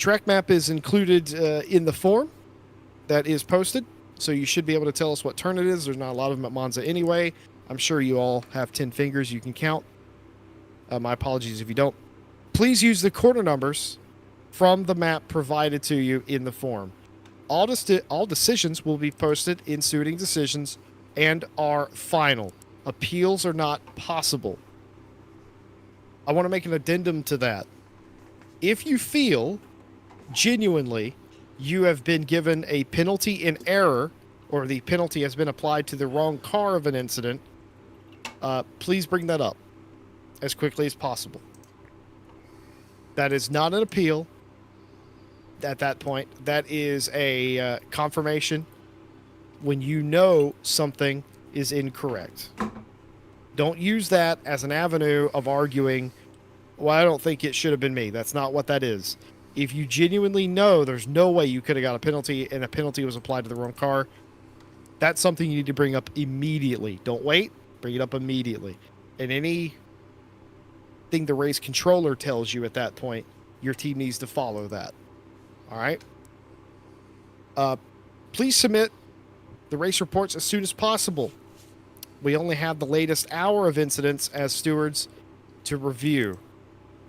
track map is included in the form that is posted, so you should be able to tell us what turn it is. There's not a lot of them at Monza anyway. I'm sure you all have 10 fingers you can count. My apologies if you don't. Please use the corner numbers from the map provided to you in the form. All decisions will be posted in Stewarding Decisions and are final. Appeals are not possible. I want to make an addendum to that. If you feel genuinely you have been given a penalty in error, or the penalty has been applied to the wrong car of an incident, please bring that up as quickly as possible. That is not an appeal at that point. That is a confirmation when you know something is incorrect. Don't use that as an avenue of arguing, well, I don't think it should have been me. That's not what that is. If you genuinely know there's no way you could have got a penalty and a penalty was applied to the wrong car, that's something you need to bring up immediately. Don't wait. Bring it up immediately. And anything the race controller tells you at that point, your team needs to follow that. All right? Please submit the race reports as soon as possible. We only have the latest hour of incidents as stewards to review.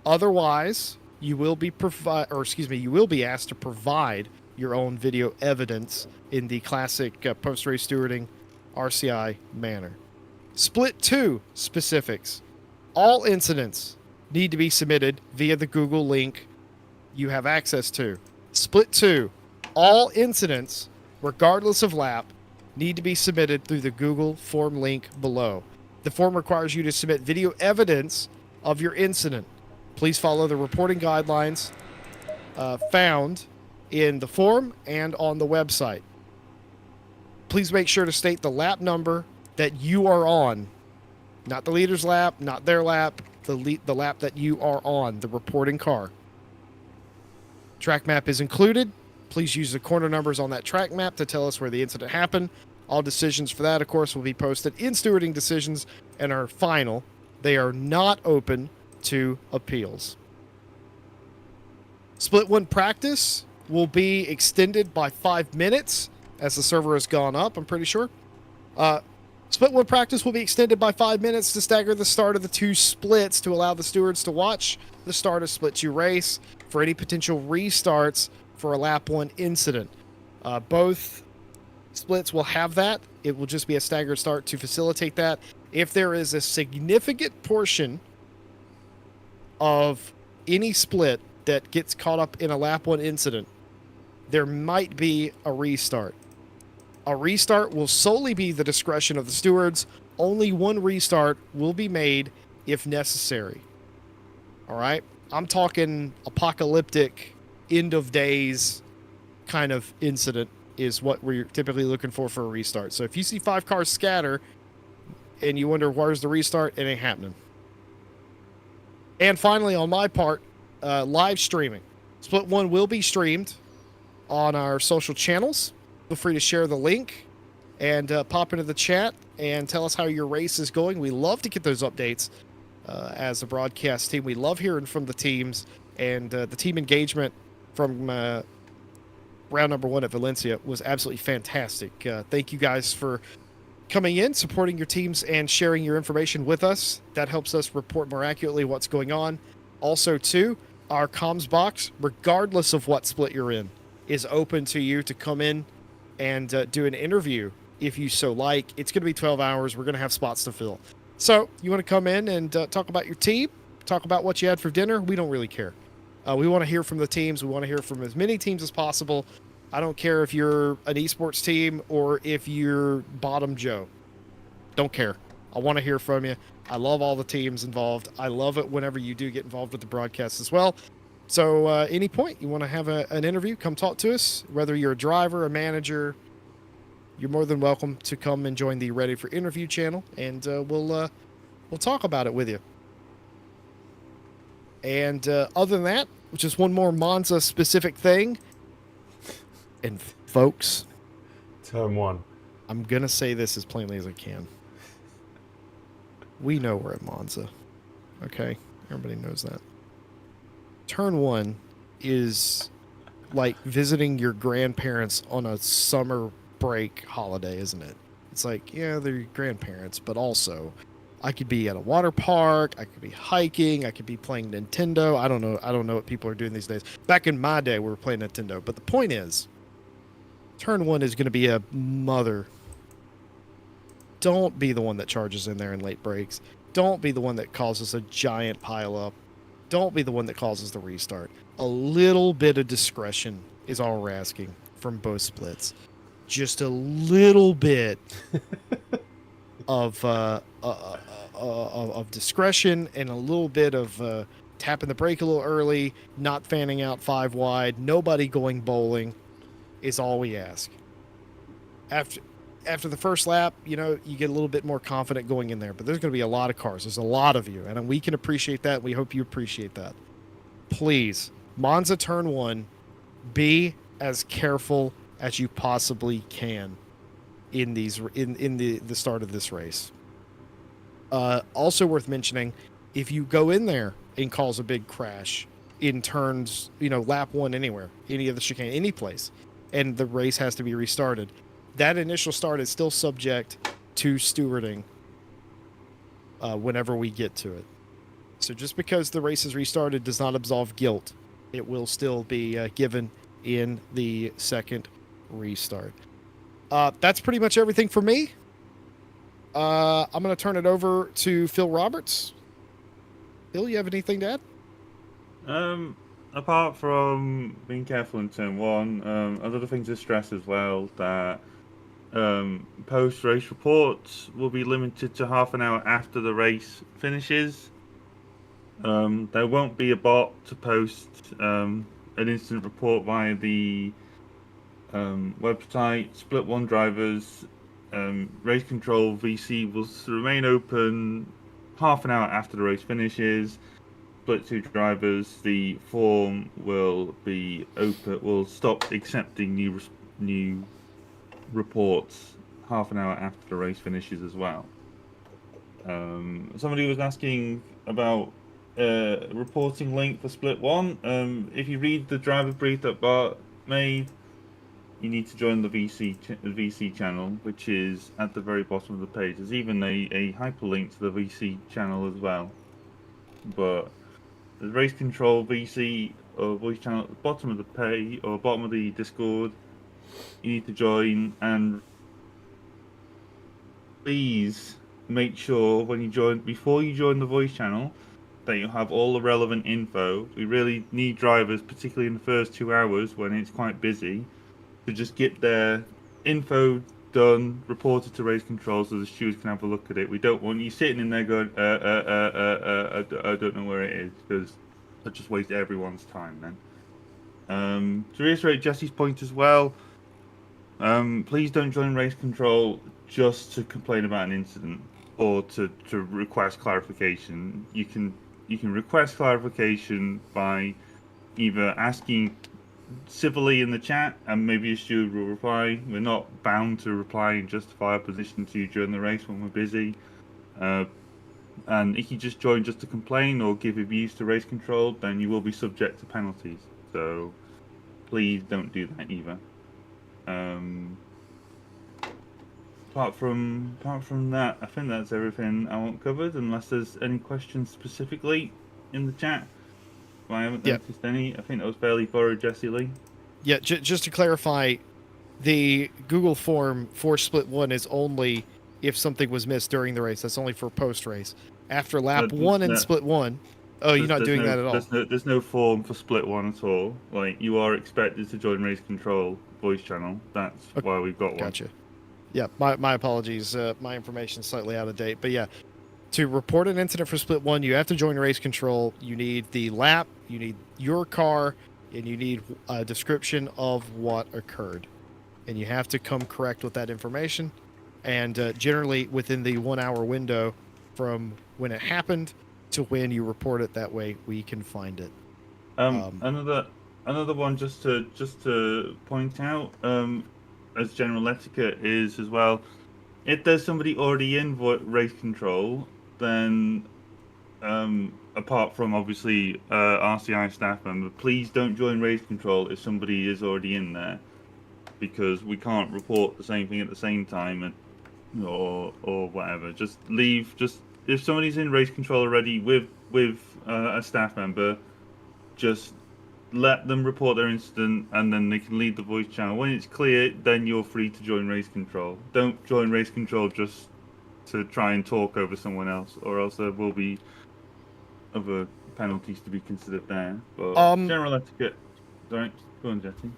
Otherwise, you will be asked to provide your own video evidence in the classic post-race stewarding RCI manner. Split 2 specifics. All incidents need to be submitted via the Google link you have access to. Split 2. All incidents, regardless of lap, need to be submitted through the Google form link below. The form requires you to submit video evidence of your incident. Please follow the reporting guidelines found in the form and on the website. Please make sure to state the lap number that you are on. Not the leader's lap, not their lap, the lap that you are on, the reporting car. Track map is included. Please use the corner numbers on that track map to tell us where the incident happened. All decisions for that, of course, will be posted in Stewarding Decisions and are final. They are not open to appeals. Split 1 practice will be extended by 5 minutes as the server has gone up, I'm pretty sure. Split 1 practice will be extended by 5 minutes to stagger the start of the 2 splits to allow the stewards to watch the start of Split 2 race for any potential restarts for a lap 1 incident. Both splits will have that. It will just be a staggered start to facilitate that. If there is a significant portion of any split that gets caught up in a lap 1 incident, there might be a restart. A restart will solely be the discretion of the stewards. Only one restart will be made if necessary. All right? I'm talking apocalyptic, end of days kind of incident is what we're typically looking for a restart. So if you see 5 cars scatter and you wonder where's the restart, it ain't happening. And finally, on my part, live streaming. Split 1 will be streamed on our social channels. Feel free to share the link and pop into the chat and tell us how your race is going. We love to get those updates as a broadcast team. We love hearing from the teams, and the team engagement from round number 1 at Valencia was absolutely fantastic. Thank you guys for coming in, supporting your teams, and sharing your information with us. That helps us report more accurately what's going on. Also, too, our comms box, regardless of what split you're in, is open to you to come in and do an interview if you so like. It's going to be 12 hours. We're going to have spots to fill. So you want to come in and talk about your team, talk about what you had for dinner? We don't really care. We want to hear from the teams. We want to hear from as many teams as possible. I don't care if you're an esports team or if you're bottom Joe. Don't care. I want to hear from you. I love all the teams involved. I love it whenever you do get involved with the broadcast as well. So any point you want to have an interview, come talk to us. Whether you're a driver, a manager, you're more than welcome to come and join the Ready for Interview channel, and we'll talk about it with you. And other than that, just one more Monza specific thing. And folks, Turn 1. I'm going to say this as plainly as I can. We know we're at Monza. Okay? Everybody knows that. Turn 1 is like visiting your grandparents on a summer break holiday, isn't it? It's like, yeah, they're your grandparents, but also I could be at a water park, I could be hiking, I could be playing Nintendo. I don't know. I don't know what people are doing these days. Back in my day, we were playing Nintendo. But the point is, turn one is going to be a mother. Don't be the one that charges in there in late breaks. Don't be the one that causes a giant pile up. Don't be the one that causes the restart. A little bit of discretion is all we're asking from both splits. Just a little bit of of discretion and a little bit of tapping the brake a little early, not fanning out 5 wide, nobody going bowling is all we ask. After after the first lap, you know, you get a little bit more confident going in there, but there's going to be a lot of cars. There's a lot of you, and we can appreciate that. We hope you appreciate that. Please, Monza turn one, be as careful as you possibly can in these in the start of this race. Also worth mentioning, if you go in there and cause a big crash in turns, you know, lap one anywhere, any of the chicane, any place, and the race has to be restarted, that initial start is still subject to stewarding whenever we get to it. So just because the race is restarted does not absolve guilt. It will still be given in the second restart. That's pretty much everything for me. I'm going to turn it over to Phil Roberts. Phil, you have anything to add? Apart from being careful in turn one, other things to stress as well that post-race reports will be limited to half an hour after the race finishes. There won't be a bot to post an incident report via the website. Split one drivers, race control VC will remain open half an hour after the race finishes. Split two drivers, the form will be open. Will stop accepting new reports half an hour after the race finishes as well. Somebody was asking about reporting link for split one. If you read the driver brief that Bart made, you need to join the VC channel, which is at the very bottom of the page. There's even a hyperlink to the VC channel as well. But the race control VC or voice channel at the bottom of the page or bottom of the Discord, you need to join, and please make sure when you join, before you join the voice channel, that you have all the relevant info. We really need drivers, particularly in the first 2 hours when it's quite busy, to just get their info done, reported to race control so the stewards can have a look at it. We don't want you sitting in there going, I don't know where it is, because that just wastes everyone's time then. To reiterate Jesse's point as well, please don't join race control just to complain about an incident or to request clarification. You can request clarification by either asking civilly in the chat, and maybe a steward will reply. We're not bound to reply and justify our position to you during the race when we're busy. And if you just join just to complain or give abuse to race control, then you will be subject to penalties. So please don't do that either. Apart from that, I think that's everything I want covered, unless there's any questions specifically in the chat. I haven't noticed any. I think that was fairly thorough, Jesse Lee. Yeah, just to clarify, the Google form for split one is only if something was missed during the race. That's only for post race. After lap one and split one, you're not doing that at all. There's no form for split one at all. Like, you are expected to join race control voice channel. That's why we've got one. Gotcha. Yeah, my apologies. My information is slightly out of date. But yeah, to report an incident for split one, you have to join race control. You need the lap, you need your car, and you need a description of what occurred. And you have to come correct with that information. And generally within the 1 hour window from when it happened to when you report it, that way we can find it. Another one just to point out, as general etiquette is as well, if there's somebody already in race control, then apart from obviously RCI staff member, please don't join race control if somebody is already in there, because we can't report the same thing at the same time, or whatever. Just leave. Just if somebody's in race control already with a staff member, just let them report their incident, and then they can leave the voice channel. When it's clear, then you're free to join race control. Don't join race control just to try and talk over someone else, or else there will be other penalties to be considered there. But general etiquette. Sorry, go on, Jetty.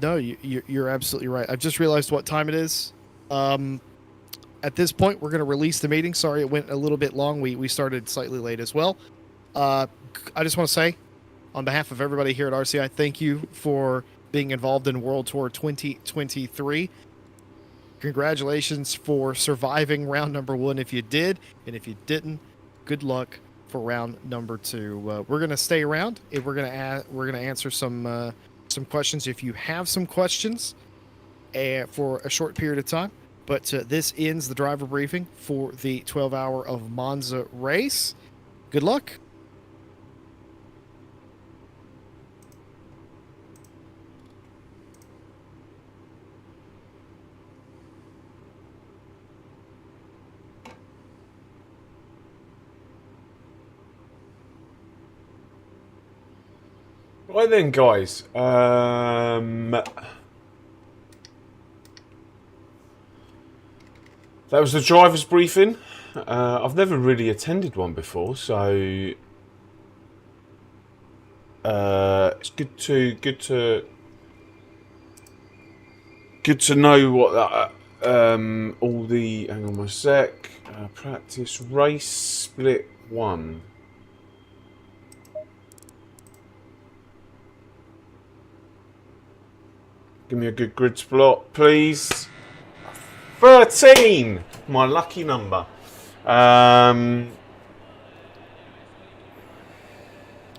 No, you're absolutely right. I've just realized what time it is. At this point, we're going to release the meeting. Sorry, it went a little bit long. We started slightly late as well. I just want to say, on behalf of everybody here at RCI, thank you for being involved in World Tour 2023. Congratulations for surviving round number 1 if you did, and if you didn't, good luck for round number 2. We're gonna stay around, and we're gonna answer some questions if you have some questions, for a short period of time. But this ends the driver briefing for the 12-hour of Monza race. Good luck. Right then, guys. That was the driver's briefing. I've never really attended one before, so it's good to know what that all the. Hang on a sec. Practice race split 1. Give me a good grid spot, please. 13! My lucky number.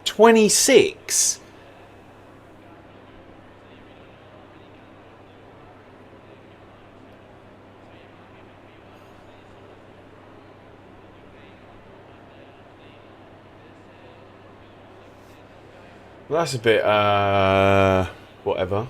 26. Well, that's a bit, whatever.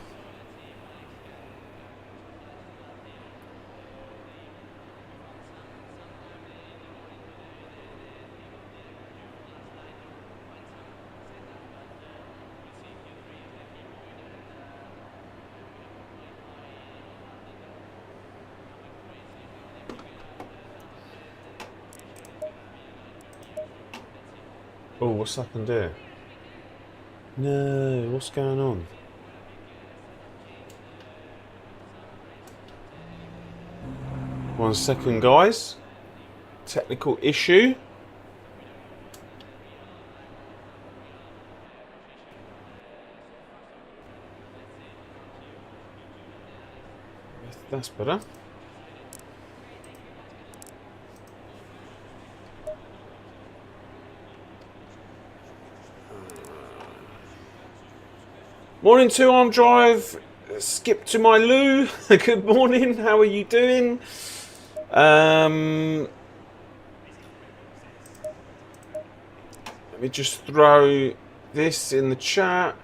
Oh, what's happened there? No, what's going on? One second, guys. Technical issue. That's better. Morning, 2-arm drive. Skip to my loo. Good morning. How are you doing? Let me just throw this in the chat.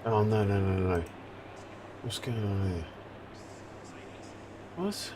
Oh, no. What's going on here? What?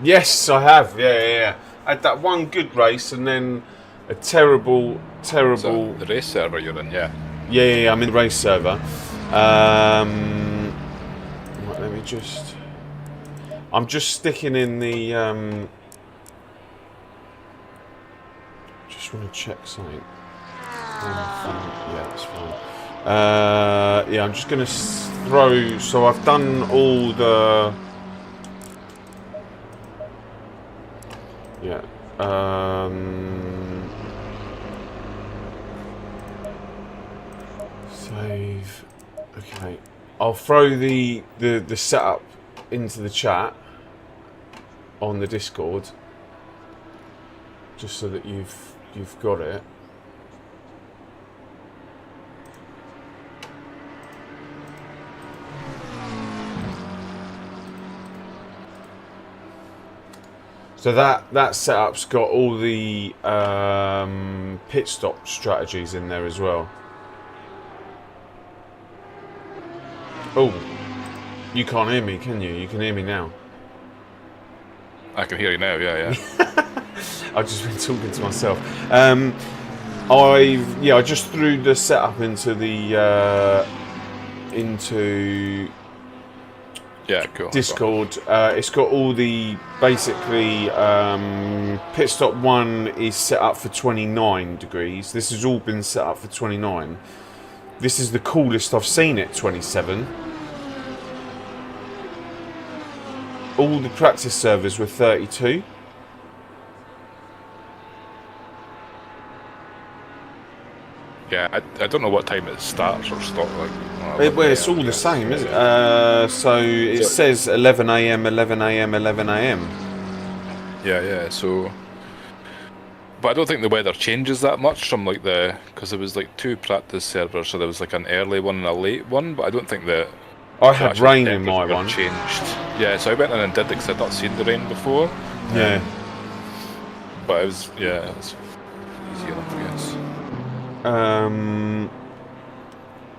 Yes, I have. Yeah. I had that one good race and then a terrible. So the race server you're in, yeah. Yeah, I'm in the race server. Right, let me just. I'm just sticking in the. Just want to check something. Yeah, that's fine. Yeah, I'm just going to throw. So I've done all the. Yeah. Save. Okay. I'll throw the setup into the chat on the Discord, just so that you've got it. So that setup's got all the pit stop strategies in there as well. Oh, you can't hear me, can you? You can hear me now. I can hear you now, yeah. I've just been talking to myself. I just threw the setup into the Yeah, cool. Discord. It's got all the basically pit stop 1 is set up for 29 degrees. This has all been set up for 29. This is the coolest I've seen at 27. All the practice servers were 32. Yeah, I don't know what time it starts or stops. It's all the same, isn't it? So it says 11 AM, 11 AM, 11 AM. Yeah, so... But I don't think the weather changes that much from like because there was like 2 practice servers, so there was like an early one and a late one, but I don't think that... I had rain in my one. Changed. Yeah, so I went in and did it because I'd not seen the rain before. Yeah. But it was, it's easy enough, I guess.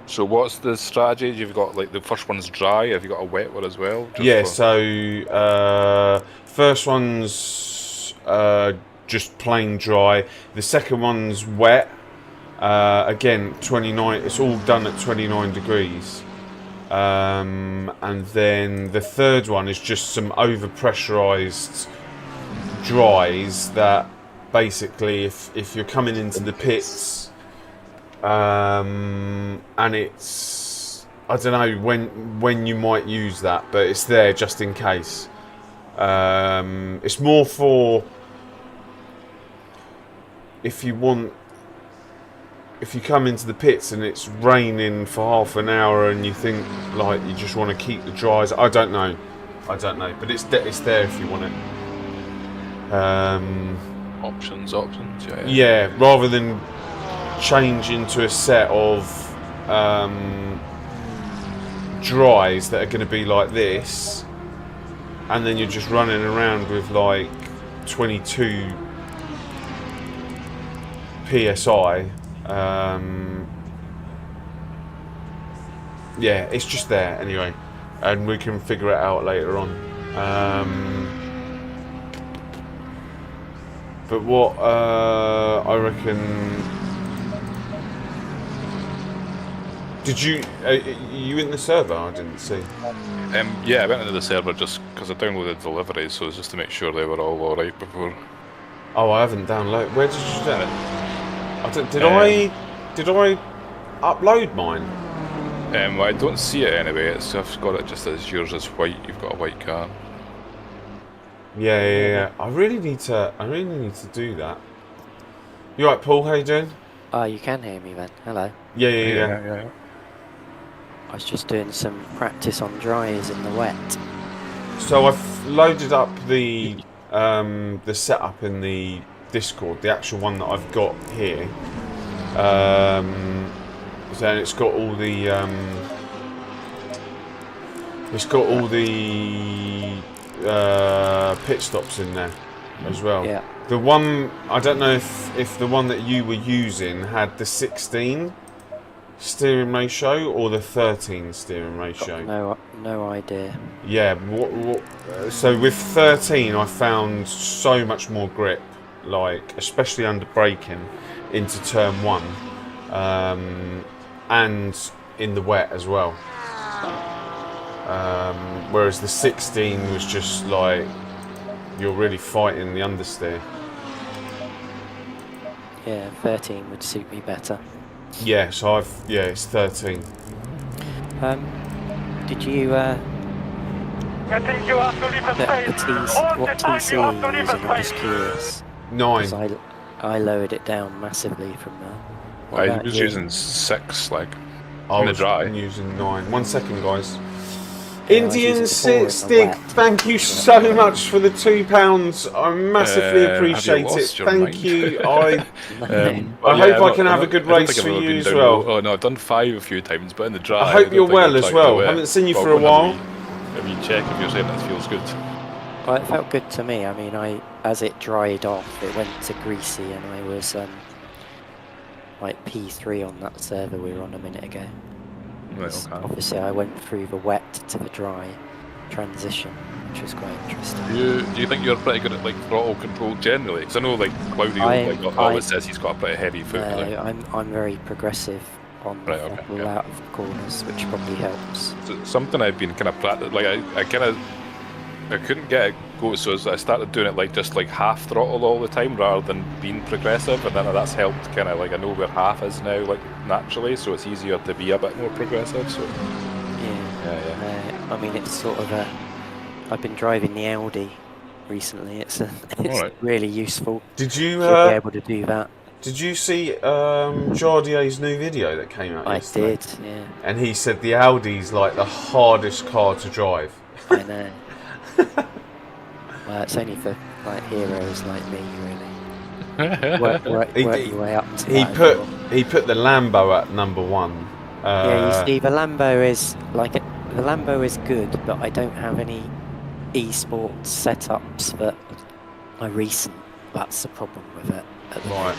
So what's the strategy? You've got like the first one's dry. Have you got a wet one as well? So first one's just plain dry. The second one's wet. Again, 29. It's all done at 29 degrees. And then the third one is just some overpressurized dries that basically, if you're coming into the pits. And it's, I don't know when you might use that, but it's there just in case. It's more for if you come into the pits and it's raining for half an hour and you think like you just want to keep the dries. I don't know, but it's there if you want it. Options, yeah, rather than change into a set of dries that are going to be like this, and then you're just running around with like 22 psi. Yeah, it's just there anyway, and we can figure it out later on. But what I reckon. Did you? Are you in the server? I didn't see. Yeah, I went into the server just because I downloaded deliveries, so it's just to make sure they were all alright before. Oh, I haven't downloaded. Where did you do it? Did I upload mine? I don't see it anyway. I've got it just as yours is white. You've got a white car. Yeah. I really need to do that. You alright, Paul? How you doing? Oh, you can hear me then. Hello. Yeah. I was just doing some practice on dries in the wet. So I've loaded up the setup in the Discord, the actual one that I've got here. So it's got all the pit stops in there as well. Yeah. The one, I don't know if the one that you were using had the 16 steering ratio or the 13 steering ratio? No idea. Yeah, so with 13 I found so much more grip, like especially under braking into turn 1, and in the wet as well. Whereas the 16 was just like you're really fighting the understeer. Yeah, 13 would suit me better. Yeah, so it's 13. Did you what TC are you using? I'm just curious. 9. 'Cause I lowered it down massively from there. What I about was you? using 6, like, I in the was dry. using 9. 1 second, guys. Yeah, I was Indian using 4 in the Stick, wet. thank you so much for the £2. I massively Have you appreciate it. lost your Thank mind? you. No. I hope I can have a good race for you as well. Oh no, I've done 5 a few times, but in the dry. I hope don't you're think well I'd as try to well. do it. Haven't seen you Well, for a go and while. have you check if you're saying that feels good. Well, it felt good to me. I mean, as it dried off, it went to greasy, and I was like P3 on that server we were on a minute ago. Right, okay. Obviously, I went through the wet to the dry transition, which was quite interesting. Do you think you're pretty good at like throttle control generally? Because I know like Cloudy I- always says he's got a pretty heavy foot. No, I'm very progressive on the Right, okay, throttle yeah. out of corners, which probably helps. So something I've been kind of practicing, like I couldn't get it go, so I started doing it like just like half throttle all the time rather than being progressive, and then that's helped kind of like I know where half is now like naturally, so it's easier to be a bit more progressive. So Yeah. I mean, it's sort of I've been driving the Audi recently. It's Alright. really useful Did you to be able to do that. did you see Jardier's new video that came out I yesterday? did, yeah. And he said the Audi's like the hardest car to drive. I know. Well, it's only for like heroes like me, really. Work He- your way up to He that. put the Lambo at number 1. Yeah, you see, the Lambo is the Lambo is good, but I don't have any esports setups that are recent. That's the problem with it at the Right. moment.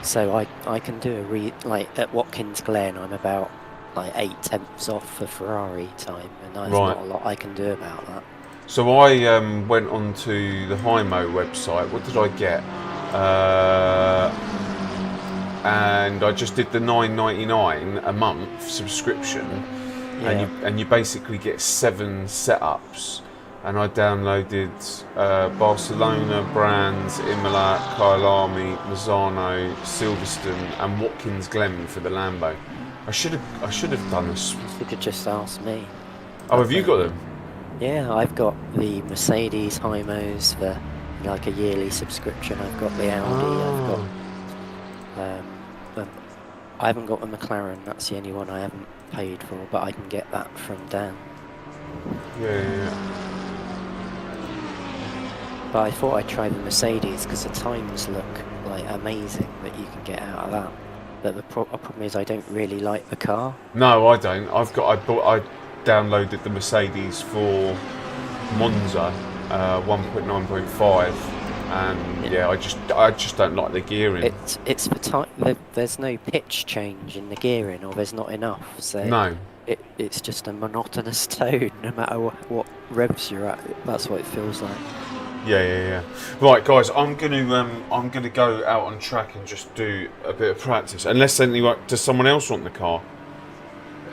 So I can do like at Watkins Glen, I'm about like 8/10 off for Ferrari time, and there's Right. not a lot I can do about that. So I went onto the Hymo website. What did I get? And I just did the $9.99 a month subscription, Yeah. and you basically get 7 setups. And I downloaded Barcelona, Brands, Imola, Kyalami, Mazzano, Silverstone, and Watkins Glen for the Lambo. I should have done this. You could just ask me. Oh, have you got them? Yeah, I've got the Mercedes Hymos for like a yearly subscription. I've got the Audi. I've got. I haven't got the McLaren. That's the only one I haven't paid for, but I can get that from Dan. Yeah. But I thought I'd try the Mercedes because the times look like amazing that you can get out of that. But the problem is I don't really like the car. No, I don't. I downloaded the Mercedes for Monza 1.9.5, and yeah, I just don't like the gearing. It's the time. There's no pitch change in the gearing, or there's not enough. So No. it's just a monotonous tone, no matter what revs you're at. That's what it feels like. Yeah. Right, guys, I'm gonna go out on track and just do a bit of practice. Unless does someone else want the car?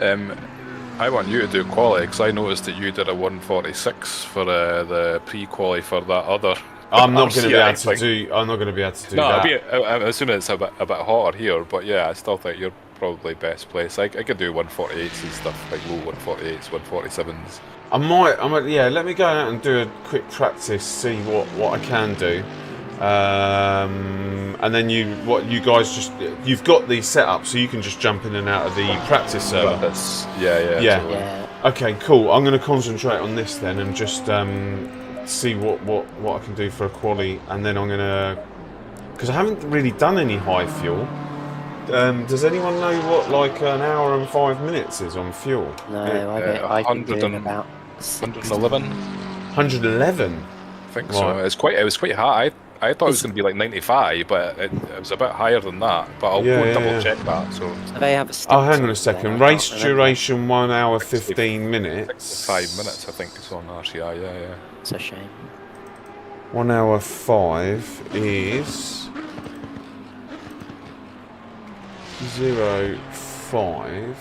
I want you to do quali because I noticed that you did a 146 for the pre-quali for that other. I'm not going to be RCI able to thing. do. I'm not going to be able to do No, that. I'm assuming it's a bit hotter here, but yeah, I still think you're probably best place. I could do 148s and stuff, like low 148s, 147s. I might. Yeah, let me go out and do a quick practice, see what I can do, and then you guys you've got these set up, so you can just jump in and out of the practice server. Yeah. Totally. Yeah. Okay, cool. I'm going to concentrate on this then, and just see what I can do for a quali, and then I'm going to, because I haven't really done any high fuel. Does anyone know what like an hour and 5 minutes is on fuel? No, Yeah, I've been doing 100 about 60. 111. 111. I think so. Right. It was quite hot. I thought it was going to be like 95, but it was a bit higher than that. But I'll Yeah, go yeah, double yeah. check that. So So they have a Oh, hang on stint a second. then, I Race can't remember. duration 1 hour 15 minutes. 5 minutes, I think it's on RCI. Yeah. It's a shame. 1 hour 5 is 0.5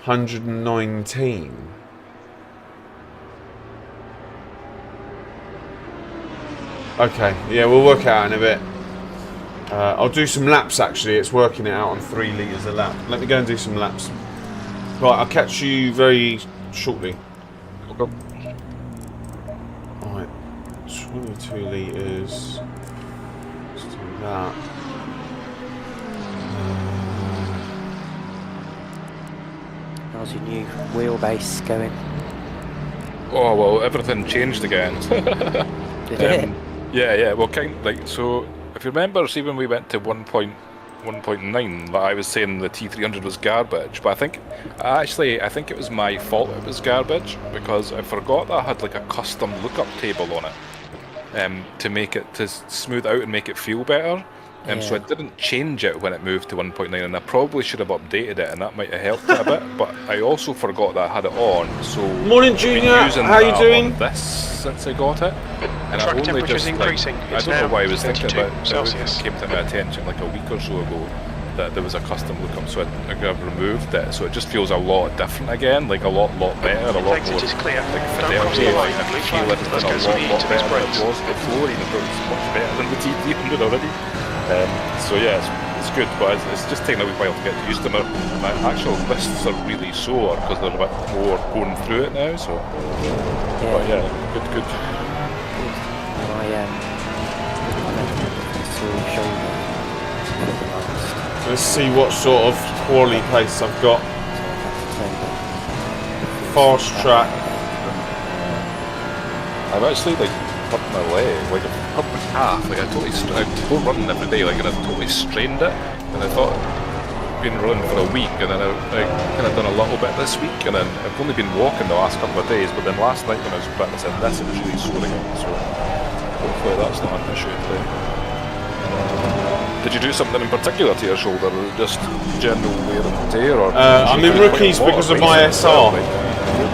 119. Okay, yeah, we'll work it out in a bit. I'll do some laps actually. It's working it out on 3 litres a lap. Let me go and do some laps. Right, I'll catch you very shortly. Okay. Right, 22 litres. Let's do that. How's your new wheelbase going? Oh well, everything changed again. Did it? Yeah. Well, so if you remember, see when we went to 1.9, like I was saying the T300 was garbage, but I think it was my fault it was garbage because I forgot that I had like a custom lookup table on it to smooth out and make it feel better. So I didn't change it when it moved to 1.9, and I probably should have updated it, and that might have helped it a bit. But I also forgot that I had it on. So Morning, I've been Junior. using How you that doing? on this since I got it, and I Truck only temperature's just increasing. I It's don't know now why I was thinking 32 about it. Celsius. It came to my attention like a week or so ago that there was a custom lookup, so I removed it. So it just feels a lot different again, like a lot better, a lot Exit more is clear. like Don't cross fidelity. the line. I Blue feel flag. it Let's a go lot speed to better this than it brakes. was before, even though it's much better than the T300 already. So yeah, it's good, but it's just taking a wee while to get used to them. My actual wrists are really sore because they're a bit more going through it now. So, but yeah, good. Sore shoulder for the last, Let's see what sort of quality pace I've got. so I've had to turn the Fast track. I've actually like hurt my leg, like I've hurt my calf. Like I go running every day, like, and I've totally strained it. And I thought I'd been running for a week, and then I kind of done a little bit this week, and then I've only been walking the last couple of days. But then last night when I was practicing this, it was really sore again. So hopefully that's not an issue today. Did you do something in particular to your shoulder, or just general wear and tear? Or I'm in rookies because of my SR.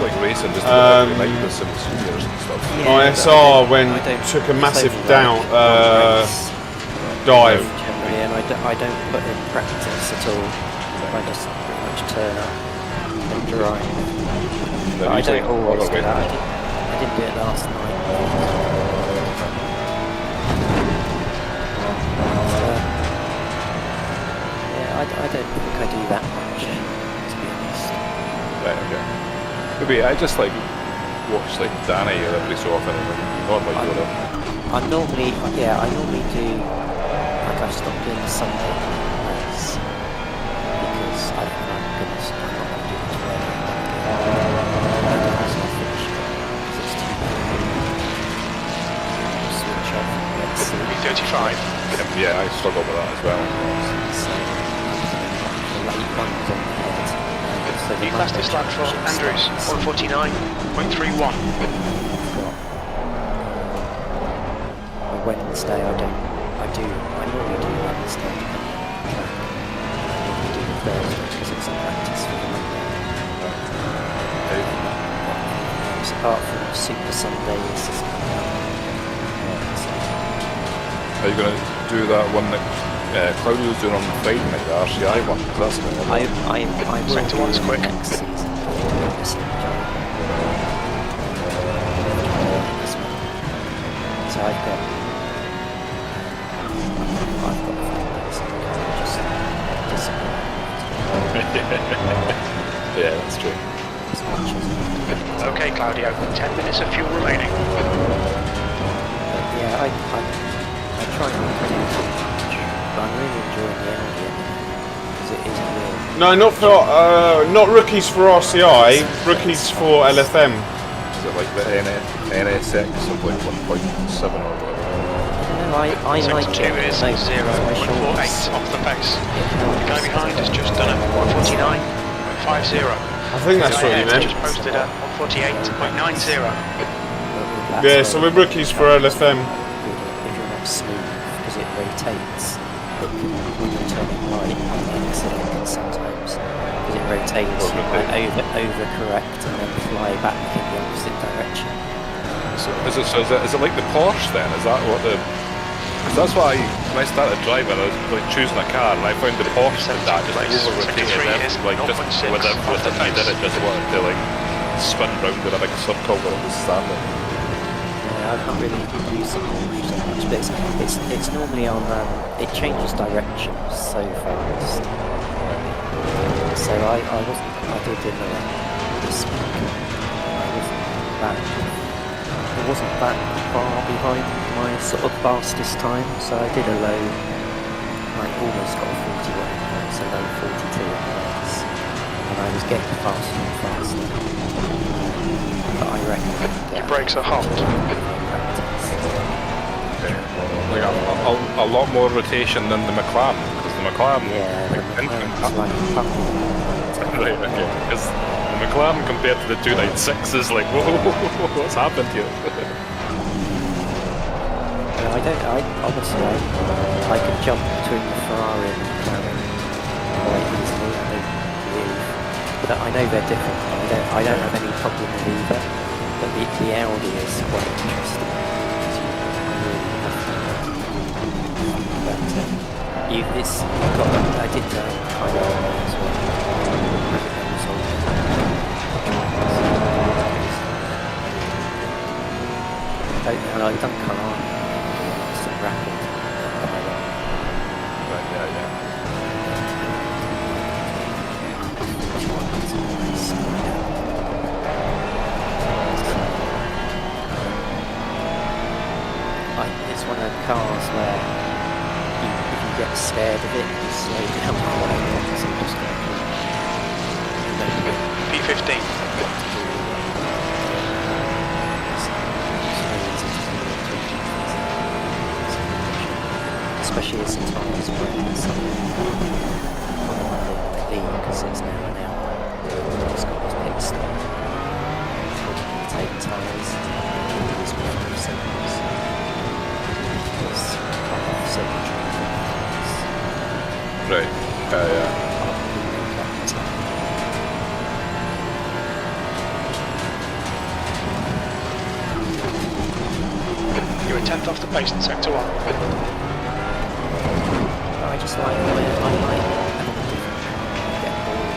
Like racing, just every night with some seniors and stuff. My SR took a massive dive. generally, and I don't put in practice at all. I just pretty much turn up and drive. But I don't always do that. I didn't do it last night. Yeah, I don't think I do that much, to be honest. Right, okay. Maybe I just like watch like Danny every so often, and normally do it. I normally do, like I've stopped doing the Sunday race because I'm not going to do it tomorrow. I don't have to finish it because it's too late. Switch off and let's see. B35. Yeah, I struggle with that as well. So, the late ones on the head. So the The fastest lap for Andrews, 149.31. Wednesday I normally do Wednesday. I do Thursday because it's a practice for the Monday. Apart from Super Sundays, it's Are you going to do that one that Claudio was doing on Friday night, the RCI one? 'Cause that's the one. I will Sector one's do quick. next season. So I've got just Yeah, that's true. as much as Okay, Claudio, 10 minutes of fuel remaining. but yeah, I try not to do too much, but I'm really enjoying the energy because it is real. No, not rookies for RCI, rookies for LFM. Is it like the NSX of like 1.7 or whatever? I like Sector 2 it. is So my 0.48 shoulders- off the pace. The guy behind has just done it, 149.50. I think that's what you meant. Just posted at 148.90. That's Yeah, where so we're rookies for LFM. if you're not smooth because it rotates. It can, when you're turning right on the exit, it can sometimes, because it rotates, you might overcorrect and then fly back in the opposite direction. So is it like the Porsche then? Is that what the? Because that's why when I started driving, I was like choosing a car, and I found the Porsche did that just over-rotated everything, like just with everything I did, it just wanted to like spin round in a big circle where it was standing. Yeah, I can't really use the Porsche so much, but it's normally on. It changes directions so fast. So I did in the speed. I wasn't that far behind my sort of fastest time, so I did a low, I almost got a 41, so low 42 at the race, and I was getting faster and faster. But I reckon Your brakes are hot. Like a lot more rotation than the McLaren, because the McLaren, yeah, like, it's like a puppy. right, okay, because the McLaren compared to the 296 is like, whoa, what's happened here? I can jump between the Ferrari and the McLaren quite easily, I don't believe. But I know they're different, I don't have any problem with either. But the Audi is quite interesting. I did kind of as well. And I've done Karan, some rapid. Right, yeah. It's one of the cars where if you get scared of it, you slow down quite a lot, so I'm just going to P15. Especially as the tyres break, so because it's now an hour. It's got his pit stop. Take tyres. These were seconds. Because Right. Yeah. You were 10th off the pace in sector 1. I just like the way I like get bored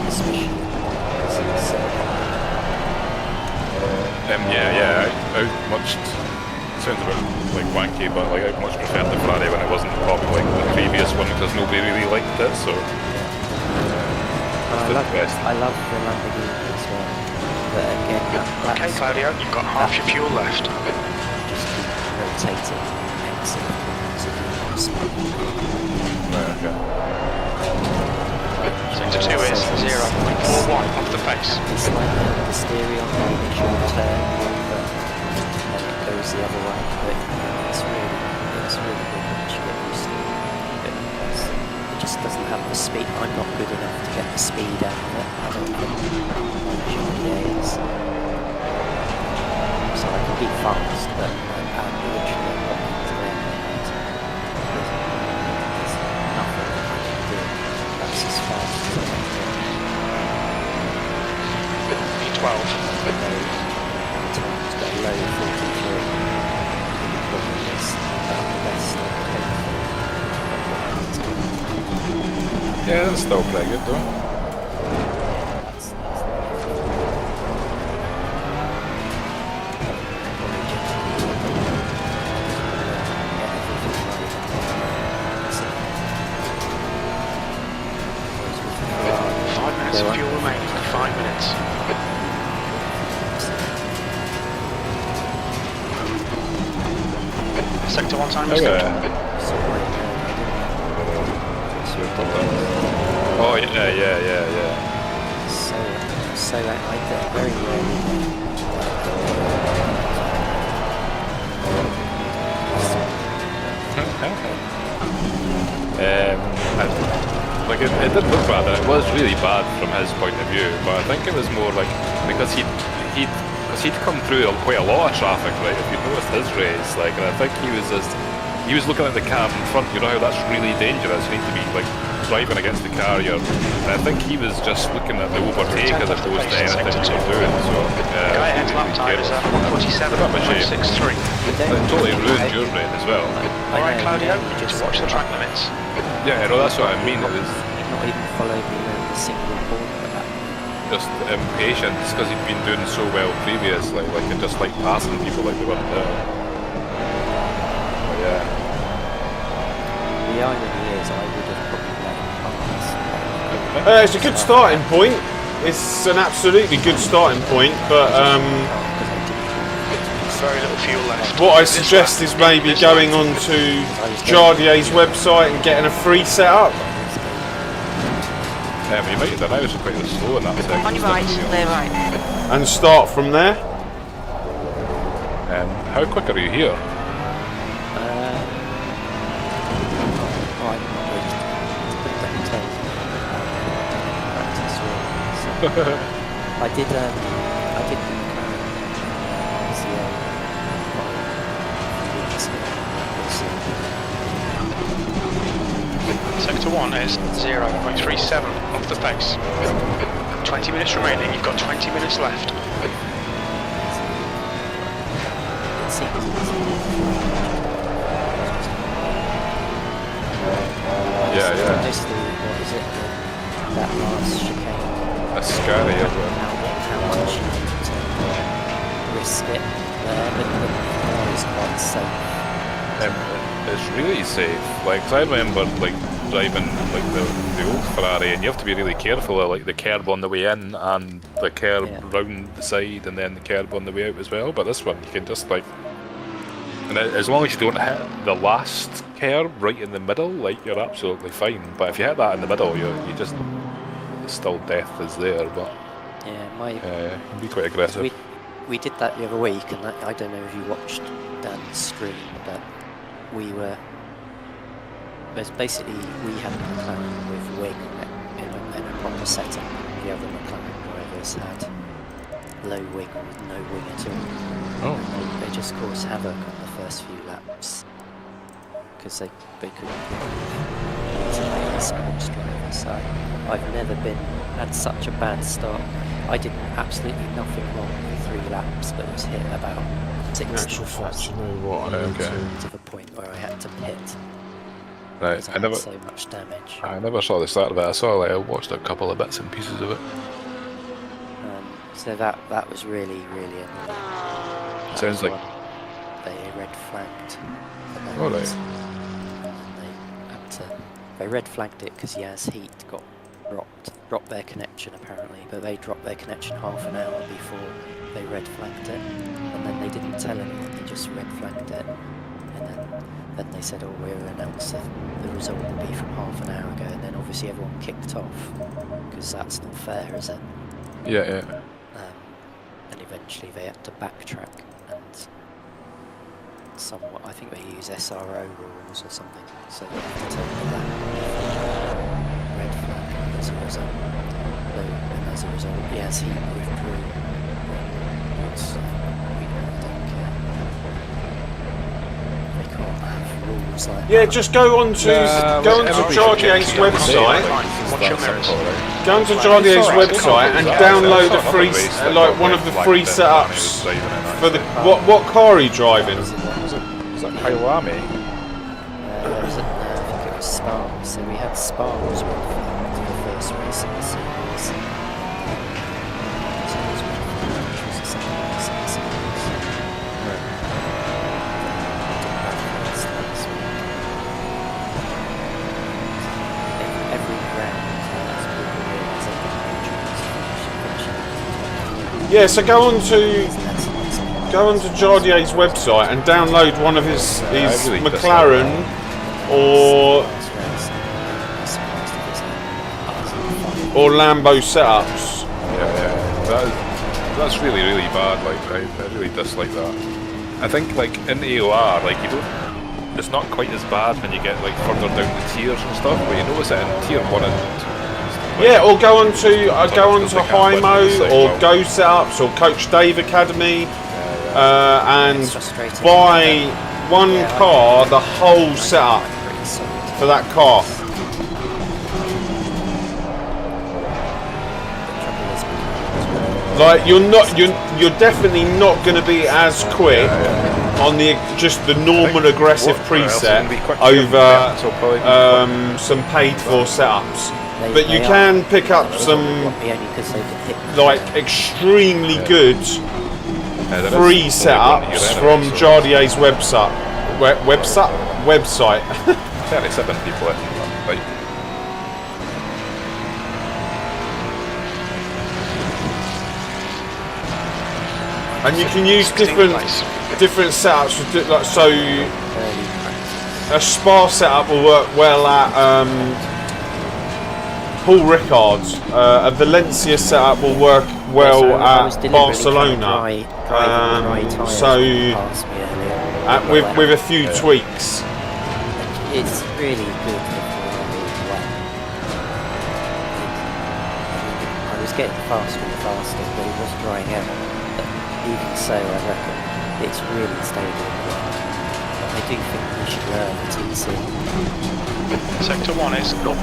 especially because Yeah. I much sounds a bit like wanky, but like I much preferred the Ferrari when it wasn't probably like the previous one because nobody really liked it. So I love the Lamborghini as well. But again, Okay, Claudio, you've got half your fuel left. Just keep rotating. right, okay. Sector 2 is 0.41 off the pace. It's like the stereo on the initial turn, but then it goes the other way. But it's really good once you get used to it. It just doesn't have the speed. I'm not good enough to get the speed out of it. I don't think GPA is. So I can be fast, but I'm literally not into it. There's nothing I can do that's as fast as I can do. P12. Times got a low 43. Probably is about the best I can do. Yeah, that's still pretty good though. Fuel remaining for 5 minutes. Sector 1 time is good. Oh yeah. So I get very rarely. Like it didn't look bad, and it was really bad from his point of view. But I think it was more like because he Because he'd come through quite a lot of traffic, right? If you noticed his race, like, and I think he was looking at the car in front. You know how that's really dangerous. You need to be like driving against the carrier. And I think he was just looking at the overtake as opposed to anything you were doing. So Guy ahead lap time is 147.63. It totally ruined your race as well. Alright, Claudio, you need to watch the track limits. Yeah, no, that's what I mean. It was Not even followed me around a single corner at that. just impatient because he'd been doing so well previously, like, and just like passing people like they weren't there. But yeah. The irony is, I would have probably let him pass. It's a good starting point. It's an absolutely good starting point, but Very little fuel left. what I suggest is maybe going on to Jardier's website and getting a free setup. Yeah, you might have done. I was quite slow in that section. On your right, clear right. And start from there. How quick are you here? I did Sector 1 is 0.37 off the pace. 20 minutes remaining, you've got 20 minutes left. Yeah. Mostly, what is it? That last chicane. That's scary, isn't it? How much you need to risk it there, but the car is quite safe. It's really safe. Like, 'cause I remember like driving like the old Ferrari, and you have to be really careful of like the curb on the way in and the curb round the side, and then the curb on the way out as well. But this one, you can just like, and as long as you don't hit the last curb right in the middle, like you're absolutely fine. But if you hit that in the middle, you just still death is there. But Yeah, it can be quite aggressive. we did that the other week, and I don't know if you watched Dan's stream, but we had a McLaren with wing in a proper setup. The other McLaren drivers had low wing with no wing at all. Oh. And they just caused havoc on the first few laps because they couldn't get sports drivers. So I've never had such a bad start. I did absolutely nothing wrong for 3 laps, but was hit about 6 In actual fact, you know what? I need to the point where I had to pit. Right, because I had so much damage. I never saw the start of it. I watched a couple of bits and pieces of it. So that was really, really annoying. Sounds like they red flagged. all right. They red flagged it because Yaz Heat got dropped their connection apparently, but they dropped their connection half an hour before they red flagged it, and then they didn't tell anyone, they just red flagged it, and then they said, oh, we'll announce the result will be from half an hour ago, and then obviously everyone kicked off because that's not fair, is it? Yeah. And eventually they had to backtrack, and somewhat, I think they use SRO rules or something, so they have to turn the lap red flag as a result. And as a result, yes, he withdrew. But we don't care. They can't have rules like Yeah, that. just go on to Jardier's website. Go onto Jardier's website and download a free, like one of the free setups for the what car are you driving? Is that Kailami? I think it was Spa. So we had Spa was red flagged the first race in the series. So it was red flagged, which was the second race in the series. Every round, as people realise they can Yeah, so go on to Jardier's website and download one of his McLaren or Lambo setups. Yeah. That's really, really bad. Like, I really dislike that. I think, like, in AOR, like, it's not quite as bad when you get, like, further down the tiers and stuff, but you notice it in tier 1 and 2. Yeah, or go on to Like Hymo it's like, or well, Go Setups or Coach Dave Academy, and It's frustrating. buy one Yeah, car, the whole I setup find pretty solid. for that car. The trouble is You're definitely not going to be as quick on just the normal aggressive preset over some paid for setups. But you can pick up some like extremely good free setups from Jardier's website. 37 people, I think. Like, And you can use different setups. Like, so a spa setup will work well at Paul Ricard's. A Valencia setup will work well at Barcelona. With a few tweaks. It's really good for Ferrari wet. I was getting faster and faster, but it was drying out. But even so, I reckon it's really stable. I do think we should learn the TC. Sector 1 is 0.6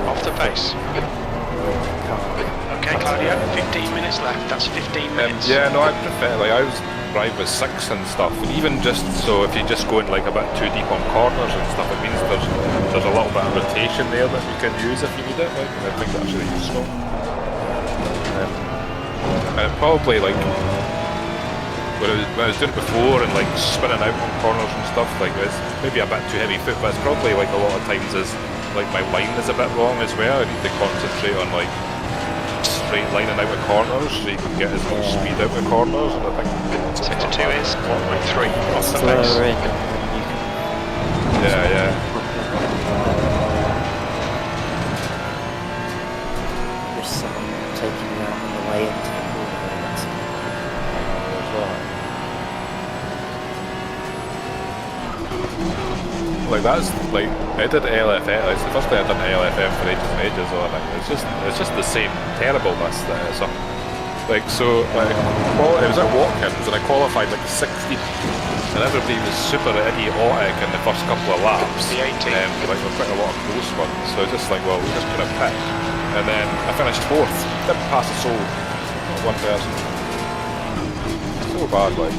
off the pace. Okay, Claudio, 15 minutes left. That's 15 minutes. yeah, no, I prefer, like, I was drive with 6 and stuff, and even just so if you just go in like a bit too deep on corners and stuff, it means there's a little bit of rotation there that you can use if you need it. Like, and I think that's really useful. And probably like when I was doing it before and like spinning out on corners and stuff, like it's maybe a bit too heavy foot, but it's probably like a lot of times is like my line is a bit wrong as well. I need to concentrate on like straight lining out of corners so you can get as much speed out of corners, and I think Sector 2 is 1.3 off the pace. Slower in. yeah. There's someone taking you out on the way into the corner. Like that's like I did LFM. It's the first time I've done LFM for ages and ages. Or like, it's just the same terribleness that it's up. Like so, like it was at Watkins and I qualified like 60th, and everybody was super idiotic in the first couple of laps. The 18. Like there were quite a lot of close ones. So just like, well, we're just gonna pit, and then I finished 4th. Didn't pass a soul, not one person. So bad, like.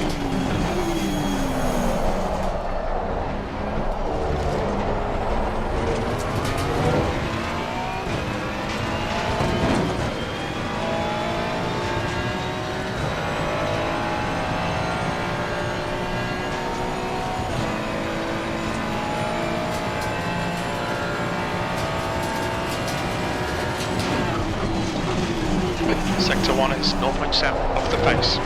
Sector 1 is 0.7 off the pace.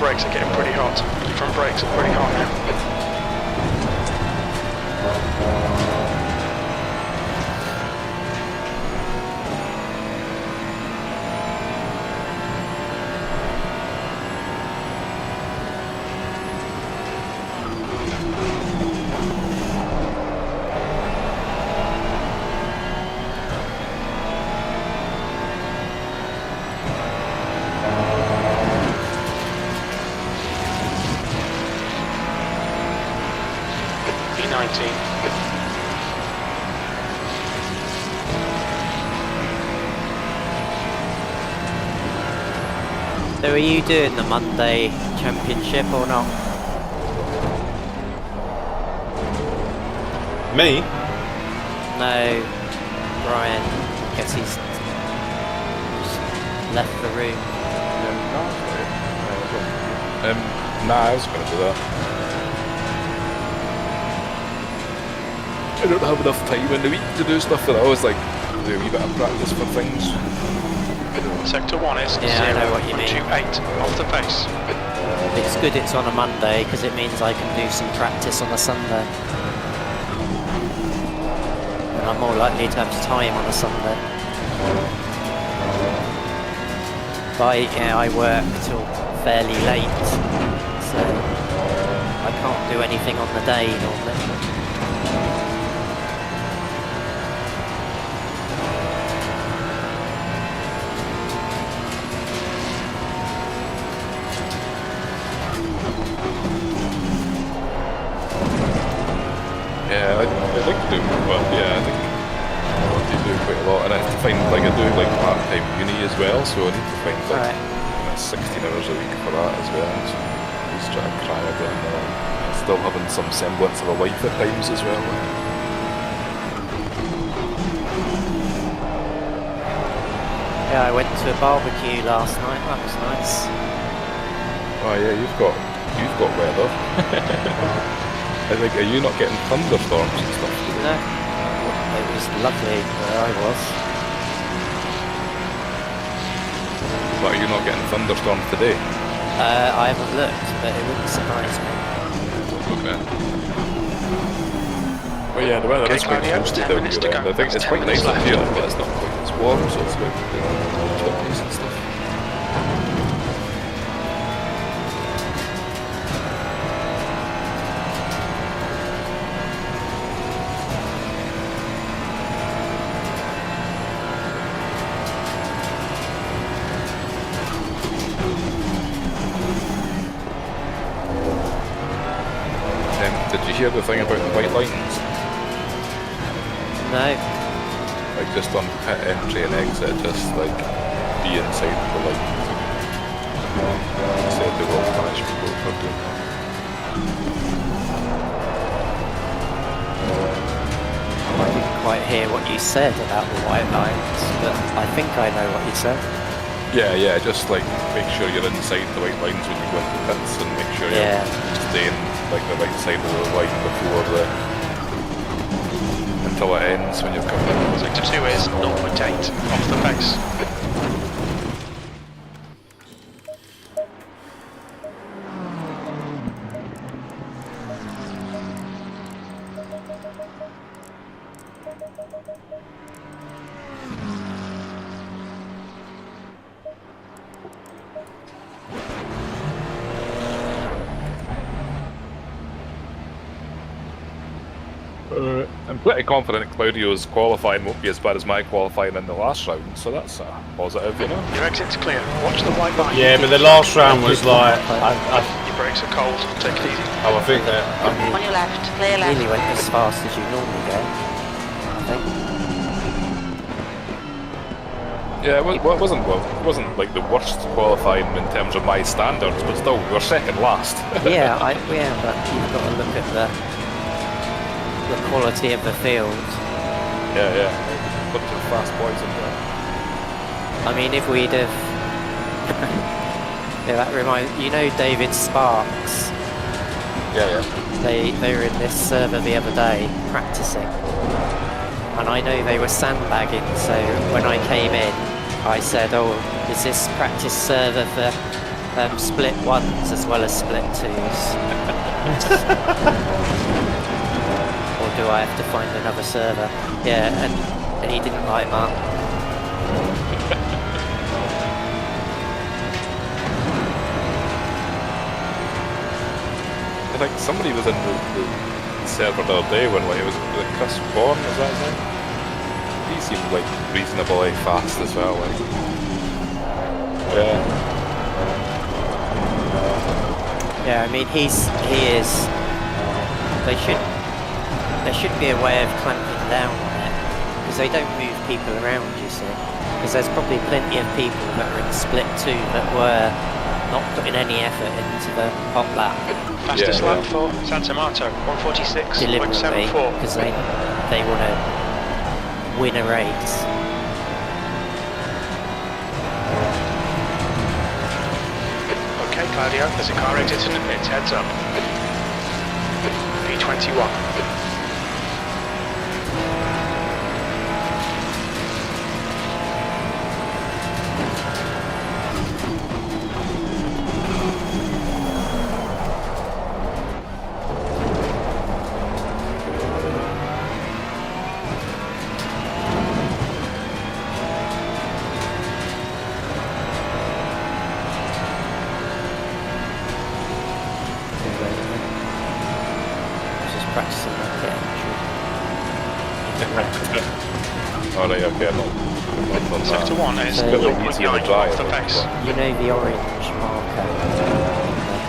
Brakes are getting pretty hot. Front brakes are pretty hot now. So are you doing the Monday championship or not? Me? No, Brian. Guess he's just left the room. Nah, I was going to do that. I don't have enough time in the week to do stuff, and I always like do a wee bit of practice for things. Sector 1 is Yeah, I know what you mean. 0.28 off the pace. It's good it's on a Monday because it means I can do some practice on a Sunday. And I'm more likely to have time on a Sunday. But I work till fairly late, so I can't do anything on the day normally. Yeah, I'd like to do, but yeah, I think I want to do quite a lot, and I have to find, like, I do like part-time uni as well, so I need to find like Right. 16 hours a week for that as well, so I'm just trying to cram it in, still having some semblance of a life at times as well. Yeah, I went to a barbecue last night, that was nice. Oh yeah, you've got weather. I think, are you not getting thunderstorms and stuff today? No, it was lovely where I was. But are you not getting thunderstorms today? I haven't looked, but it wouldn't surprise me. Okay. Well, yeah, the weather Okay, is quite Claudio, toasty 10 down minutes here. to go. I think That's it's 10 quite nice minutes up left. here, but it's not quite as warm, so it's about 20s and stuff. Did you hear the thing about the white lines? No, Like just on pit entry and exit, just like be inside the lines. He said they will punish people for doing that. I didn't quite hear what you said about the white lines, but I think I know what you said. Yeah, just like make sure you're inside the white lines when you go into pits, and make sure Yeah. you're staying like the right side of the line before the until it ends when you've come in. Sector 2 is 0.8 off the pace. I'm pretty confident Claudio's qualifying won't be as bad as my qualifying in the last round, so that's a positive, you know. Your exit's clear. Watch the white line. Yeah, but the last round was like, Your brakes are cold. Take it easy. I think that On your left, clear left. Really went as fast as you normally go, I think. Yeah, it wasn't like the worst qualifying in terms of my standards, but still, we were second last. Yeah, but you've got to look at the quality of the field. Yeah. Bunch of fast boys in there. I mean, if we'd have... yeah, that reminds... You know David Sparks? Yeah. They were in this server the other day, practicing. And I know they were sandbagging, so when I came in, I said, oh, is this practice server for split ones as well as split twos? Or do I have to find another server? Yeah, and he didn't like that. I think somebody was in the server the other day when it was Chris Vaughan, was that his name? He seemed like reasonably fast as well. Like. Yeah, I mean he is. There should be a way of clamping down on it because they don't move people around. You see, because there's probably plenty of people that are in split two that were not putting any effort into the hot lap Fastest lap for Santa Marta, 146.74. deliberately because they want to win a race. Okay, Claudio, there's a car exit and it's heads up. P21. practicing my kit entry. Alright, okay, I'm not done that. Sector 1 is So- 0.9 off the pace. You know the orange marker on the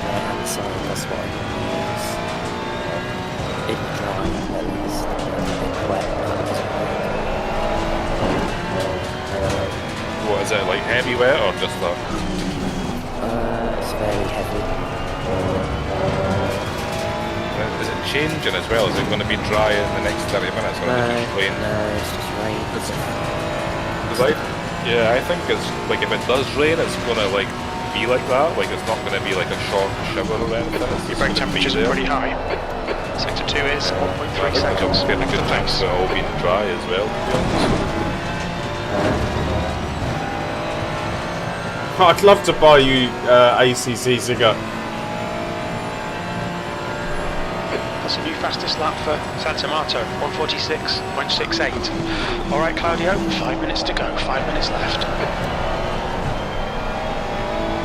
right-hand side, that's what I use. In the drive, at least. In wet, that doesn't work. What is it, like heavy wet or just that? It's very heavy. Is it changing as well? Is it going to be dry in the next 30 minutes or No, is it just rain? no, it's just rain. Yeah, I think it's like if it does rain, it's going to like be like that. Like it's not going to be like a short shower or anything. It's Your brake temperatures are pretty high. Sector 2 is 1.3 seconds getting a off good the chance pace. of it all being dry as well, to be honest. I'd love to buy you ACC Zigger. That's a new fastest lap for Santa Marta, 146.68. Alright Claudio, 5 minutes to go, 5 minutes left.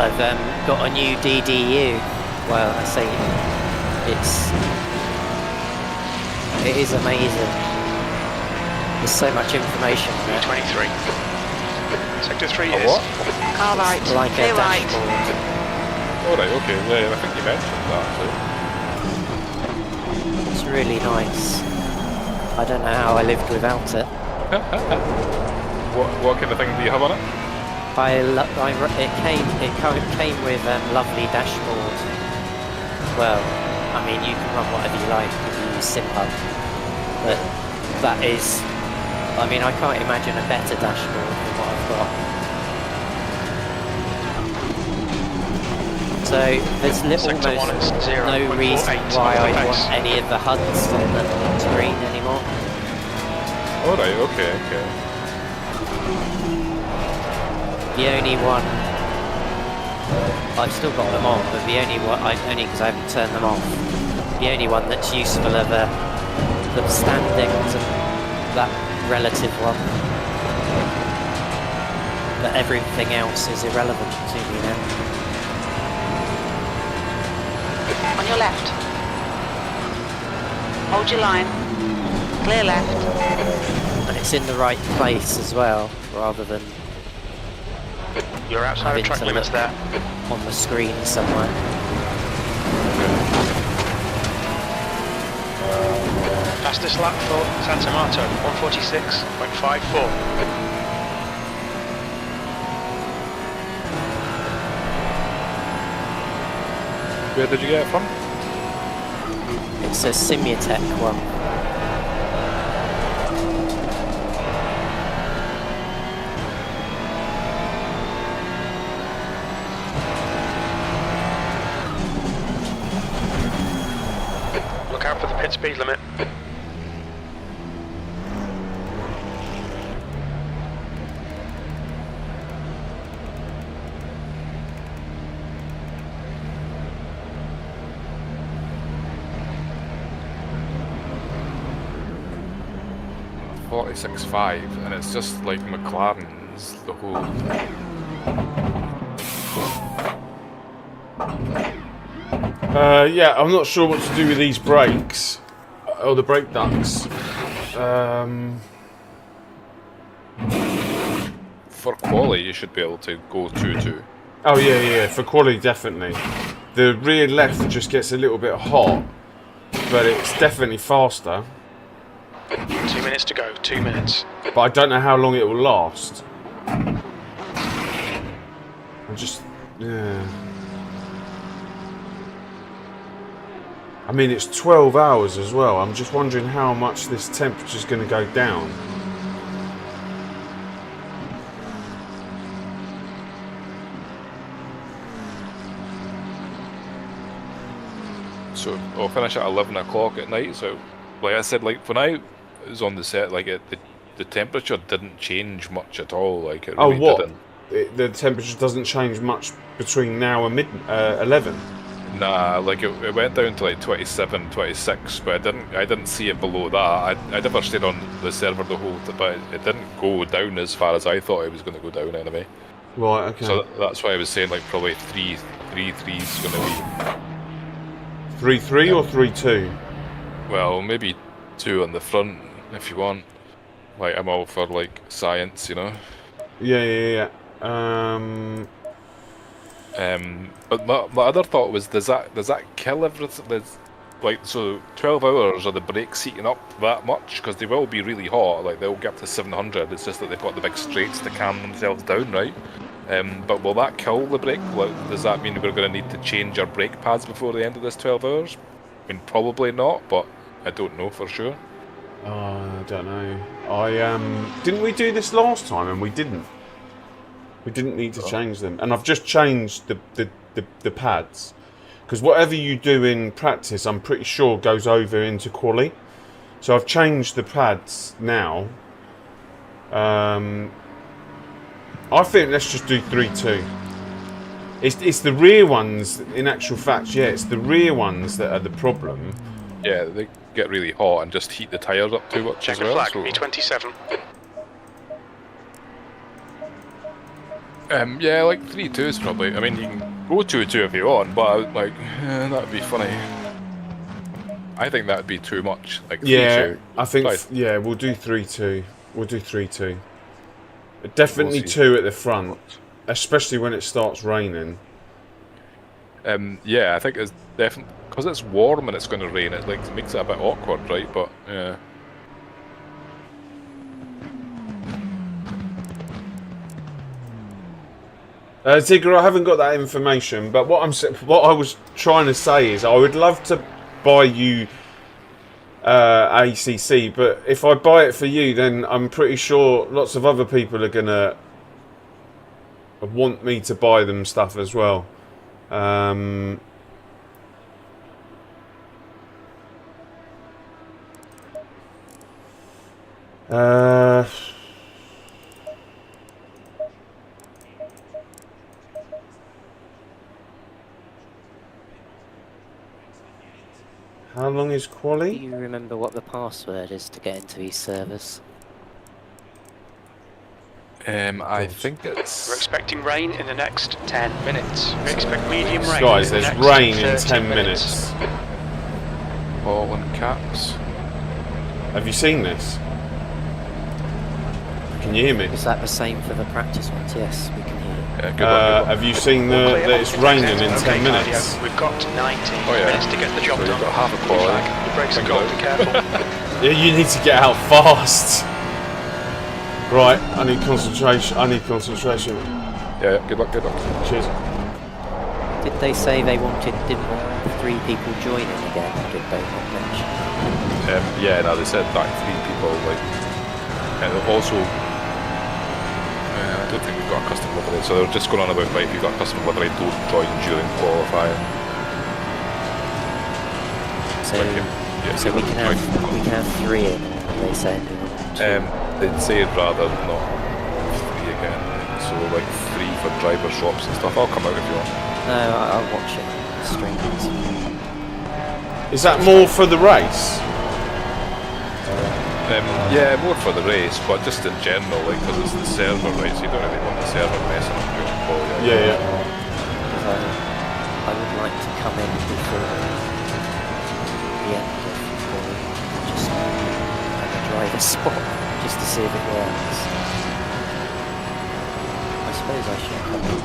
I've got a new DDU. Well, I say it is amazing. There's so much information there. 23. Sector 3 A is what? Car right. Like a Clear right. dashboard. Alright, okay, yeah, I think you mentioned that actually. It's really nice. I don't know how I lived without it. What kind of thing do you have on it? It came with lovely dashboard. Well, I mean you can run whatever you like if you use SimHub, but that is, I mean I can't imagine a better dashboard than what I've got. So there's Sector 1 almost is no 0.48 reason why off I the want pace. any of the HUDs on the screen anymore. Alright, okay. The only one, I've still got them on, but the only one, only because I haven't turned them off, the only one that's useful are the standings and that relative one. But everything else is irrelevant to me now. On your left. Hold your line. Clear left. And it's in the right place as well, rather than You're outside having of track to limits look there. on the screen somewhere. Fastest lap for Santa Marta, 146.54. Where did you get it from? It's a Simutech one. Look out for the pit speed limit. .46.5, and it's just like McLaren's, the whole... Yeah, I'm not sure what to do with these brakes. Or the brake ducts. For quality, you should be able to go 2-2. Oh yeah, for quality definitely. The rear left just gets a little bit hot, but it's definitely faster. 2 minutes to go, 2 minutes. But I don't know how long it will last. I'm just, yeah. I mean, it's 12 hours as well. I'm just wondering how much this temperature's going to go down. So I'll finish at 11 o'clock at night. So, like I said, like when I was on the set, like the temperature didn't change much at all. Like it really didn't. The temperature doesn't change much between now and 11. Nah, like it went down to like 27, 26, but I didn't see it below that. I never stayed on the server the whole time, but it didn't go down as far as I thought it was going to go down anyway. Right, okay. So that's why I was saying like probably 3.3 is going to be 3.3 or 3.2? Well, maybe 2 on the front if you want. Like, I'm all for like science, you know. Yeah. But my other thought was, does that kill everything? Like, so 12 hours, are the brakes heating up that much? Because they will be really hot. Like, they'll get up to 700. It's just that they've got the big straights to calm themselves down, right? But will that kill the brake? Like, does that mean we're going to need to change our brake pads before the end of this 12 hours? I mean, probably not, but I don't know for sure. I don't know. Didn't we do this last time and we didn't? We didn't need to change them, and I've just changed the pads, because whatever you do in practice, I'm pretty sure goes over into quali. So I've changed the pads now. I think let's just do 3-2. It's the rear ones, in actual fact, yeah, it's the rear ones that are the problem. Yeah, they get really hot and just heat the tyres up too much Check as the well. flag, So, B27. yeah, like 3-2 is probably. I mean, you can go 2-2 if you want, but like that'd be funny. I think that'd be too much. Like 3-2. Yeah, I think Right. yeah, we'll do 3-2. We'll do 3-2. Definitely We'll see. 2 at the front, especially when it starts raining. Yeah, I think it's definitely because it's warm and it's going to rain. It like makes it a bit awkward, right? But yeah. Zigger, I haven't got that information, but what I was trying to say is I would love to buy you ACC, but if I buy it for you, then I'm pretty sure lots of other people are gonna want me to buy them stuff as well. How long is Do quali? you remember what the password is to get into these servers? I think We're it's. expecting rain in the next 10 minutes. We expect medium rain. Guys, in the there's next rain in 30 10 minutes. All in caps. Have you seen this? Can you hear me? Is that the same for the practice ones? Yes, we can hear you. Yeah, good luck. Have you seen All clear. that it's raining in Okay, 10 minutes? Claudio, we've got 90 Oh, yeah. minutes to get the job So you've done. got half a quali. Your brakes are Think cold, about be it. careful. Yeah, you need to get out fast. Right, I need concentration. Yeah, good luck, good luck. Cheers. Did they say they didn't want 3 people joining again? Did they not mention? Yeah, no, they said that 3 people, like, and also, I don't think we've got a custom livery, so they're just going on about, like, if you've got a custom livery, don't join during qualifying. So, Like, yeah, so we can have 3 in. They said. they'd say rather not 3 again, so like 3 for driver shops and stuff. I'll come out if you want. No, I'll watch it. Streams. Is that more for the race? Yeah, more for the race, but just in general, like, because it's the server, right? So you don't really want the server messing up your quality. Yeah. I would like to come in before the end of the just have a driver spot, just to see if it works. I suppose I should come in.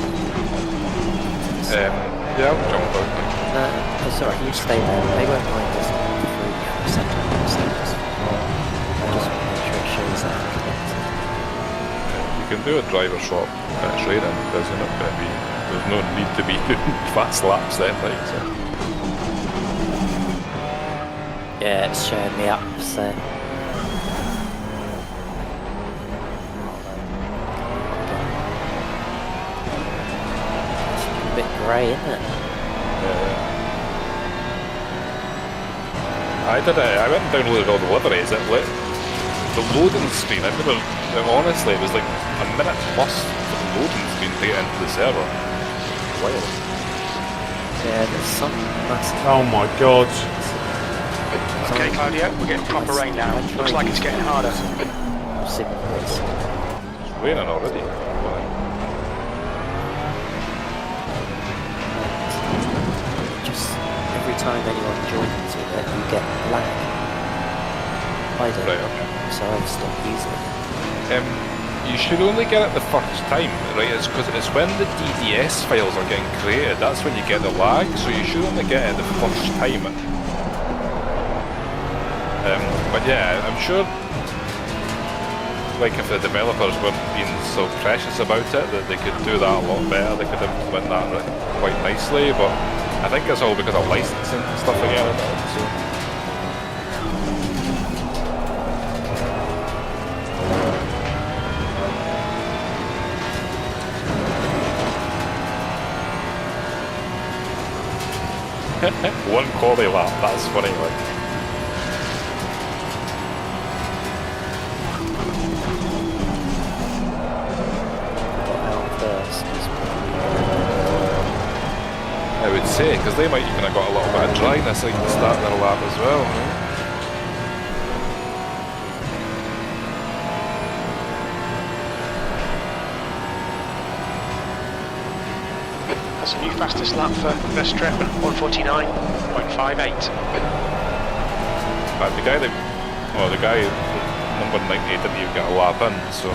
Yeah, I'll jump out. No, it's alright, you stay there. They won't mind us for a second. I just want to make sure it shows that I'm connected. You can do a driver shop training, because you're not going to be. There's no need to be doing fast laps then, like. So. Yeah, it's showing me up, so. It's a bit grey, isn't it? I went and downloaded all the liveries. The loading screen, honestly, it was like a minute plus for the loading screen to get into the server. Wow. Yeah, there's some massive. Oh my god. Okay, Claudio, we're getting proper rain now. Looks like it's getting harder. Signals. It's raining already. Just every time anyone joins with it, you get lag. I don't. Right, okay. So I've stopped using it. You should only get it the first time, right? It's because it's when the DDS files are getting created, that's when you get the lag, so you should only get it the first time. But yeah, I'm sure, like if the developers weren't being so precious about it, that they could do that a lot better, they could implement that quite nicely, but I think it's all because of licensing and stuff again. So. One quality lap, that's funny, like. I would say, because they might even have got a little bit of dryness at the start of their lap as well, right? That's a new fastest lap for Verstappen, 149.58. But the guy number 90 didn't even get a lap in, so.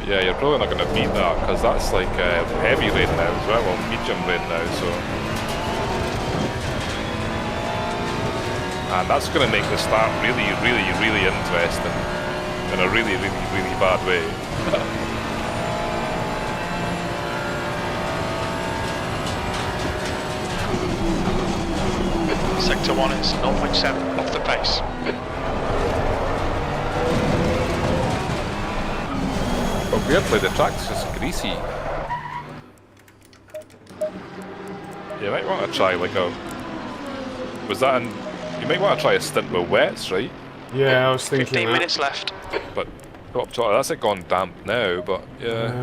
Yeah, you're probably not going to beat that because that's like heavy rain now as well, or medium rain now, so. And that's going to make the start really, really, really interesting in a really, really, really bad way. Sector 1 is 0.7 off the pace. But weirdly, the track's just greasy. You might want to try like a... Was that an... You might want to try a stint with wets, right? Yeah, I was thinking 15 that. minutes left. But up top, that's it gone damp now, but yeah.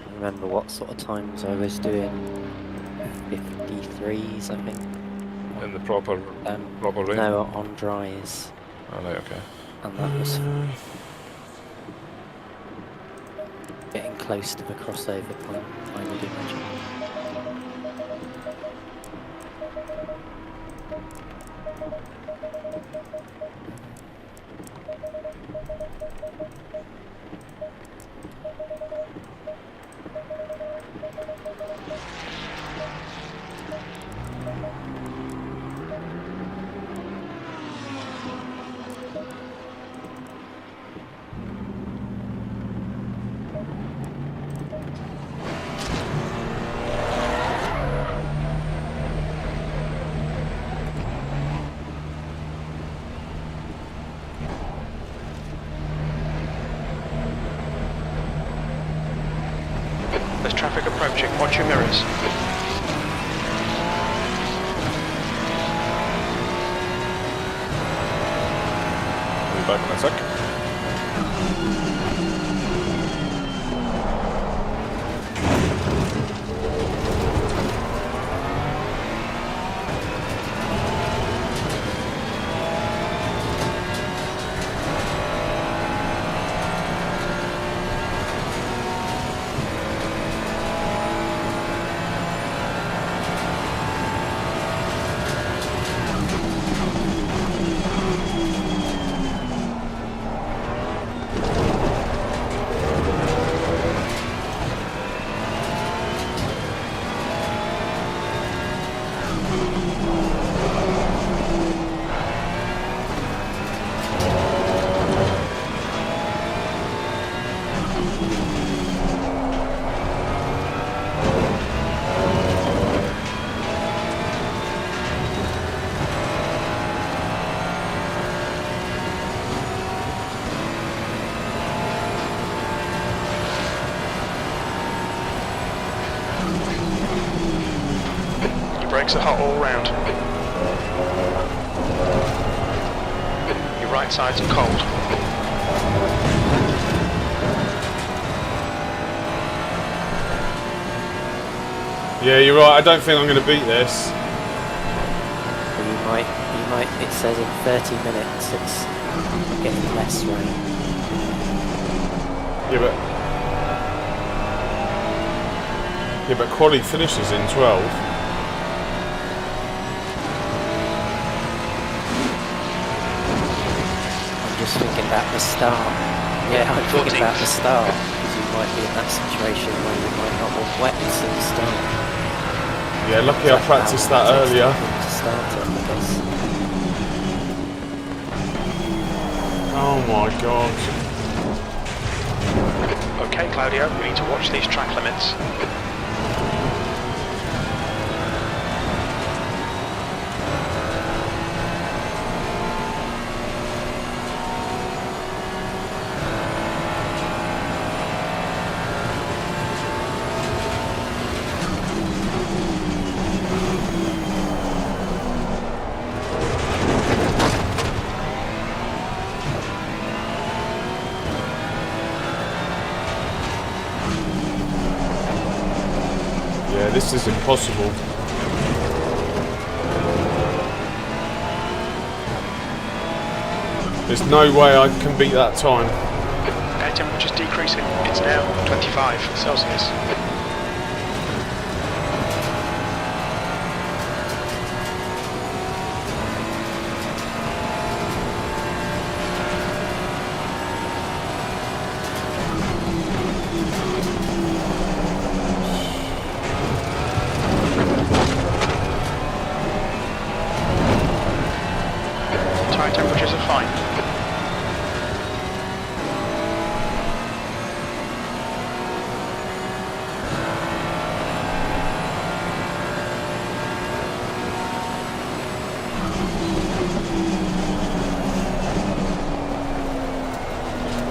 I remember what sort of times I was doing. 53s, I think. In the proper rain? No, on dries. Oh, right, okay. And that was getting close to the crossover point, I would imagine. There's traffic approaching. Watch your mirrors. We'll be back in a sec. Brakes are hot all round. Your right sides are cold. Yeah, you're right. I don't think I'm going to beat this. But you might, it says in 30 minutes it's getting less rain. Yeah, but quali finishes in 12. I'm just thinking about the start. Yeah, I'm thinking about the start, because you might be in that situation where you might not want wet at the start. Yeah, lucky I practiced that earlier. To start it, I guess. Oh my god. Okay, Claudio, we need to watch these track limits. This is impossible. There's no way I can beat that time. Air temperature's decreasing. It's now 25 Celsius. Temperatures are fine.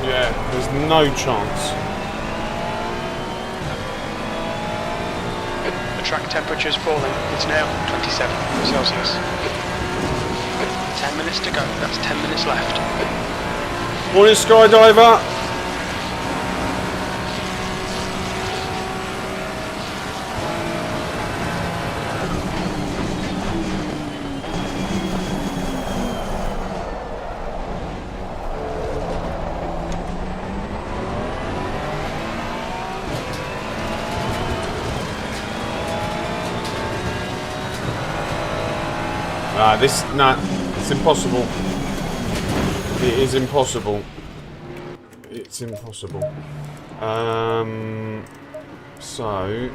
Yeah, there's no chance. The track temperature is falling. It's now 27 Celsius. 10 minutes to go. That's 10 minutes left. Morning, Skydiver. It's impossible. It is impossible. It's impossible. So...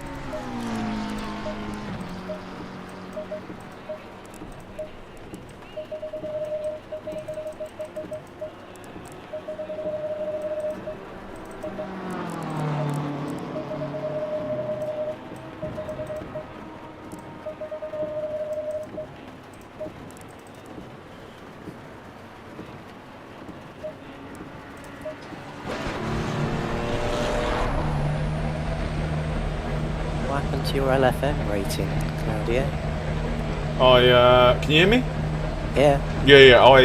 What happened to your LFM rating, Claudio? can you hear me? Yeah. Yeah, I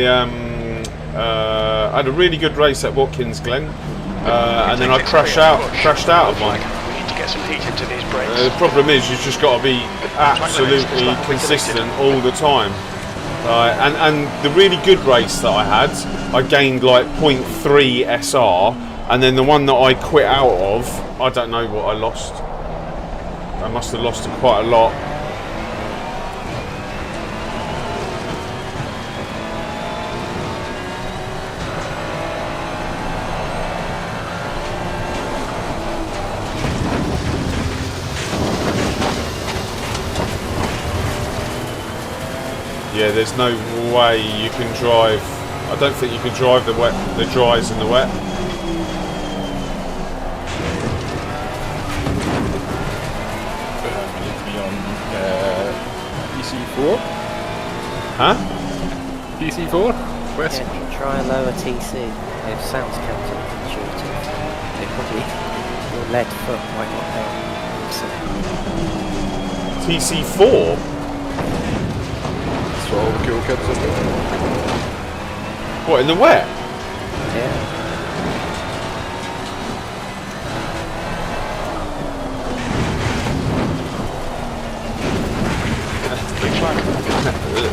had a really good race at Watkins Glen, and then I crashed out of one. We need to get some heat into these brakes. The problem is you've just got to be absolutely consistent all the time. And the really good race that I had, I gained like 0.3 SR, and then the one that I quit out of, I don't know what I lost. I must have lost it quite a lot. Yeah, there's no way you can drive. I don't think you can drive the dries in the wet. We need to be on PC4. Huh? PC4? West. Yeah, try a lower TC. It sounds counterintuitive. It probably, your lead foot might not help. TC4? That's what all the cool kids are doing. What, in the wet? Yeah.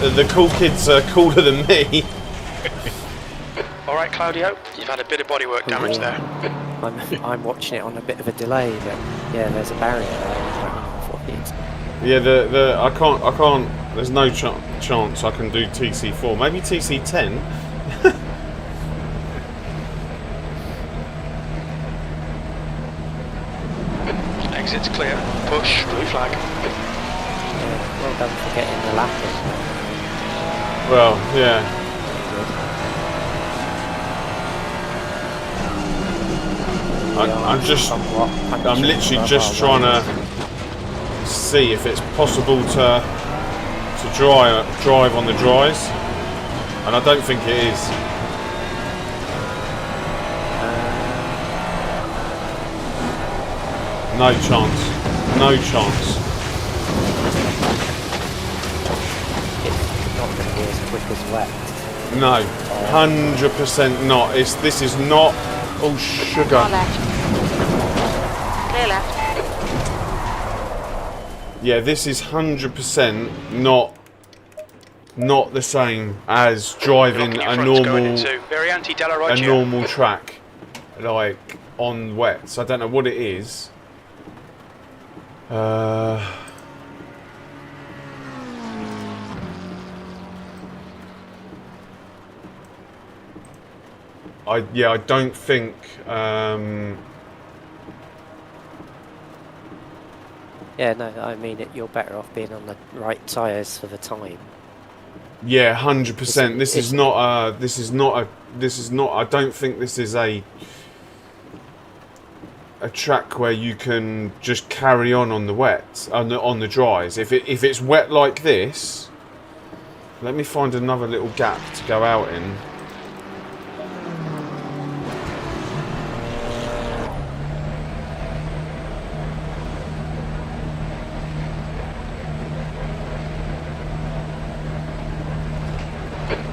the cool kids are cooler than me. All right, Claudio, you've had a bit of bodywork damage there. I'm watching it on a bit of a delay, but yeah, there's a barrier there. Yeah, I can't. There's no chance I can do TC4. Maybe TC10. Exit's clear. Push. Blue flag. Yeah, well done for getting the lap in. Well, yeah. I'm literally just trying to see if it's possible to drive on the dries, and I don't think it is. No chance. No chance. It's not going to be as quick as wet. No, 100% not. This is not. Oh, sugar. Far left. Clear left. Yeah, this is 100% not the same as driving a normal track, like on wets. I don't know what it is. I don't think. Yeah, no, I mean you're better off being on the right tyres for the time. Yeah, 100%. This is not. I don't think this is a track where you can just carry on the wet, on the dries. If it's wet like this, let me find another little gap to go out in.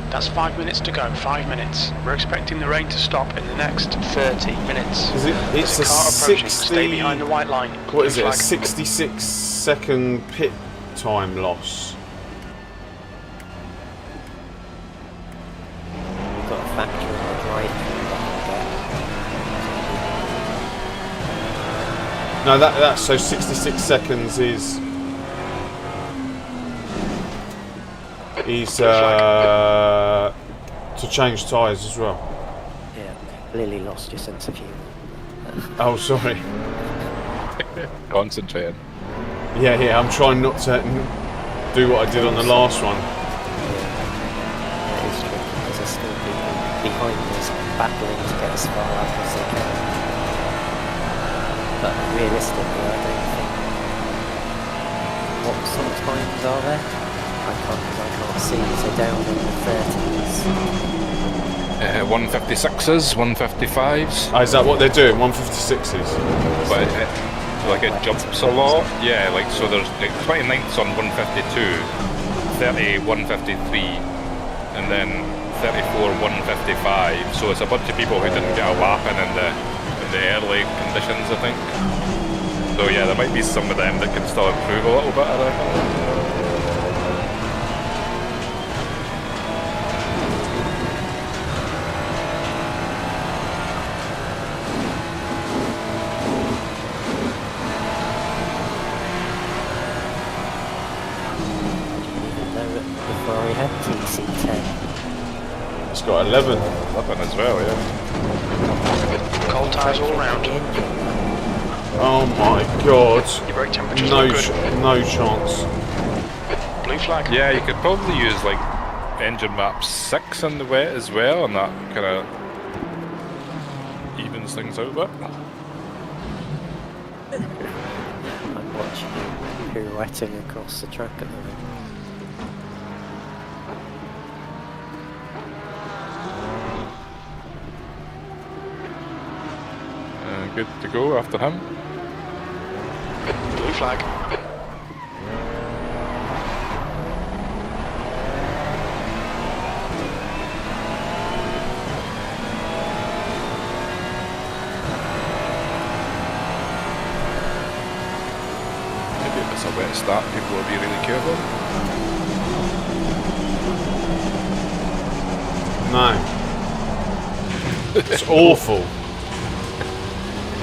That's 5 minutes to go. 5 minutes. We're expecting the rain to stop in the next 30 minutes. It's a car approaching. 60. Stay behind the white line. What is it? A 66-second pit time loss. We've got a factory on the right. No, that's so 66 seconds is to change tyres as well. Yeah, clearly lost your sense of humour. Oh, sorry. Concentrating. Yeah, I'm trying not to do what I did on the last one. It is tricky because there's still people behind us battling to get as far up as they can. But realistically, I don't think. What sort of times are there? I can't see, so down in the 30s. 156s, 155s. Oh, is that what they're doing? 156s? But it jumps a lot. Yeah, like so there's like 29ths on 152, 30, 153, and then 34, 155. So it's a bunch of people who didn't get a lap in the early conditions, I think. So yeah, there might be some of them that can still improve a little bit, I reckon. It's got 11. 11 as well, yeah. Cold tyres all round. Oh my god. Your brake temperature's No, not good. no chance. Blue flag. Yeah, you could probably use like engine map 6 in the wet as well, and that kind of evens things out a bit. I'm watching you pirouetting across the track at the moment. Good to go after him. Blue flag. Maybe if it's a wet start, people will be really careful. No. It's awful.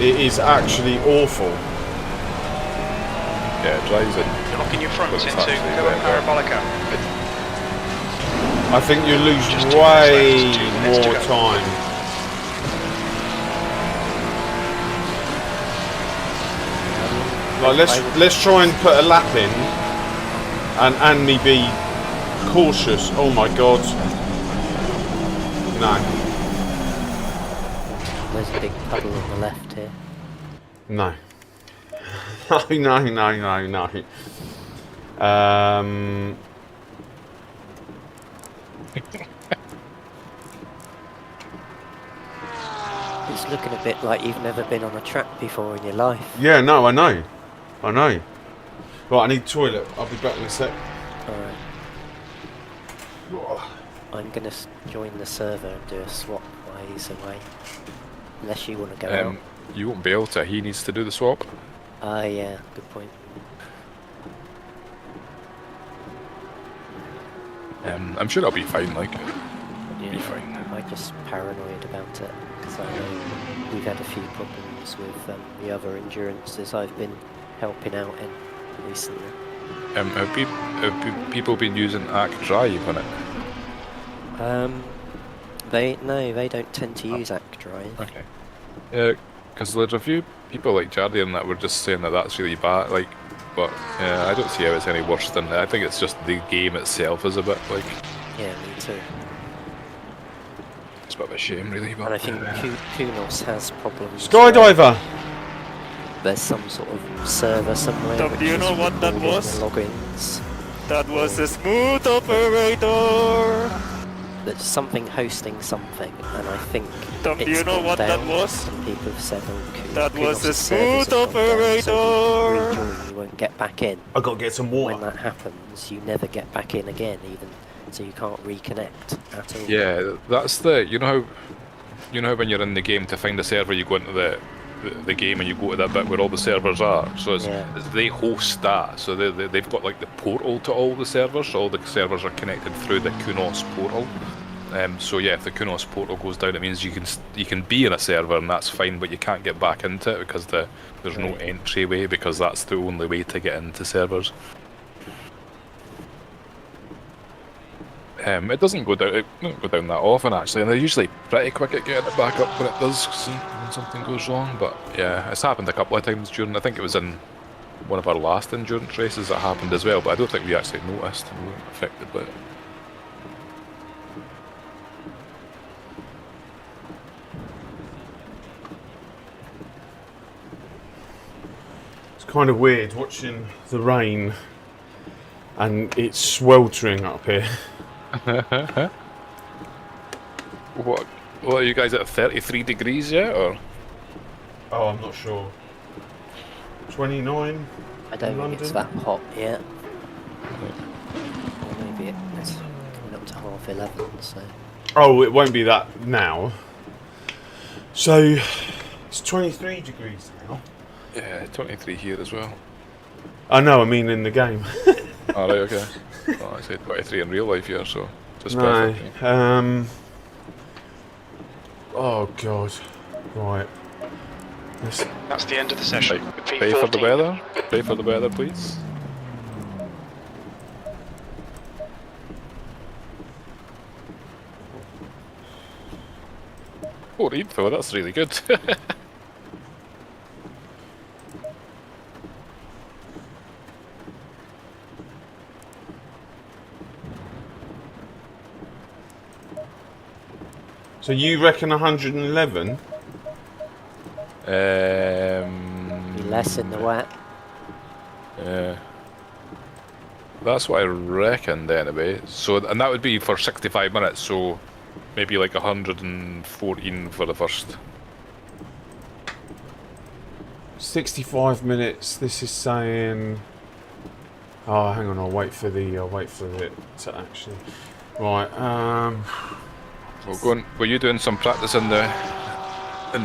It is actually awful. Yeah, it drives it. You're locking your fronts Looks into actually Go better. Parabolica. I think you lose Just 2 way minutes left, 2 minutes to more go. time. Like let's try and put a lap in, and me be cautious. Oh my god. No. There's a big puddle on the left here. No. No. It's looking a bit like you've never been on a track before in your life. Yeah, no, I know. Right, I need toilet. I'll be back in a sec. Alright. I'm gonna join the server and do a swap while he's away. Unless you want to go out. You won't be able to. He needs to do the swap. Yeah, good point. I'm sure that'll be fine. Like, Yeah, be fine. I'm just paranoid about it because I know we've had a few problems with the other endurances I've been helping out in recently. Have people been using ACC Drive on it? They don't tend to use ACC Drive. Okay. Yeah, because there's a few people like Jardy and that were just saying that that's really bad. Like, but yeah, I don't see how it's any worse than that. I think it's just the game itself is a bit like. Yeah, me too. It's a bit of a shame, really. But And I think Kunos has problems. Skydiver! There's some sort of server somewhere. Tom, which do you is know what that recording was? the logins. That was a smooth operator. There's something hosting something, and I think Tom, do it's you know gone what that down. was? Some people have said, oh, That was Kunos' a servers smooth have gone down, so operator. if you rejoin, you won't get back in. I gotta get some When water. that happens, you never get back in again, even so you can't reconnect at all. yeah, that's the you know how when you're in the game to find a server, you go into the game and you go to that bit where all the servers are. So they host that. So they've got like the portal to all the servers. So all the servers are connected through the Kunos portal. So yeah, if the Kunos portal goes down, it means you can be in a server and that's fine, but you can't get back into it because there's no entryway, because that's the only way to get into servers. It doesn't go down that often actually, and they're usually pretty quick at getting it back up when it does, when something goes wrong. But yeah, it's happened a couple of times during. I think it was in one of our last endurance races that happened as well, but I don't think we actually noticed. We weren't affected by it. It's kind of weird watching the rain and it's sweltering up here. What are you guys at 33 degrees yet, or? Oh, I'm not sure. 29? I don't think it's that hot yet. Or maybe it's coming up to 11:30, so. Oh, it won't be that now. So, it's 23 degrees now. Yeah, 23 here as well. I know, I mean in the game. Oh, right, okay. Well, I said 23 in real life here, so just No, perfect. oh god. Right. That's the end of the session. Right, pray for the weather. Pray for the weather, please. Oh, info, that's really good. So you reckon 111? Less in the wet. Yeah. That's what I reckoned anyway. So, and that would be for 65 minutes, so maybe like 114 for the first. 65 minutes. This is saying. Oh, hang on. I'll wait for it to actually. Right. Were you doing some practice in the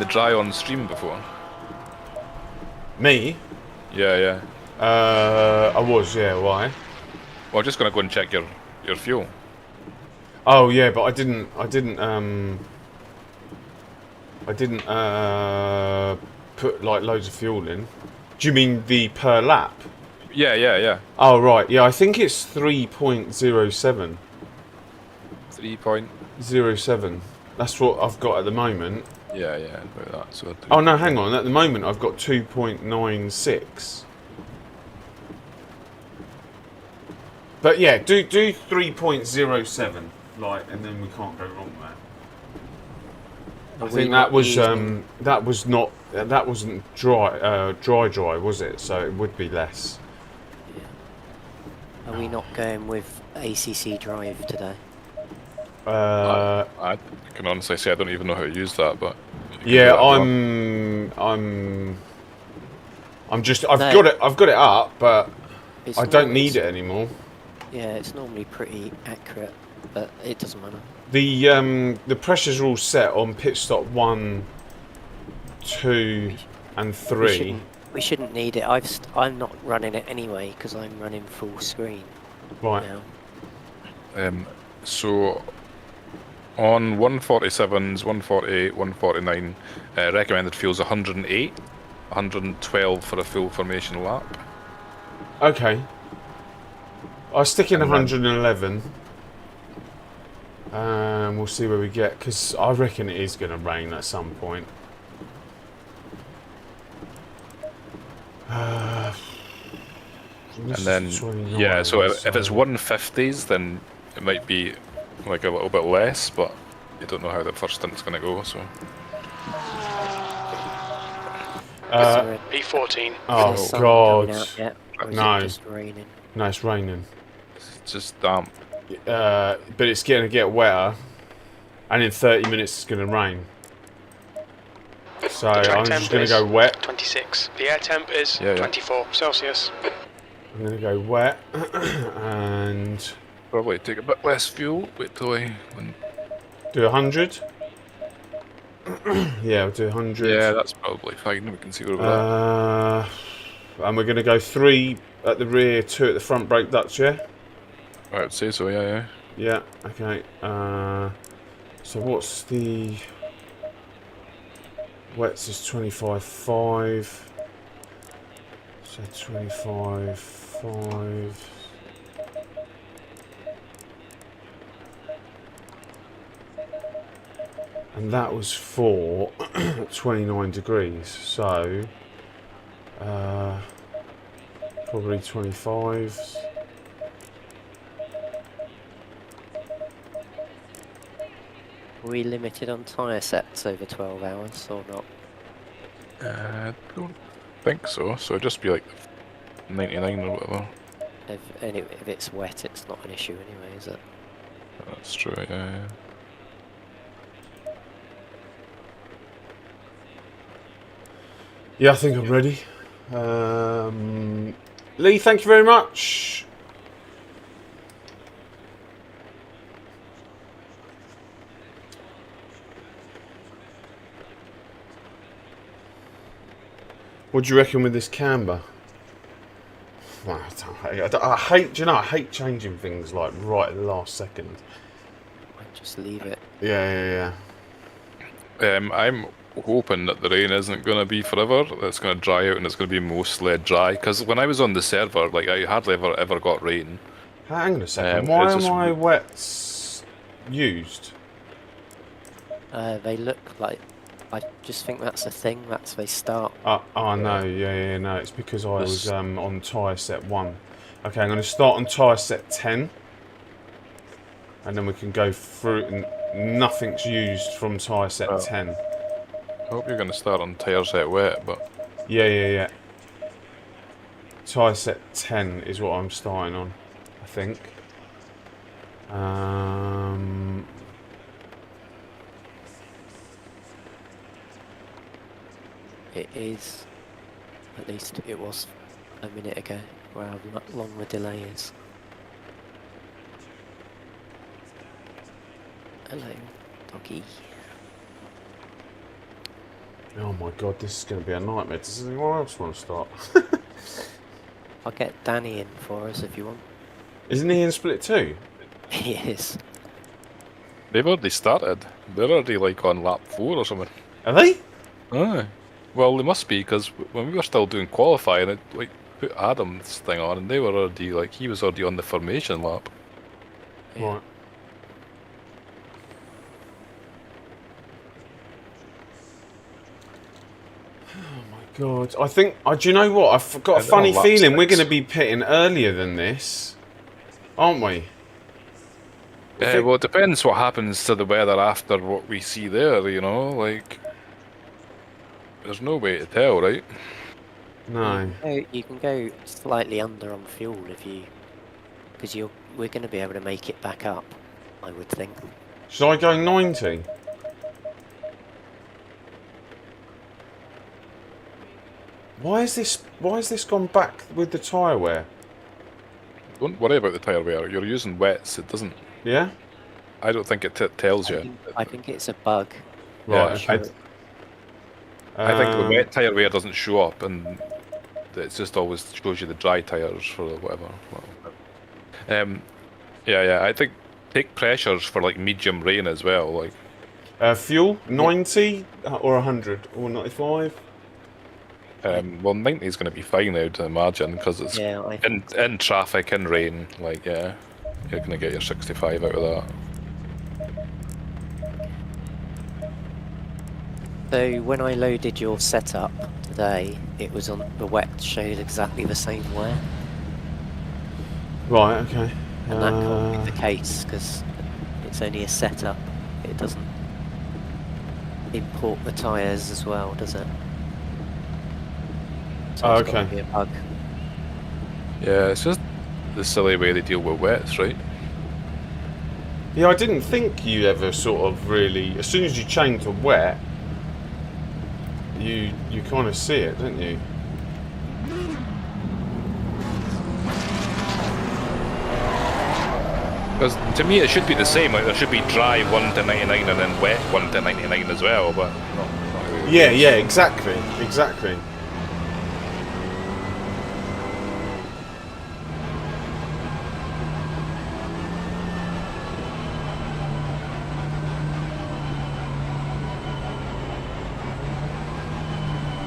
dry on stream before? Me? Yeah. I was. Yeah. Why? Well, I'm just gonna go and check your fuel. Oh yeah, but I didn't put like loads of fuel in. Do you mean the per lap? Yeah. Oh right, yeah. I think it's 3.07. 3.07. That's what I've got at the moment. Yeah, about that. So Oh no, hang on. At the moment, I've got 2.96. But yeah, do 3.07, like, and then we can't go wrong there. I think that was that wasn't dry, was it? So it would be less. Are we not going with ACC drive today? I can honestly say I don't even know how to use that, but Yeah, I've got it up, but I don't need it anymore. Yeah, it's normally pretty accurate, but it doesn't matter. The pressures are all set on pit stop 1, 2, and 3. We shouldn't need it. I'm not running it anyway because I'm running full screen. Right. Now. So on 147s, 148, 149, recommended fuel's 108, 112 for a full formation lap. Okay. I'll stick in 111. We'll see where we get, because I reckon it is going to rain at some point. And then, yeah, so if it's 150s, then it might be like a little bit less, but you don't know how the first stint's going to go, so. P14. Oh, Is the sun God. coming out yet, or is No. it just raining? No, it's raining. It's just damp. But it's going to get wetter, and in 30 minutes it's going to rain. So I'm just going to go wet. 26. The air temp is 24 Celsius. I'm going to go wet, and Probably take a bit less fuel. Wait till I. do 100. Yeah, we'll do 100. Yeah, that's probably fine. We can see where we're at. And we're going to go 3 at the rear, 2 at the front brake ducts, yeah? I would say so, yeah. Yeah, okay. So what's the... Wets is 25.5. So 25.5. And that was for 29 degrees, so probably 25s. Are we limited on tyre sets over 12 hours or not? I don't think so. So it'd just be like 99 or whatever. If it's wet, it's not an issue anyway, is it? That's true, yeah. Yeah, I think I'm ready. Lee, thank you very much. What do you reckon with this camber? Well, I hate, do you know, I hate changing things like right at the last second. Just leave it. Yeah. I'm hoping that the rain isn't going to be forever. That it's going to dry out and it's going to be mostly dry. Because when I was on the server, like I hardly ever got rain. Hang on a second. Why are my wets used? They look like. I just think that's a thing. That's they start. Oh no, yeah, no. It's because I was on tyre set 1. Okay, I'm going to start on tyre set 10, and then we can go through. And nothing's used from tyre set 10. I hope you're going to start on tyre set wet, but Yeah. Tyre set 10 is what I'm starting on, I think. It is. At least it was a minute ago. Wow, how long the delay is. Hello, doggy. Oh my god, this is going to be a nightmare. Does anyone else want to start? I'll get Danny in for us if you want. Isn't he in split 2? He is. They've already started. They're already like on lap 4 or something. Are they? Aye. Well, they must be, because when we were still doing qualifying, it like put Adam's thing on, and they were already like, he was already on the formation lap. Yeah. Right. Oh my god! I think. Do you know what? I've got a funny lap feeling we're 6. going to be pitting earlier than this, aren't we? Yeah, well, it depends what happens to the weather after what we see there, you know, like, there's no way to tell, right? No. You can go slightly under on fuel if you, because we're going to be able to make it back up, I would think. Should I go 90? Why is this gone back with the tyre wear? Don't worry about the tyre wear. You're using wets. It doesn't. Yeah. I don't think it tells you. I think it's a bug. Right. Yeah, Okay. I think the wet tyre wear doesn't show up, and it just always shows you the dry tyres for whatever. Yeah. I think take pressures for like medium rain as well. Like Fuel 90 or 100 or 95. well, 90 is going to be fine, I would imagine, because it's in traffic, in rain. Like, yeah, you're going to get your 65 out of that. So when I loaded your setup today, it was on the wet showed exactly the same wear, Right. Okay. and that can't be the case because it's only a setup. It doesn't import the tyres as well, does it? So it's gotta Okay. be a bug. Yeah, it's just the silly way they deal with wets, right? Yeah, I didn't think you ever sort of really. As soon as you change to wet, you kind of see it, don't you? Because to me, it should be the same. Like, there should be dry 1 to 99 and then wet 1 to 99 as well, but not really. Yeah. Exactly.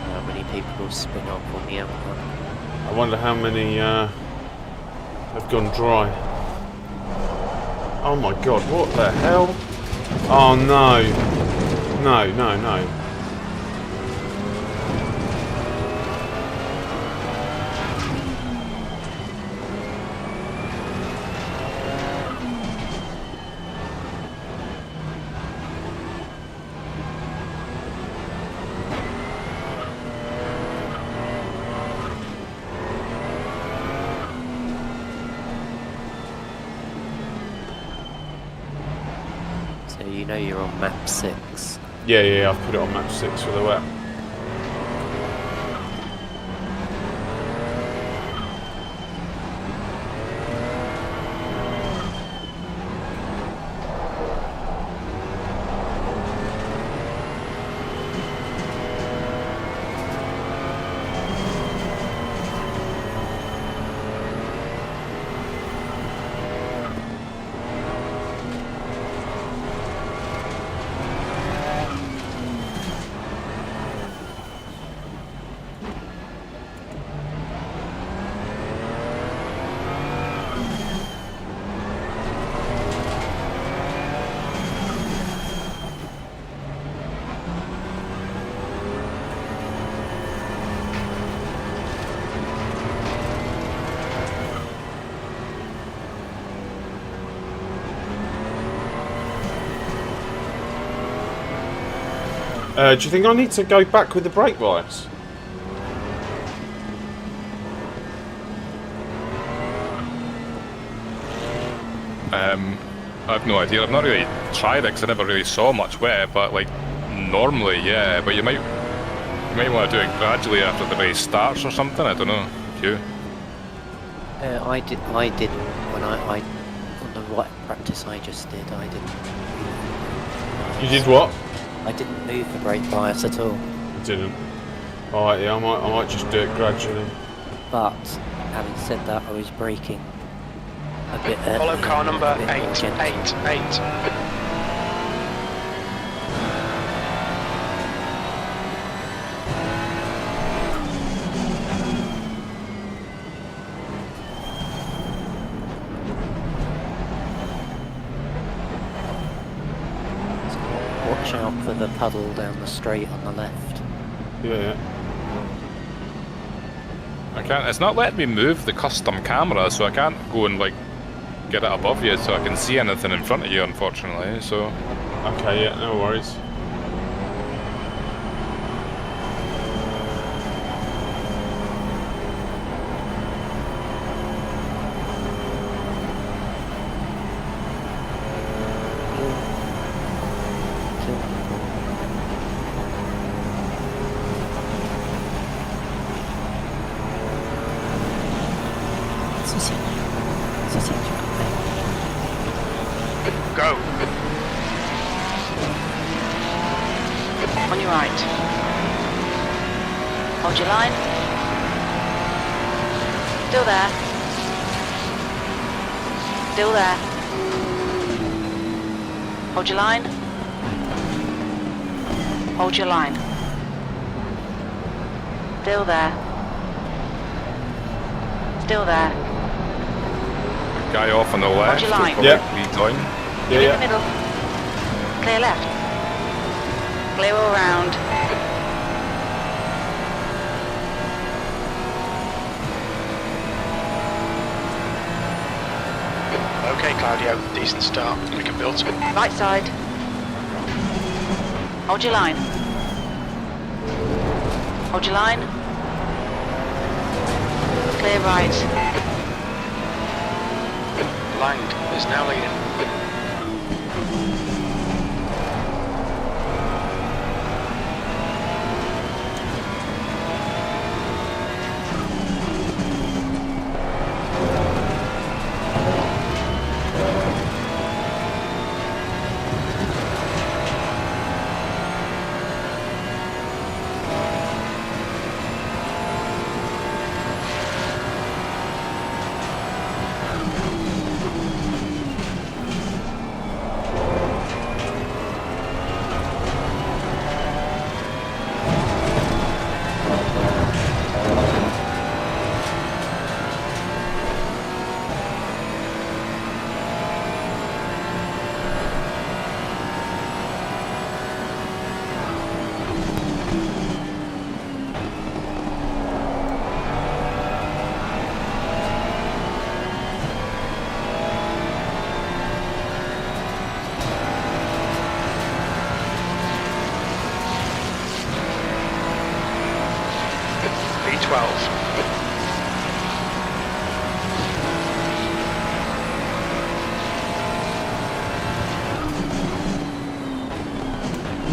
How many people will spin off on the outcome? I wonder how many have gone dry. Oh my god, what the hell? Oh no. No. So you know you're on map 6. Yeah, I've put it on map 6 for the wet. Do you think I need to go back with the brake lights? I have no idea. I've not really tried it because I never really saw much wet, but like normally, yeah. But you might want to do it gradually after the race starts or something. I don't know. You? I did when I on the right practice I just did. I didn't. You did what? I didn't move the brake bias at all. You didn't. Alright, yeah, I might just do it gradually. But having said that, I was braking a bit early. Follow car number a bit more gently. 888. watch out for the puddle down the straight on the left. Yeah. I can't. It's not letting me move the custom camera, so I can't go and like get it above you, so I can see anything in front of you. Unfortunately, so. Okay, yeah, no worries. Go. On your right. Hold your line. Still there. Still there. Hold your line. Hold your line. Still there. Still there. Guy off on the left. your line. will Yeah. probably lead on. Yeah, In the yeah. middle. Clear left. Clear all round. Okay, Claudio, decent start. We can build some. Right side. Hold your line. Hold your line. Clear right. Lang is now leading.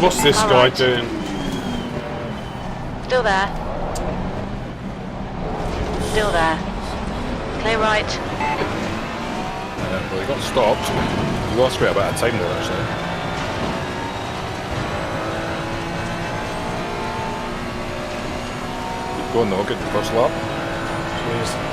What's this All guy right. doing? Still there. Still there. Clear right. Well, he got stopped. We lost quite a bit of time there, actually. Keep going though, get the first lap. Cheers.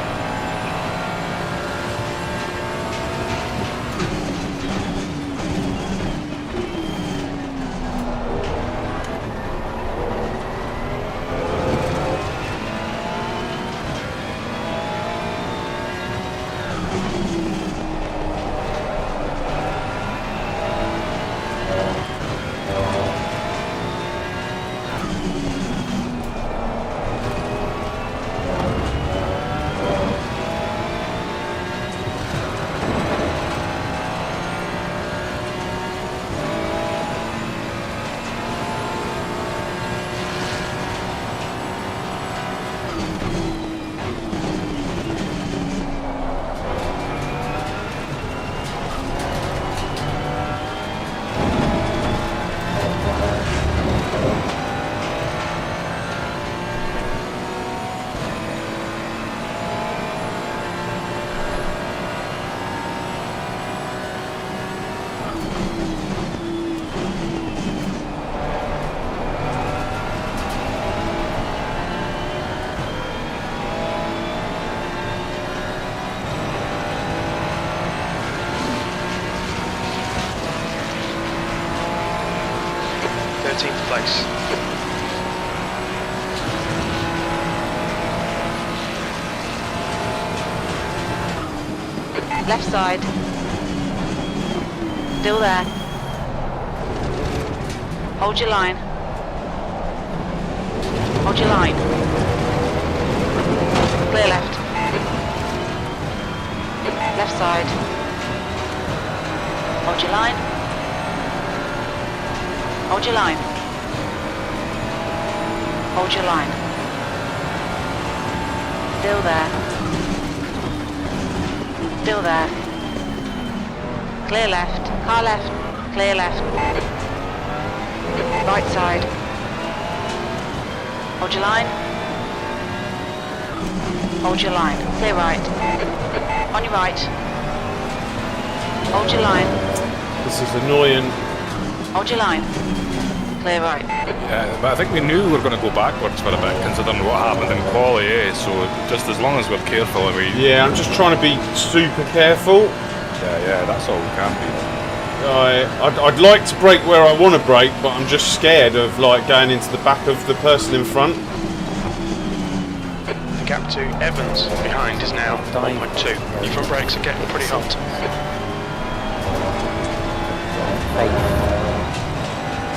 Place. Left side. Still there. Hold your line. Hold your line. Clear left. Left side. Hold your line. Hold your line. Hold your line. Still there. Still there. Clear left. Car left. Clear left. Right side. Hold your line. Hold your line. Clear right. On your right. Hold your line. This is annoying. Hold your line. Clear right. Yeah, but I think we knew we were going to go backwards for a bit, considering what happened in quali, eh? So just as long as we're careful and we... Yeah, I'm just trying to be super careful. Yeah, that's all we can be. I'd like to brake where I want to brake, but I'm just scared of like going into the back of the person in front. The gap to Evans behind is now 1.2. Your front brakes are getting pretty hot.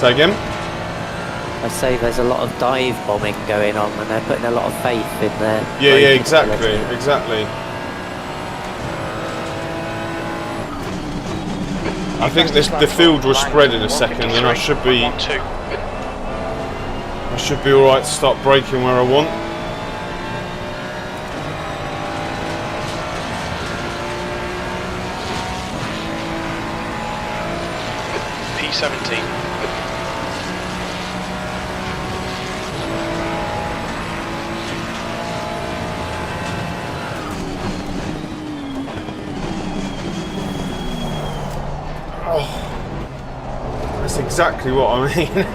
Say again? I say there's a lot of dive bombing going on, and they're putting a lot of faith in their... Yeah, exactly. I think the field will spread in a second, and I should be all right to start braking where I want. P17. That's exactly what I mean.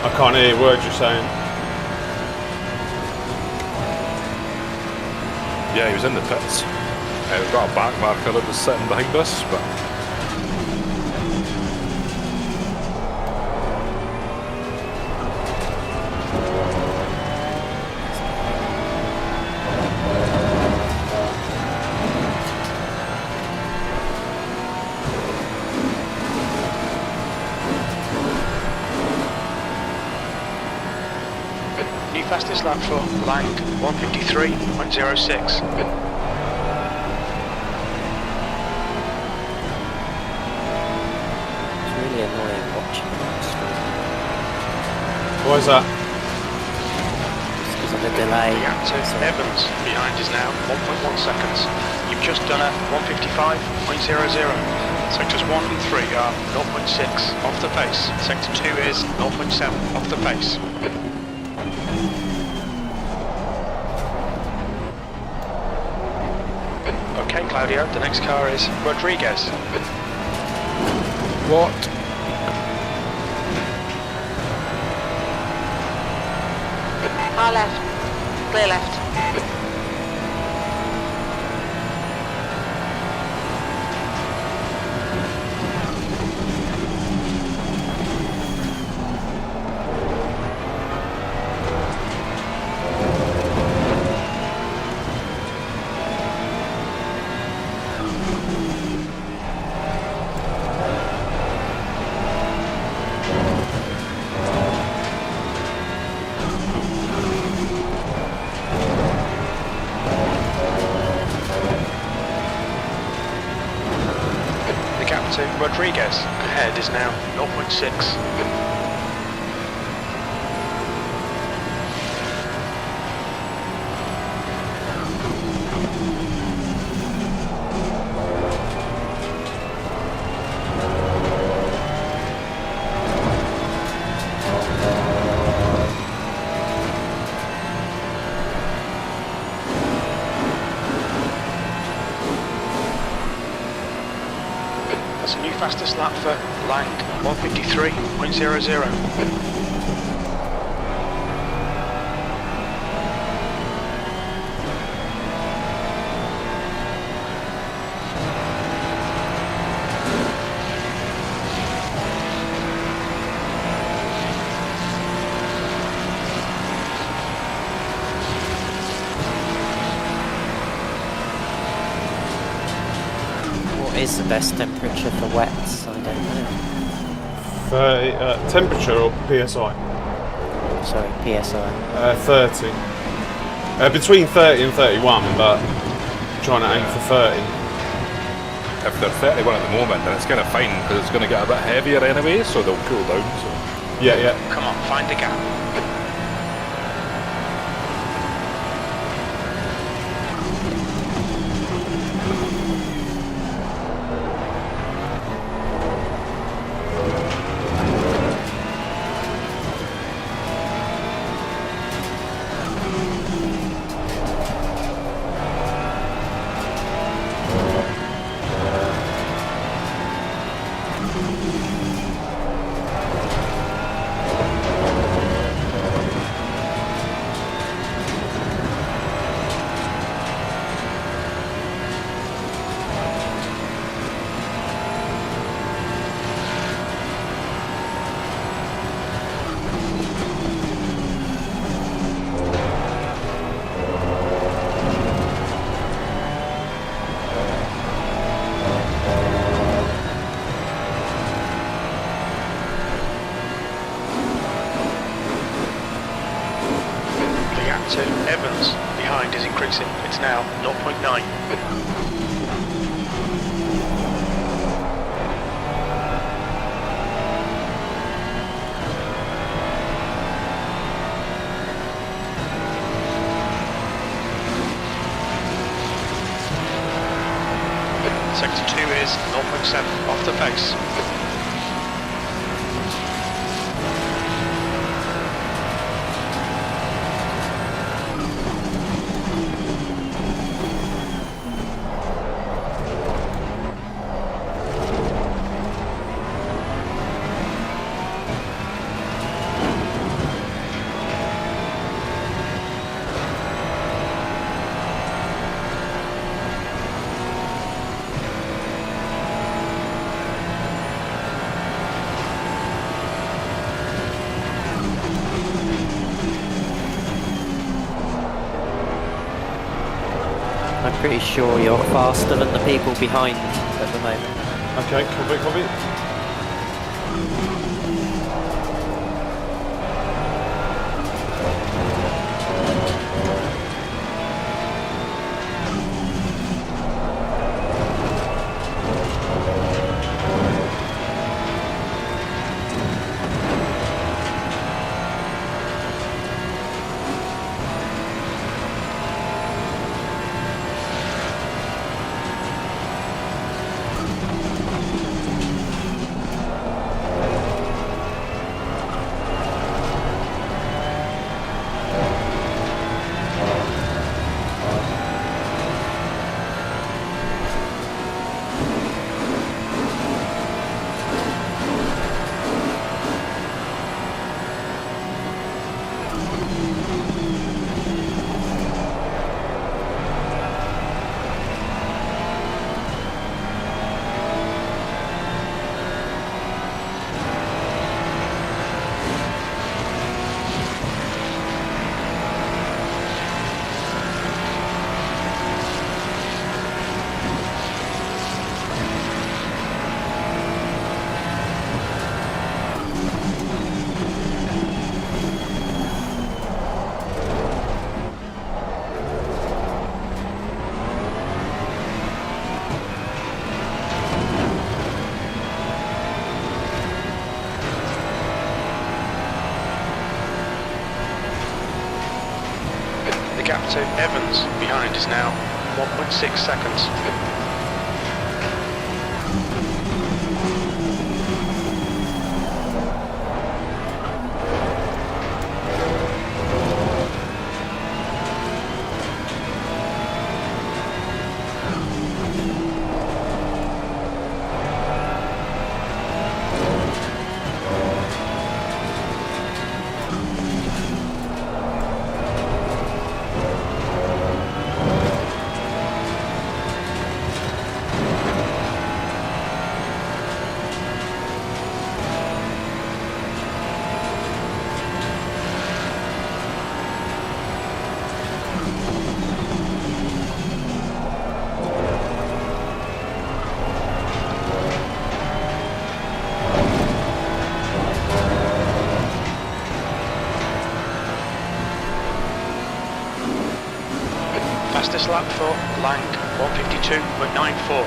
I can't hear a word you're saying. Yeah, he was in the pits. We've got a back marker that was sitting behind us, but... New fastest lap for Lang, 153.06. It's really annoying watching that stream. Why is that? Just because of the delay. The gap to Evans behind is now 1.1 seconds. You've just done a 155.00. Sectors 1 and 3 are 0.6 off the pace. Sector 2 is 0.7 off the pace. Okay, Claudio, the next car is Rodriguez. What? Car left. Clear left. To Rodriguez. Ahead is now 0.6. fastest lap for Lang, 153.00. What is the best temperature for wets? I don't know. Temperature or PSI? Sorry, PSI. 30. Between 30 and 31, but trying to aim for 30. If they're 31 at the moment, then it's kind of fine because it's going to get a bit heavier anyway, so they'll cool down. So. Yeah. Come on, find the gap. To Evans behind is increasing. It's now 0.9. Sector 2 is 0.7 off the pace. I'm pretty sure you're faster than the people behind at the moment. Okay, copy. Gap to Evans behind is now 1.6 seconds. Fastest lap for Lang, 152.94.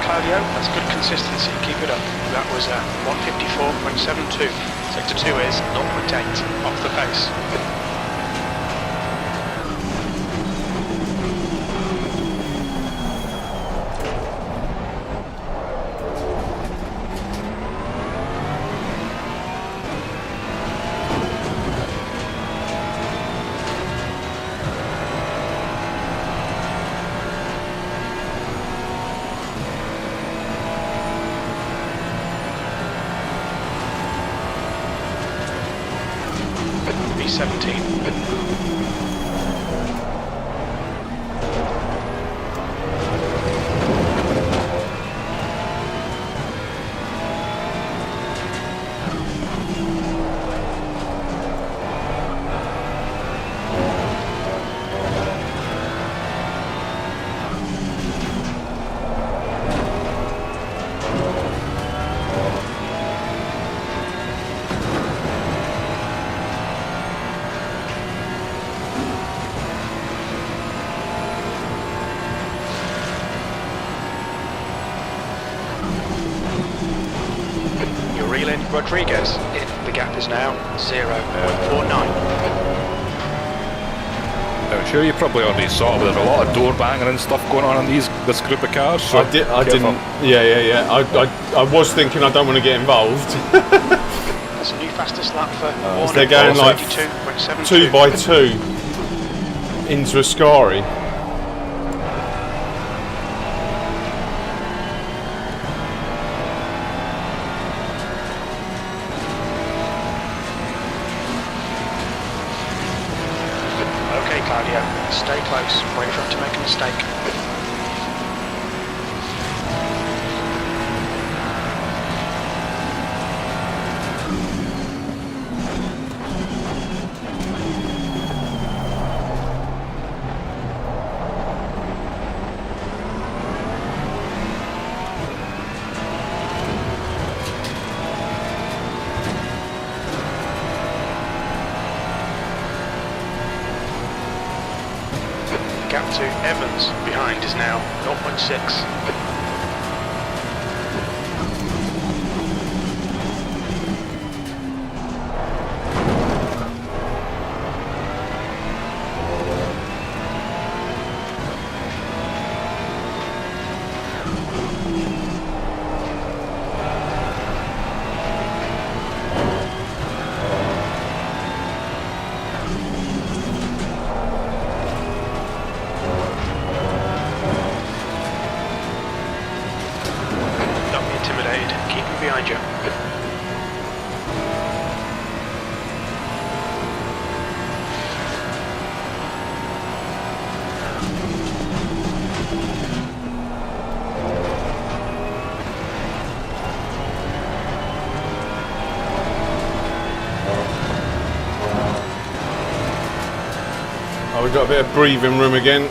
Claudio, that's good consistency, keep it up. That was 154.72. Sector 2 is 0.8 off the pace. B17. Rodriguez in. The gap is now 0.49. I'm sure you probably already saw, but there's a lot of door banging and stuff going on in this group of cars. So I didn't. Yeah. I was thinking I don't want to get involved. That's a new fastest lap for Warner. They're going like 2 by 2 into Ascari. Stay close, wait for him to make a mistake. Gap to Evans behind is now 0.6. Behind you. Oh, we've got a bit of breathing room again.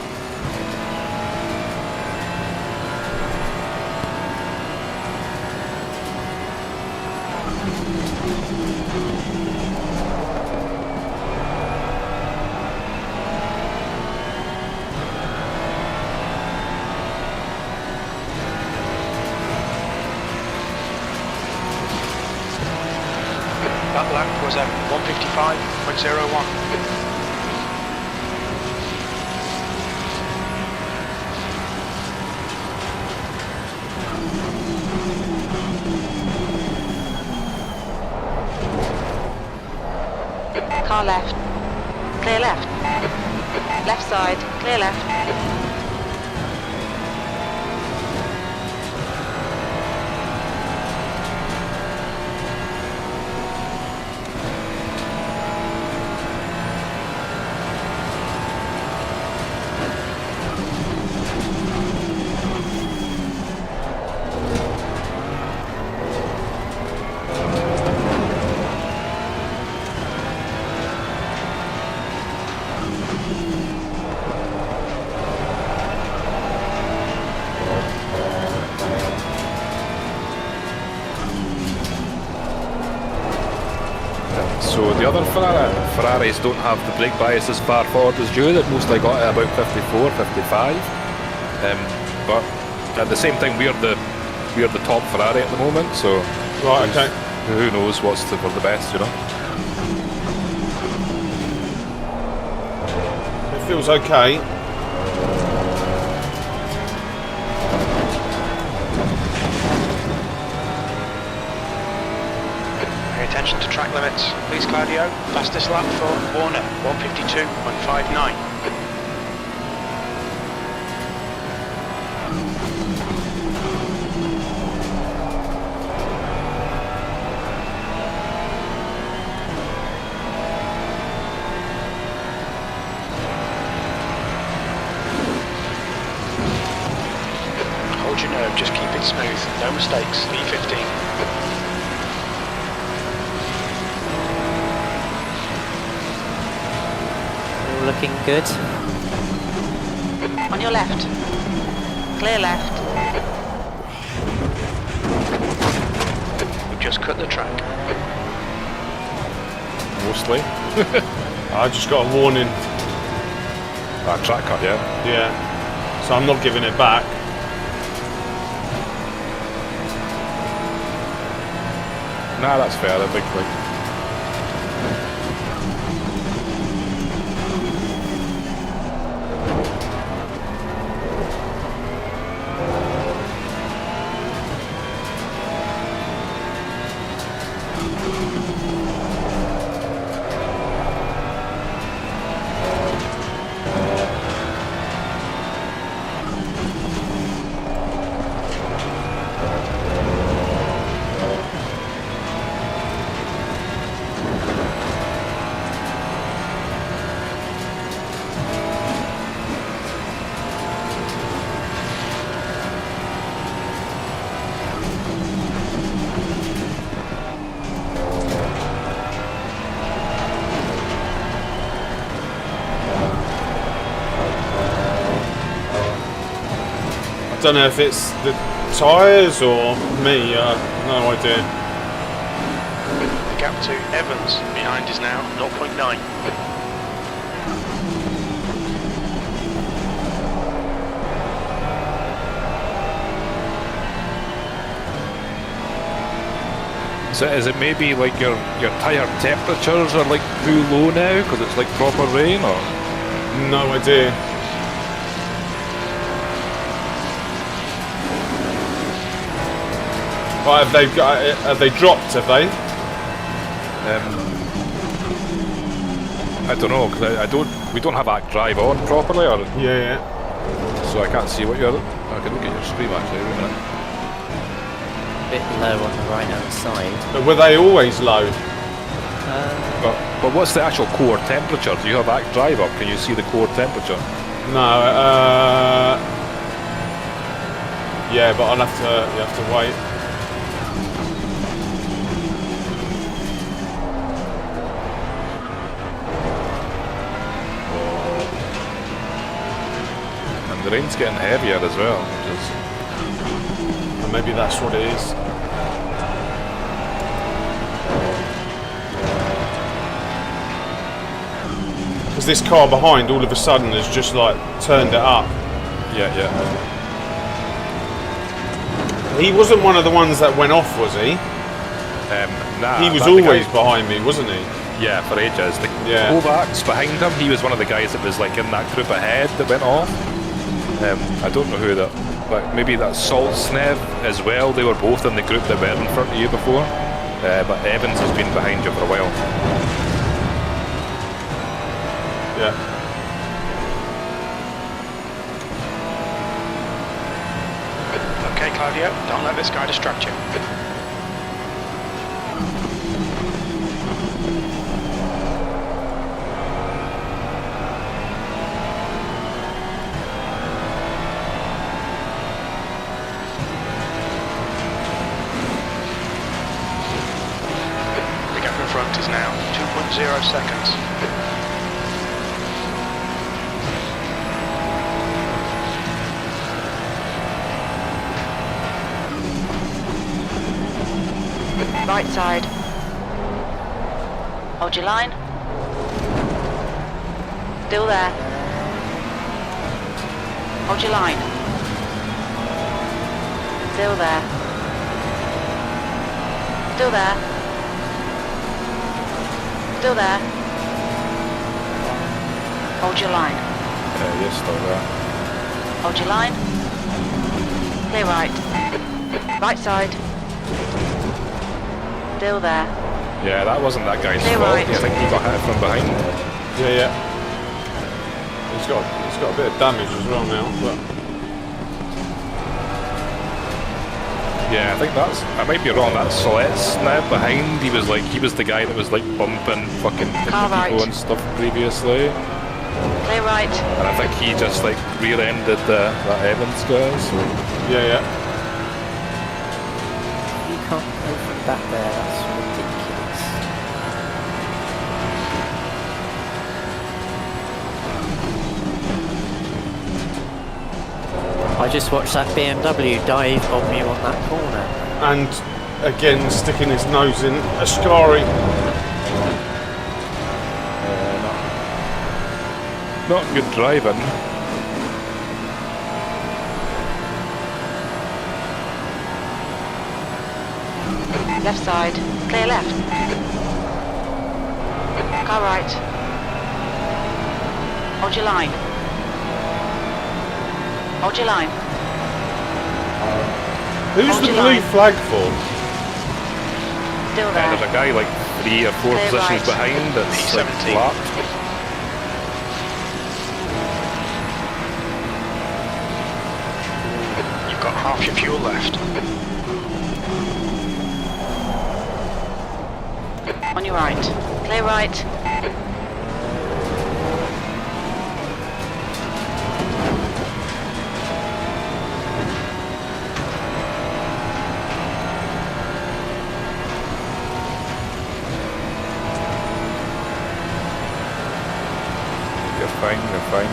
That lap was at 155.01. Car left. Clear left. Left side. Clear left. So the other Ferraris don't have the brake bias as far forward as you. They've mostly got it about 54, 55. But at the same time, we're the top Ferrari at the moment. So Right, okay. who knows what's for the best, you know? It feels okay. Pay attention to track limits. Please, Claudio. Fastest lap for Warner, 152.59. Hold your nerve, just keep it smooth. No mistakes. E15. All looking good. On your left. Clear left. We've just cut the track. Mostly. I just got a warning. Track cut, yeah. Yeah. So I'm not giving it back. Nah, that's fair. I think like. I don't know if it's the tyres or me, no idea. The gap to Evans behind is now 0.9. So is it maybe like your tyre temperatures are like too low now because it's like proper rain, or? No idea. Right, have they dropped, have they? I don't know because we don't have Act Drive on properly, or Yeah. so I can't see what you're. I can look at your stream actually. Wait a minute. Bit low on the right hand side. But were they always low? But what's the actual core temperature? Do you have Act Drive up? Can you see the core temperature? No, yeah, but you have to wait. And the rain's getting heavier as well, which is. And maybe that's what it is. Because this car behind all of a sudden has just like turned it up. Yeah. He wasn't one of the ones that went off, was he? Nah, He was but the always guy- behind me, wasn't he? Yeah, for ages. The Yeah. Kovacs behind him, he was one of the guys that was like in that group ahead that went off. I don't know who that, but maybe that's Salt Snev as well. They were both in the group that were in front of you before. But Evans has been behind you for a while. Yeah. Okay, Claudio, don't let this guy distract you. The gap in front is now 2.0 seconds. Right side. Hold your line. Still there. Hold your line. Still there. Still there. Still there. Hold your line. Yeah, you're still there. Hold your line. Clear right. Right side. Still there. Yeah, that wasn't that guy's Clear fault. right. I think he got hit from behind. Yeah. He's got a bit of damage as well now, but Yeah, I think that's. I might be wrong. That's Solet's now behind. He was the guy that was like bumping fucking into Car people right. and stuff previously. Clear right. And I think he just like rear-ended that Evans guy. So. yeah. You can't go from back there, that's ridiculous. I just watched that BMW dive on me on that corner. And again, sticking his nose in Ascari. Not good driving. Left side. Clear left. Car right. Hold your line. Hold your line. Who's Hold the your blue line. flag for? Still Yeah, there's there. a guy like 3 or 4 Clear positions right. behind that's like P17. flat. You've got half your fuel left. On your right. Clear right. You're fine.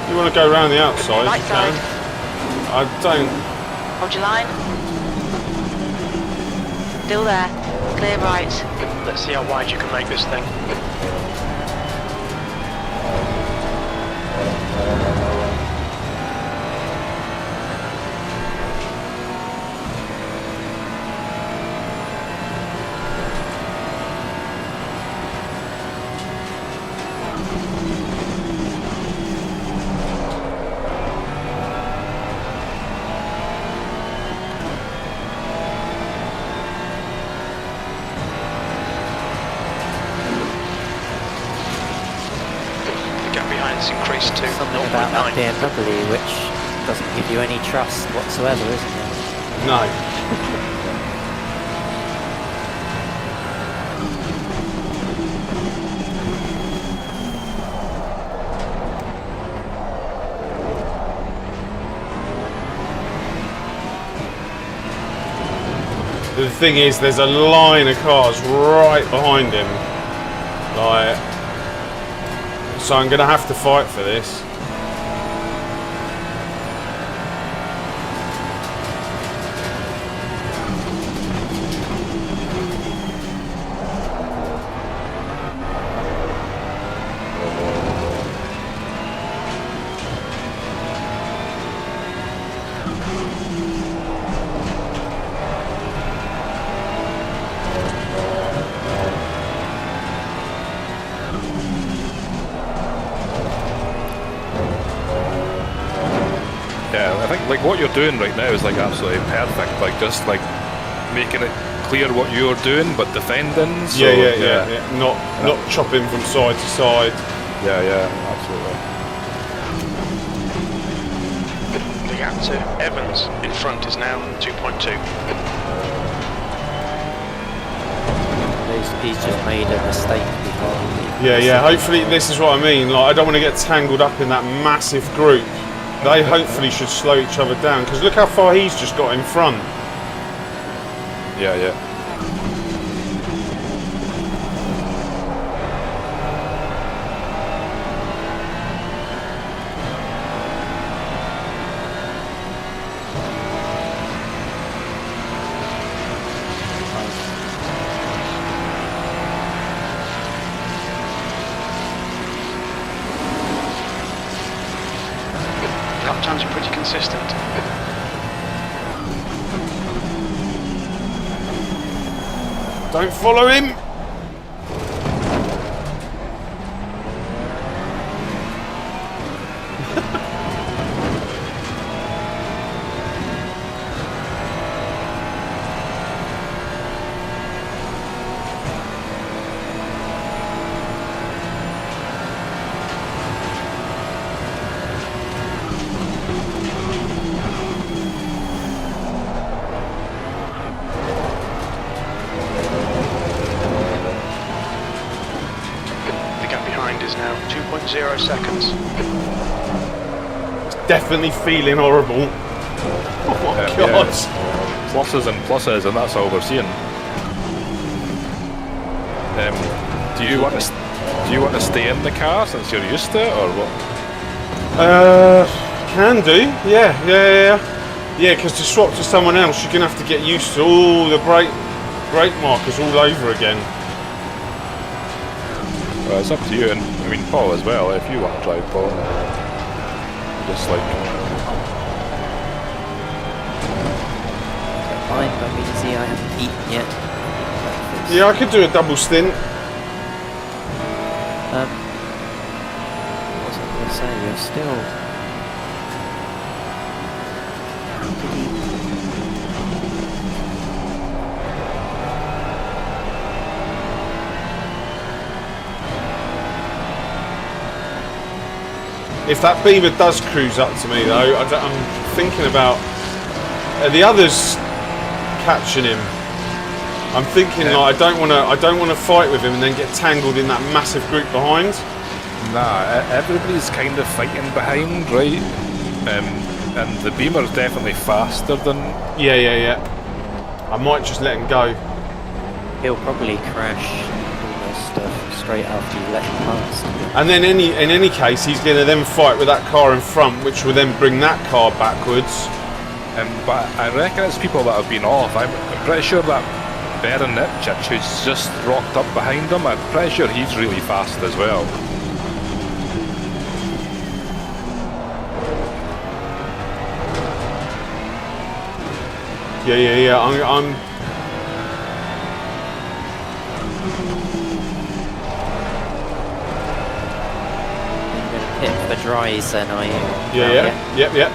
You want to go around the outside? Right you can. side. I don't. Hold your line. Still there. Clear right. Let's see how wide you can make this thing. The gap behind is increased to Something about that 0.9. BMW which doesn't give you any trust whatsoever, isn't it? No. The thing is, there's a line of cars right behind him. Like, so I'm gonna have to fight for this. Yeah, I think like what you're doing right now is like absolutely perfect. Like just like making it clear what you're doing, but defending. So, Yeah. Not chopping from side to side. Yeah, absolutely. The gap to Evans. In front is now 2.2. He's just made a mistake behind. Yeah. Hopefully, this is what I mean. Like, I don't want to get tangled up in that massive group. They hopefully should slow each other down, because look how far he's just got in front. Yeah. Lap times are pretty consistent. Don't follow him. The gap behind is now 2.0 seconds. Definitely feeling horrible. Oh my god. Pluses and pluses, and that's all we're seeing. Do you want to stay in the car since you're used to it, or what? Can do. Yeah, because to swap to someone else, you're going to have to get used to all the brake markers all over again. Well, it's up to you, and I mean Paul as well. If you want to drive, Paul, just like Fine by me to see. I haven't eaten yet. Breakfast. Yeah, I could do a double stint. What was I going to say? You're still. If that Beamer does cruise up to me though, I'm thinking about the others catching him. I'm thinking like I don't want to fight with him and then get tangled in that massive group behind. nah. Everybody's kind of fighting behind, right? And the Beamer's definitely faster than. Yeah. I might just let him go. He'll probably crash almost straight after you let him pass. And then in any case, he's going to then fight with that car in front, which will then bring that car backwards. But I reckon it's people that have been off. I'm pretty sure that Berenich, who's just rocked up behind him, I'm pretty sure he's really fast as well. Yeah. I'm Hit for dries then, are you? Yep.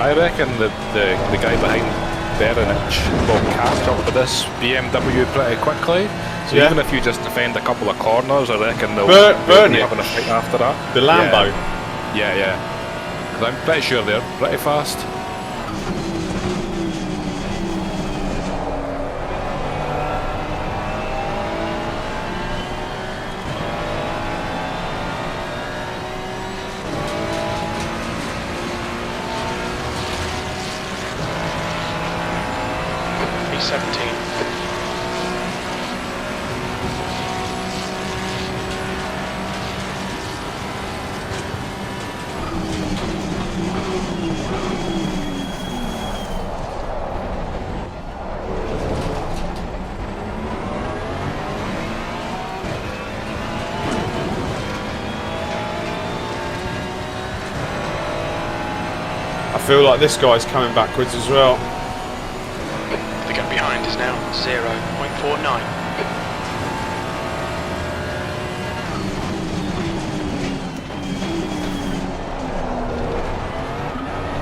I reckon that the guy behind Berenich will catch up with this BMW pretty quickly. So Yeah. even if you just defend a couple of corners, I reckon they'll Bernich. be having a fight after that. The Lambo. Yeah. 'Cause I'm pretty sure they're pretty fast. B17. I feel like this guy's coming backwards as well. The gap behind is now 0.49.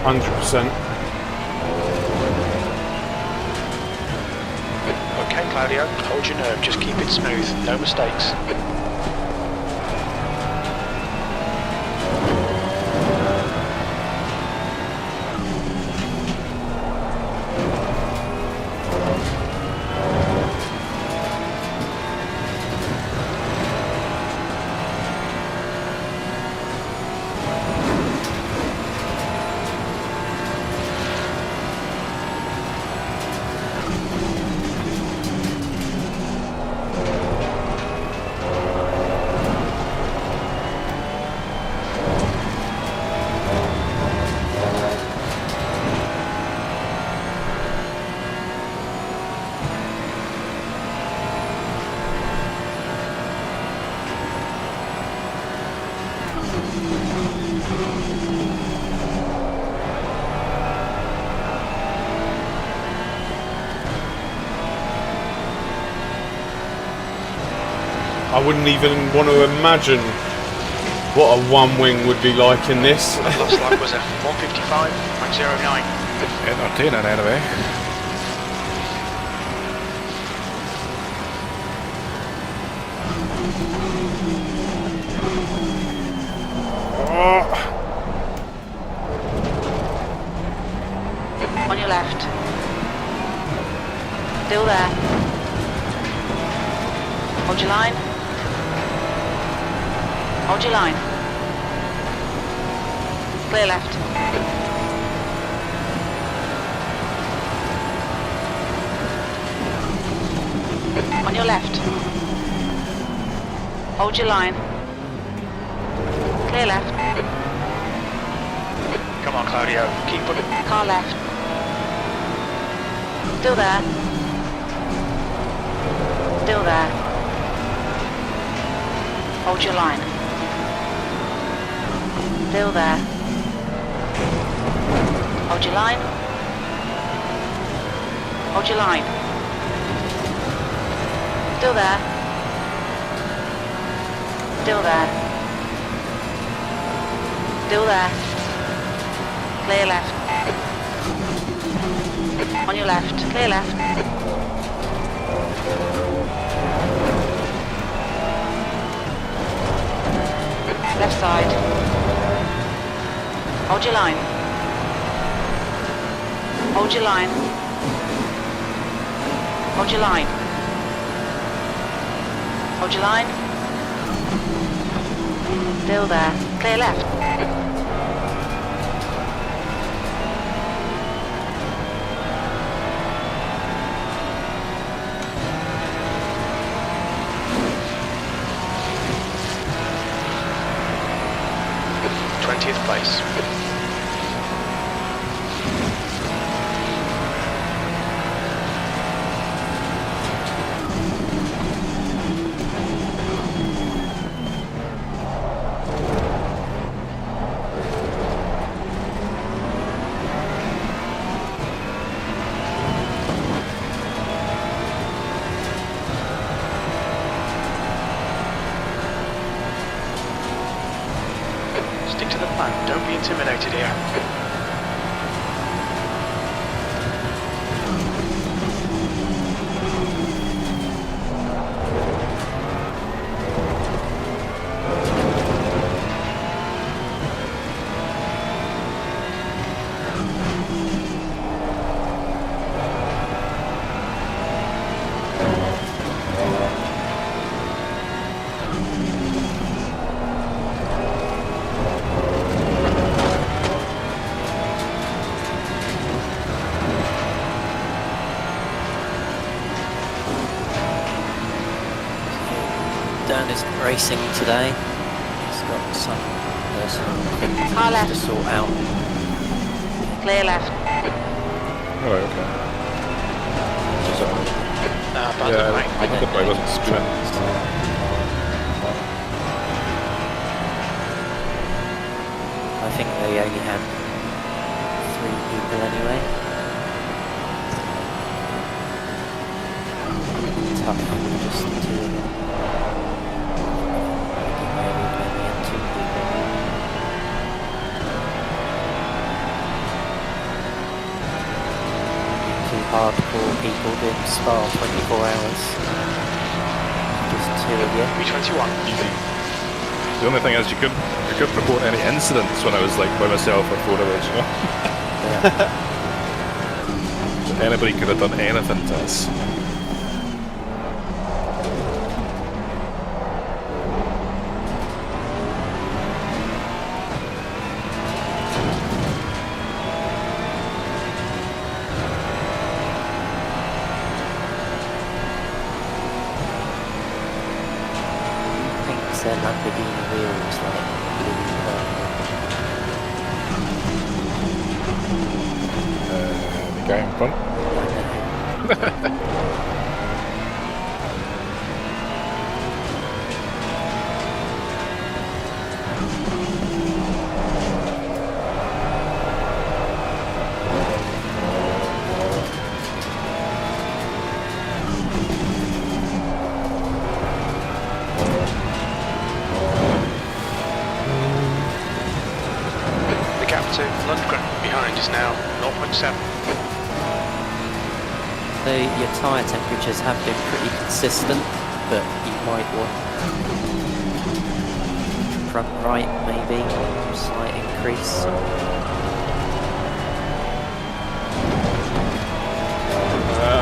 100%. Okay, Claudio, hold your nerve, just keep it smooth, no mistakes. I wouldn't even want to imagine what a one wing would be like in this. That last lap was a 155.09. Entertaining anyway. On your left. Still there. Hold your line. Hold your line. Clear left. On your left. Hold your line. Clear left. Come on, Claudio, keep putting. Car left. Still there. Still there. Hold your line. Still there. Hold your line. Hold your line. Still there. Still there. Still there. Clear left. On your left. Clear left. Left side. Hold your line. Hold your line. Hold your line. Hold your line. Still there. Clear left. Place. Stick to the plan, don't be intimidated here. Dan is racing today. He's got some personal things Car to left. sort out. Clear left. Alright, okay. Pardon, mate. I could buy wasn't spinning. I think they only had 3 people anyway. record in Spa 24 hours. Just 2 of you. B21. Easy. The only thing is you couldn't report any incidents when I was like by myself for 4 hours, you know? Yeah. Anybody could have done anything to us. Paints their Lamborghini wheels like blue The guy in front. The gap to Lundgren behind is now 0.7. So your tyre temperatures have been pretty consistent, but you might want front right maybe, slight increase.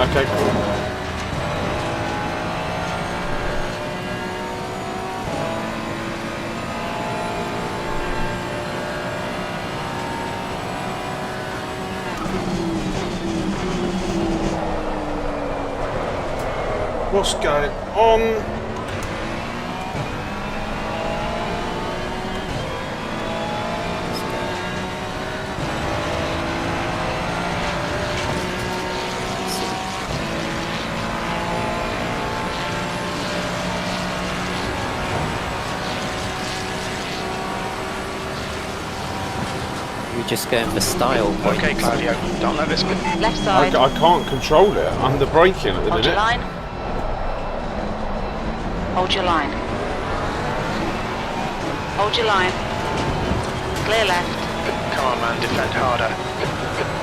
Okay, cool. What's going on? You're just going for style points. Okay, Claudio, don't let this go. Left side. I can't control it. I'm the braking at the Hold your minute. line. Hold your line. Hold your line. Clear left. Come on, man, defend harder.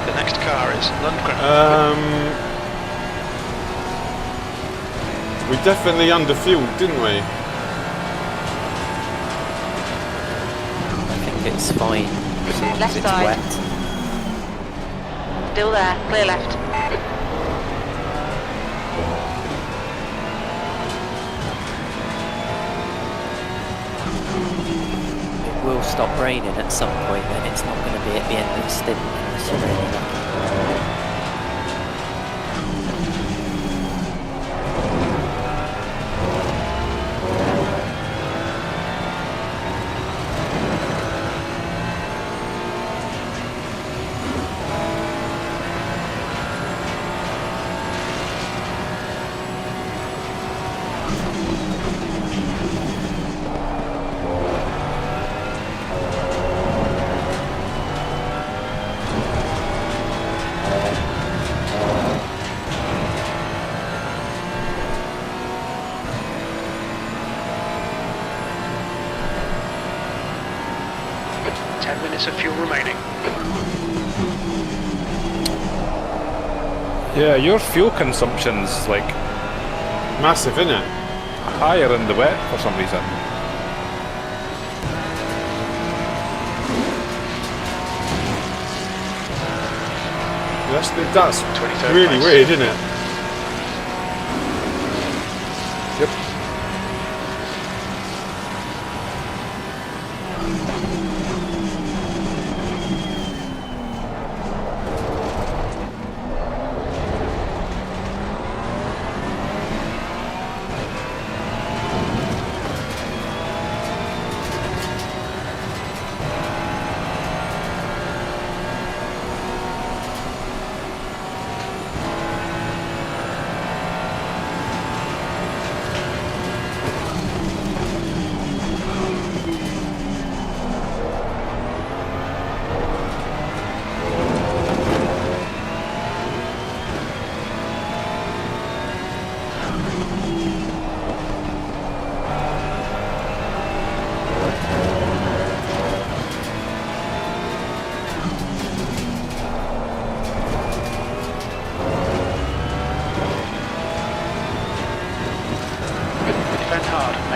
The next car is Lundgren. We definitely underfueled, didn't we? I think it's fine. As long as Left it's side. wet. Still there. Clear left. It will stop raining at some point, and it's not going to be at the end of the stint unless you're really lucky. Of fuel remaining. Yeah, your fuel consumption's like Massive, isn't it? higher in the wet for some reason. That's 23rd really place. weird, isn't it? Yep.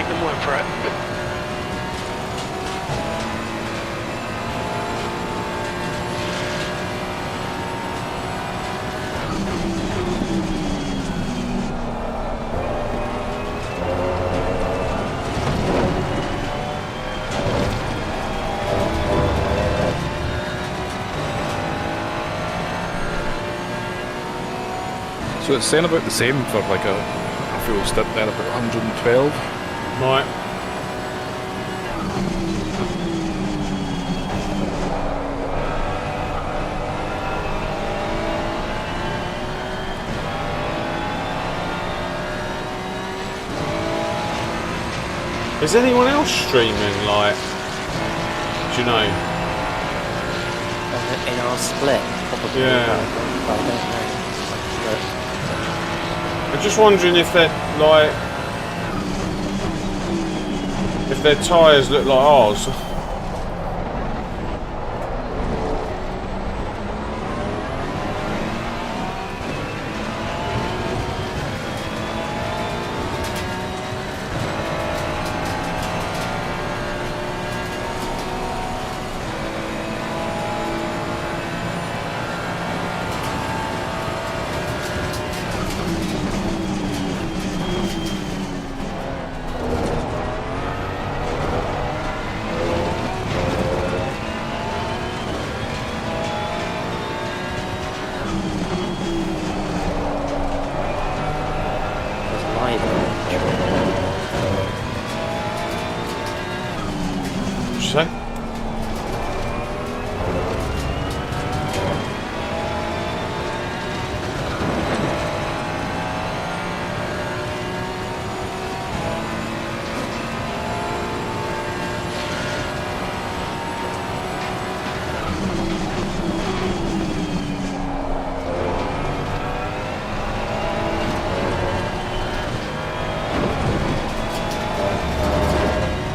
make them work for it. So it's saying about the same for like a full stint then, about 112. Right. Is anyone else streaming, like, do you know? In our split, probably. Yeah. I don't know. But I'm just wondering if they're, like, if their tyres look like ours. Say?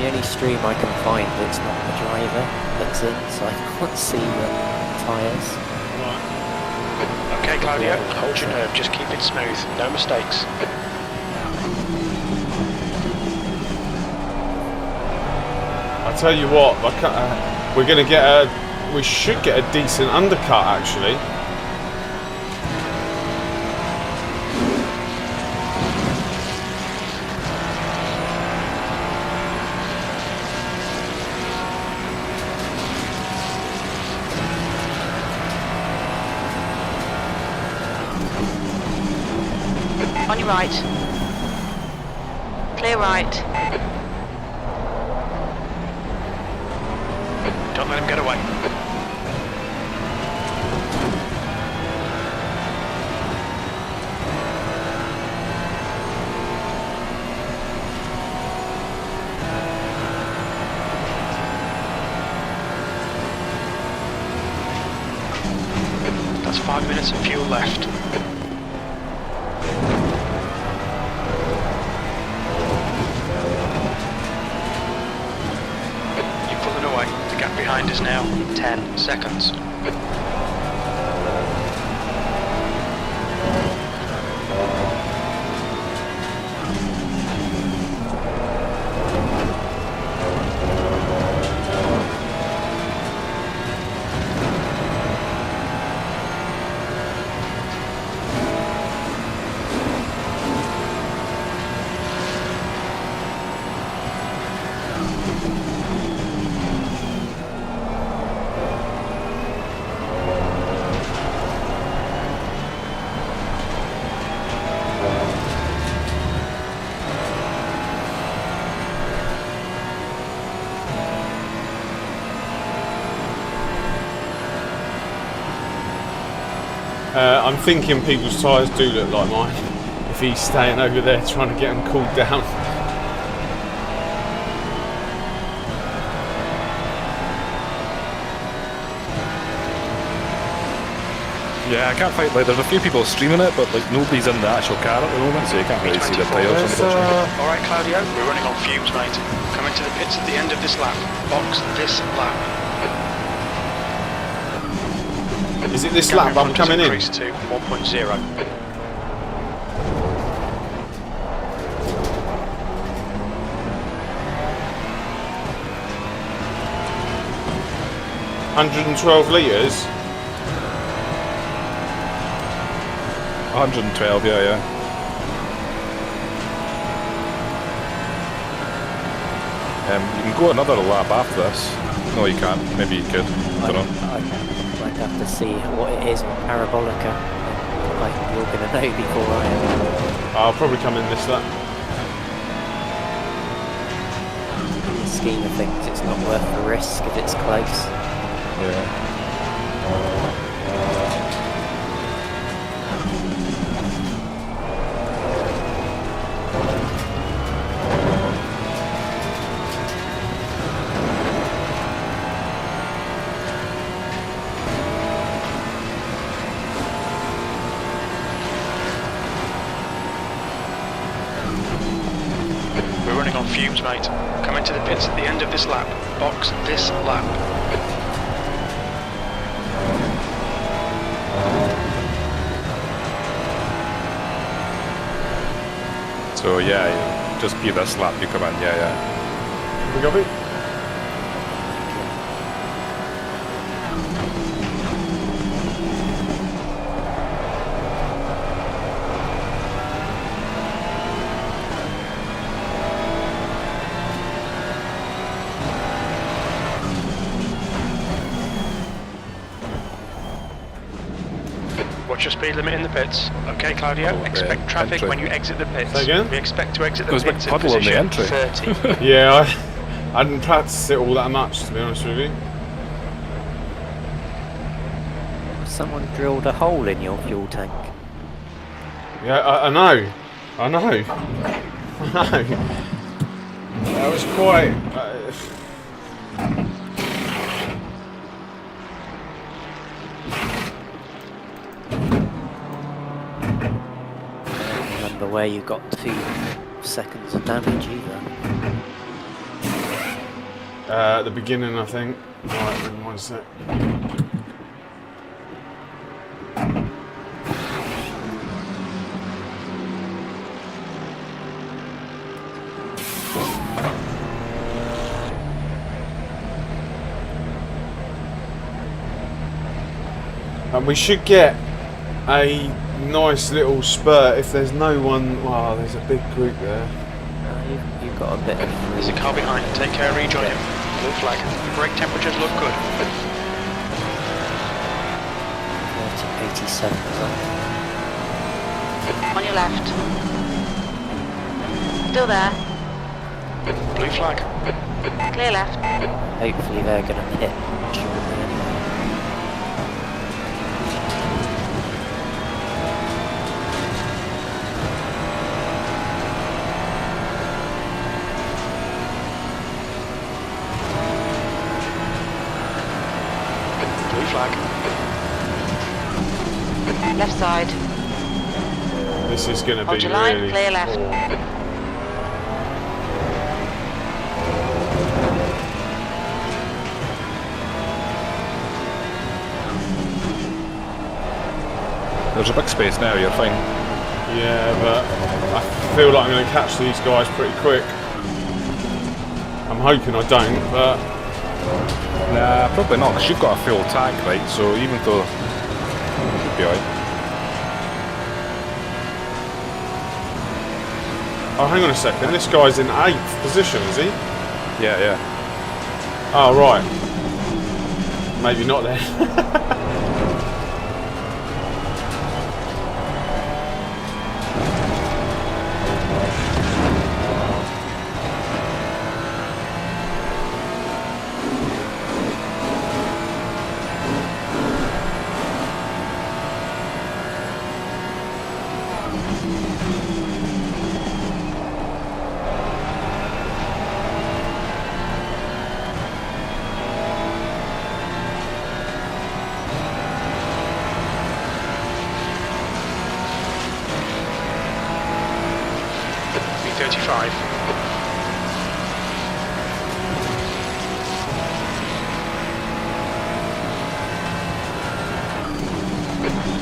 the only stream I can find that's not the driver that's in, so I can't see the tyres. Okay, Claudio, hold your nerve, just keep it smooth, no mistakes. I tell you what, we're going to get we should get a decent undercut actually. On your right. Clear right. Don't let him get away. That's 5 minutes of fuel left. Behind us now, 10 seconds. I'm thinking people's tyres do look like mine. If he's staying over there trying to get them cooled down. Yeah, I can't find, like, there's a few people streaming it, but like nobody's in the actual car at the moment, so you can't really see the tyres, unfortunately. Alright, Claudio, we're running on fumes, mate. Coming to the pits at the end of this lap. Box this lap. Is it this lap I'm coming in? Increase to 1.0. 112 litres. 112, yeah. You can go another lap after this. No, you can't. Maybe you could. I don't know. I'd have to see what it is on Parabolica. Like, you're going to know before I am. I'll probably come in this lap. In the scheme of things, it's not worth the risk if it's close. Yeah. We're running on fumes, mate. Come into the pits at the end of this lap. Box this lap. So yeah, just be this lap you come in. Yeah. We got it. Watch your speed limit in the pits. Okay, Claudio, expect traffic entry. when you exit the pits. Say again? We expect to exit the There was a pits big in puddle in the position entry. 30. Yeah, I didn't practice it all that much, to be honest with you. Someone drilled a hole in your fuel tank. Yeah, I know. I know. I know. That was quite... Remember where you got 2 seconds of damage either. At the beginning, I think. Right, in 1 sec. And we should get a nice little spurt if there's no one. Wow, there's a big group there. You've got a bit of... There's a car behind. Take care, rejoin him. Blue flag. The brake temperatures look good. 87 is that? On your left. Still there. Blue flag. Clear left. Hopefully they're going to hit shortly anyway. Blue flag. Left side. This is going to Hold be your line, really clear left. poor. There's a big space now. You're fine. Yeah, but I feel like I'm going to catch these guys pretty quick. I'm hoping I don't, but Nah, probably not. Cause you've got a full tank, right? So even though you'll be alright. oh, hang on a second. This guy's in 8th position, is he? Yeah. Oh, right. Maybe not then. B35.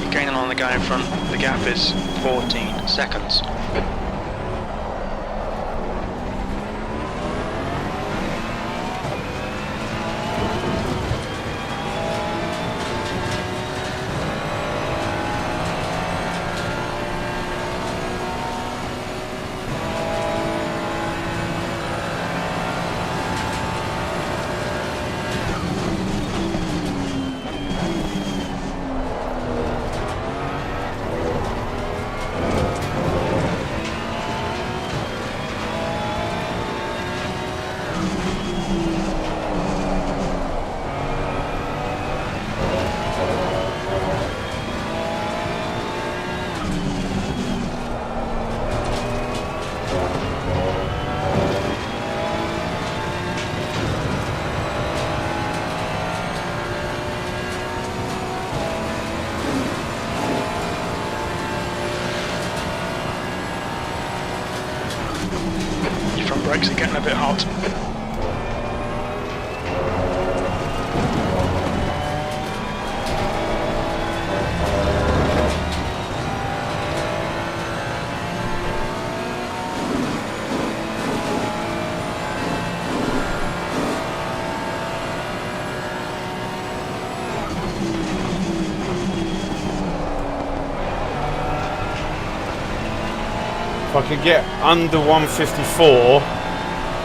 You're gaining on the guy in front. The gap is 14 seconds. brakes are getting a bit hot. If I could get under 154,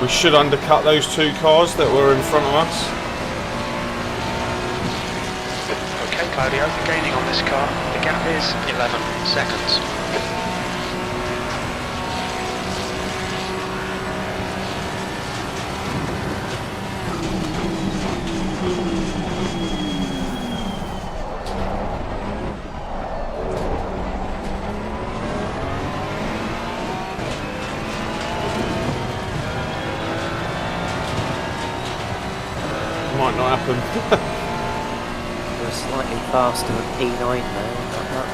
we should undercut those two cars that were in front of us. Okay, Claudio, gaining on this car. The gap is 11 seconds. Might not happen. We're slightly faster than E9 now. Like that.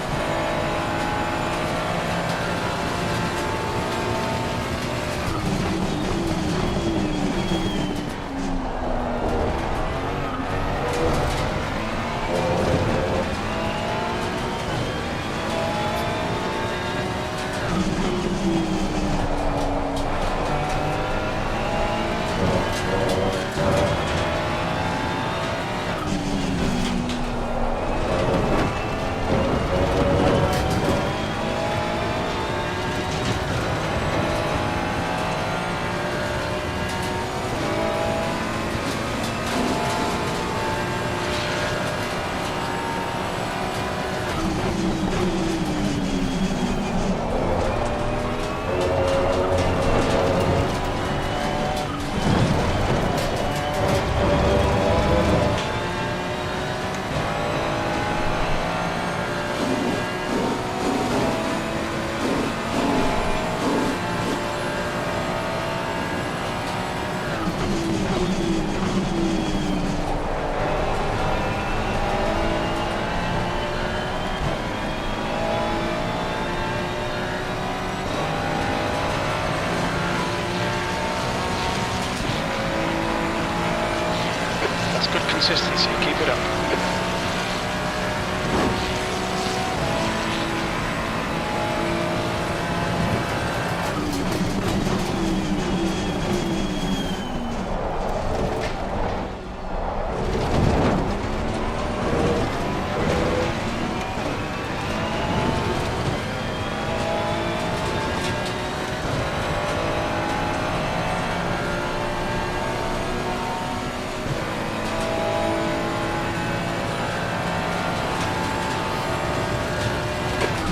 Good consistency, keep it up.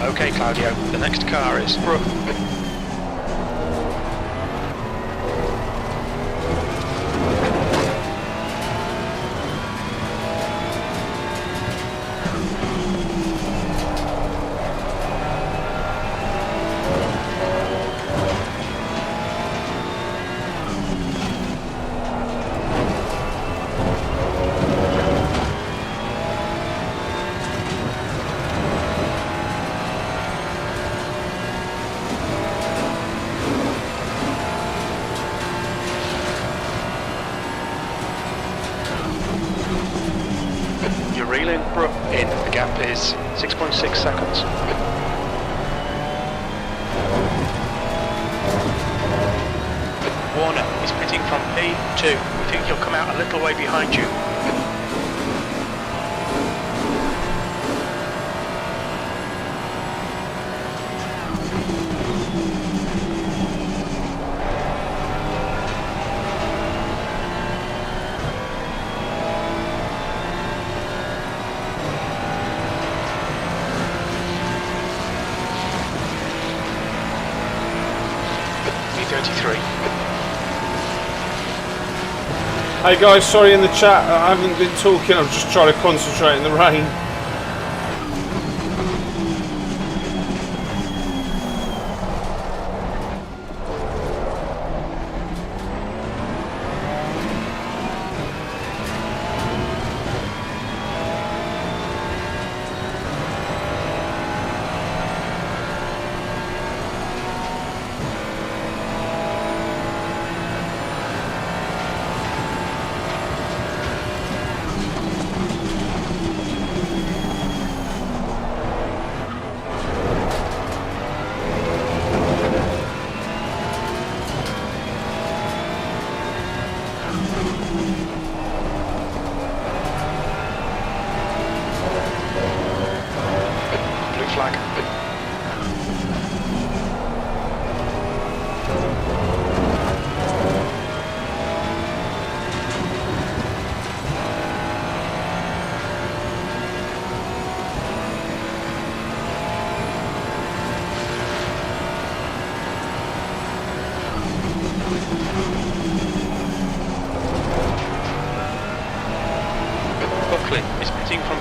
Okay, Claudio, the next car is Brooke. Reeling Brooke in, the gap is 6.6 seconds. Warner is pitting from P2. We think he'll come out a little way behind you. Hey guys, sorry in the chat, I haven't been talking, I'm just trying to concentrate in the rain.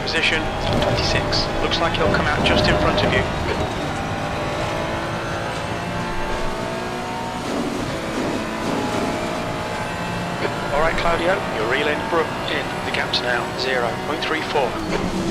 position, 26. Looks like he'll come out just in front of you. Alright Claudio, you're reeling in. The gap's now 0.34.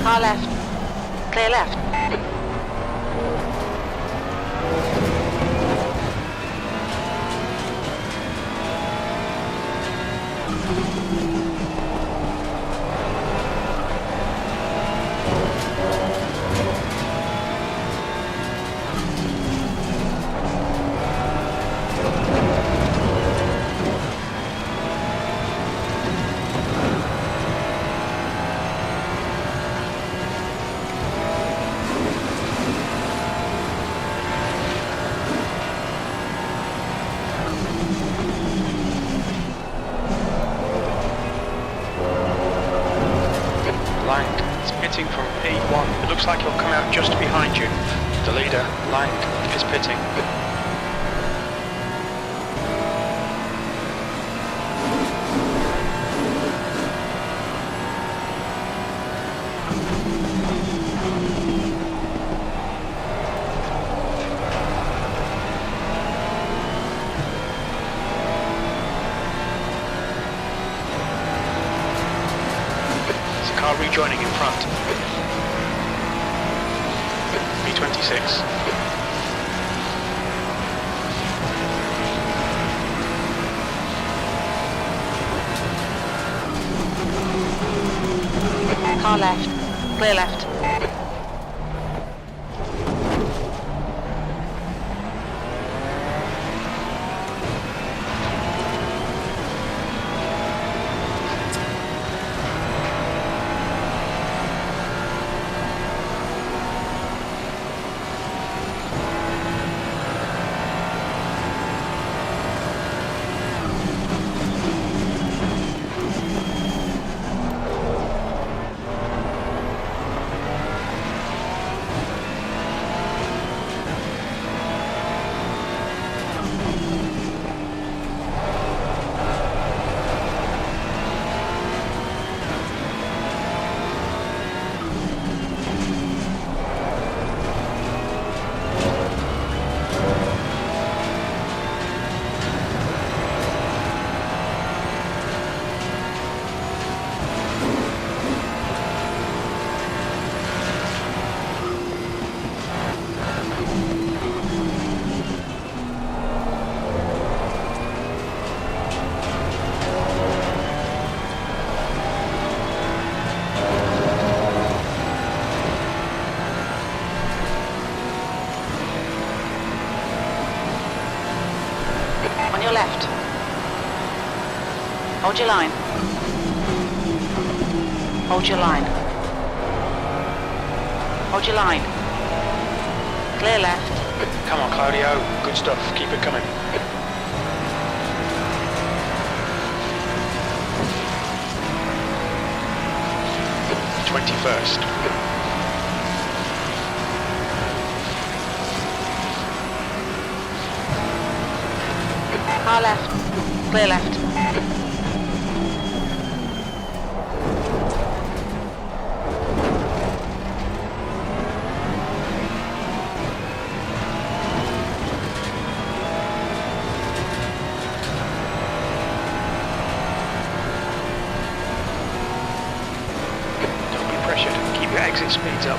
Car left. Clear left. From P1. It looks like he'll come out just behind you. The leader, Lang, is pitting. There's a car rejoining in front. B26. Car left. Clear left. On your left. Hold your line. Hold your line. Hold your line. Clear left. Come on, Claudio. Good stuff. Keep it coming. The 21st. Car left. Clear left. Don't be pressured. Keep your exit speeds up.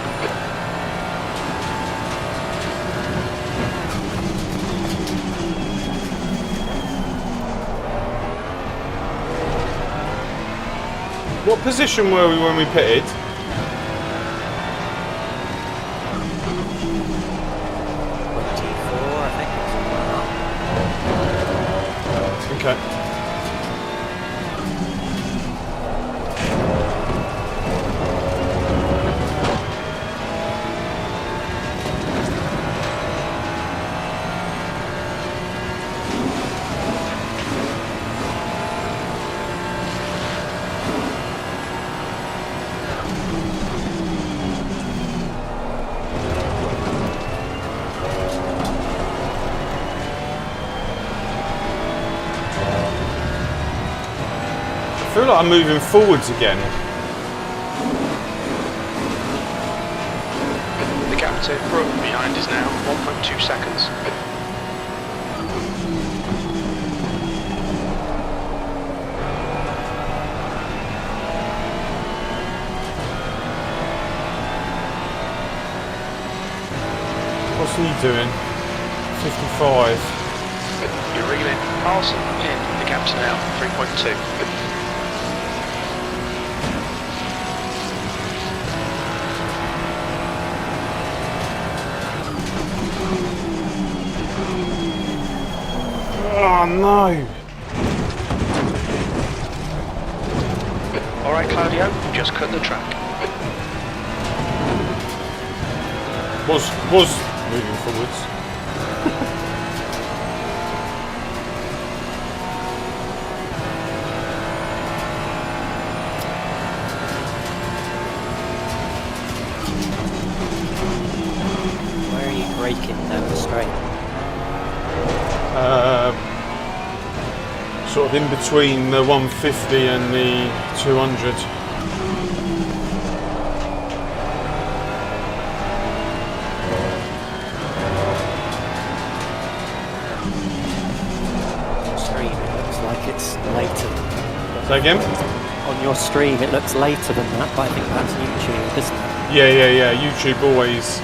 What position were we when we pitted? Okay. I feel like I'm moving forwards again. The gap to front behind is now 1.2 seconds. What's he doing? 55. You're reeling. Carlson in. The gap's now 3.2. Oh no! Alright, Claudio, you just cut the track. Was moving forwards. Where are you braking down the straight? Sort of in between the 150 and the 200. Stream, it looks like it's later. Say again? On your stream, it looks later than that, but I think that's YouTube, isn't it? Yeah. YouTube always.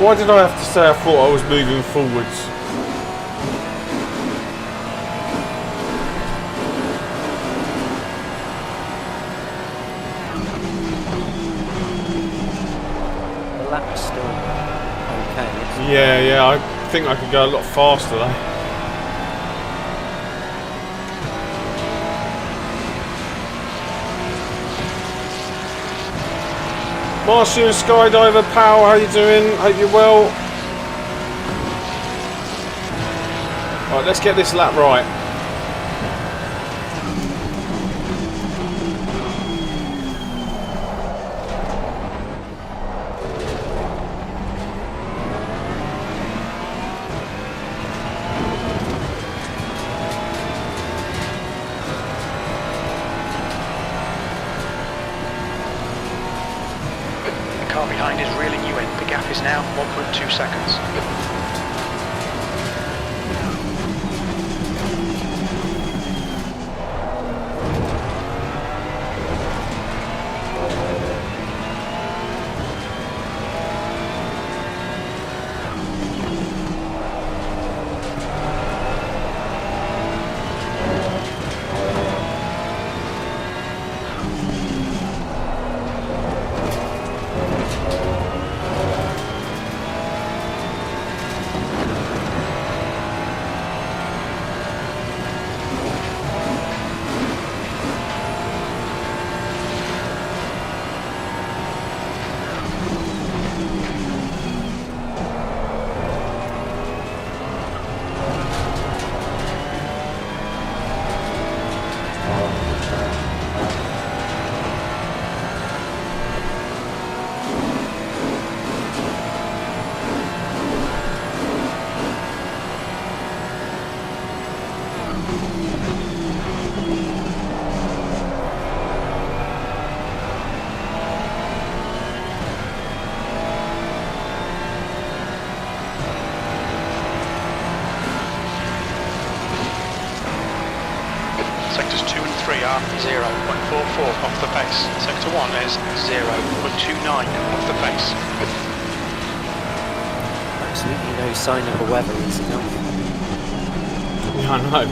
Why did I have to say I thought I was moving forwards? The lap's still okay. Yeah, I think I could go a lot faster though. Martian Skydiver Power, how you doing? Hope you're well. Right, let's get this lap right. The car behind is reeling you in. The gap is now 1.2 seconds. Sectors 2 and 3 are 0.44 off the pace. Sector 1 is 0.29 off the pace. Absolutely no sign of the weather is enough. Yeah, I know.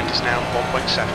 Is now 1.7.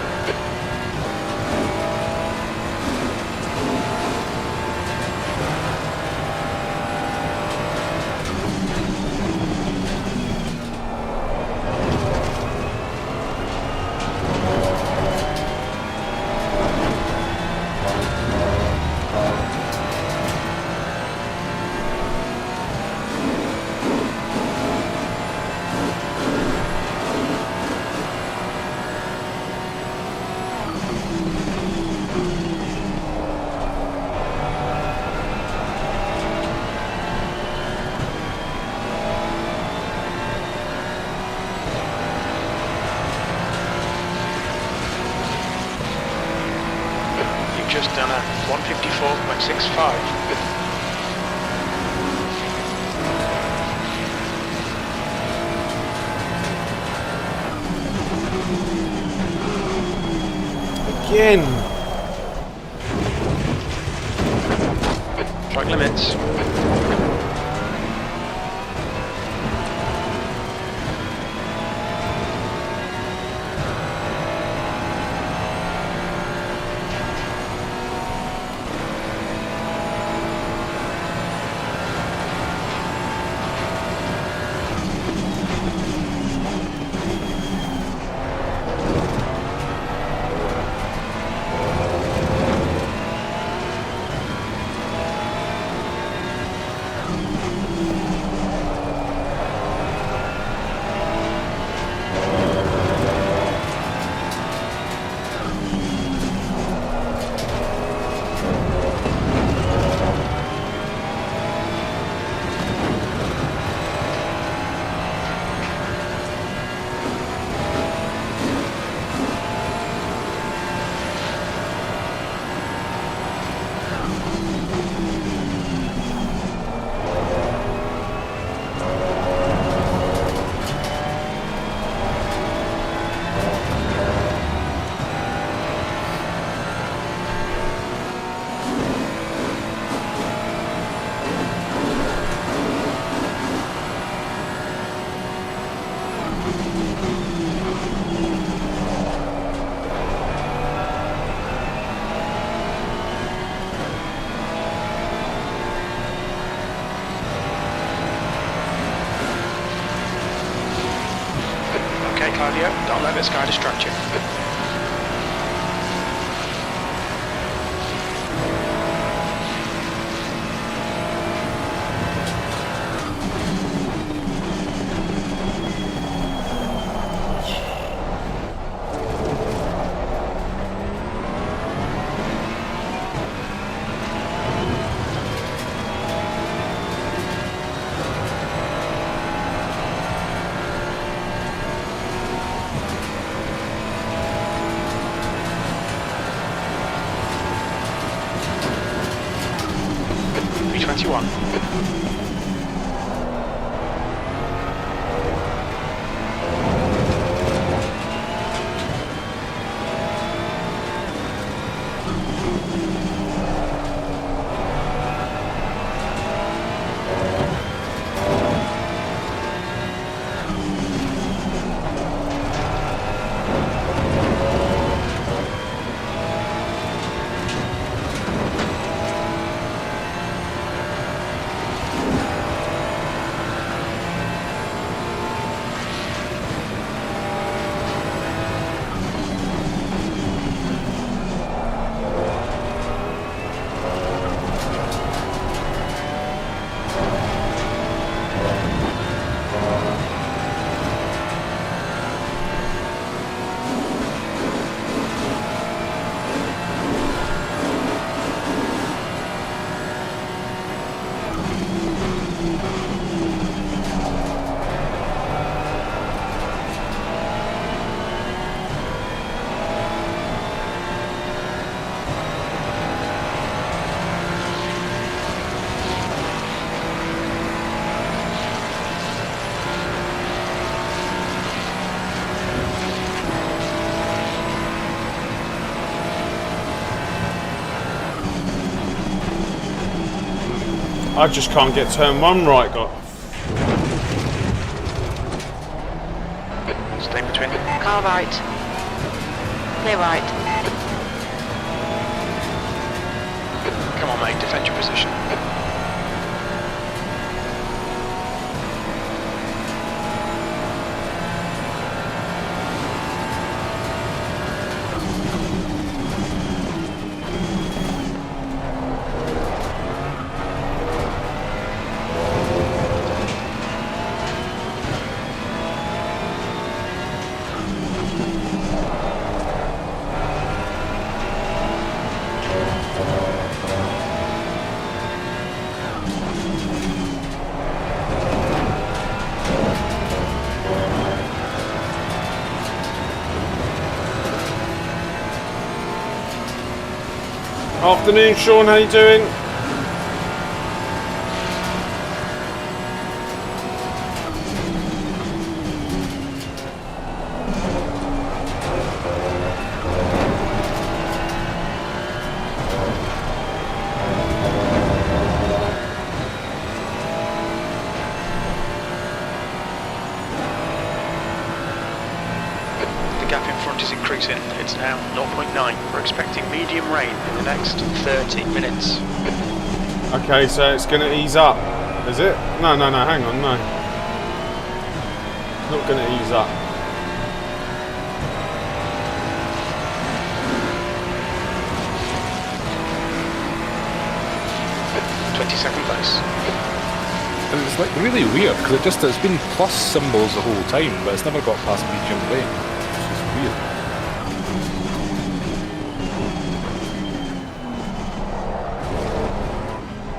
Just done a 154.65. Again. Track limits. Claudio, don't let this guy distract you. 21. I just can't get turn 1 right, got. Stay between. Car right. Clear right. Come on, mate, defend your position. Afternoon, Sean, how you doing? The gap in front is increasing. It's now 0.9. We're expecting medium rain in the next 30 minutes. Okay, so it's going to ease up, is it? No, hang on, no. Not going to ease up. Second place. And it's like really weird because it's been plus symbols the whole time, but it's never got past medium rain, which is weird.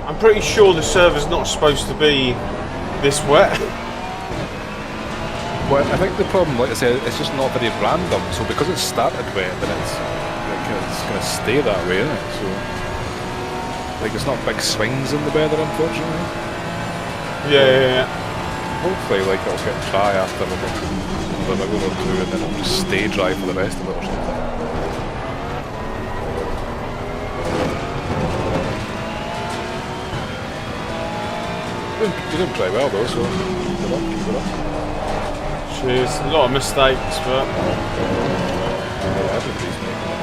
I'm pretty sure the server's not supposed to be this wet. Well, I think the problem, like I said, it's just not very random. So because it started wet, then it's going to stay that way, isn't it? So. Like, it's not big swings in the weather, unfortunately. Yeah. Hopefully, like, it'll get dry after another hour or two, and then it'll just stay dry for the rest of it or something. You didn't try well, though, so keep it up. Cheers. A lot of mistakes, but... Yeah, everybody's making it.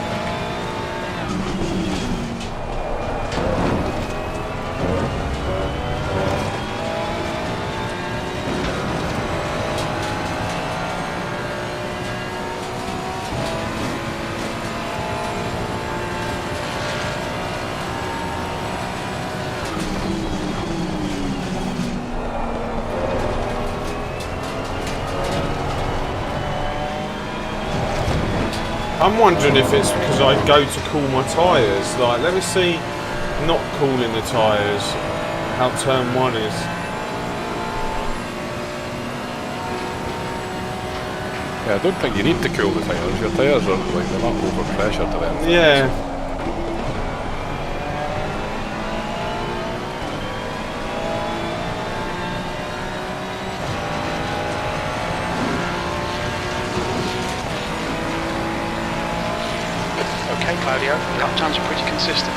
I'm wondering if it's because I go to cool my tyres. Like, let me see, not cooling the tyres, how turn 1 is. Yeah, I don't think you need to cool the tyres. Your tyres are like, they're not over pressure to them. Yeah. Okay, Claudio, lap times are pretty consistent.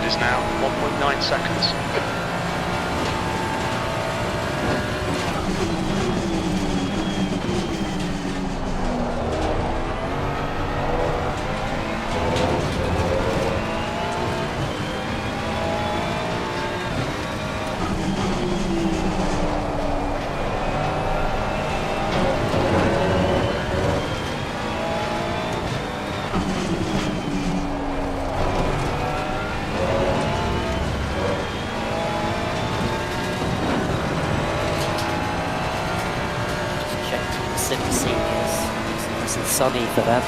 Is now 1.9 seconds. Sunny for them.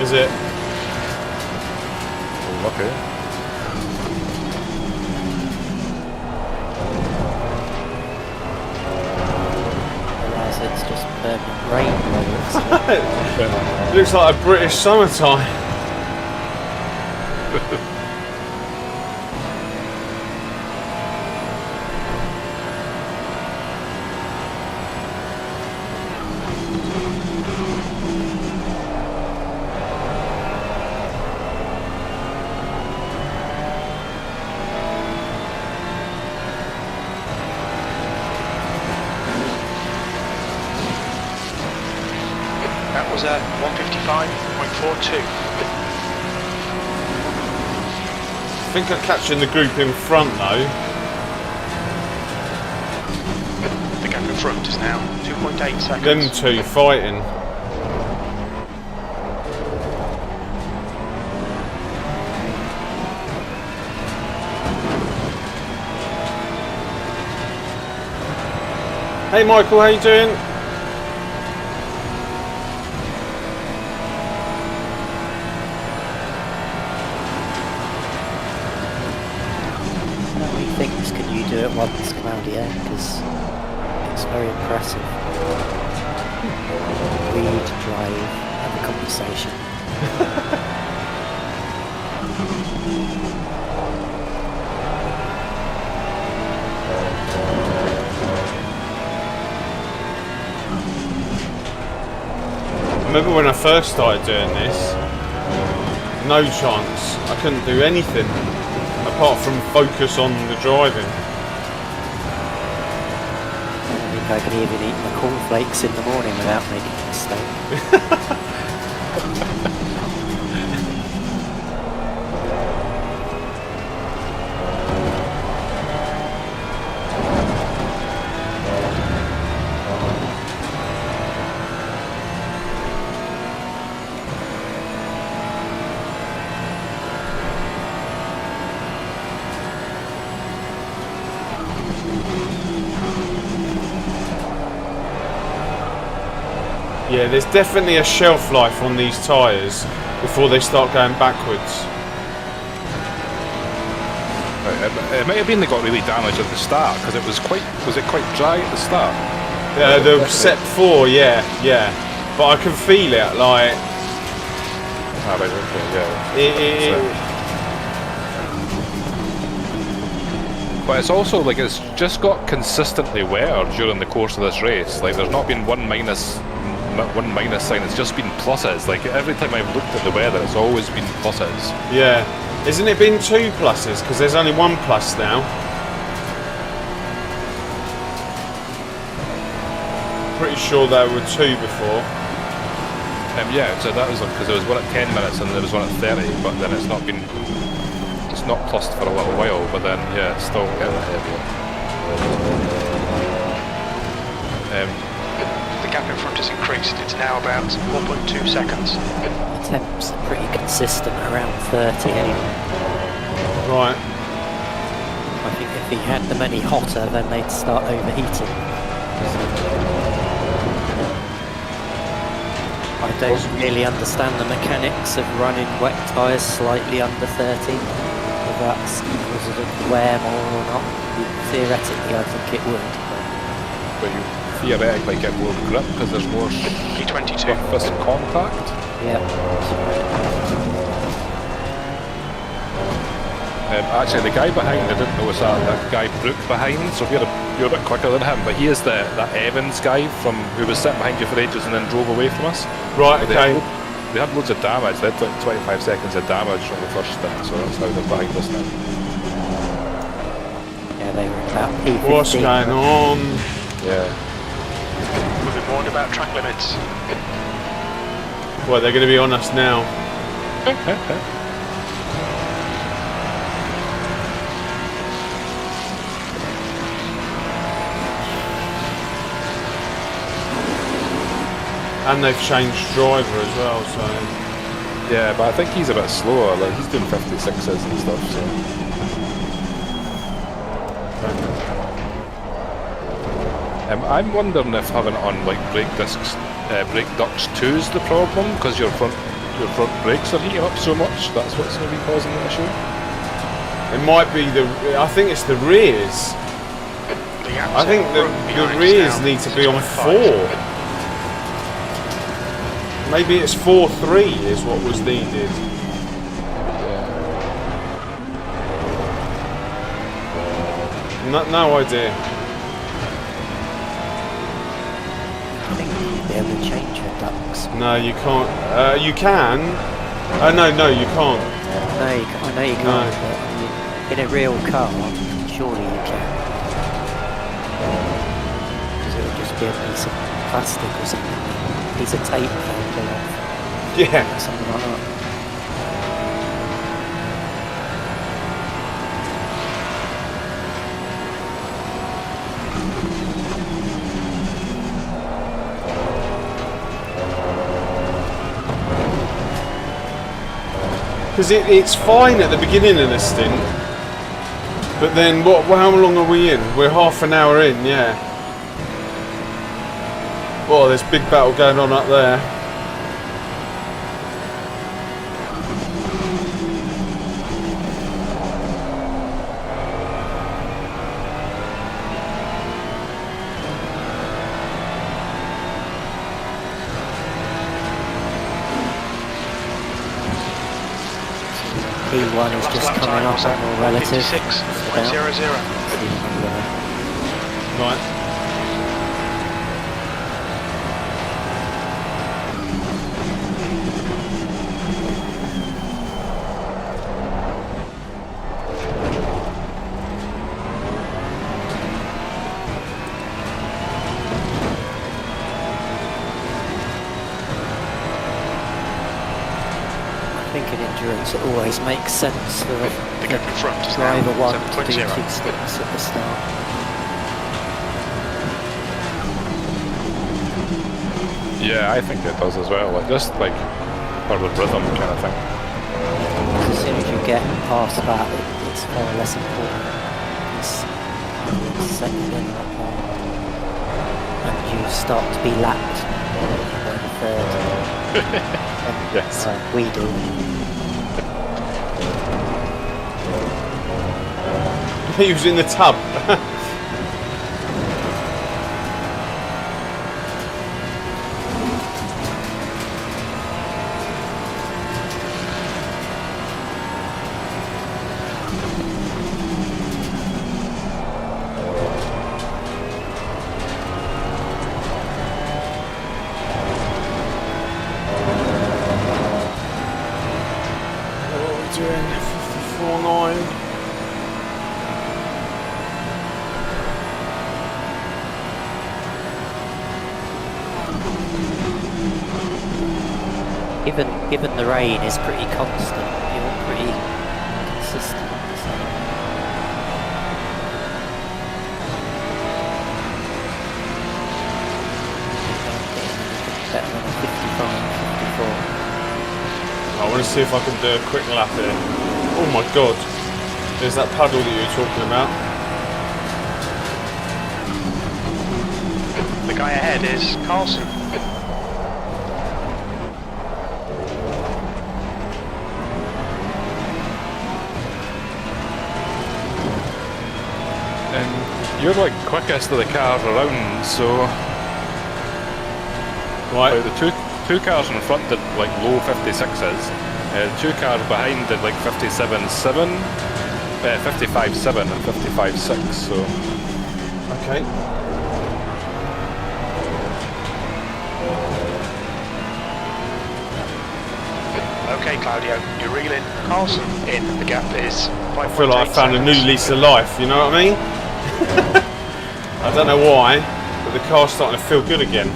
Is it? Oh, okay. it's just permanent rain by the looks of it. Looks like a British summertime. That was a 155.42. I think I'm catching the group in front though. The gap in front is now 2.8 seconds. Them two fighting. Hey Michael, how you doing? How many things can you do at once, Claudia? Because it's very impressive. Read, drive, have a conversation. I remember when I first started doing this, no chance. I couldn't do anything apart from focus on the driving. I think I could even eat my cornflakes in the morning without making a mistake. Yeah, there's definitely a shelf life on these tyres before they start going backwards. It might have been they got really damaged at the start because was it quite dry at the start? Yeah, the set 4, yeah. But I can feel it, like... Ah, right, okay, yeah. But it's also like it's just got consistently wetter during the course of this race. Like there's not been one minus sign, it's just been pluses. Like every time I've looked at the weather, it's always been pluses. Yeah. Isn't it been 2 pluses? Because there's only 1 plus now. Pretty sure there were 2 before. Yeah, so that was because there was one at 10 minutes and there was one at 30, but then it's not plussed for a little while, but then yeah, it's still getting heavier. The gap in front has increased. It's now about 1.2 seconds. The temps are pretty consistent around 30 anyway. Right. I think if he had them any hotter, then they'd start overheating. I don't really understand the mechanics of running wet tyres slightly under 30. If that's because of the wear more or not. Theoretically, I think it would. But you theoretically get more grip because there's more P22 surface contact. Yeah. Actually, the guy behind, I didn't notice that guy Brooke behind, so you're a bit quicker than him, but he is that Evans guy who was sitting behind you for ages and then drove away from us. Right, okay. They had loads of damage, they had like 25 seconds of damage from the first stint, so that's how they're behind us now. Yeah, they were about P15. What's going on? Yeah. We've been warned about track limits. Well, they're going to be on us now. And they've changed driver as well, so... Yeah, but I think he's a bit slower, like he's doing 56s and stuff, so... I'm wondering if having it on like brake ducts 2 is the problem, because your front brakes are heating up so much, that's what's going to be causing the issue. It might be I think it's the rears. I think the rears need to be on 4. Maybe it's 4.3 is what was needed. No idea. I think you'll be able to change your ducts. No, you can't. You can. No, you can't. No, I know you can't, No. but I mean, in a real car, surely you can. Because it would just be a piece of plastic or something. A piece of tape they'll pull off. Yeah. Or something like that. Because it's fine at the beginning of the stint, but then how long are we in? We're half an hour in, yeah. Oh, there's a big battle going on up there. P1 is just coming up on more relative. 56.00. Right. I think in endurance it always makes sense for the gap in front is now driver one to do 7.0. 2 sticks at the start. Yeah, I think it does as well. Like just like for the rhythm kind of thing. As soon as you get past that, it's far less important. It's second in that part. And you start to be lapped by the third. Yes. We do. He was in the tub. Doing 54.9. Given the rain is pretty constant, you're pretty consistent. So. Better than a 55, 54. I want to see if I can do a quick lap here. Oh my god. There's that puddle that you were talking about. The guy ahead is Carlson. You're like quickest of the cars around, so Right. like the two cars in front did like low 56s. 2 cars behind did like 57.7, 55.7 and 55.6. So Okay. Okay, Claudio, you're reeling Carlson in. The gap is 5.8 I feel like I found a new lease of life, you know what I mean? I don't know why, but the car's starting to feel good again.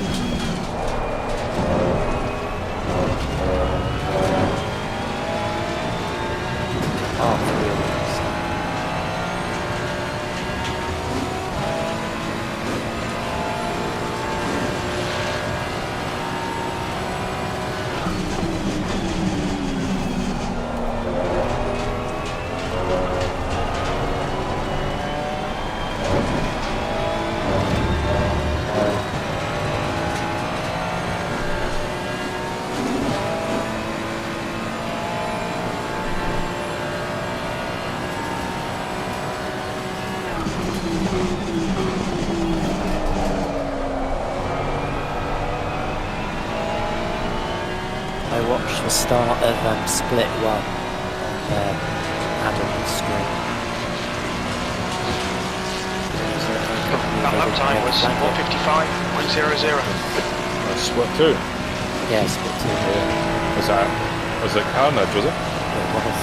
watch the start of Split 1 on Adam's screen. That lap time was 155.00. That's Split 2. Yeah, Split 2. Yeah. Was it Carnage, was it? It was.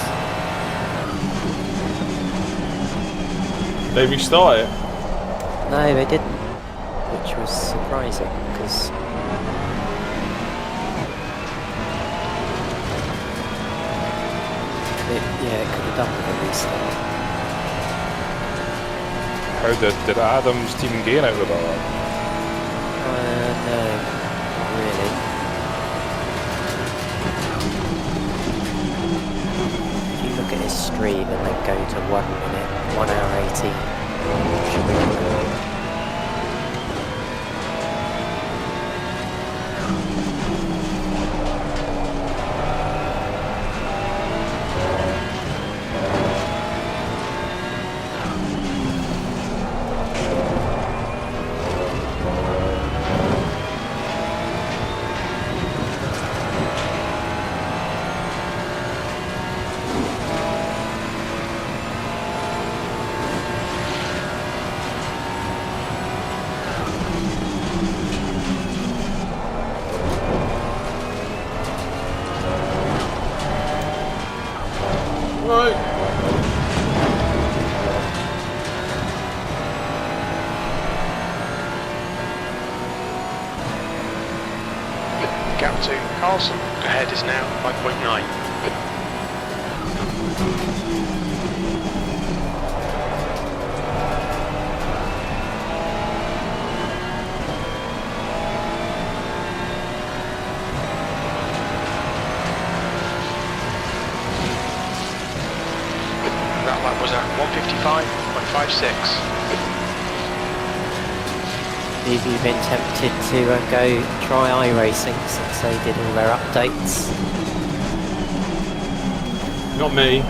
They restart it. No, they didn't, which was surprising because it could have done with a restart. How did Adam's team gain out of all that? No, not really. If you look at his stream and then go to 1 minute, 1 hour 18, should be good. Gap to Carlson. Ahead is now 5.9. That lap was at 155.56. Have you been tempted to go try iRacing since they did all their updates? Not me.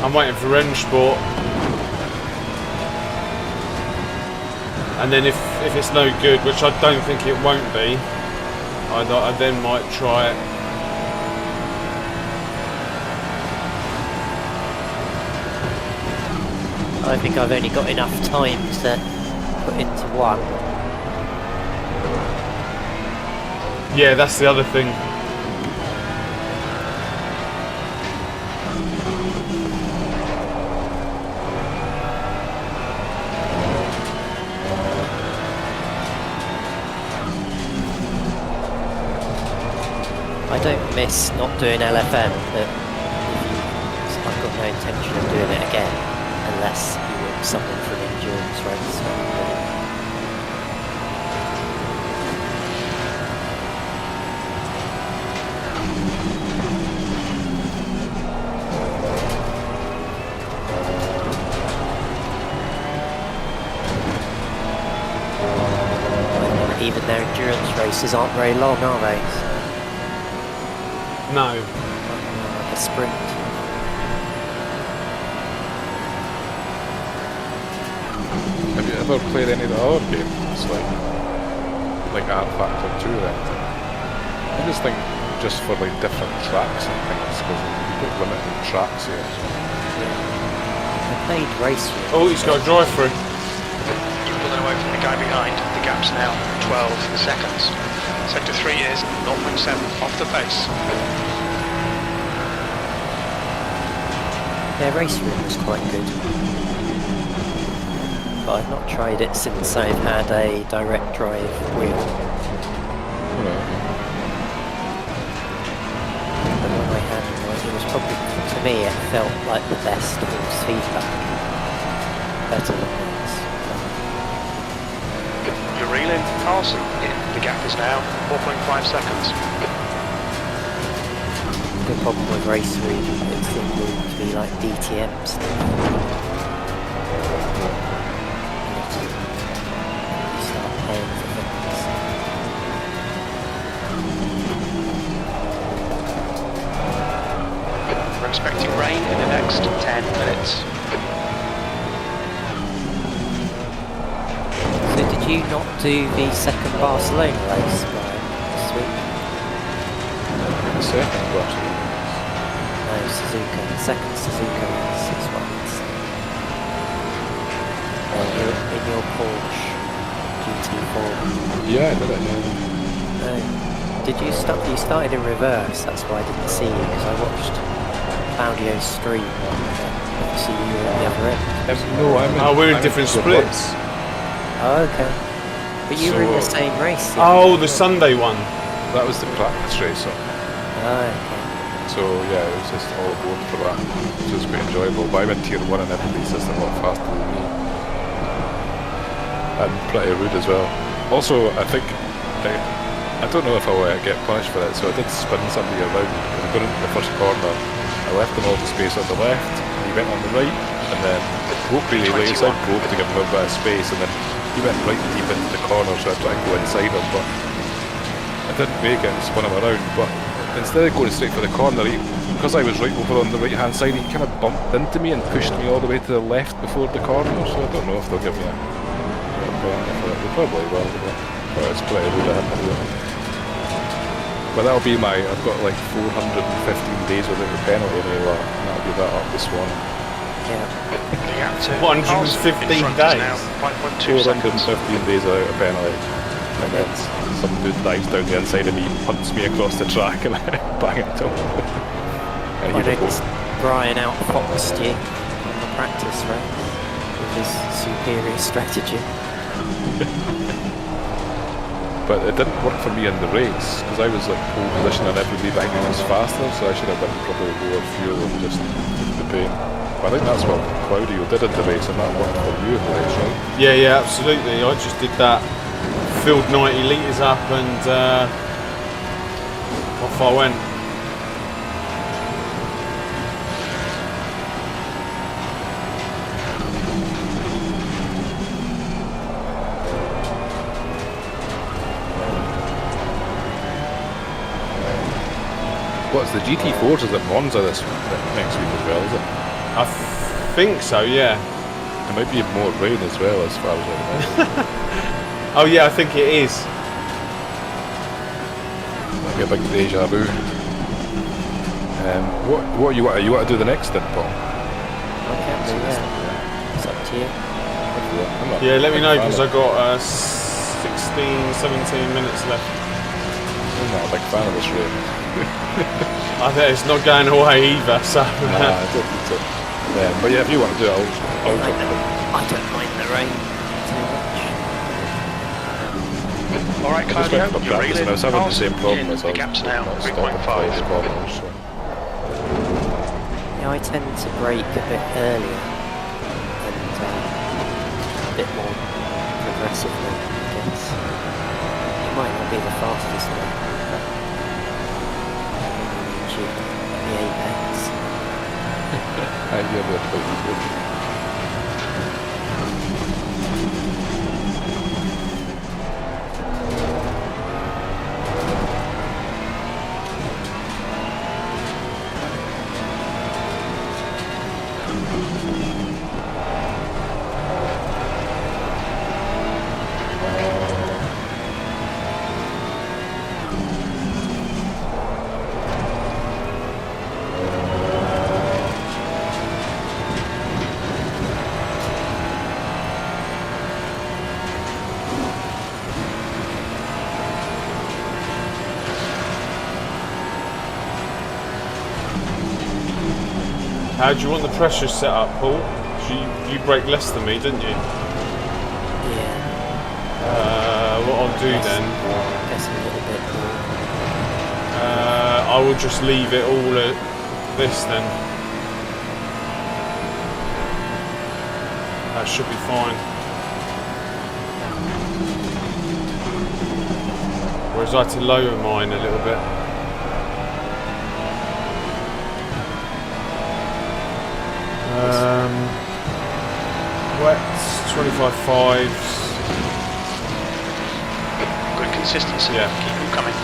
I'm waiting for Rennsport. And then if it's no good, which I don't think it won't be, I then might try it. I think I've only got enough time to put into one. Yeah, that's the other thing. I don't miss not doing LFM, but I've got no intention of doing it again. Unless you want someone from endurance race. Even their endurance races aren't very long, are they? No. Like a sprint. Have you ever played any of the other games, like R Factor 2 or anything? I just think just for like different tracks and things, because you've got limited tracks here. I played Race Room. Oh, he's got a drive through. You're pulling away from the guy behind. The gap's now 12 seconds. Sector 3 is 0.7 off the pace. Yeah, Race Room was quite good. But I've not tried it since I've had a direct drive wheel. But when I had one, it was probably, to me, it felt like the best force feedback. Better than this. You're reeling, Carlson. The gap is now 4.5 seconds. The problem with Race Room, it's going to be like DTM stuff. We're expecting rain in the next 10 minutes. So did you not do the second Barcelona race, Brian, this week? The second Barcelona. No, Suzuka. The second Suzuka race is ones. In your Porsche GT4. Yeah, I did it. No. Did you start? You started in reverse. That's why I didn't see you because I watched Claudio's stream. Obviously, you were at the other end. No, I'm in, we're in I'm different reverse. splits. Oh, okay. But you were in the So- same race. Oh, the Sunday one. That was the practice race. So. Oh, okay. So yeah, it was just all aboard for that, which was quite enjoyable. But I went tier 1 and everybody's just a lot faster than me. And pretty rude as well. Also, I think, I don't know if I'll get punished for it, so I did spin somebody around. And going into the first corner, I left him all the space on the left, and he went on the right, and then it broke really late, so I broke to give him a bit of space, and then he went right deep into the corner, so I tried to go inside him, but I didn't make it and spun him around. But instead of going straight for the corner, because I was right over on the right hand side, he kind of bumped into me and pushed me all the way to the left before the corner, so I don't know if they'll give me a penalty for it. They probably will, but it's pretty rude of him anyway. But that'll be I've got like 415 days without a penalty anyway, and that'll be that up this one. Yeah. The gap to 115 in front days. is now 5.2 seconds. 415 days without a penalty. And then some dude dives down the inside of me, punts me across the track, and I bang into him. And I he noticed Brian outfoxed you on the practice race with his superior strategy. But it didn't work for me in the race, because I was like pole position and everybody behind me was faster, so I should have been probably lower fuel and just took the pain. But I think that's what Claudio did in the race, and that worked for you in the race, right? Yeah, absolutely. I just did that, filled 90 litres up, and off I went. What's the GT4s is at Monza next week as well, is it? I think so, yeah. There might be more rain as well, as far as I know. Oh yeah, I think it is. Might be a big deja vu. What you want to do the next then, Paul? I can't do that. It's up to you. I'm not Yeah, let me a know, big because fan I've got 16, 17 minutes left. I'm not a big fan of this rain. I think it's not going away either, so... Nah, I don't think so. But yeah, if you want to do it, I'll jump in. I don't mind the rain too much. Alright, I just Claudio, went for you're practice and I was having the same problem as I The was gap's now not stopping 3.5. for corners, so. Yeah, I tend to brake a bit earlier and a bit more progressively, I guess. It might not be the fastest one, but the apex. I hear that, but you would. How do you want the pressure set up, Paul? You brake less than me, didn't you? Yeah. What I'll do then, I guess a little bit more. I will just leave it all at this then. That should be fine. Whereas I had to lower mine a little bit. Wets, 25.5s. Good consistency. Yeah. Keep them coming.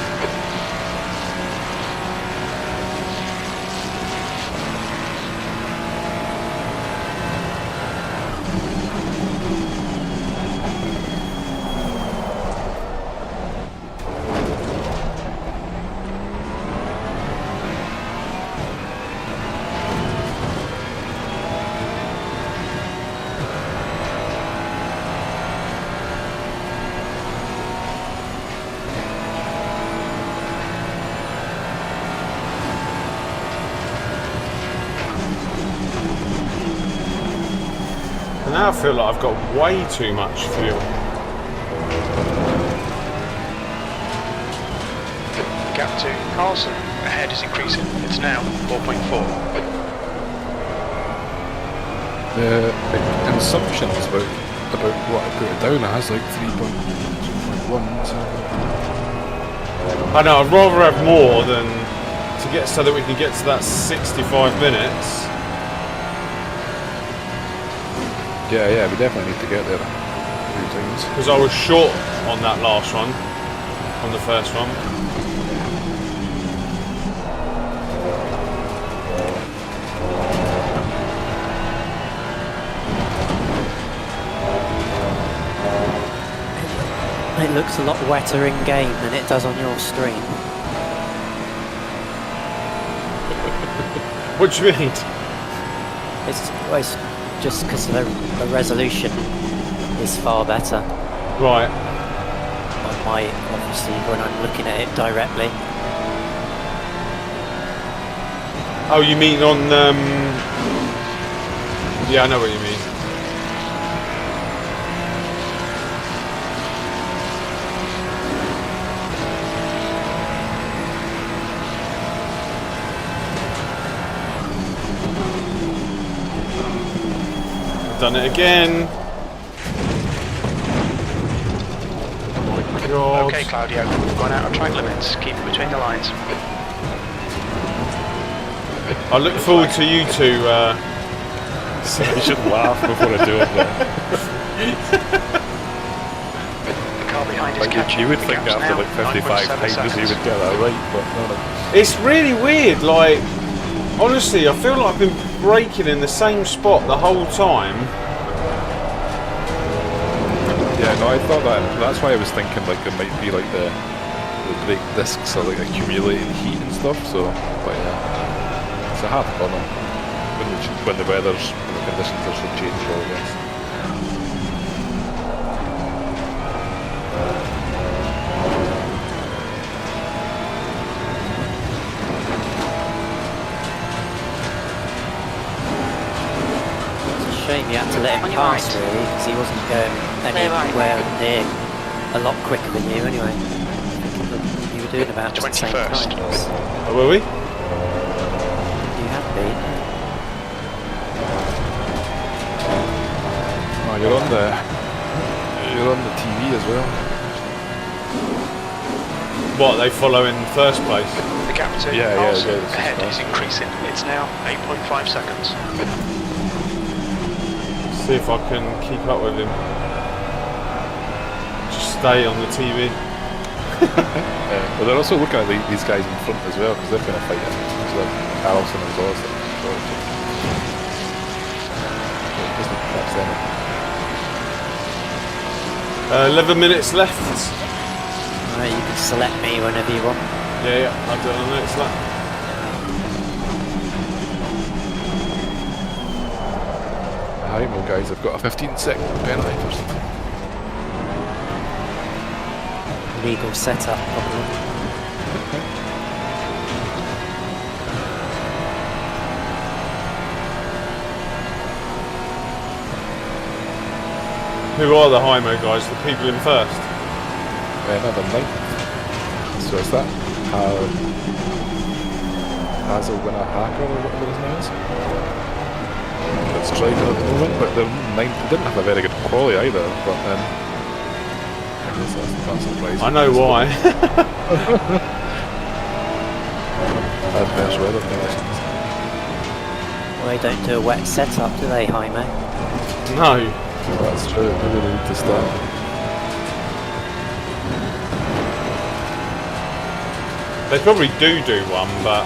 Now I feel like I've got way too much fuel. Gap to CORSA ahead is increasing. It's now 4.4. The assumptions about what I put it down as, like 3.1. So. I know, I'd rather have more than to get so that we can get to that 65 minutes. Yeah, we definitely need to get there a few times. Because I was short on that last one, on the first one. It looks a lot wetter in game than it does on your stream. What do you mean? It's just because the resolution is far better Right. on my, obviously, when I'm looking at it directly. Oh, you mean on, yeah, I know what you mean. Done it again. Oh my god. Okay, Claudio, we've gone out of track limits. Keep it between the lines. I look forward to you two. So you should laugh before I do it. The car behind is Like catching. you would The think gap's after now like 55 9.7 times you seconds. would get that right, but no. It's really weird. Like, honestly, I feel like I've been braking in the same spot the whole time. Yeah, no, I thought that. That's why I was thinking like it might be like the brake discs are like accumulating heat and stuff. So, but yeah, it's a hard problem when the weather's the conditions are so changeable, I guess. Shame you had to let him On your pass, right. really, because he wasn't going Clear right. anywhere near a lot quicker than you anyway. You were doing about just the same 21st. times. Oh, were we? You have been. Oh, you're on the TV as well. What, they follow in first place? The gap to Yeah, CORSA this is ahead fast. is increasing. It's now 8.5 seconds. See if I can keep up with him. Just stay on the TV. But they're also looking at these guys in front as well because they're kind of fighting. So Harrelson and Oddessy. That's them. 11 minutes left. Right, you can select me whenever you want. Yeah, I've done a minutes left. Hi, well guys, I've got a 15-second penalty for something. Legal setup, probably. Who are the Hymo guys? The people in first? Another ninth. So is that has a winner hacker or whatever his name is? That's driving at the moment, but they're ninth. They didn't have a very good quality either, but then I guess that's surprising. I know why. Adverse weather conditions. Well, they don't do a wet setup, do they, Jaime? No. That's true. Maybe they need to start. They probably do one, but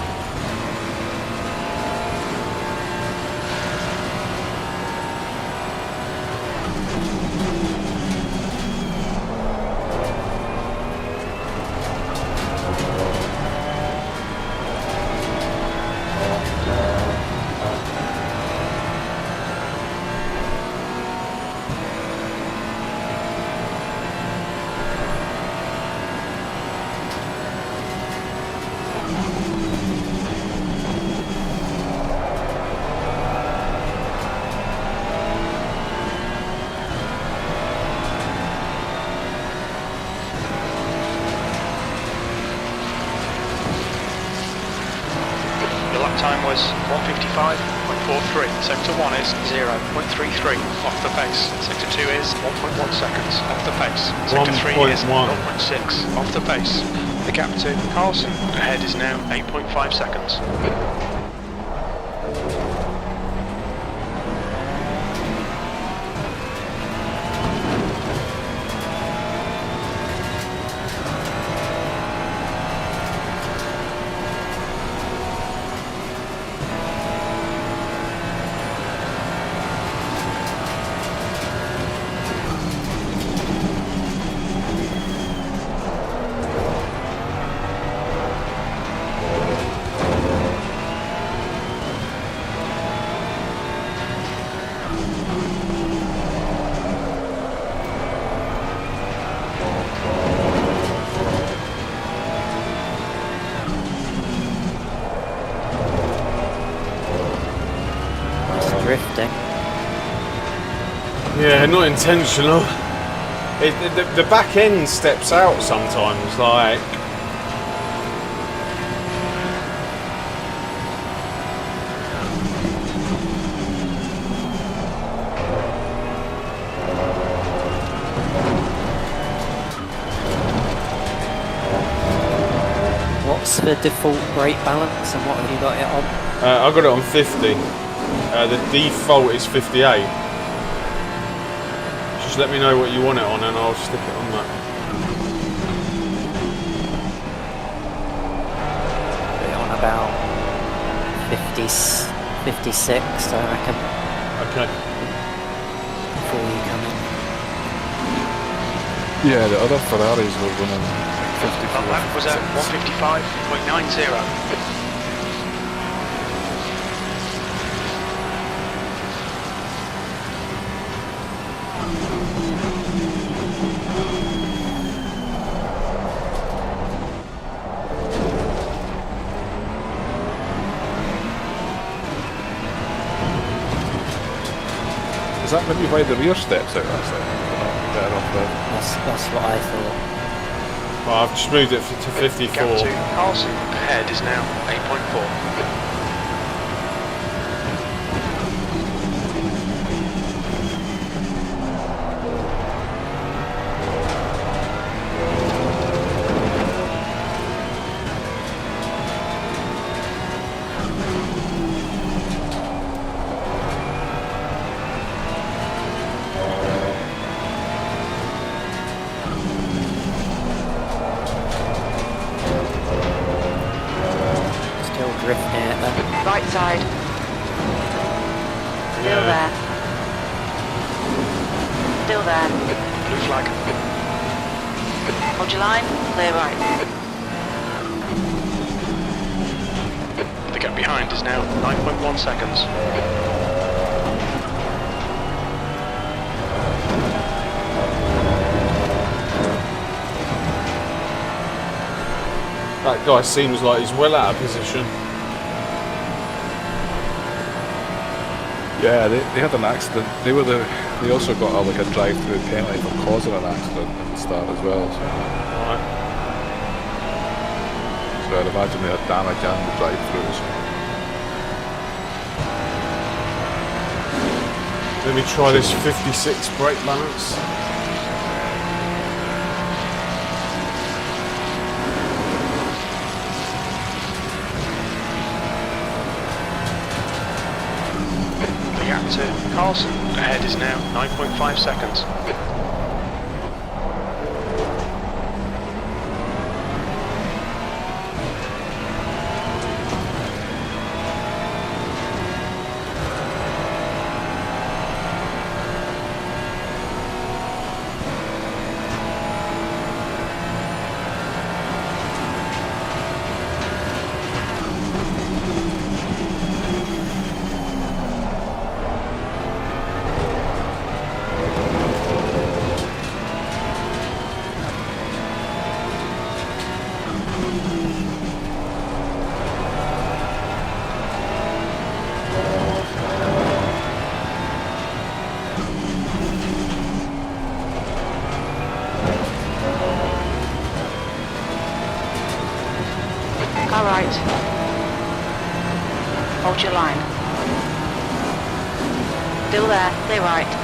time was 155.43. Sector 1 is 0.33 off the pace. Sector 2 is 1.1 seconds off the pace. Sector 3 is 0.6 off the pace. The gap to CORSA ahead is now 8.5 seconds. Drifting. Yeah, not intentional. The back end steps out sometimes, like. What's the default brake balance and what have you got it on? I got it on 50. The default is 58. Just let me know what you want it on and I'll stick it on that. Put it on about 56, I reckon. Okay. Before you come in. Yeah, the other Ferraris were running 54. That lap was at 155.90. Is that maybe why the rear steps out? That's like, better off there. That's what I thought. Well, I've just moved it to The 54. gap to CORSA ahead is now 8.4. Drifting it then. Right side. Still there. Still there. Blue flag. Hold your line. Clear right. The gap behind is now 9.1 seconds. That guy seems like he's well out of position. Yeah, they had an accident. They also got like a drive-through penalty for causing an accident at the start as well. So, Right. so I'd imagine they had damage and the drive-throughs. Let me try this 56 brake balance. The gap to CORSA ahead is now 9.5 seconds. Car right. Hold your line. Still there, clear right.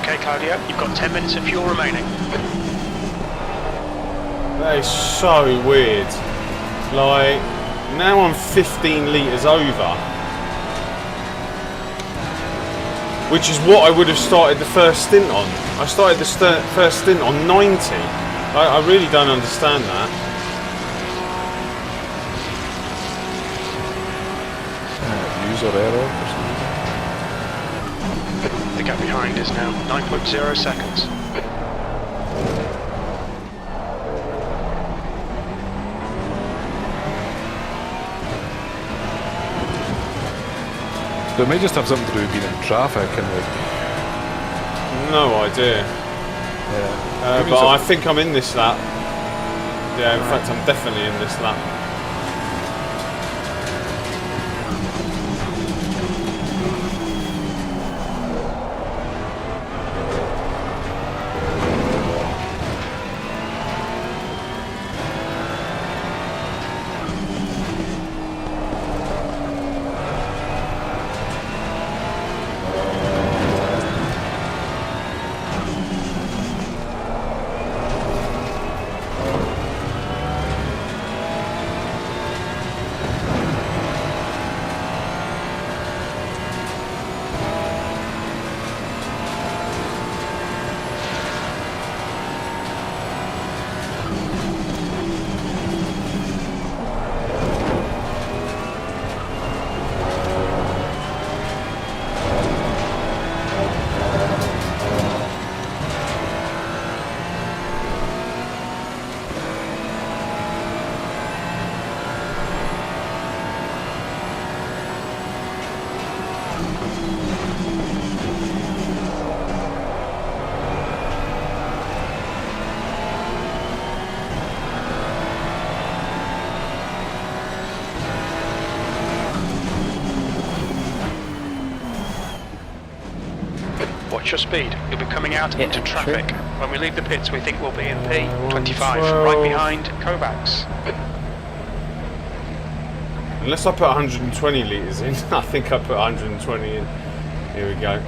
Okay, Claudio, you've got 10 minutes of fuel remaining. That is so weird. Like, now I'm 15 litres over. Which is what I would have started the first stint on. I started the first stint on 90. I really don't understand that. User error or something. The gap behind is now 9.0 seconds. So it may just have something to do with being in traffic and like. No idea. Yeah. But I think I'm in this lap. Yeah, in fact I'm definitely in this lap. Watch your speed. You'll be coming out into traffic. True. When we leave the pits, we think we'll be in P25, right behind Kovacs. Unless I put 120 litres in. I think I put 120 in. Here we go.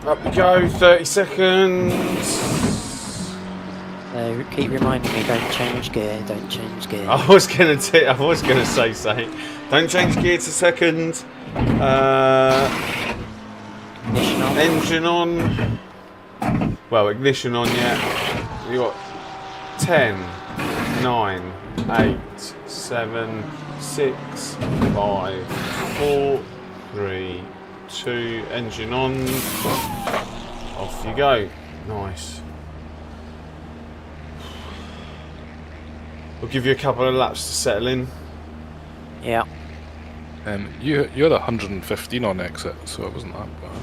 Up we go, 30 seconds. Keep reminding me, don't change gear, don't change gear. I was gonna say something. Don't change gear to second. Ignition on. Engine on. Well, ignition on yet. You got 10, 9, 8, 7, 6, 5, 4, 3, 2. Engine on. Off you go. Nice. We'll give you a couple of laps to settle in. Yeah. You had 115 on exit, so it wasn't that bad.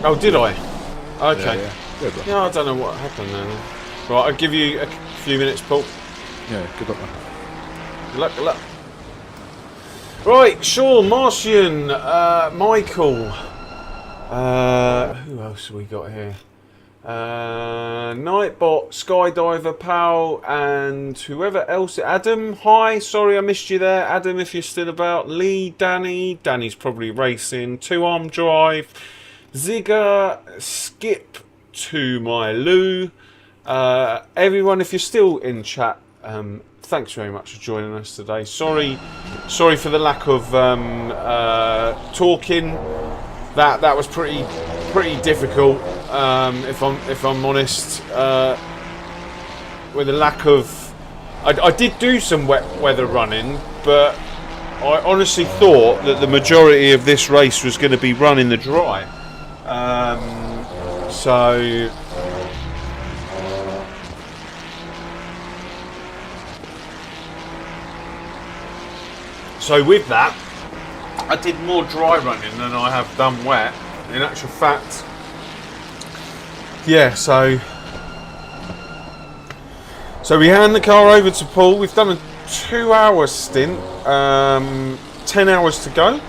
Oh, did I? Okay. Yeah. Yeah, I don't know what happened then. Right, I'll give you a few minutes, Paul. Yeah, good luck, man. Good luck, good luck. Right, Sean, Martian, Michael. Who else have we got here? Nightbot, Skydiver, Pal, and whoever else. Adam, hi, sorry I missed you there. Adam, if you're still about. Lee, Danny's probably racing. 2-arm drive. Zigger, Skip to my Lou. Everyone, if you're still in chat, thanks very much for joining us today. Sorry for the lack of talking. That was pretty difficult. If I'm honest, with a lack of, I did do some wet weather running, but I honestly thought that the majority of this race was going to be run in the dry. So with that, I did more dry running than I have done wet. In actual fact, yeah. So we hand the car over to Paul. We've done a 2-hour stint. 10 hours to go.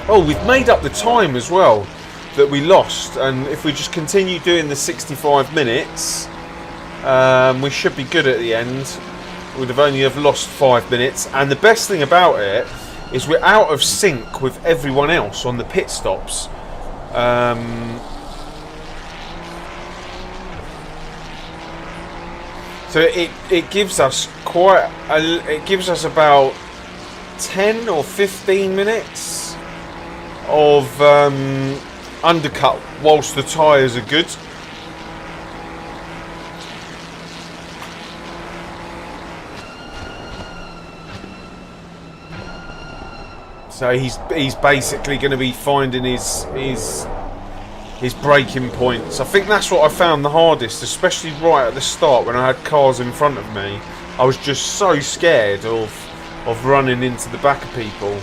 Oh, we've made up the time as well that we lost, and if we just continue doing the 65 minutes, we should be good at the end. We'd have only lost 5 minutes, and the best thing about it is we're out of sync with everyone else on the pit stops. So it gives us it gives us about 10 or 15 minutes of undercut whilst the tyres are good. So he's basically going to be finding his braking points. I think that's what I found the hardest, especially right at the start when I had cars in front of me. I was just so scared of running into the back of people.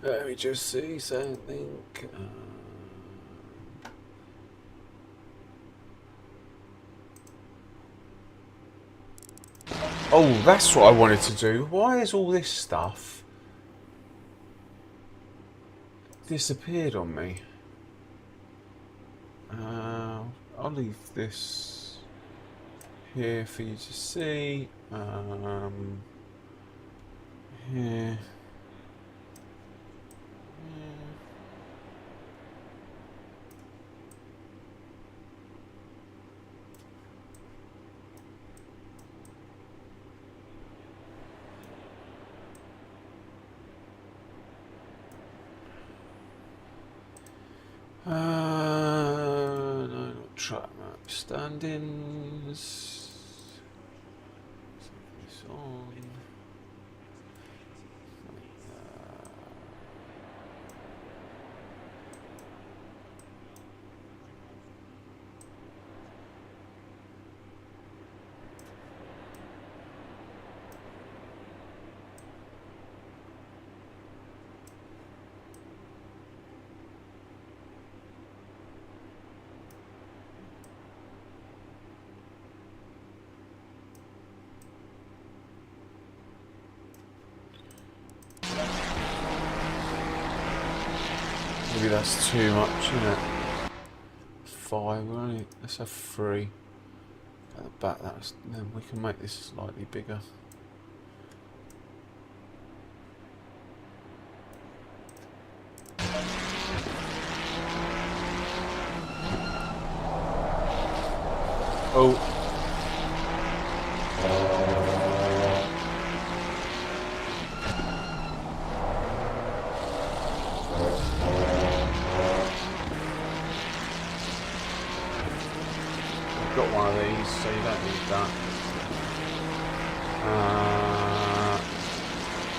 Let me just see something. Oh, that's what I wanted to do. Why is all this stuff disappeared on me? I'll leave this here for you to see. Here. No, not track map. Standings. Set this on. Maybe that's too much, isn't it? 5, let's have 3. At the back, then we can make this slightly bigger. Oh. Got one of these, so you don't need that.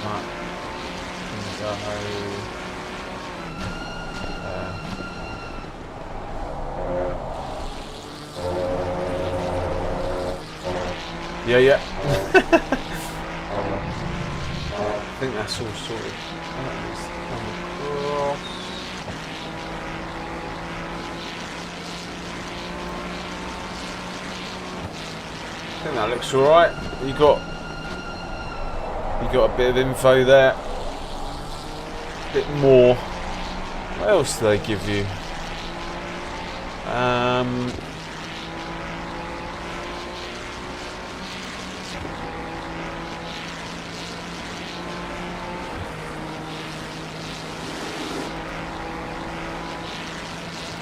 That can go there. Yeah. I think that's all sorted. That needs to come across. I think that looks alright. You got a bit of info there. A bit more. What else do they give you?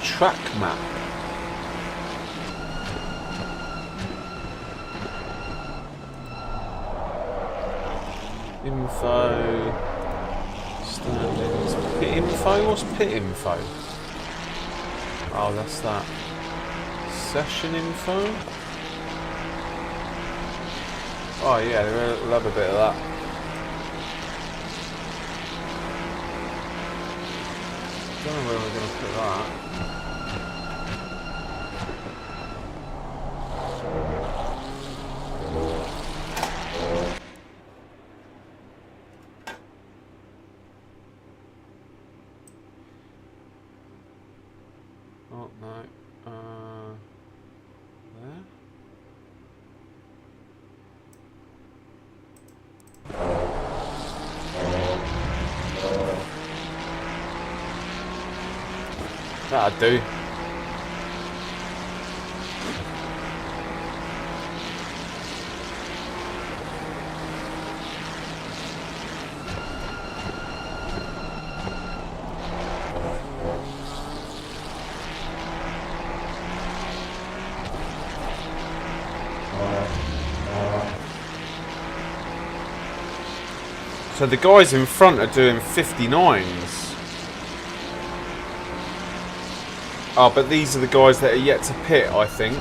Track map. Info, standings, pit info, what's pit info? Oh, that's that. Session info? Oh yeah, we'll have a bit of that. Don't know where we're going to put that. Oh no. There. That'd do. So the guys in front are doing 59s. Oh, but these are the guys that are yet to pit, I think.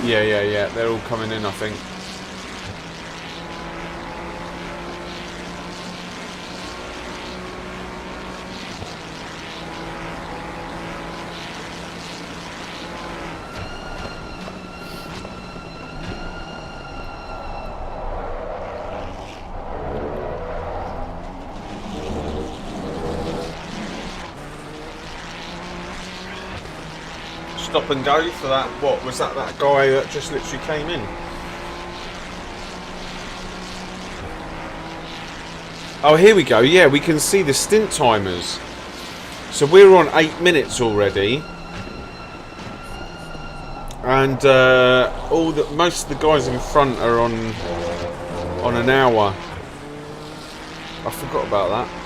Yeah. They're all coming in, I think. Stop and go for that. What was that? That guy that just literally came in. Oh, here we go. Yeah, we can see the stint timers. So we're on 8 minutes already, and most of the guys in front are on an hour. I forgot about that.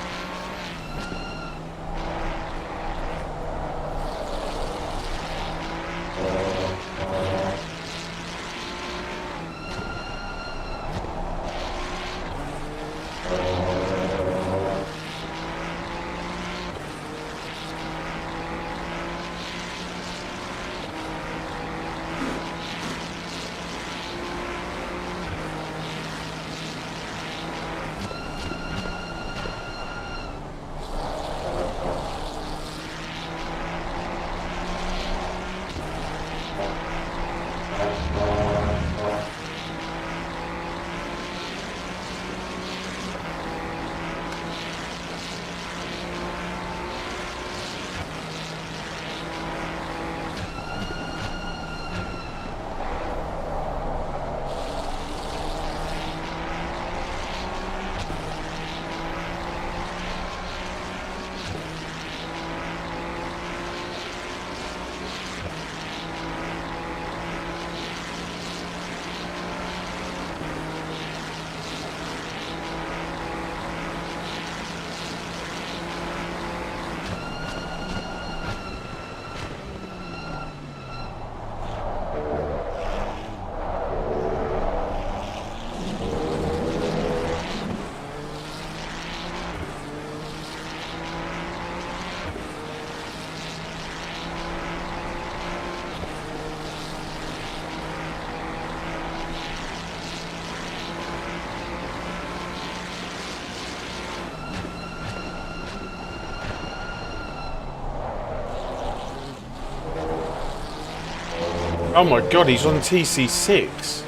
Oh my god, he's on TC6.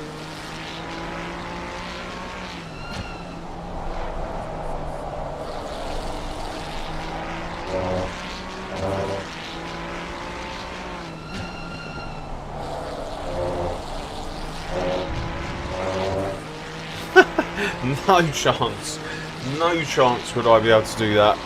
No chance. No chance would I be able to do that.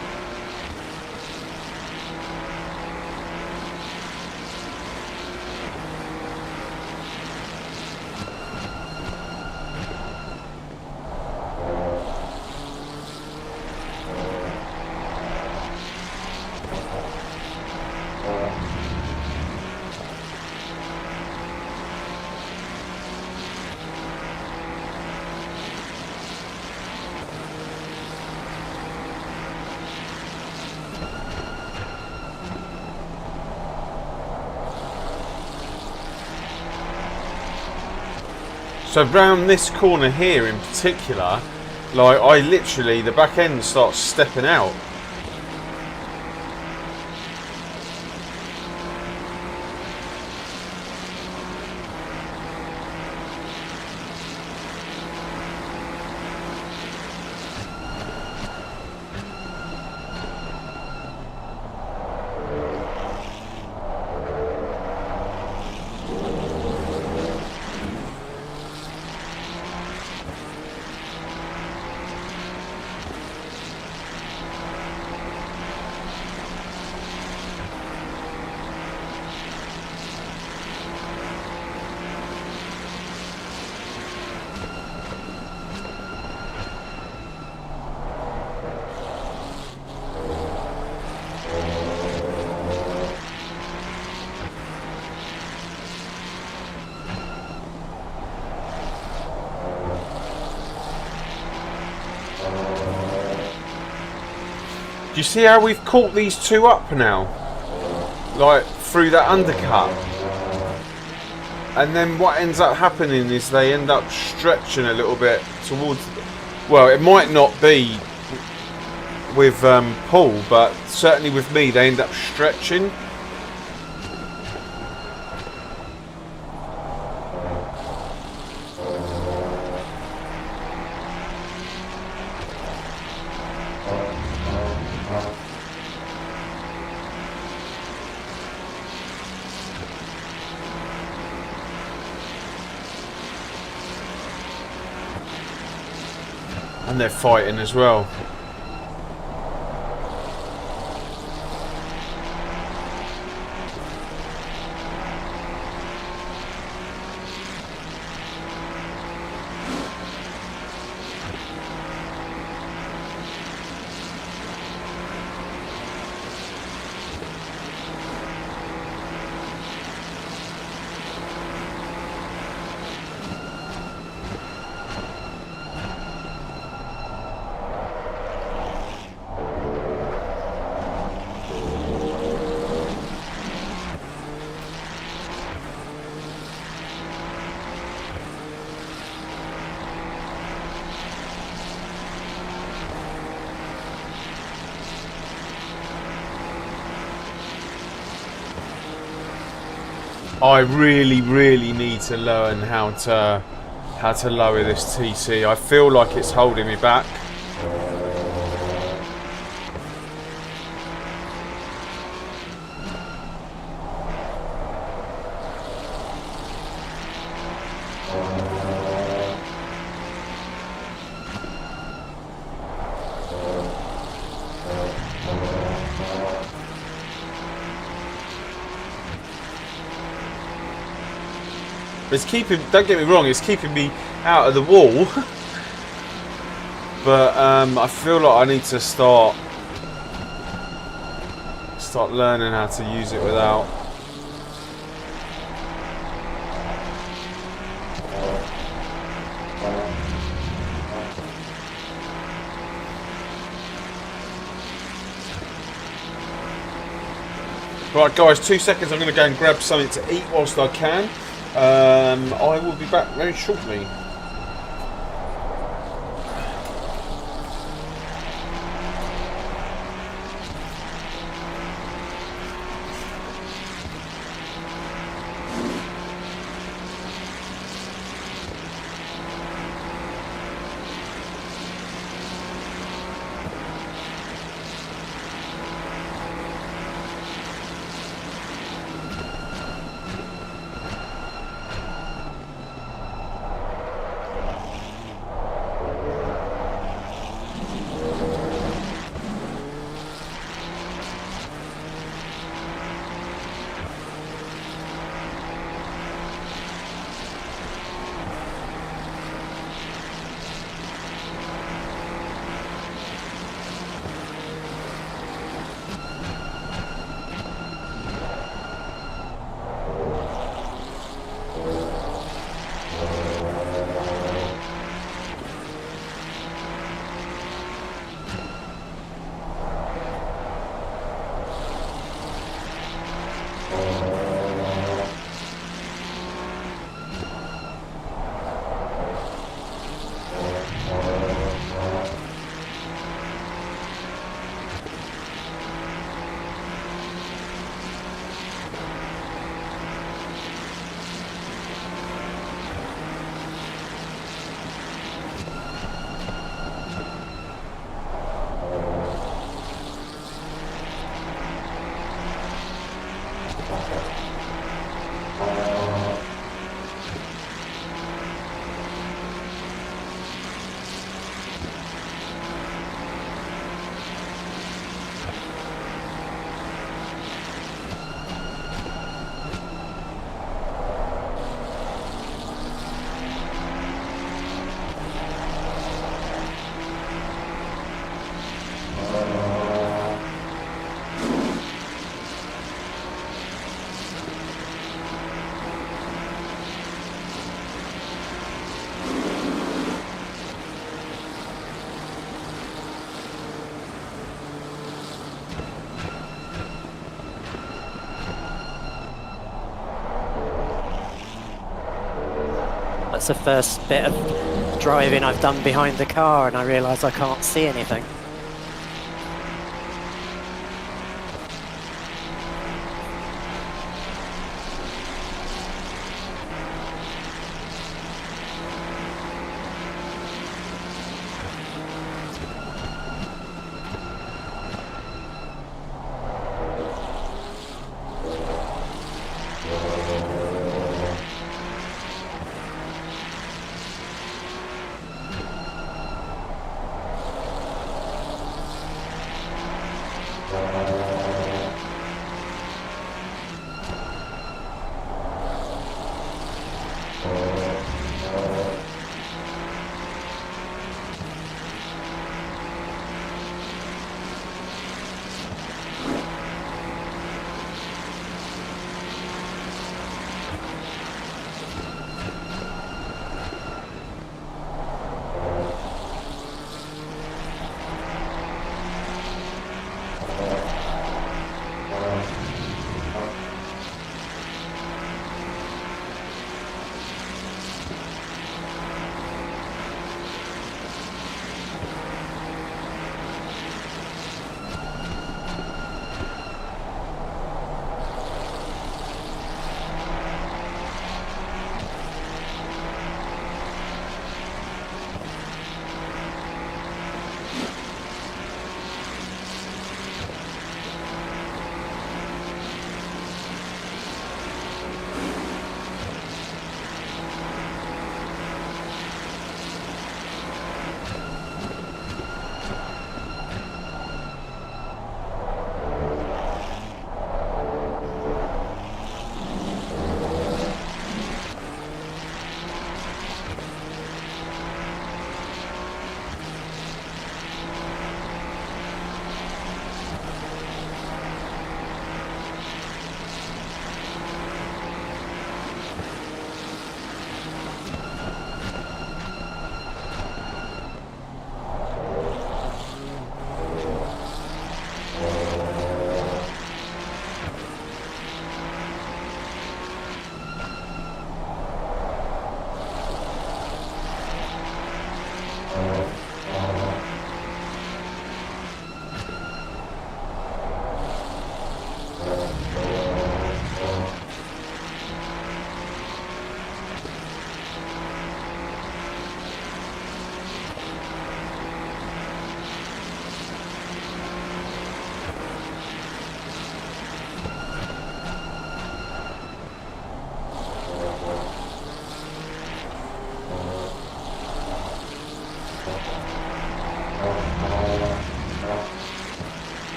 So round this corner here in particular, like I literally, the back end starts stepping out. Do you see how we've caught these two up now? Like, through that undercut. And then what ends up happening is they end up stretching a little bit towards... Well, it might not be with Paul, but certainly with me, they end up stretching. And they're fighting as well. I really need to learn how to lower this TC. I feel like it's holding me back. It's keeping, don't get me wrong, it's keeping me out of the wall. But I feel like I need to start learning how to use it without. Right guys, 2 seconds, I'm going to go and grab something to eat whilst I can. I will be back very shortly. that's the first bit of driving I've done behind the car, and I realise I can't see anything.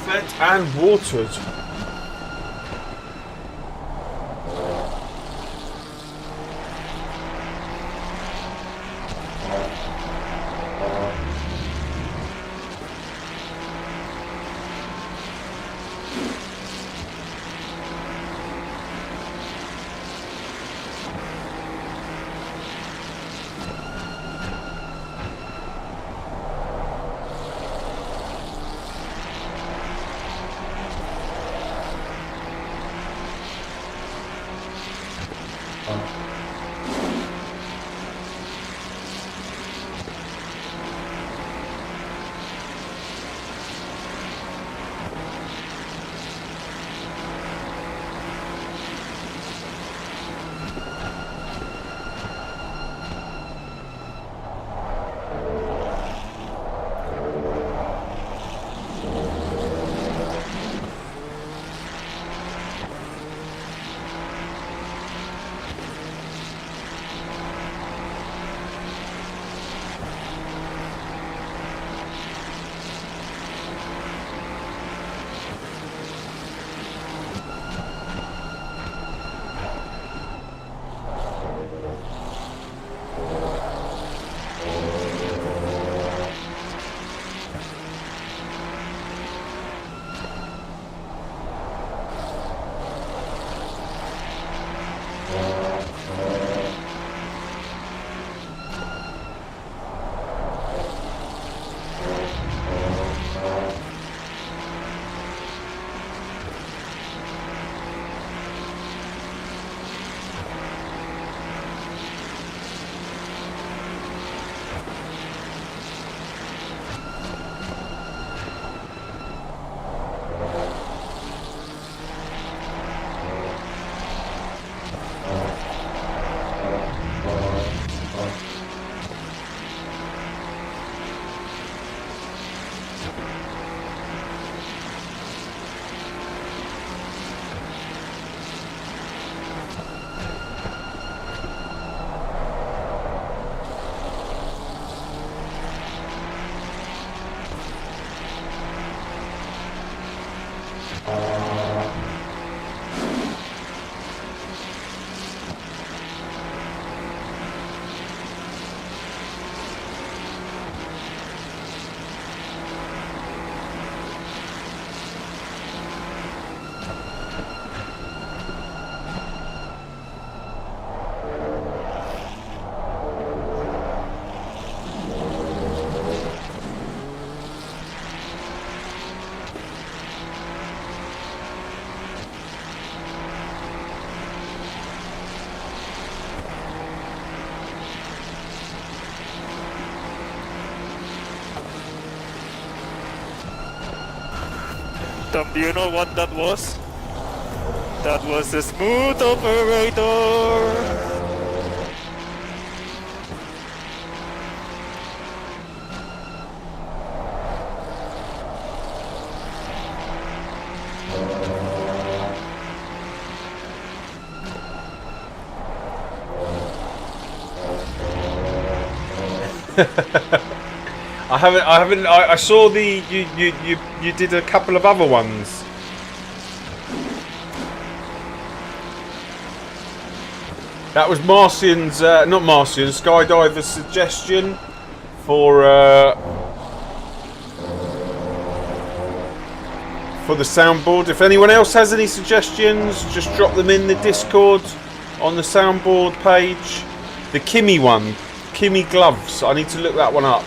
Fed and watered. Tom, do you know what that was? That was a smooth operator! I saw you did a couple of other ones. That was Marcian's, not Marcian, Skydiver's suggestion for the soundboard. If anyone else has any suggestions, just drop them in the Discord on the soundboard page. The Kimmy one, Kimmy gloves. I need to look that one up.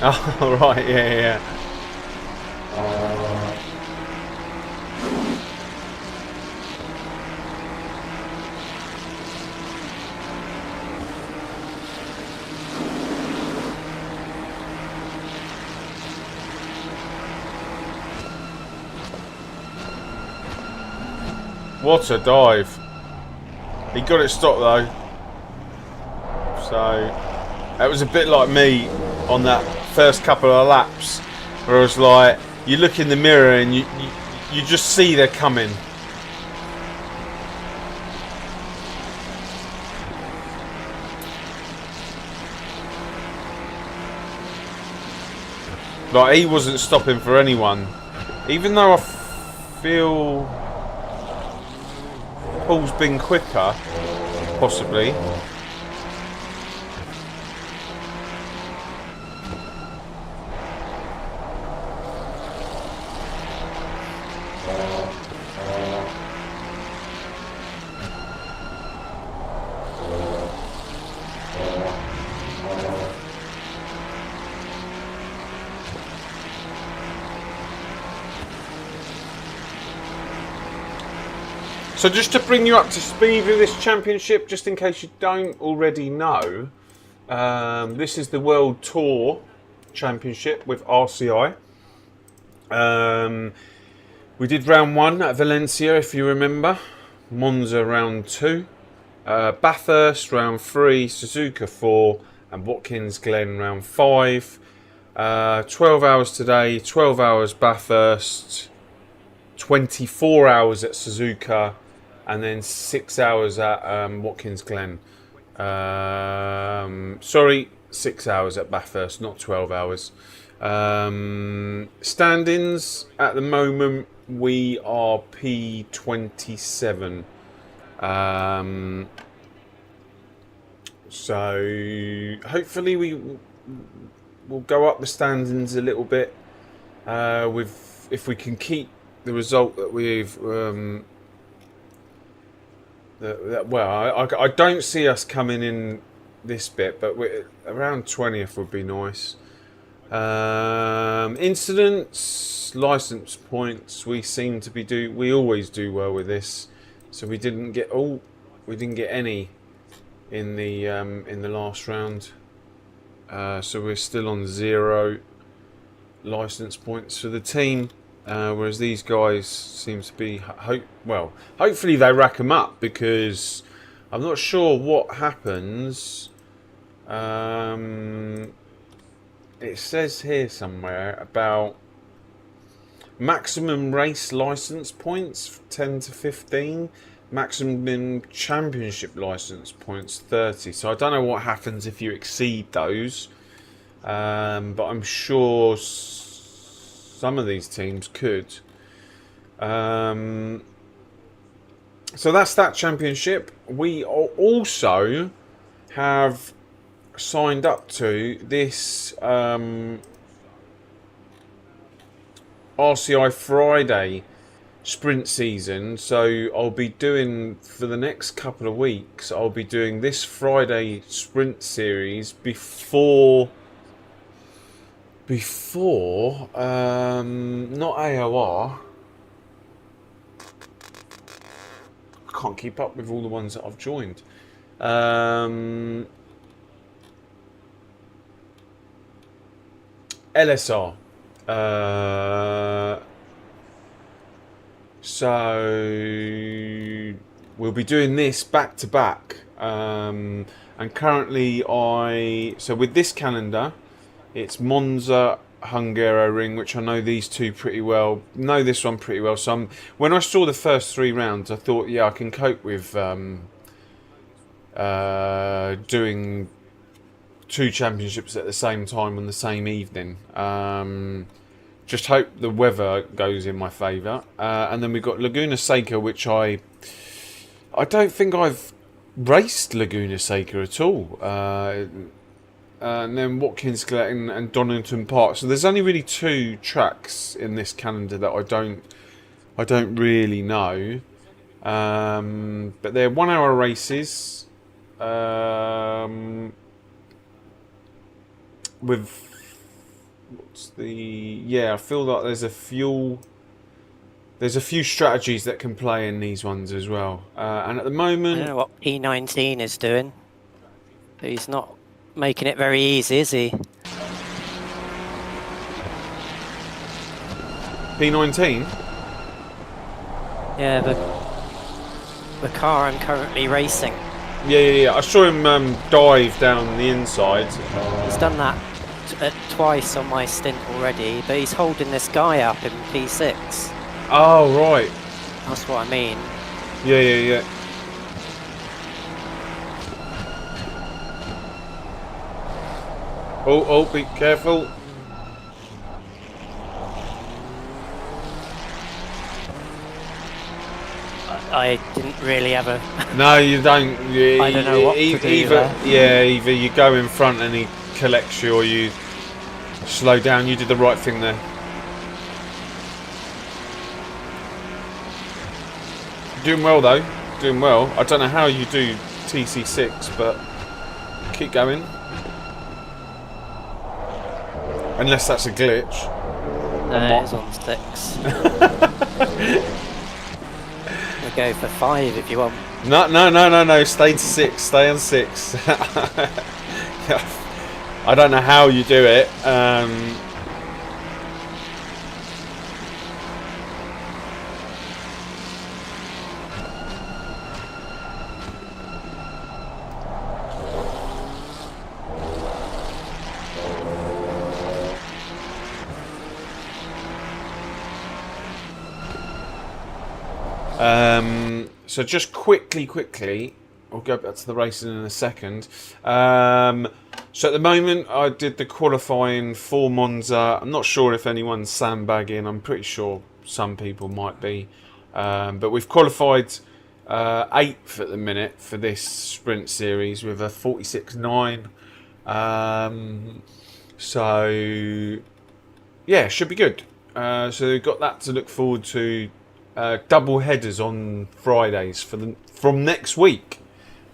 Oh, right, yeah. What a dive. He got it stopped though. So that was a bit like me on that first couple of laps, where I was like, you look in the mirror and you just see they're coming. Like, he wasn't stopping for anyone, even though I feel Paul's been quicker, possibly. So just to bring you up to speed with this championship, just in case you don't already know, this is the World Tour Championship with RCI. We did round 1 at Valencia, if you remember. Monza round 2. Bathurst round 3. Suzuka 4. And Watkins Glen round 5. 12 hours today, 12 hours Bathurst, 24 hours at Suzuka, and then 6 hours at Watkins Glen. Sorry, 6 hours at Bathurst, not 12 hours. Standings at the moment, we are P27. So hopefully we'll go up the standings a little bit if we can keep the result that we've. I don't see us coming in this bit, but around 20th would be nice. Incidents, license points. We seem to be we always do well with this, so we didn't get any in the last round. So we're still on 0 license points for the team. whereas these guys seem to be hopefully they rack them up, because I'm not sure what happens. It says here somewhere about maximum race license points 10 to 15, maximum championship license points 30. So I don't know what happens if you exceed those, but I'm sure some of these teams could. So that's that championship. We also have signed up to this RCI Friday sprint season, so I'll be doing, for the next couple of weeks, I'll be doing this Friday sprint series before not AOR. I can't keep up with all the ones that I've joined. LSR. So we'll be doing this back to back, and currently so with this calendar, it's Monza, Hungaroring, which I know these two pretty well, know this one pretty well. So when I saw the first 3 rounds, I thought, yeah, I can cope with doing 2 championships at the same time on the same evening. Just hope the weather goes in my favour. And then we've got Laguna Seca, which I don't think I've raced Laguna Seca at all. And then Watkins Glen and Donington Park. So there's only really 2 tracks in this calendar that I don't really know. But they're 1 hour races. With I feel like there's a few strategies that can play in these ones as well. And at the moment, I don't know what P19 is doing, but he's not making it very easy, is he? P19. Yeah, the car I'm currently racing. Yeah. I saw him dive down the inside. He's done that twice on my stint already, but he's holding this guy up in P6. Oh, right. That's what I mean. Yeah. Oh, be careful. I didn't really have a... No, you don't. I don't know what to do either. there. Yeah, either you go in front and he collects you, or you slow down. You did the right thing there. Doing well though. Doing well. I don't know how you do TC6, but keep going. Unless that's a glitch. No, it's on 6. We'll go for 5 if you want. No. Stay to 6. Stay on 6. I don't know how you do it. So just quickly, I'll go back to the racing in a second. So at the moment, I did the qualifying for Monza. I'm not sure if anyone's sandbagging. I'm pretty sure some people might be. But we've qualified 8th at the minute for this sprint series with a 46.9. So yeah, should be good. So we've got that to look forward to. Double headers on Fridays from next week.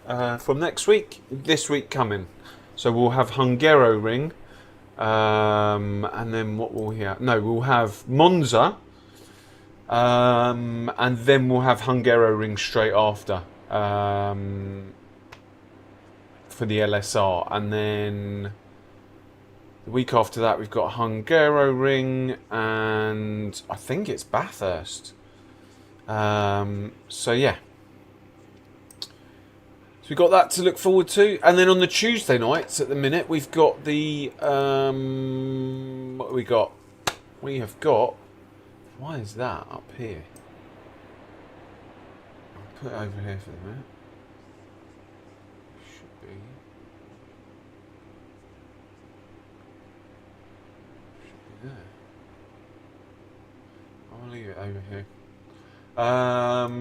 This week coming. So we'll have Hungaroring, and then what will we have? No, we'll have Monza, and then we'll have Hungaroring straight after for the LSR, and then The week after that, we've got Hungaroring, and I think it's Bathurst. So yeah. So we've got that to look forward to. And then on the Tuesday nights, at the minute, we've got the... what have we got? We have got... Why is that up here? I'll put it over here for the minute. Should be... there. I'll leave it over here.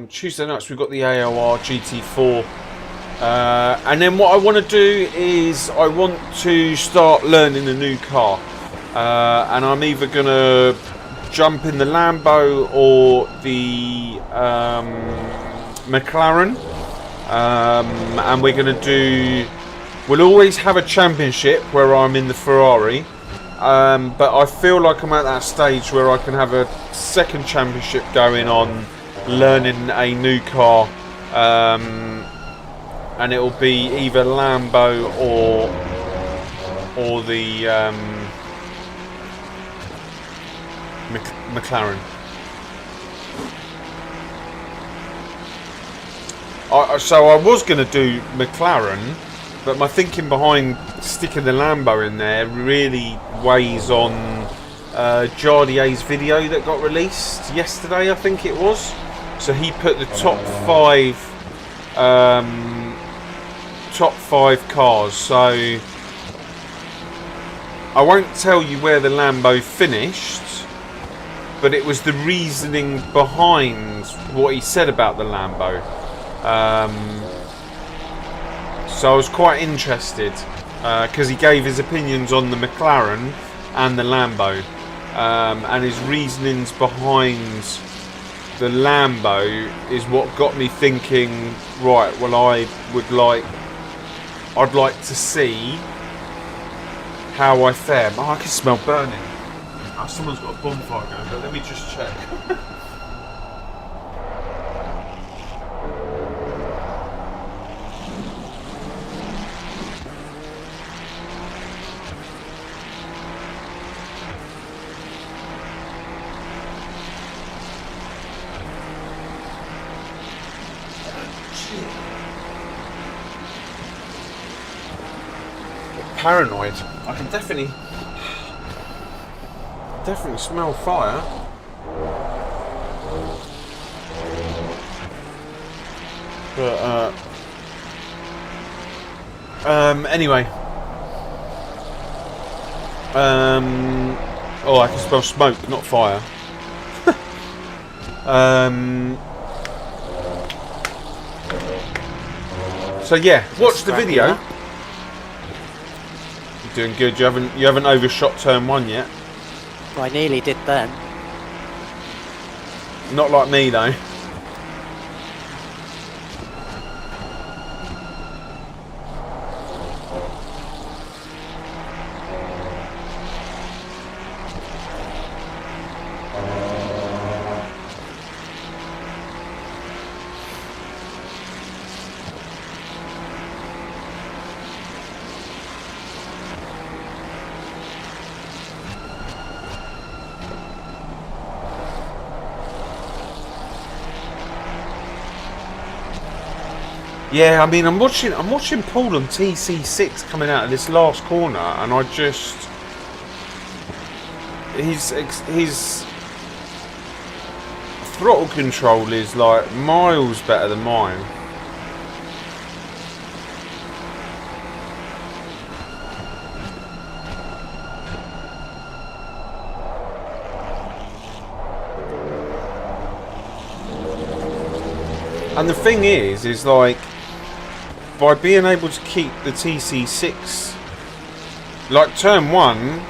Tuesday nights we've got the AOR GT4, and then what I want to do is I want to start learning a new car, and I'm either gonna jump in the Lambo or the McLaren, and we're gonna do. We'll always have a championship where I'm in the Ferrari. But I feel like I'm at that stage where I can have a second championship going on, learning a new car, and it will be either Lambo or the McLaren. So I was going to do McLaren, but my thinking behind sticking the Lambo in there really weighs on Jardier's video that got released yesterday, I think it was. So he put the top five cars. So I won't tell you where the Lambo finished, but it was the reasoning behind what he said about the Lambo. So I was quite interested because he gave his opinions on the McLaren and the Lambo, and his reasonings behind the Lambo is what got me thinking. Right, well, I'd like to see how I fare. Oh, I can smell burning. Oh, someone's got a bonfire going, but let me just check. Paranoid. I can definitely smell fire. But anyway. Oh, I can smell smoke, not fire. So yeah, watch the video. Doing good. You haven't overshot turn 1 yet. Well, I nearly did then. Not like me though. Yeah, I mean, I'm watching Paul on TC6 coming out of this last corner, and I just his throttle control is like miles better than mine. And the thing is like, by being able to keep the TC6, like turn 1,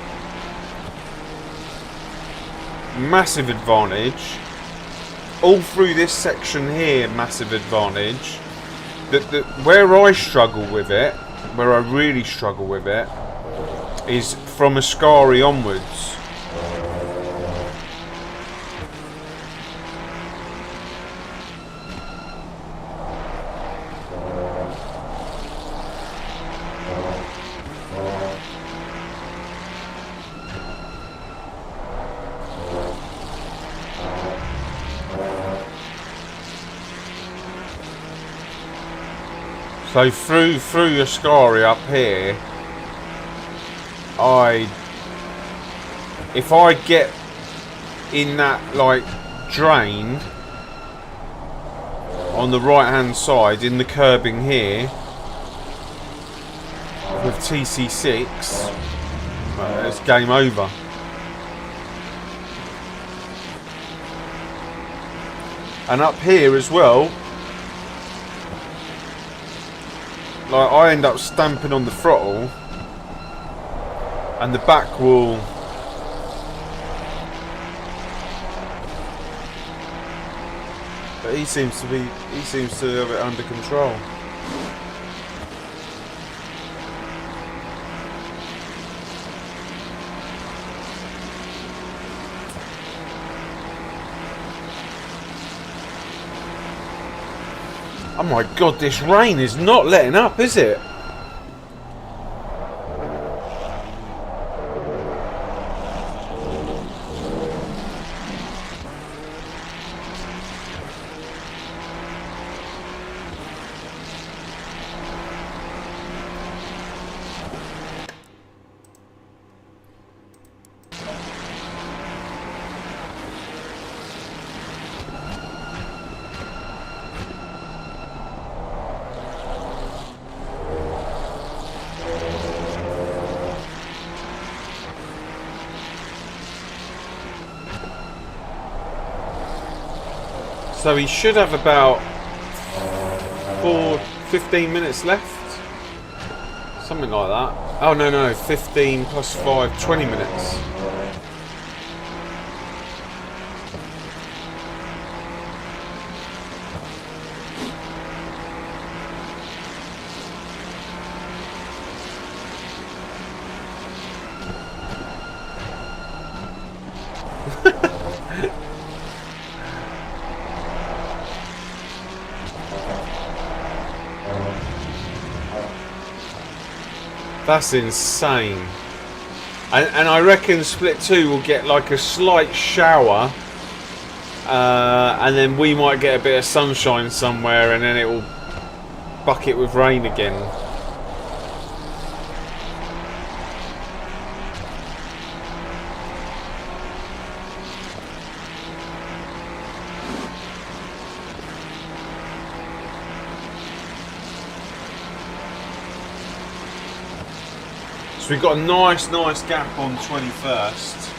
massive advantage. All through this section here, massive advantage. Where I struggle with it, where I really struggle with it, is from Ascari onwards. So through Ascari up here, if I get in that like drain on the right hand side in the curbing here with TC6, it's game over. And up here as well, like I end up stamping on the throttle and the back will but he seems to have it under control. Oh my god, this rain is not letting up, is it? So he should have about 15 minutes left. Something like that. Oh no, 15 plus 5, 20 minutes. That's insane. And I reckon Split 2 will get like a slight shower, and then we might get a bit of sunshine somewhere, and then it will bucket with rain again. So we've got a nice gap on 21st.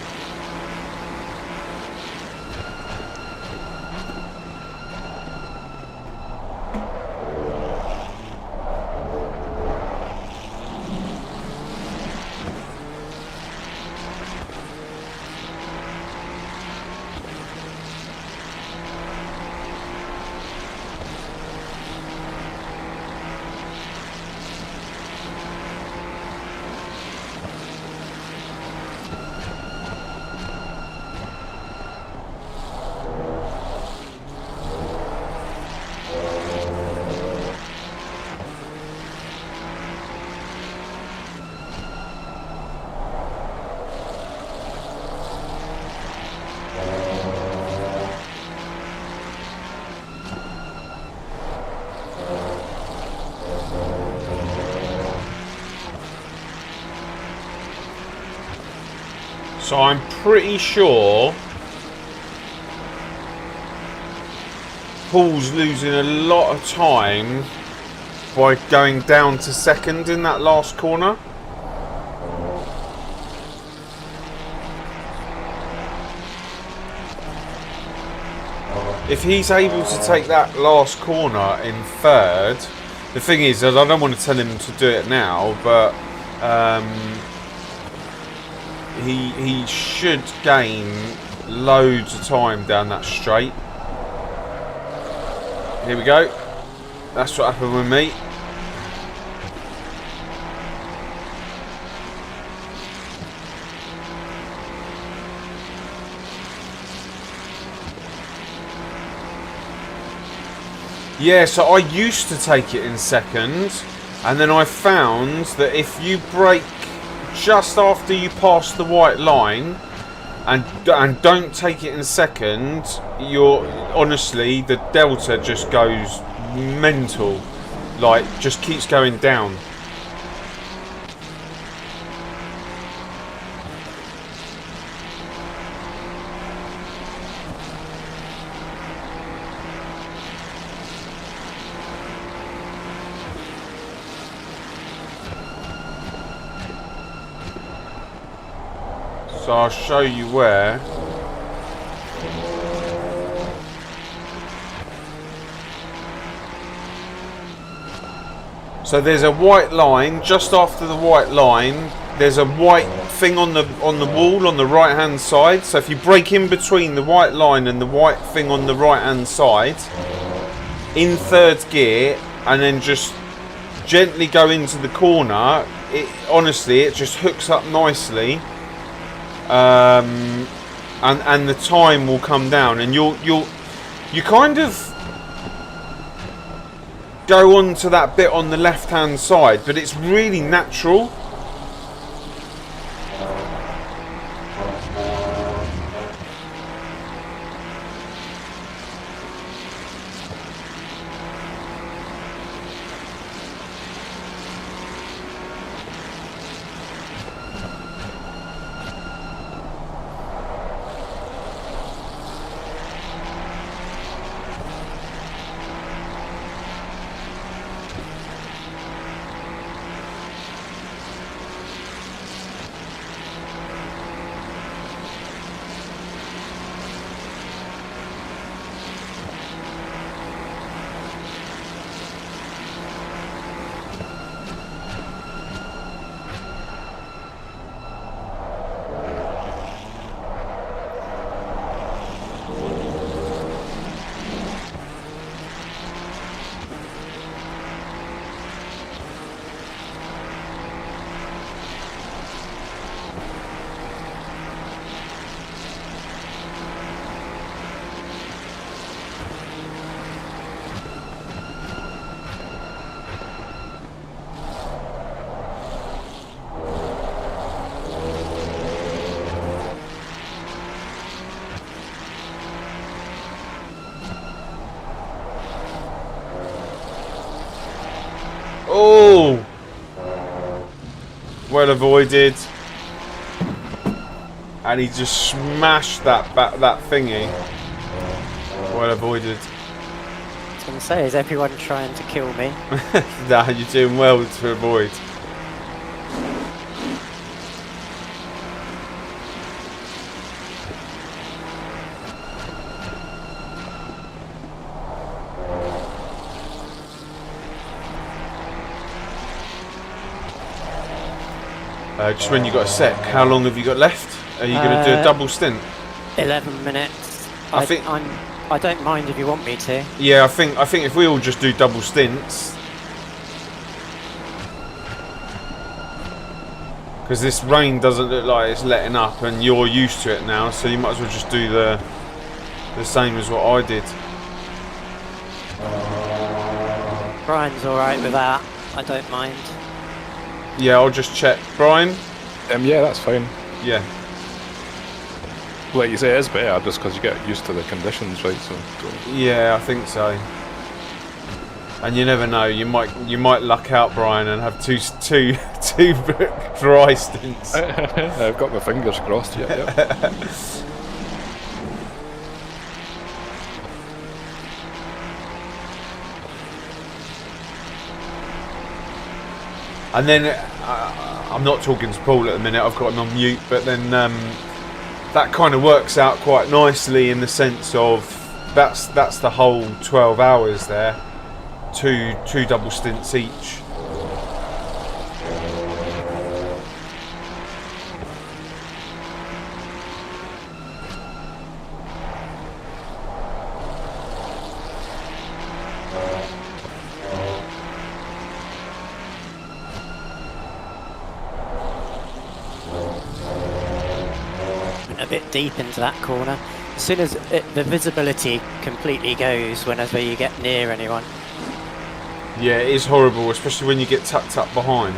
So I'm pretty sure Paul's losing a lot of time by going down to second in that last corner. If he's able to take that last corner in third, the thing is, I don't want to tell him to do it now, but he should gain loads of time down that straight. Here we go. That's what happened with me. Yeah, so I used to take it in second, and then I found that if you brake just after you pass the white line and don't take it in second, honestly the delta just goes mental. like just keeps going down. So I'll show you where. So there's a white line. Just after the white line, there's a white thing on the wall on the right hand side. So if you break in between the white line and the white thing on the right hand side, in third gear, and then just gently go into the corner, honestly it just hooks up nicely. And the time will come down, and you kind of go on to that bit on the left hand side, but it's really natural. Oh! Well avoided. And he just smashed that thingy. Well avoided. I was going to say, is everyone trying to kill me? Nah, you're doing well to avoid. Just when you got a sec, how long have you got left? Are you going to do a double stint? 11 minutes. I think I don't mind if you want me to. Yeah, I think if we all just do double stints, because this rain doesn't look like it's letting up, and you're used to it now, so you might as well just do the same as what I did. Brian's all right with that. I don't mind. Yeah, I'll just check. Brian? Yeah, that's fine. Yeah. Like you say, it is better just because you get used to the conditions, right? So. Yeah, I think so. And you never know, you might luck out, Brian, and have two dry stints. I've got my fingers crossed. Yeah. And then I'm not talking to Paul at the minute. I've got him on mute, but then that kind of works out quite nicely in the sense of that's the whole 12 hours there. Two double stints each. A bit deep into that corner. As soon as the visibility completely goes whenever you get near anyone. Yeah, it is horrible, especially when you get tucked up behind.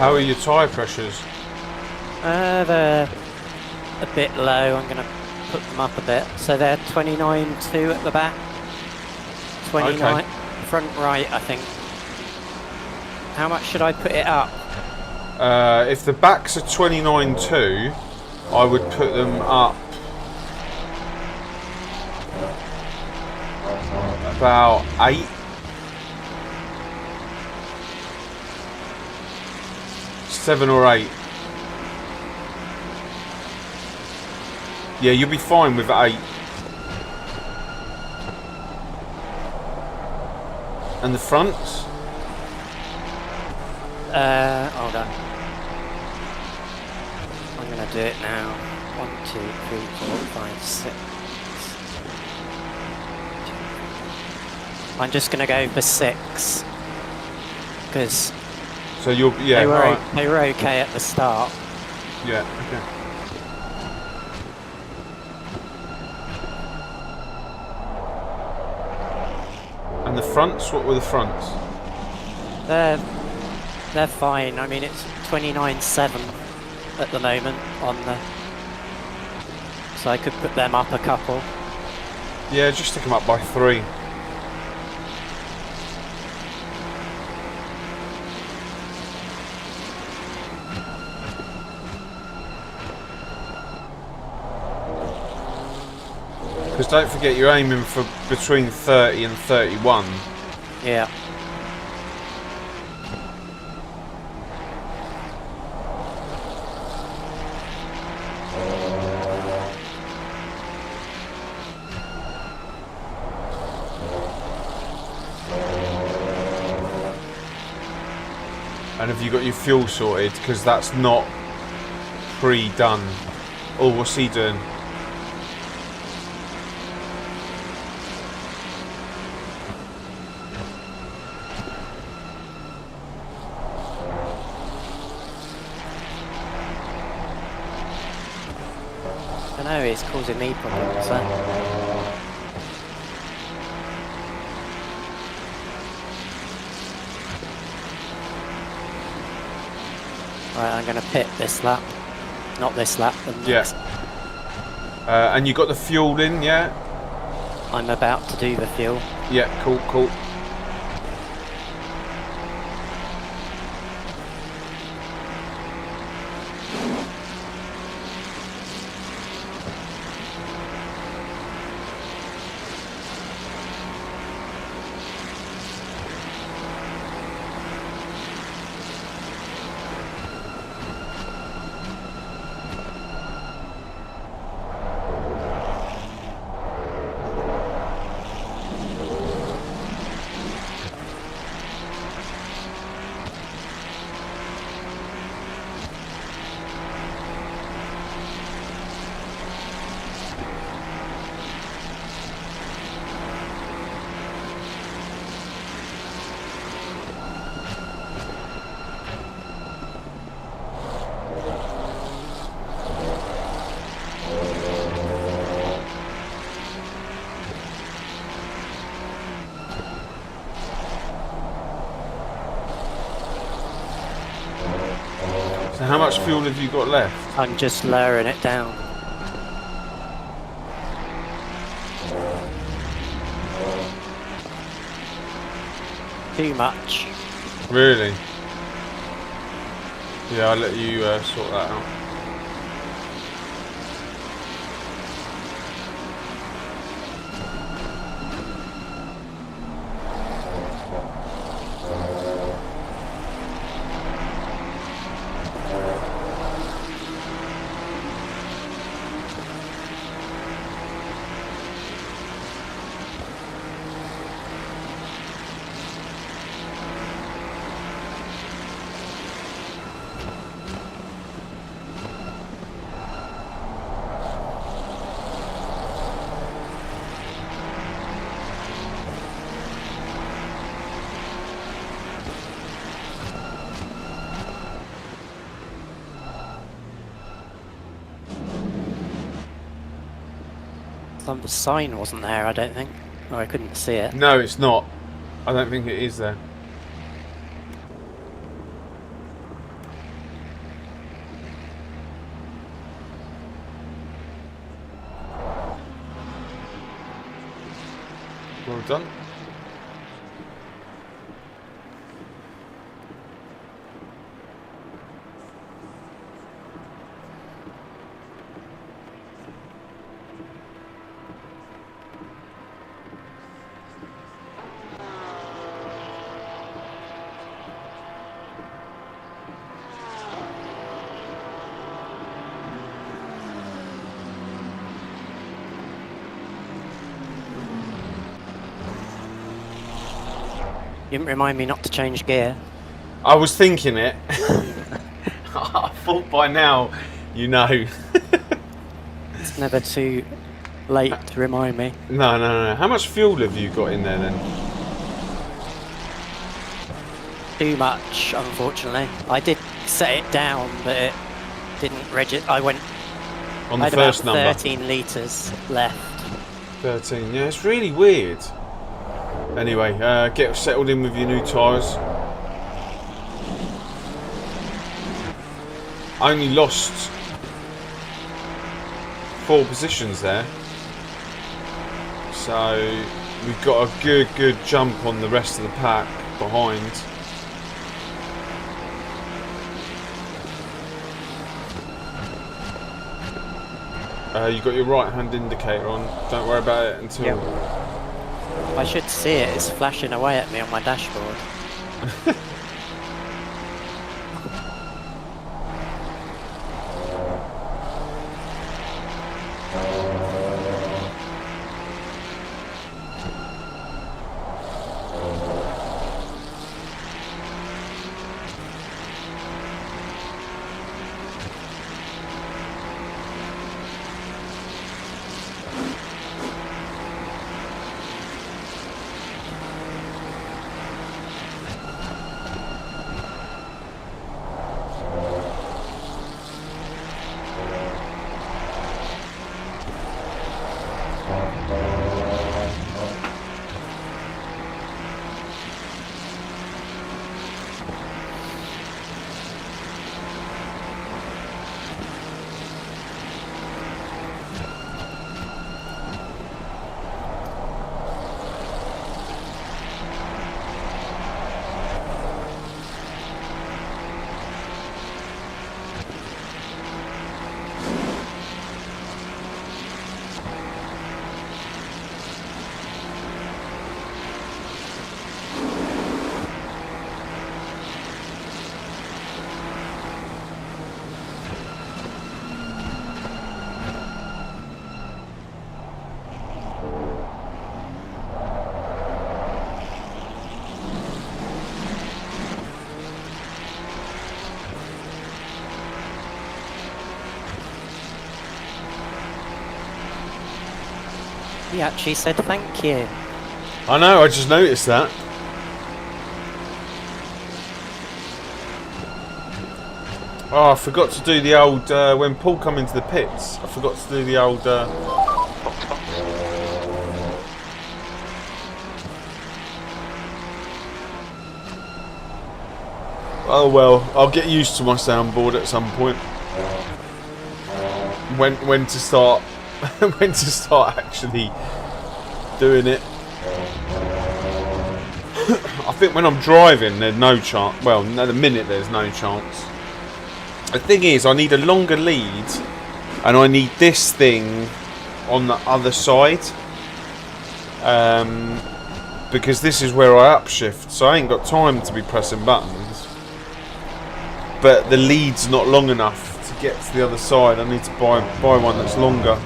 How are your tyre pressures? They're a bit low. I'm going to put them up a bit. So they're 29.2 at the back. 29 front right, I think. How much should I put it up? If the backs are 29.2, I would put them up about 8. Seven or 8. Yeah, you'll be fine with 8. And the fronts? Hold on. I'm gonna do it now. 1, 2, 3, 4, 5, 6. I'm just gonna go for 6. Because So you'll, yeah, they were okay at the start. Yeah, okay. And the fronts, what were the fronts? They're fine. I mean, it's 29.7 at the moment on the... So I could put them up a couple. Yeah, just stick them up by 3. Because don't forget you're aiming for between 30 and 31. Yeah. And have you got your fuel sorted? Because that's not pre-done. Oh, what's he doing? I know it's causing me problems. Right, I'm going to pit this lap. Not this lap, the next. Yeah. And you got the fuel in, yeah? I'm about to do the fuel. Yeah, cool, cool. So how much fuel have you got left? I'm just lowering it down. Too much. Really? Yeah, I'll let you sort that out. The sign wasn't there, I don't think. Or I couldn't see it. No, it's not. I don't think it is there. done. You didn't remind me not to change gear. I was thinking it. I thought by now, you know. It's never too late to remind me. No. How much fuel have you got in there then? Too much, unfortunately. I did set it down, but it didn't register. I went. On I the had first about number? 13 litres left. 13, yeah, it's really weird. Anyway, get settled in with your new tyres. I only lost 4 positions there. So we've got a good jump on the rest of the pack behind. You've got your right hand indicator on. Don't worry about it until... Yep. I should see it. It's flashing away at me on my dashboard. He actually said thank you. I know, I just noticed that. Oh, I forgot to do the old, when Paul come into the pits, I forgot to do the old... Oh well, I'll get used to my soundboard at some point. When to start, when to start actually doing it. I think when I'm driving, there's no chance. Well, at the minute, there's no chance. The thing is, I need a longer lead, and I need this thing on the other side, because this is where I upshift. So I ain't got time to be pressing buttons. But the lead's not long enough to get to the other side. I need to buy one that's longer.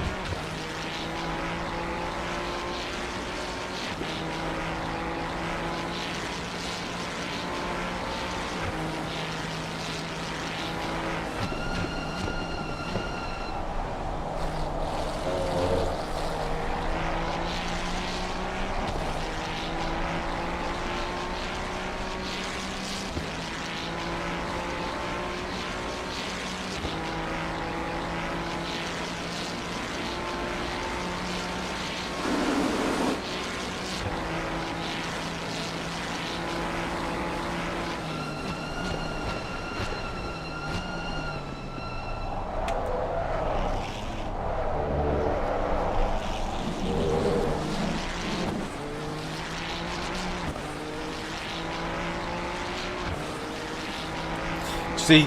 See,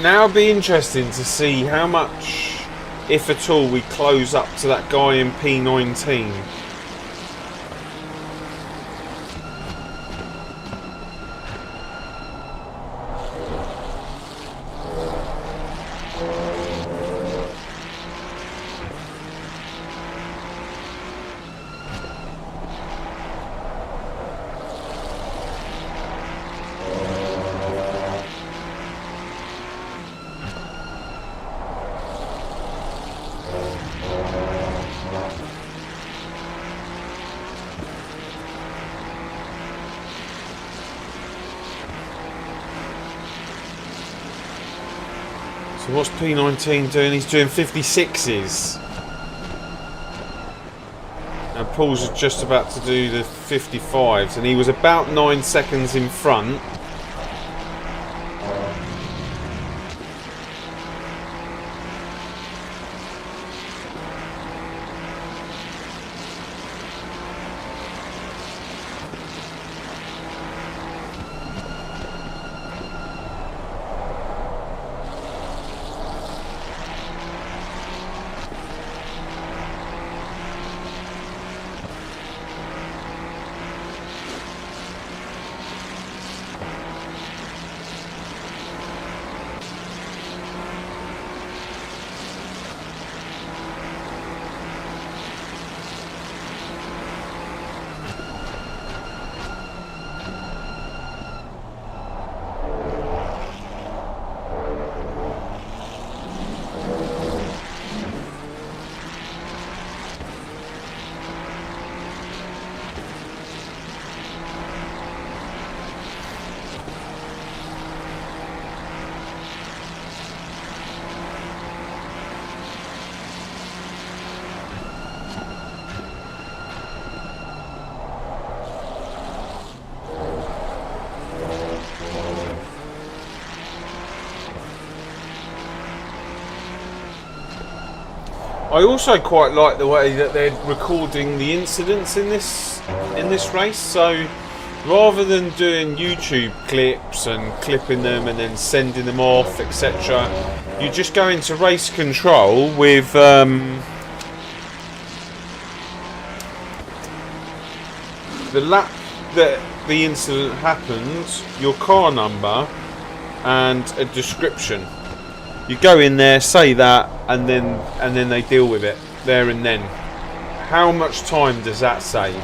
now it'd be interesting to see how much, if at all, we close up to that guy in P19. So what's P19 doing? He's doing 56s. Now Paul's just about to do the 55s, and he was about 9 seconds in front. I also quite like the way that they're recording the incidents in this race. So rather than doing YouTube clips and clipping them and then sending them off, etc., you just go into race control with the lap that the incident happened, your car number, and a description. You go in there, say that, and then they deal with it there and then. How much time does that save?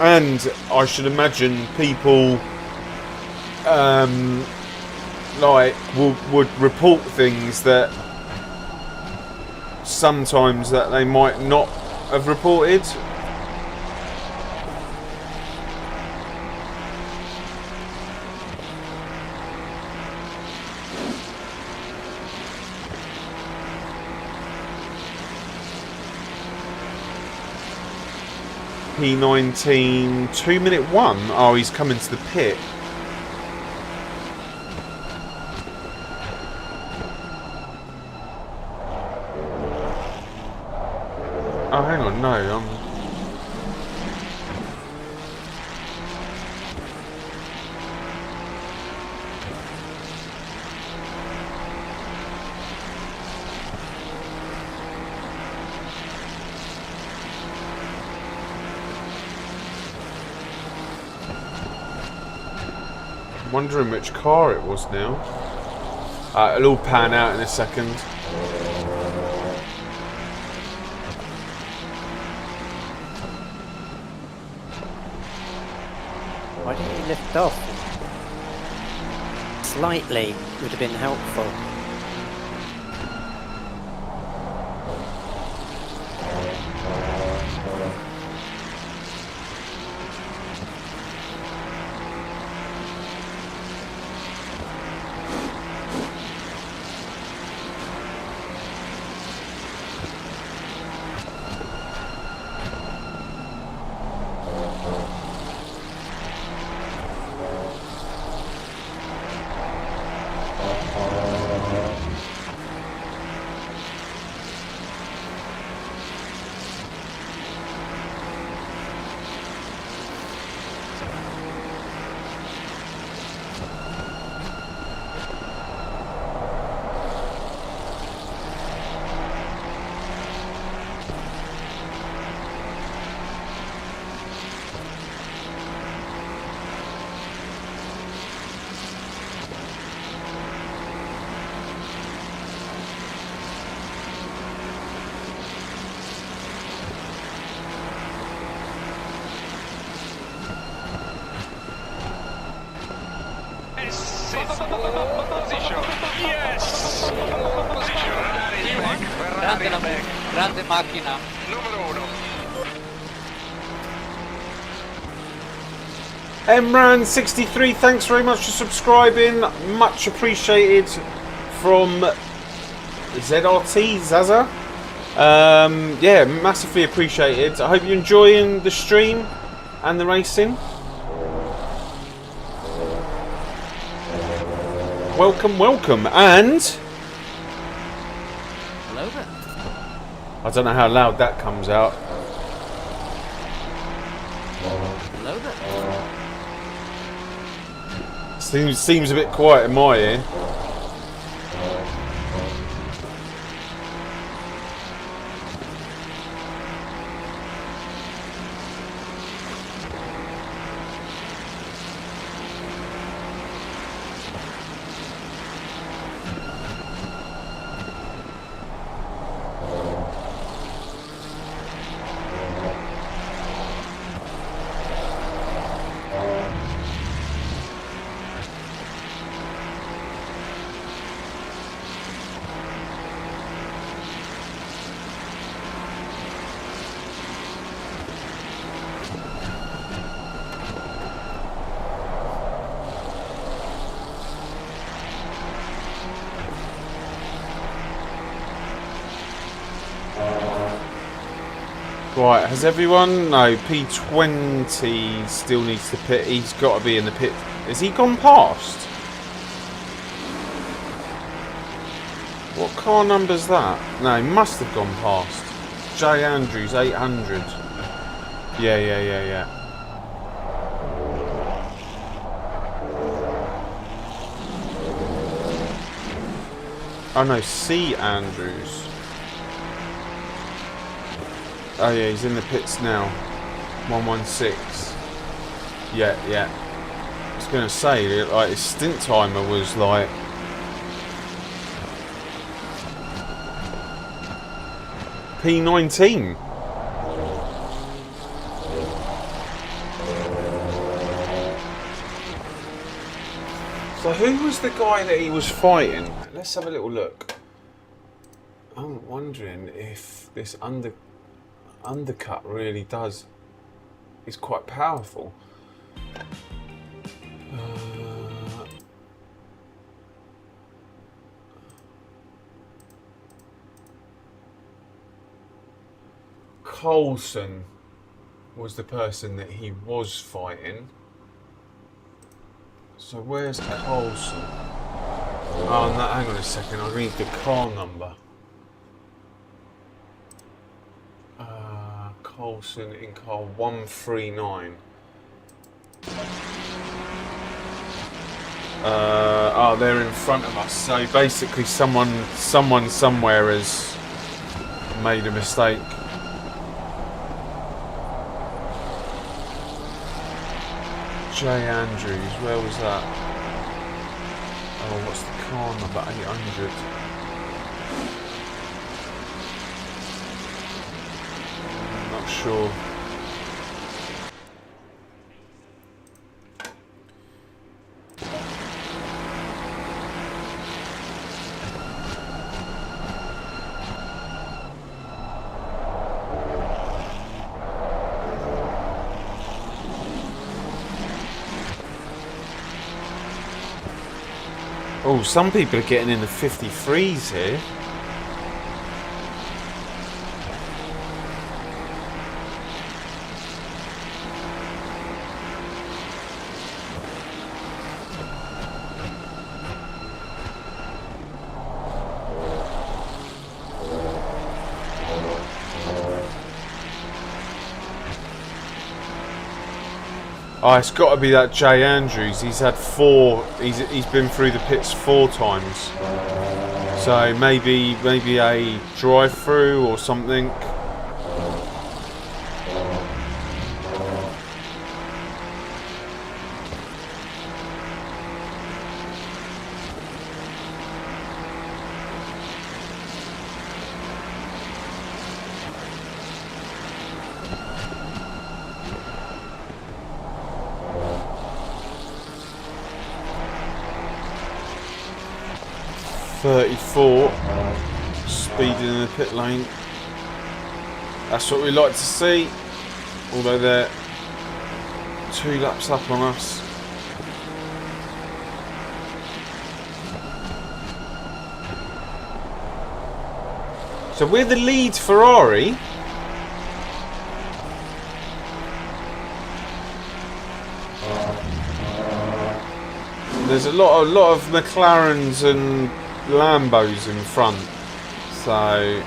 And I should imagine people like would report things that sometimes that they might not have reported. P19 2-minute 1. Oh, he's coming to the pit. Oh, hang on, no, wondering which car it was now. It'll all pan out in a second. Why didn't you lift off? Slightly would have been helpful. Yes! Grande macchina. Numero 1. Emran63, thanks very much for subscribing. Much appreciated from ZRT, Zazza. Yeah, massively appreciated. I hope you're enjoying the stream and the racing. Welcome, welcome, and Hello there. I don't know how loud that comes out. Hello there. Seems a bit quiet in my ear. Right, has everyone? No, P20 still needs to pit. He's got to be in the pit. Has he gone past? What car number's that? No, he must have gone past. J. Andrews, 800. Yeah. Oh no, C. Andrews. Oh yeah, he's in the pits now. 116. Yeah. I was gonna say, like, his stint timer was like P19. So who was the guy that he was fighting? Let's have a little look. I'm wondering if this undercut really is quite powerful. Coulson was the person that he was fighting. So where's Coulson? Oh no, hang on a second, I read the car number. Coulson in car 139. Oh, they're in front of us. So basically, someone somewhere has made a mistake. J. Andrews, where was that? Oh, what's the car number? 800. Not sure. Oh, some people are getting in the 53s here. Oh, it's got to be that J. Andrews. He's had 4. He's been through the pits 4 times. So maybe a drive-through or something. 34. Speeding in the pit lane. That's what we like to see. Although they're 2 laps up on us. So we're the lead Ferrari. There's a lot of McLarens and Lambos in front. So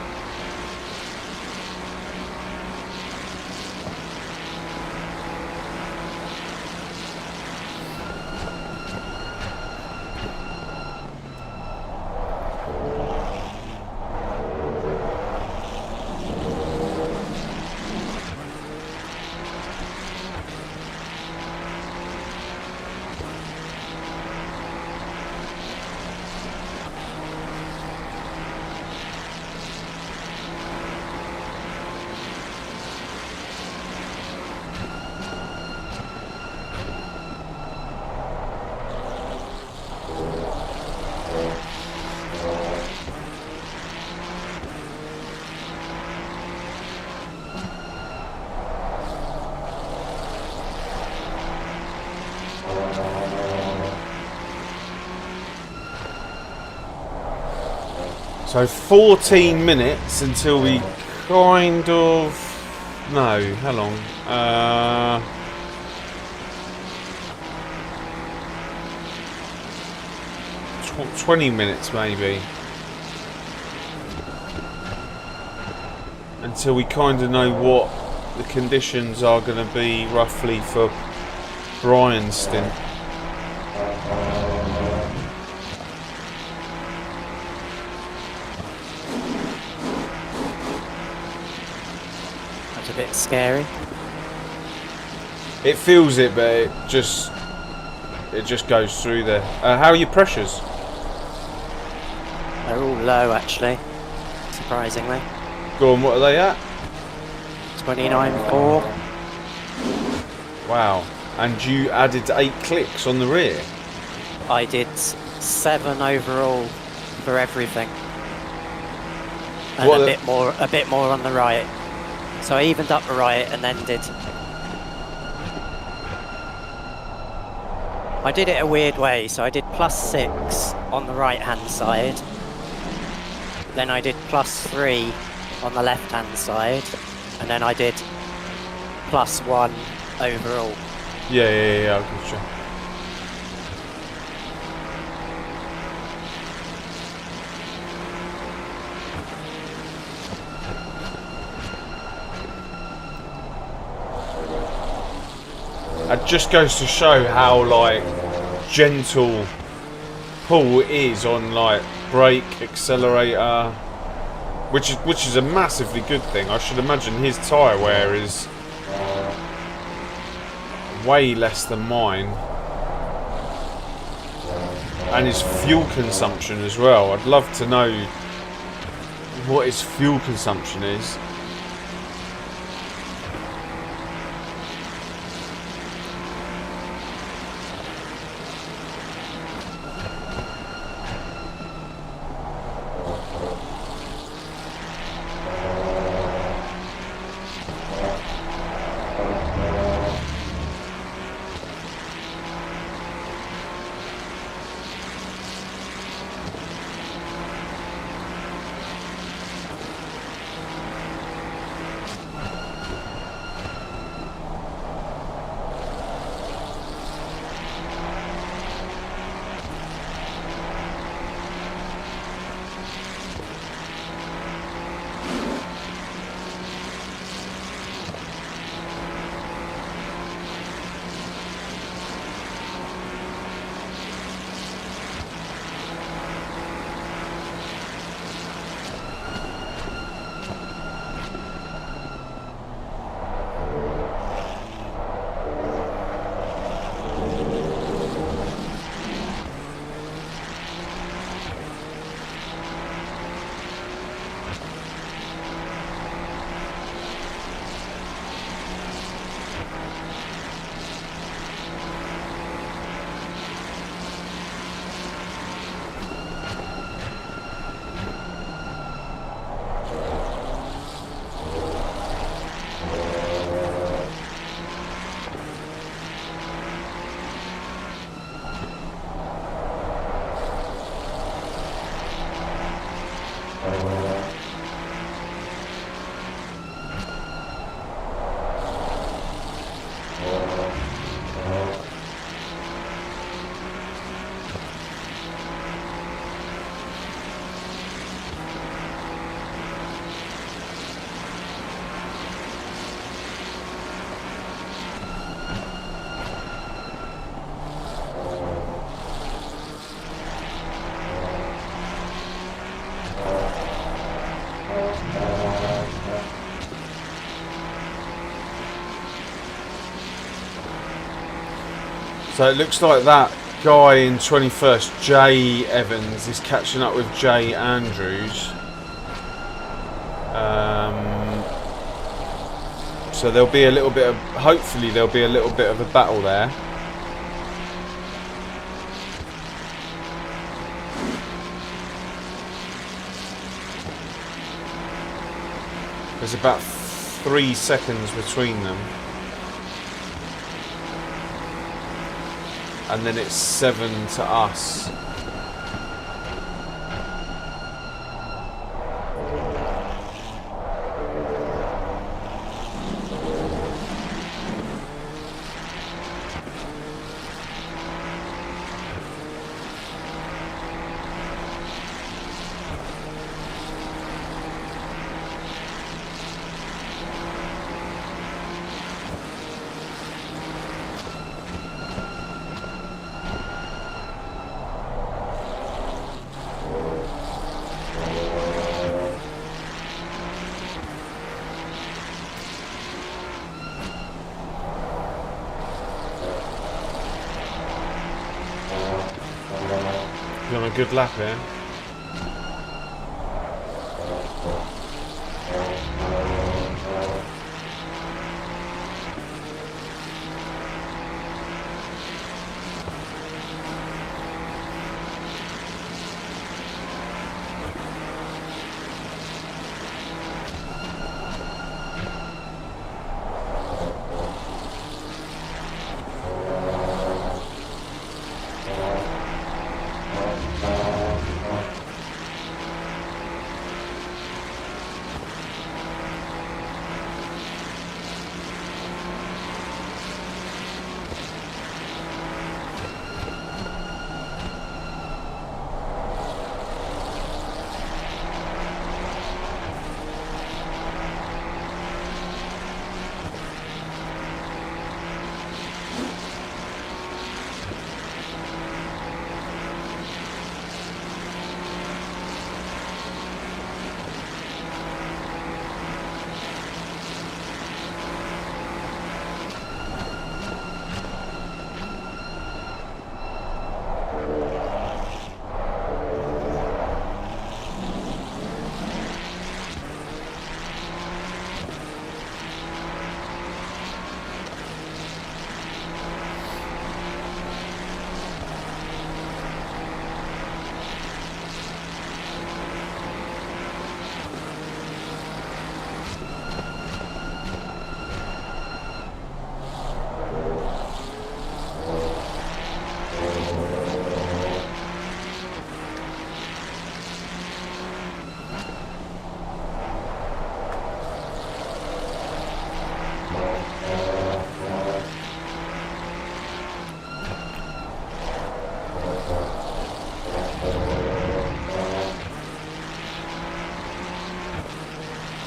So 14 minutes until we kind of... No, how long? 20 minutes maybe. Until we kind of know what the conditions are going to be roughly for Brian's stint. That's a bit scary. It feels it, but it just goes through there. How are your pressures? They're all low, actually, surprisingly. Go on, what are they at? 29.4. Wow. And you added 8 clicks on the rear? I did 7 overall for everything. And What a bit more on the right. So I evened up the right and then I did it a weird way, so I did +6 on the right hand side. Then I did +3 on the left hand side. And then I did +1 overall. Yeah, I gotcha. It just goes to show how like gentle Paul is on like brake, accelerator, which is a massively good thing. I should imagine his tyre wear is way less than mine, and his fuel consumption as well. I'd love to know what his fuel consumption is. So it looks like that guy in 21st, Jay Evans, is catching up with Jay Andrews. So there'll be a little bit of, hopefully there'll be a little bit of a battle there. There's about 3 seconds between them. And then it's 7 to us. You're on a good lap here.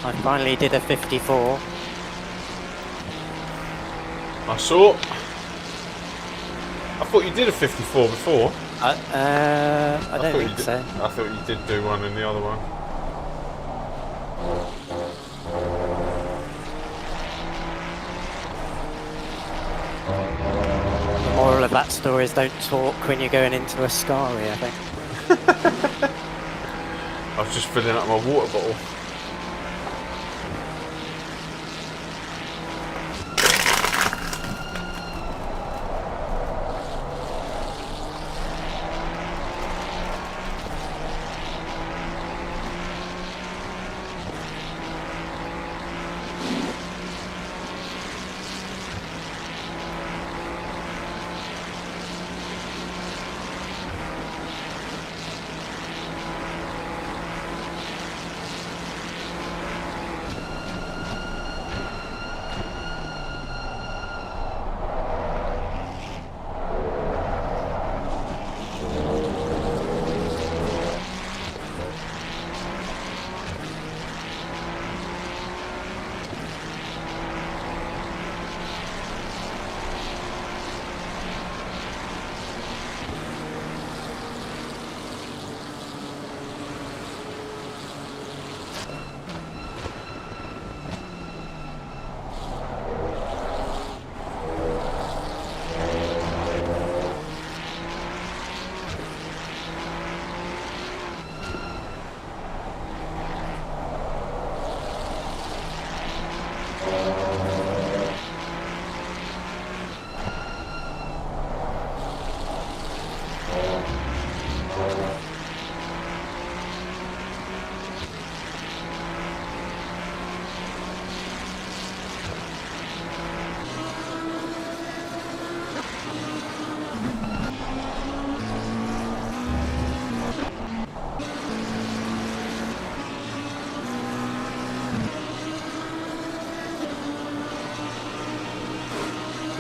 I finally did a 54. I saw. I thought you did a 54 before. I don't think so. I thought you did do one in the other one. The moral of that story is don't talk when you're going into a Scari, I think. I was just filling up my water bottle.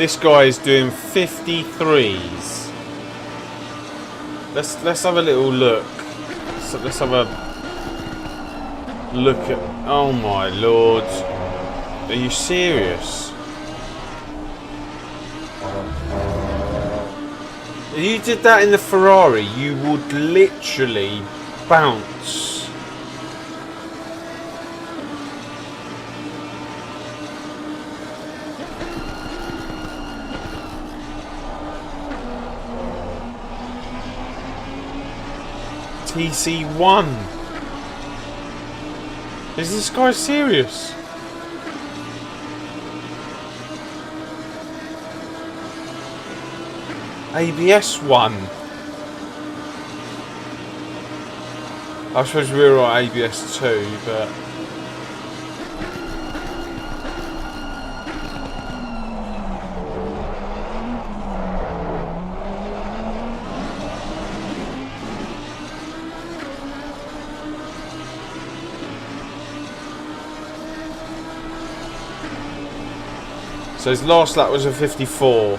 This guy is doing 53s. Let's have a little look. So let's have a look at. Oh my lord! Are you serious? If you did that in the Ferrari, you would literally bounce. TC1. Is this guy serious? ABS 1. I suppose we were on ABS 2, but so his last lap was a 54.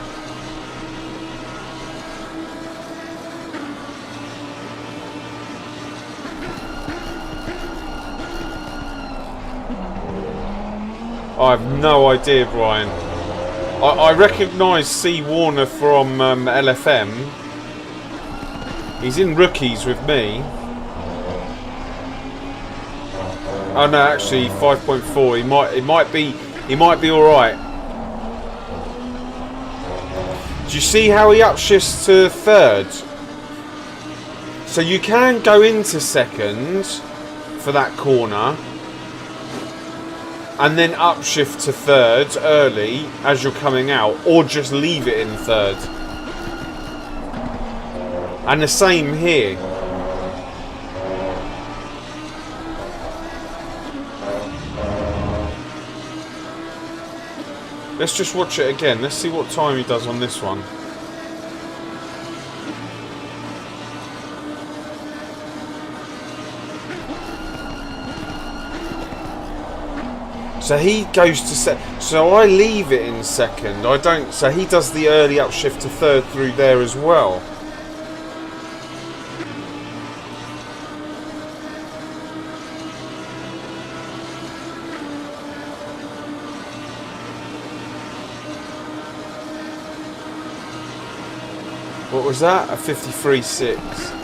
I have no idea, Brian. I recognise C. Warner from LFM. He's in rookies with me. Oh no, actually 5.4. He might be all right. Do you see how he upshifts to third? So you can go into second for that corner and then upshift to third early as you're coming out, or just leave it in third. And the same here. Let's just watch it again. Let's see what time he does on this one. So he goes to so I leave it in second. I don't. So he does the early upshift to third through there as well. What was that? A 53.6.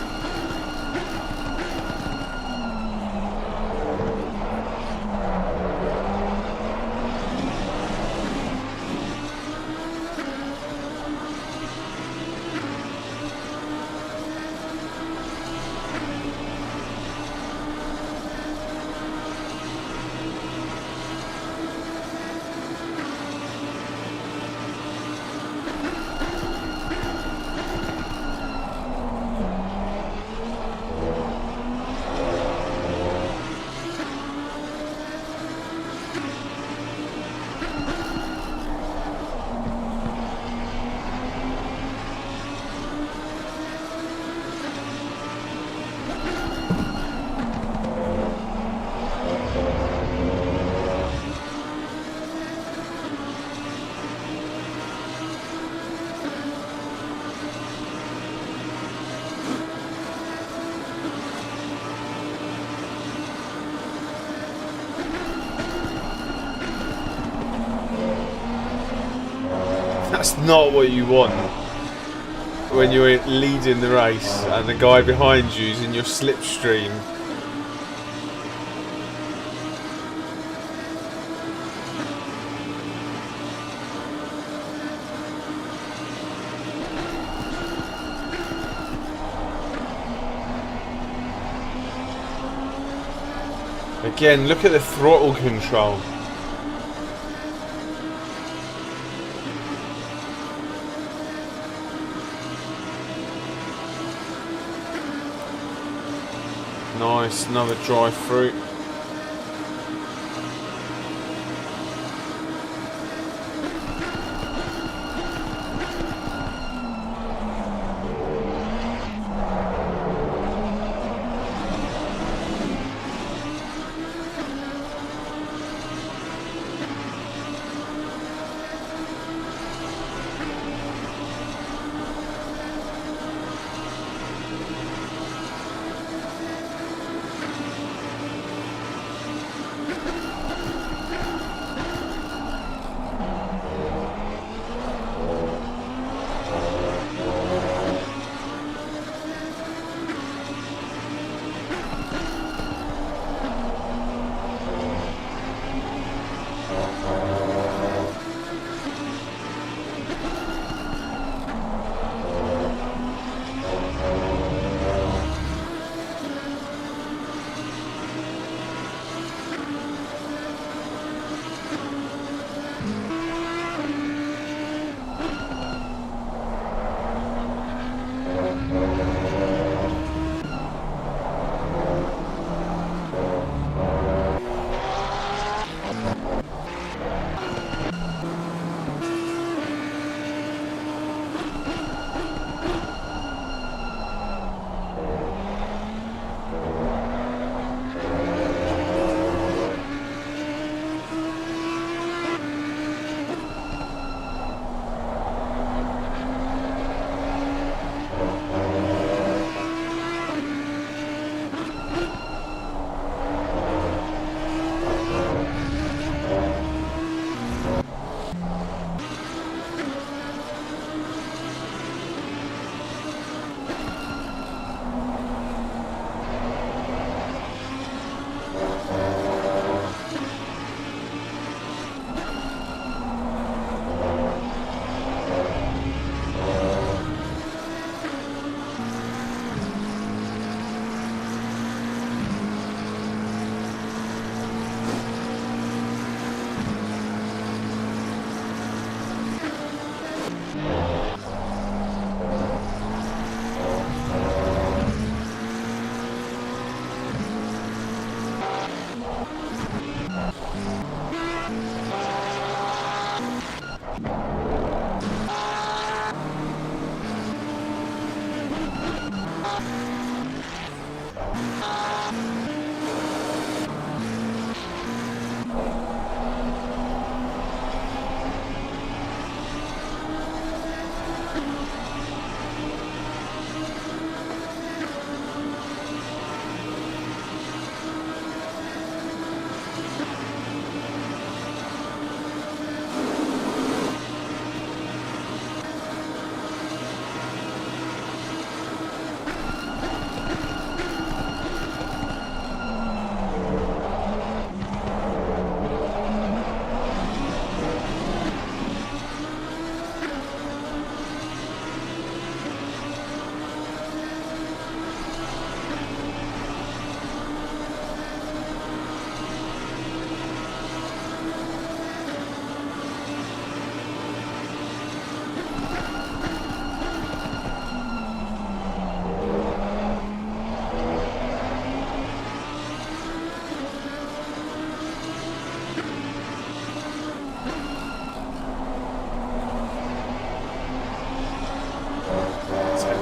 That's not what you want when you're leading the race and the guy behind you is in your slipstream. Again, look at the throttle control. Nice, another dry fruit.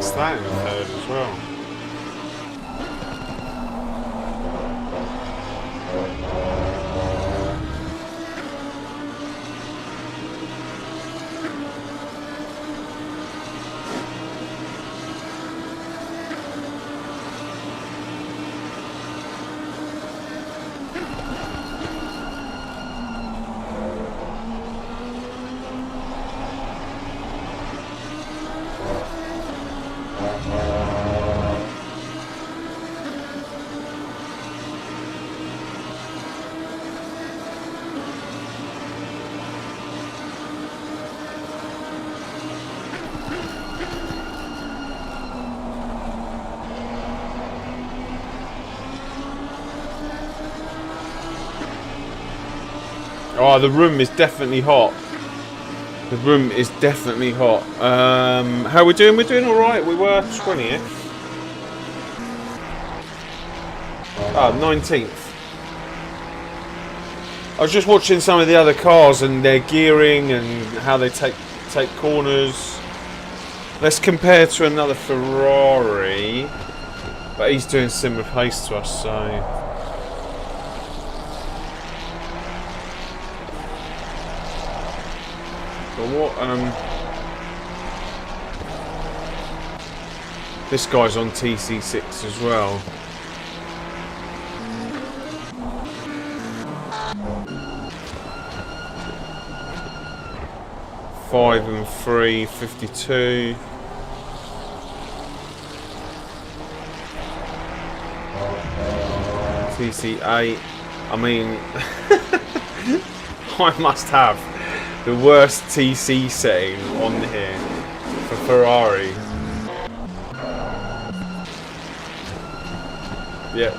missed that in the third as well. Oh, the room is definitely hot. The room is definitely hot. How are we doing? We're doing alright. We were 20th. Oh, 19th. I was just watching some of the other cars and their gearing and how they take corners. Let's compare to another Ferrari. But he's doing similar pace to us, so... What, this guy's on TC6 as well. Five and 3, 52. TC8. I mean, I must have the worst TC setting on here for Ferrari. Yeah.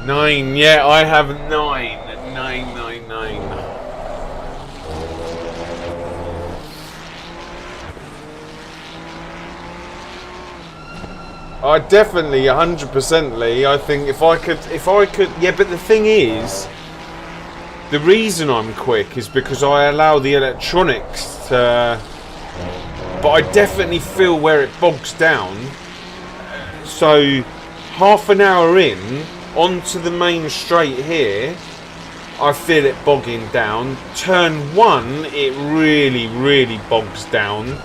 Nine, yeah, I have 9. 9. I definitely 100% Lee. I think if I could, yeah. But the thing is, the reason I'm quick is because I allow the electronics to. But I definitely feel where it bogs down. So, half an hour in onto the main straight here, I feel it bogging down. Turn 1, it really bogs down,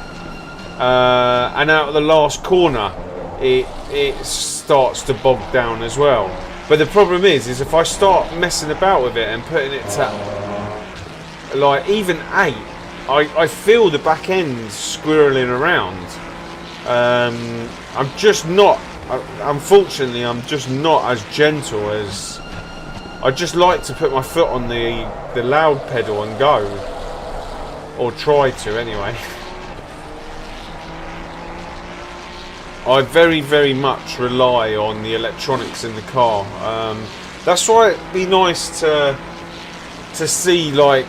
and out of the last corner. It starts to bog down as well. But the problem is if I start messing about with it and putting it to like even 8, I feel the back end squirreling around. I'm just not, unfortunately, I'm just not as gentle as I just like to put my foot on the loud pedal and go, or try to anyway. I very much rely on the electronics in the car. That's why it'd be nice to see, like,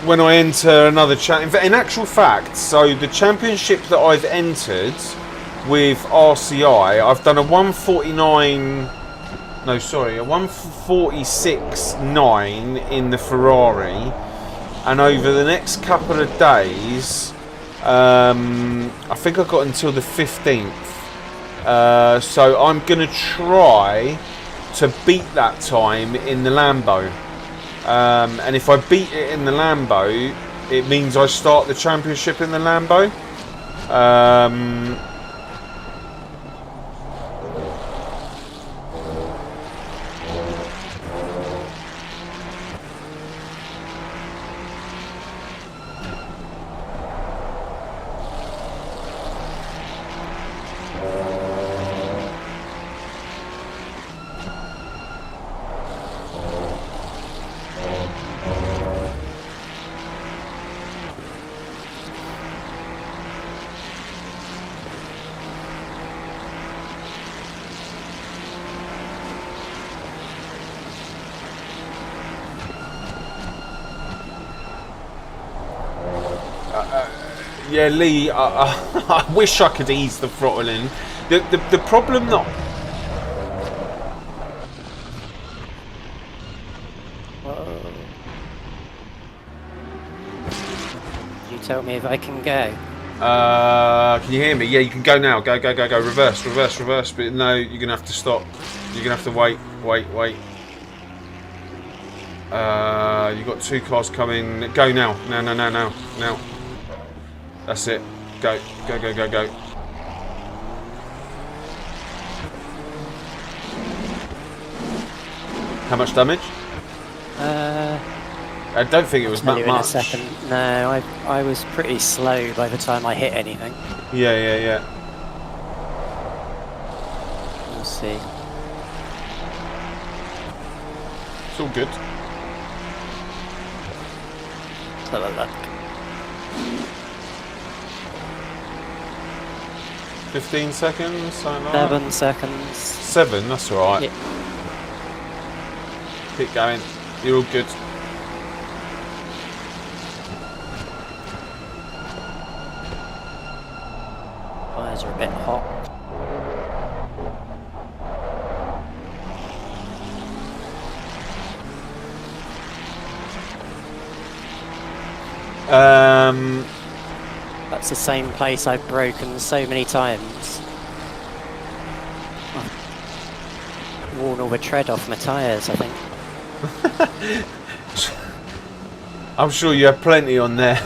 when I enter another in actual fact, so the championship that I've entered with RCI, I've done a 146.9 in the Ferrari, and over the next couple of days, I think I got until the 15th, so I'm going to try to beat that time in the Lambo, and if I beat it in the Lambo, it means I start the championship in the Lambo. Yeah, Lee, I wish I could ease the throttle in. The problem that... Tell me if I can go. Can you hear me? Yeah, you can go now. Go. Reverse. But no, you're gonna have to stop. You're gonna have to wait. You got 2 cars coming. Go now. Now. That's it. Go. How much damage? I don't think it was that in a much. second. No, I was pretty slow by the time I hit anything. Yeah. We'll see. It's all good. Let's have a look. 15 seconds, something like that. 7 seconds. 7, that's alright. Yeah. Keep going. You're all good. Tires are a bit hot. That's the same place I've broken so many times. I've worn all the tread off my tyres, I think. I'm sure you have plenty on there.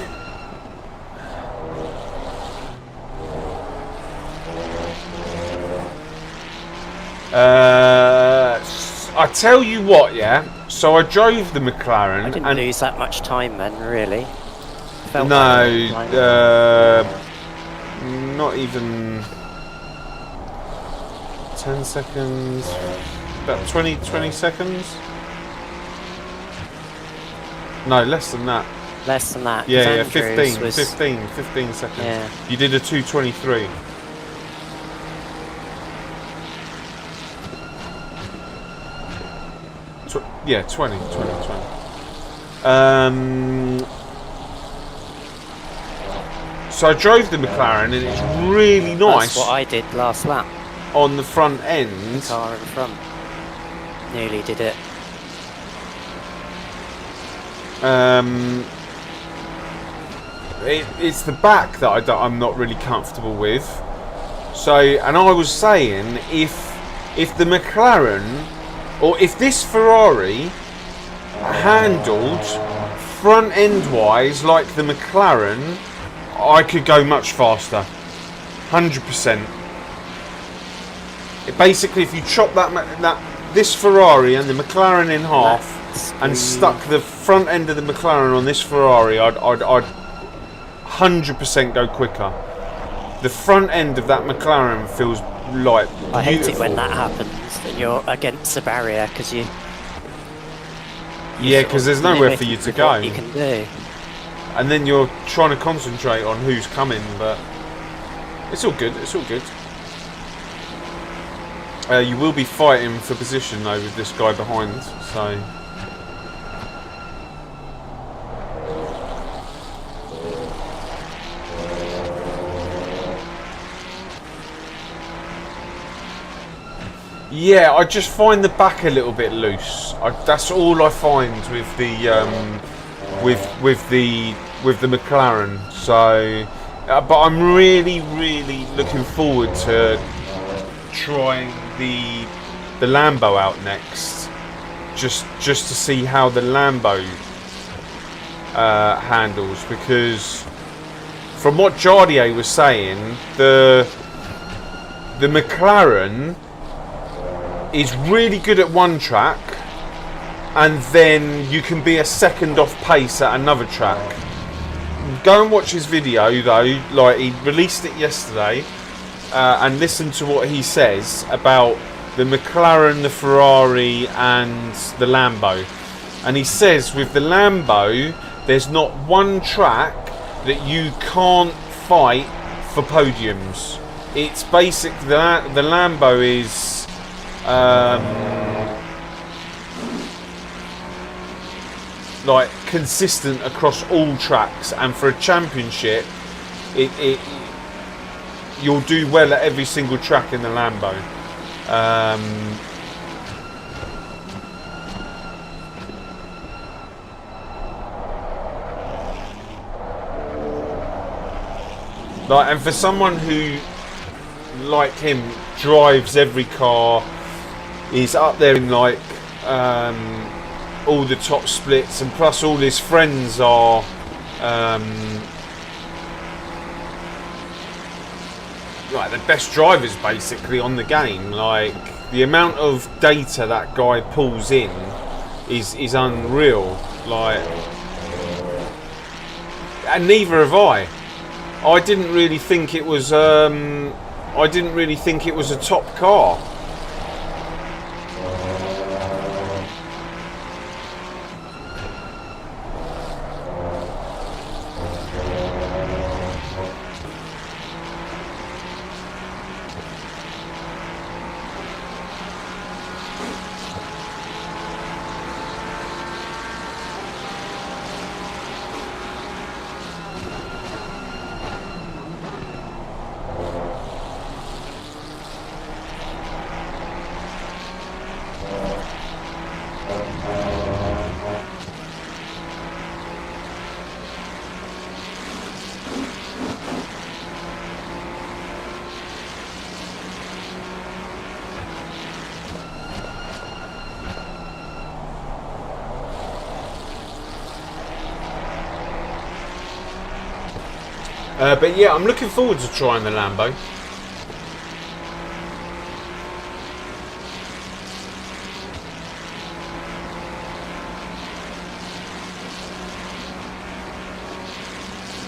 I tell you what, yeah. So I drove the McLaren. I didn't lose that much time then, really. Felt No, like not even 10 seconds. About 20 seconds. No, less than that. less than that. Yeah, 'cause 15 seconds. Yeah. You did a 2:23. Yeah, 20. So I drove the McLaren and it's really nice. That's what I did last lap. On the front end. Car in front. Nearly did it. It's the back that I'm not really comfortable with. So, and I was saying, if the McLaren, or if this Ferrari handled front end wise like the McLaren, I could go much faster. 100%. Basically, if you chop this Ferrari and the McLaren in half and stuck the front end of the McLaren on this Ferrari, I'd 100% go quicker. The front end of that McLaren feels like beautiful. I hate it when that happens and you're against the barrier because you. Yeah, because there's nowhere for you to go. You can do. And then you're trying to concentrate on who's coming, but it's all good. It's all good. You will be fighting for position though with this guy behind, so. Yeah, I just find the back a little bit loose. That's all I find with the with the McLaren. So, but I'm really looking forward to trying the Lambo out next, just to see how the Lambo handles, because from what Jardier was saying, the McLaren is really good at one track, and then you can be a second off pace at another track. Go and watch his video though, like he released it yesterday, and listen to what he says about the McLaren, the Ferrari and the Lambo. And he says with the Lambo, there's not one track that you can't fight for podiums. It's basic, the Lambo is like consistent across all tracks, and for a championship you'll do well at every single track in the Lambo. Like, and for someone who, like him, drives every car, is up there in like all the top splits, and plus all his friends are like the best drivers basically on the game. Like, the amount of data that guy pulls in is unreal. Like, and neither have I. I didn't really think it was a top car. But yeah, I'm looking forward to trying the Lambo.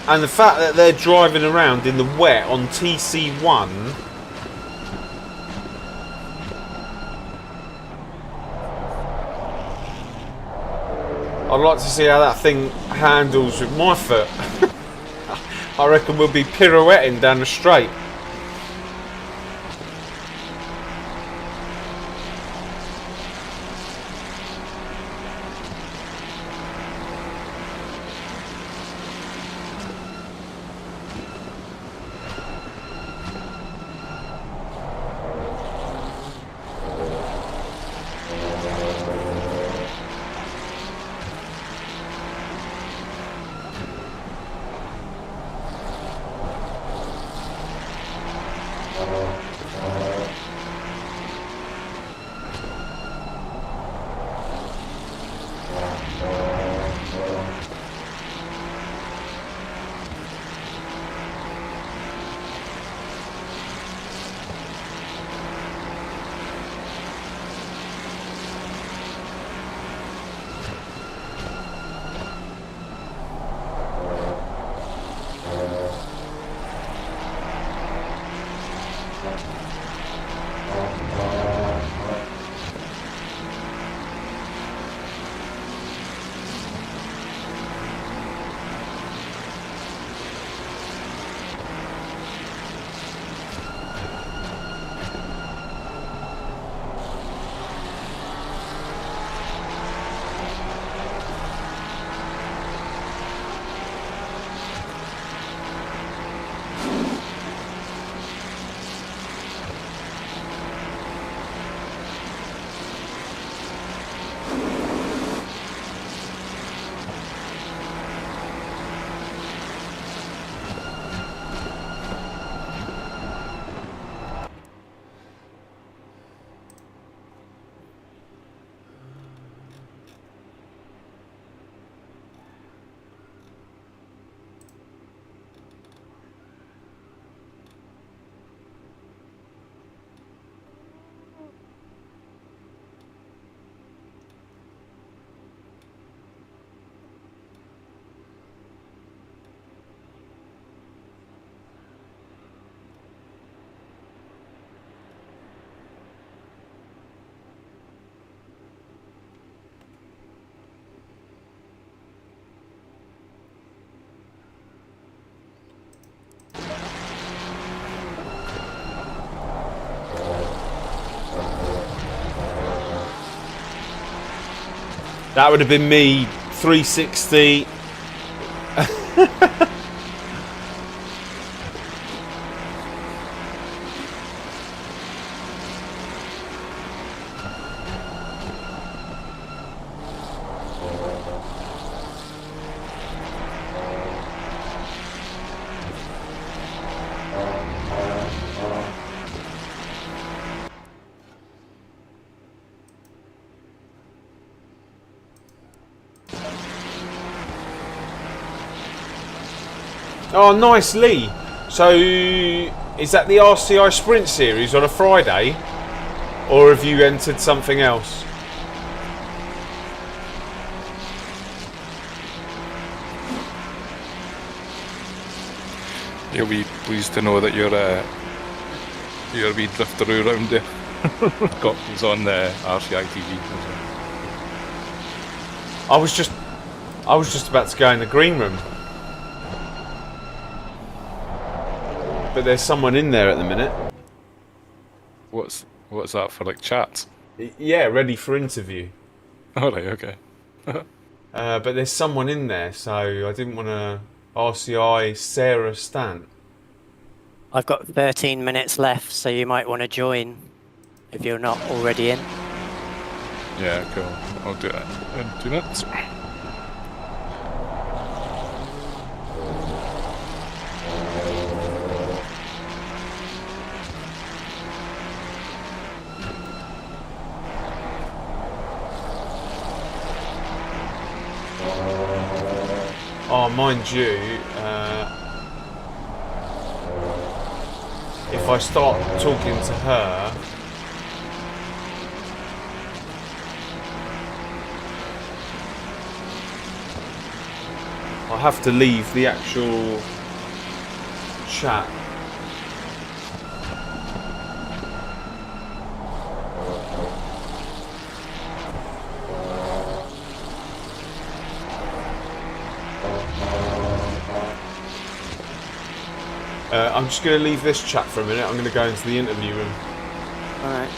And the fact that they're driving around in the wet on TC1, I'd like to see how that thing handles with my foot. I reckon we'll be pirouetting down the straight. That would have been me 360. Oh, nice, Lee. So, is that the RCI Sprint Series on a Friday? Or have you entered something else? You'll be pleased to know that you're a wee drifteroo around there. Cockpit's on the RCI TV. I was just about to go in the green room. But there's someone in there at the minute. What's that for, like chat? Yeah, ready for interview. Alright, okay. But there's someone in there, so I didn't want to... RCI Sarah Stant. I've got 13 minutes left, so you might want to join if you're not already in. Yeah, cool. I'll do that in 2 minutes. Oh, mind you, if I start talking to her, I'll have to leave the actual chat. I'm just going to leave this chat for a minute. I'm going to go into the interview room. Alright.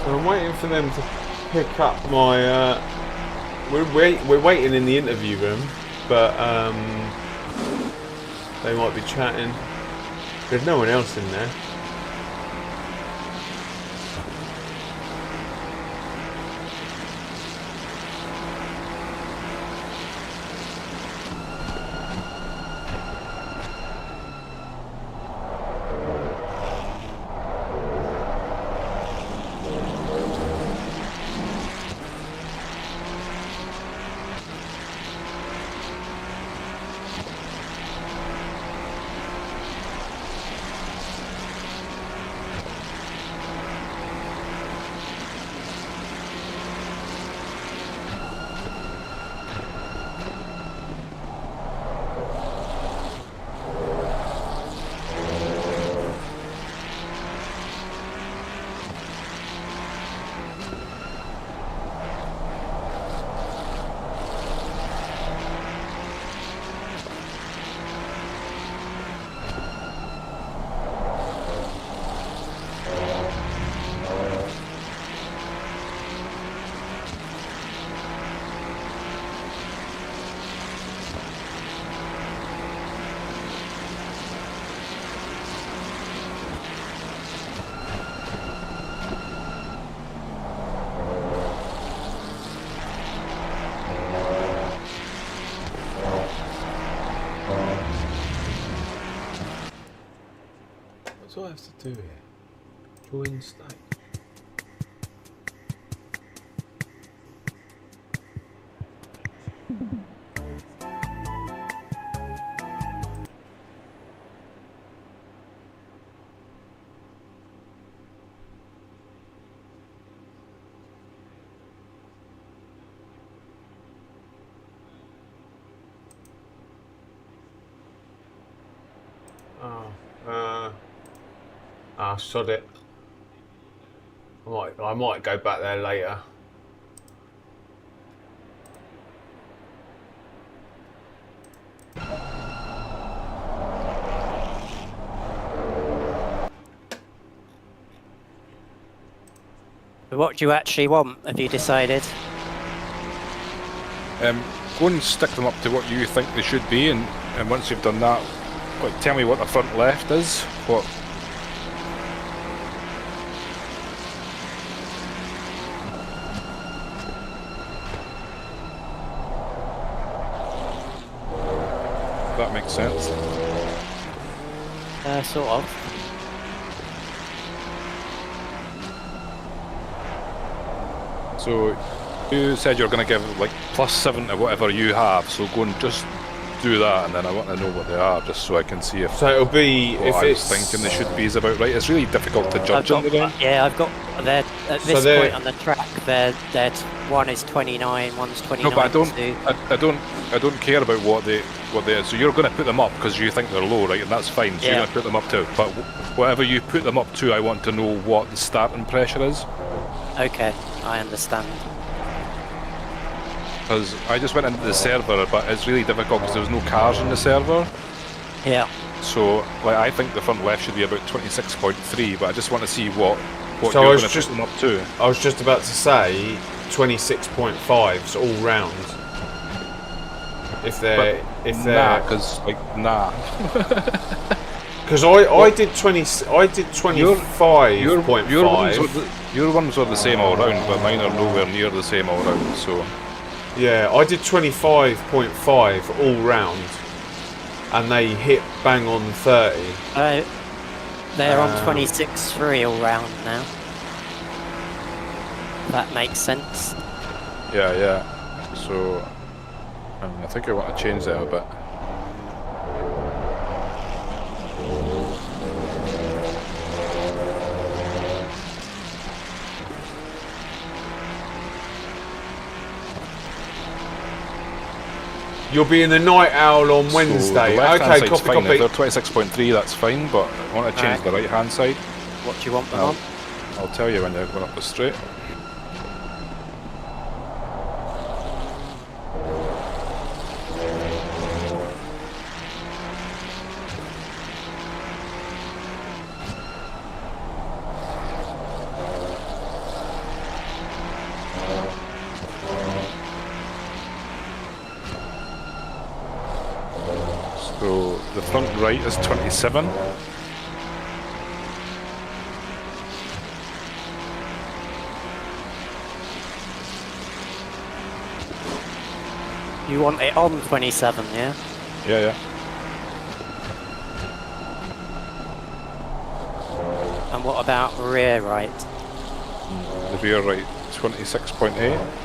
So I'm waiting for them to pick up my... We're waiting in the interview room, but they might be chatting. There's no one else in there. do I have to do here? Join state. Sod it. I might go back there later. What do you actually want? Have you decided? Go and stick them up to what you think they should be, and once you've done that, like, tell me what the front left is. What? That makes sense. Sort of. So you said you're going to give like +7 to whatever you have, so go and just do that, and then I want to know what they are, just so I can see if So it'll be what if I was it's thinking they should be is about right. It's really difficult to judge in the game. Yeah, I've got. They're at So this point on the track. They're one is 29, one's 29. No, but two. I don't care about what they are. So you're going to put them up because you think they're low, right? And that's fine. So Yeah. you're going to put them up to. But whatever you put them up to, I want to know what the starting pressure is. Okay, I understand. Because I just went into the server, but it's really difficult because there's no cars in the server. Yeah. So, like, I think the front left should be about 26.3, but I just want to see what So you're I was going to just- put them up to. I was just about to say 26.5s all round. If they're Nah, because nah. because I did 25.5. Your ones were the same all round, but mine are nowhere near the same all round. So Yeah, I did 25.5 all round, and they hit bang on 30. They're on 26.3 all round now. That makes sense. yeah. So I think I want to change that a bit. You'll be in the Night Owl on So Wednesday. the left-hand Okay, side's copy, fine. If copy. they're 26.3, that's fine, but I want to change the right hand side. What do you want them on? I'll tell you when they're going up the straight. So the front right is 27. You want it on 27, yeah? Yeah. And what about rear right? The rear right 26.8.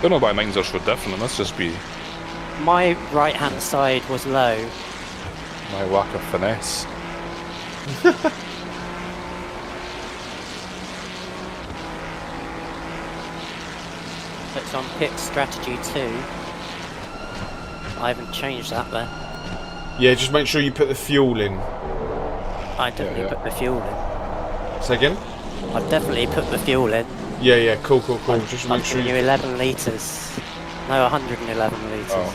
Don't know why mines are so different. It must just be My right hand side was low. my lack of finesse. It's on pit strategy 2. I haven't changed that there. Yeah, just make sure you put the fuel in. I definitely yeah. put the fuel in. Say again? I've definitely put the fuel in. Yeah, cool. Just make I've sure given you... you 11 litres. No, 111 litres. Oh,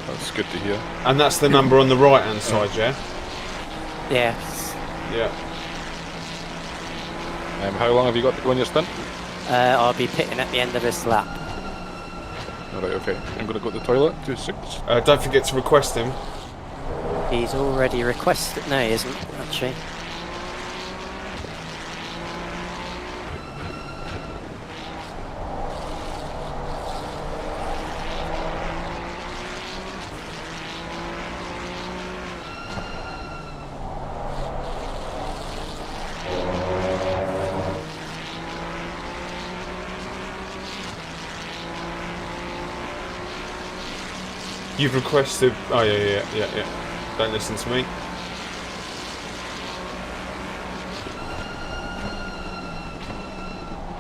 that's good to hear. And that's the number on the right-hand side, yeah? Yes. Yeah. How long have you got to go on your stint? I'll be pitting at the end of this lap. Alright, okay. I'm gonna go to the toilet. 2 seconds. Don't forget to request him. He's already requested. No, he isn't, actually. You've requested. Oh yeah. Don't listen to me.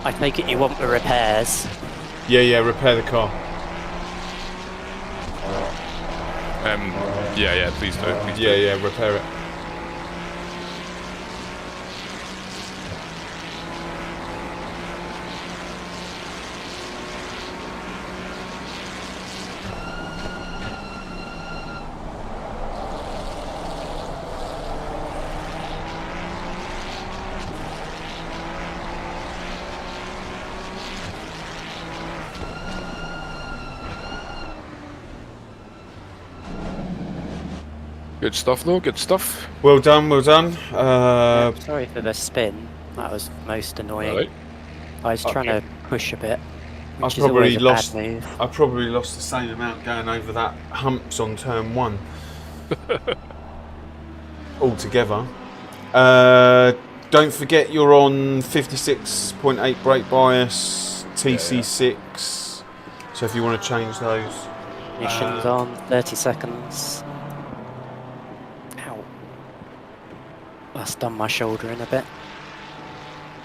I take it you want the repairs. Yeah. Repair the car. Yeah, please do. Please do. Yeah. Repair it. Good stuff, though. Good stuff. Well done. Yeah, sorry for the spin. That was most annoying. Alright. I was trying to push a bit, I which is always a bad move. I probably lost the same amount going over that humps on turn 1. Altogether. Don't forget you're on 56.8 brake bias, TC6. So if you want to change those. Mission's on, 30 seconds. Ow. That's done my shoulder in a bit.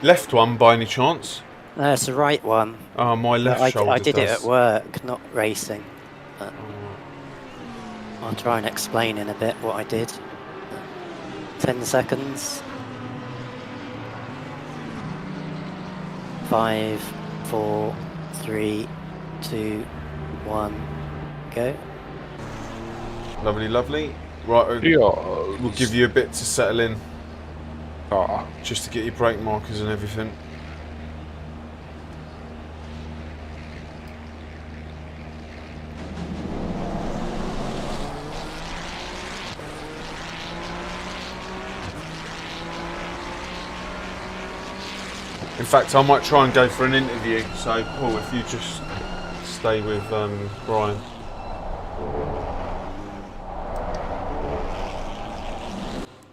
Left one by any chance? No, it's the right one. Oh, my left shoulder I did it does. at work, not racing. But I'll try and explain in a bit what I did. 10 seconds. 5, 4, 3, 2, 1, go. Lovely. Right, we'll give you a bit to settle in. Just to get your brake markers and everything. In fact, I might try and go for an interview. So, Paul, if you just stay with Brian.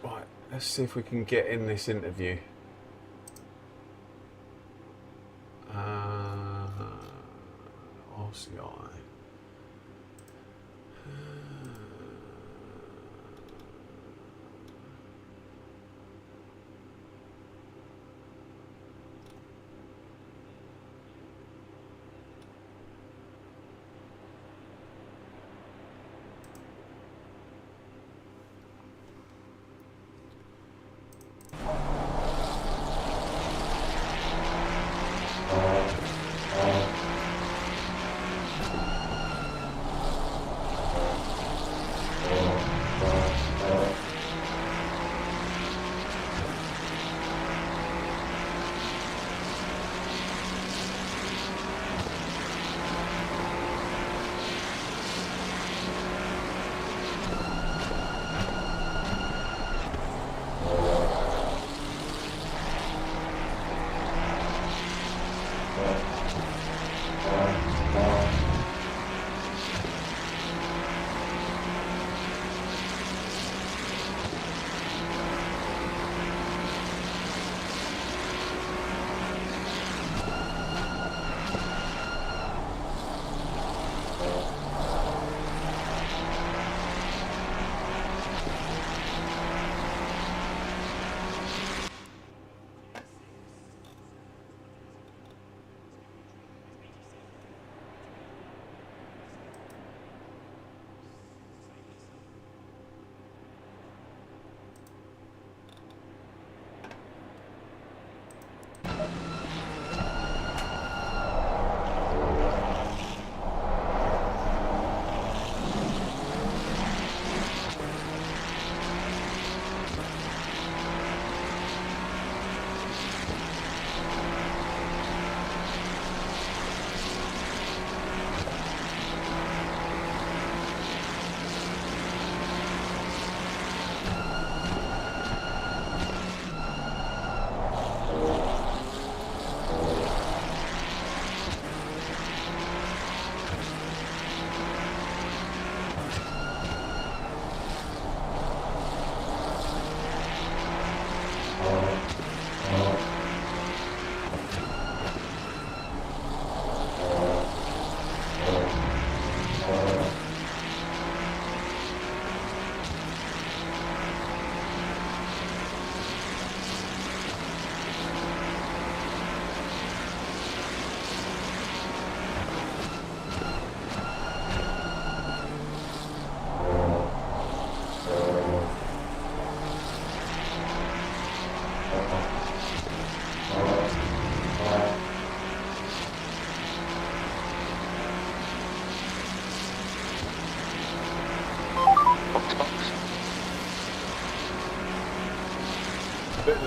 Right, let's see if we can get in this interview. RCI.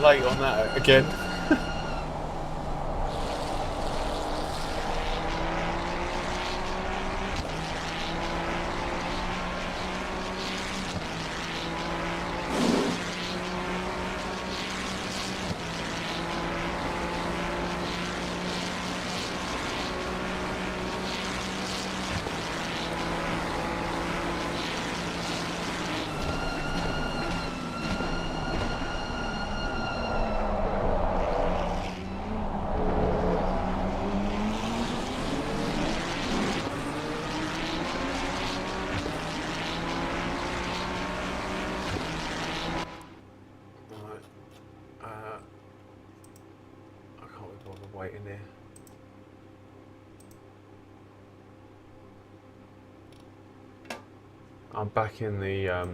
late on that again. Waiting there. I'm back in the oh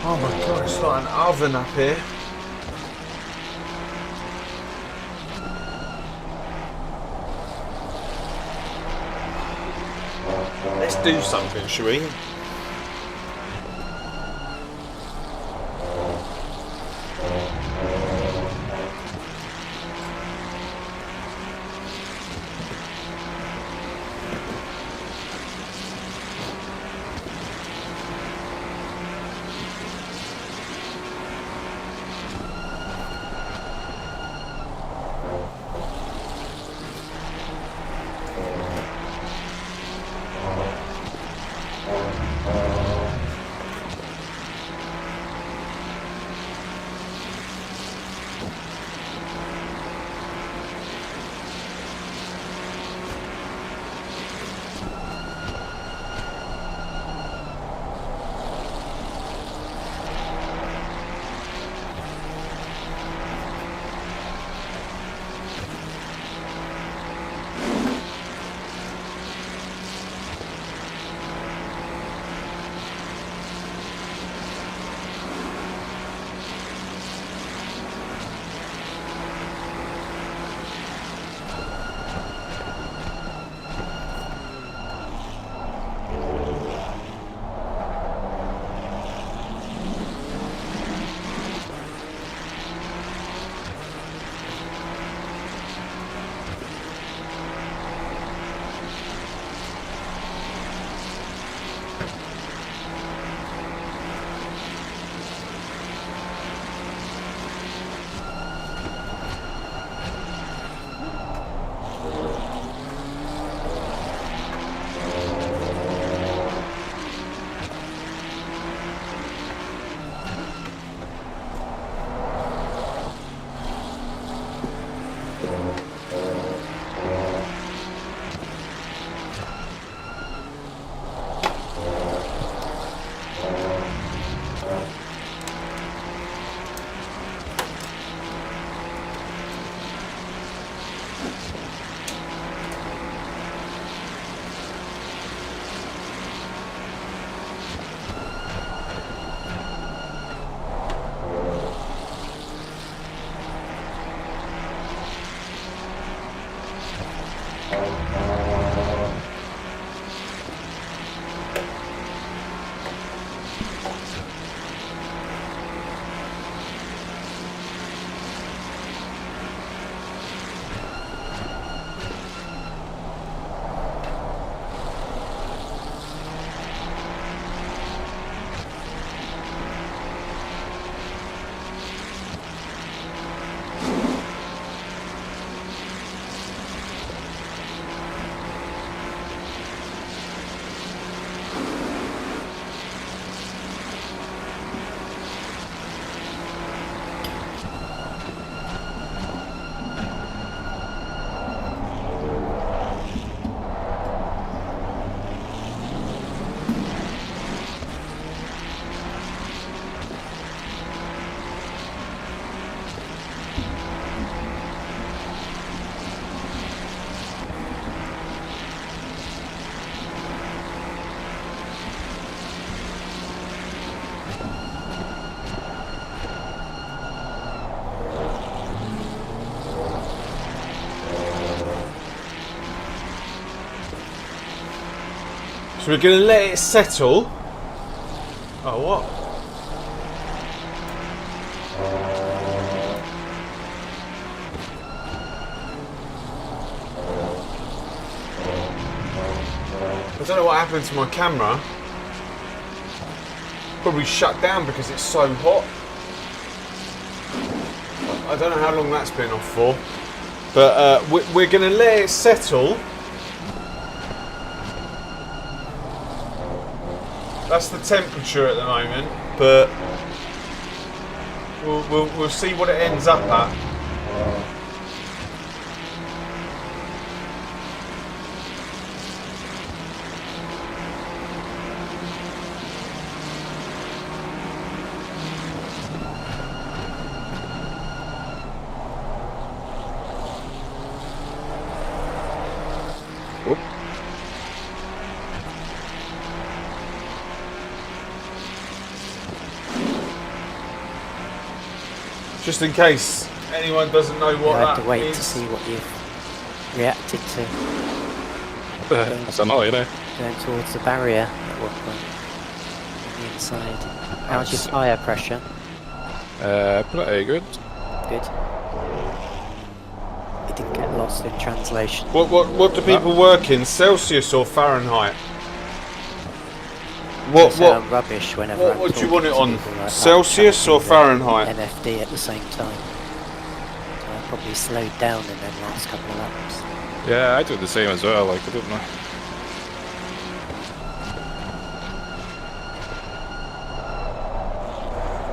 my god, it's like an oven up here. Let's do something, shall we? So we're going to let it settle. Oh, what? I don't know what happened to my camera. Probably shut down because it's so hot. I don't know how long that's been off for. But we're going to let it settle. That's the temperature at the moment, but we'll see what it ends up at. Just in case anyone doesn't know what I have that to wait is. to see what you've reacted to. That's another, you know. Going towards the barrier at what point? On the inside. How's your tyre pressure? Pretty good. Good. You didn't get lost in translation. What do people work in? Celsius or Fahrenheit? I What sound rubbish whenever I'm would you talking want it to on? people like that, Celsius or chatting the Fahrenheit? MFD at the same time. So I probably slowed down in them last couple of laps. Yeah, I do the same as well. Like I don't know.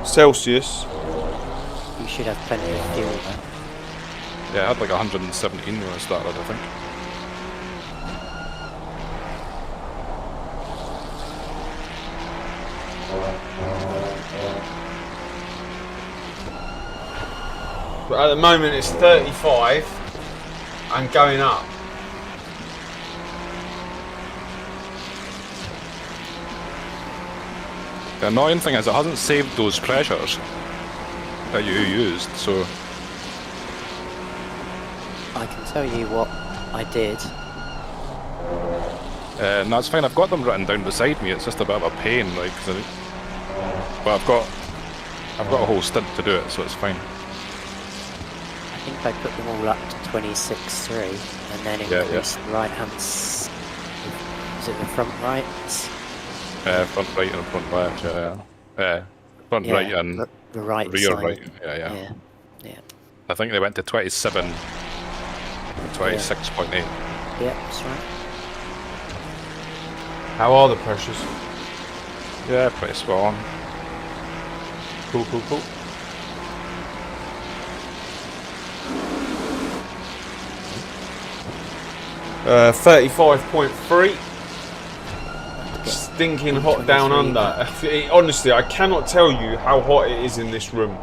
Celsius. You should have plenty of fuel though. Yeah, I had like 117 when I started, I think. But at the moment it's 35 and going up. The annoying thing is it hasn't saved those pressures that you used, so I can tell you what I did. and that's fine. I've got them written down beside me. It's just a bit of a pain, like. But I've got a whole stint to do it, so it's fine. I think I put them all up to 26.3 and then increased the right hand. Is it the front rights? Front right and front left, front Yeah, right and the right rear side. right, Yeah. I think they went to 27, 26.8. Yeah, that's right. How are the pressures? Yeah, pretty spot on. Cool. 35.3. Stinking hot down under. Honestly, I cannot tell you how hot it is in this room.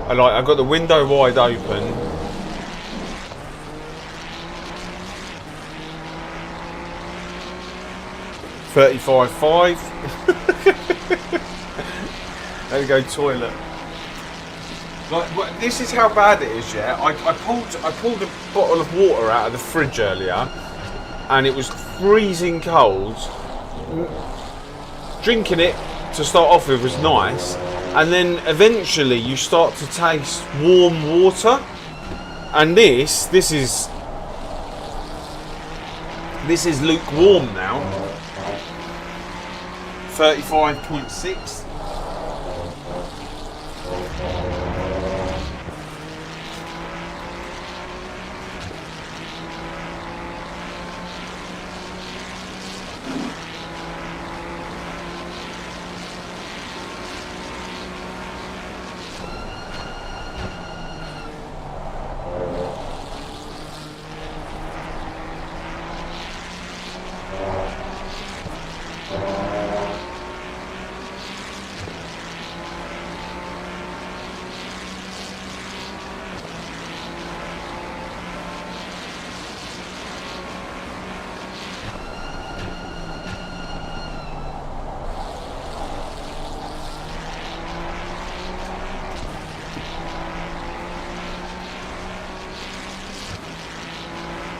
I've got the window wide open. $35.5. There we go, toilet. This is how bad it is, yeah. I pulled a bottle of water out of the fridge earlier, and it was freezing cold. Drinking it to start off with was nice, and then eventually you start to taste warm water, and this is lukewarm now. 35.6.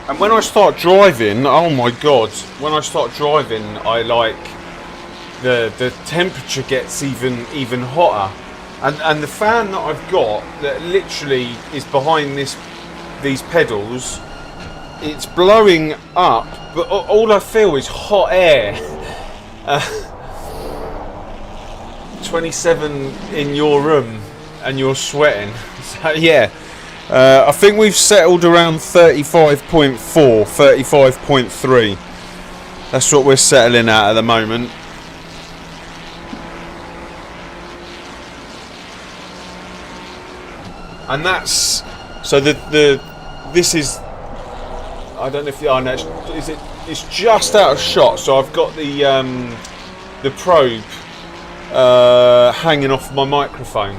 And when I start driving, oh my god, when I start driving, I like the temperature gets even hotter. And the fan that I've got that literally is behind these pedals it's blowing up, but all I feel is hot air. 27 in your room and you're sweating. So yeah, I think we've settled around 35.4, 35.3. That's what we're settling at the moment. And that's so this is, I don't know if it's just out of shot. So I've got the probe hanging off my microphone.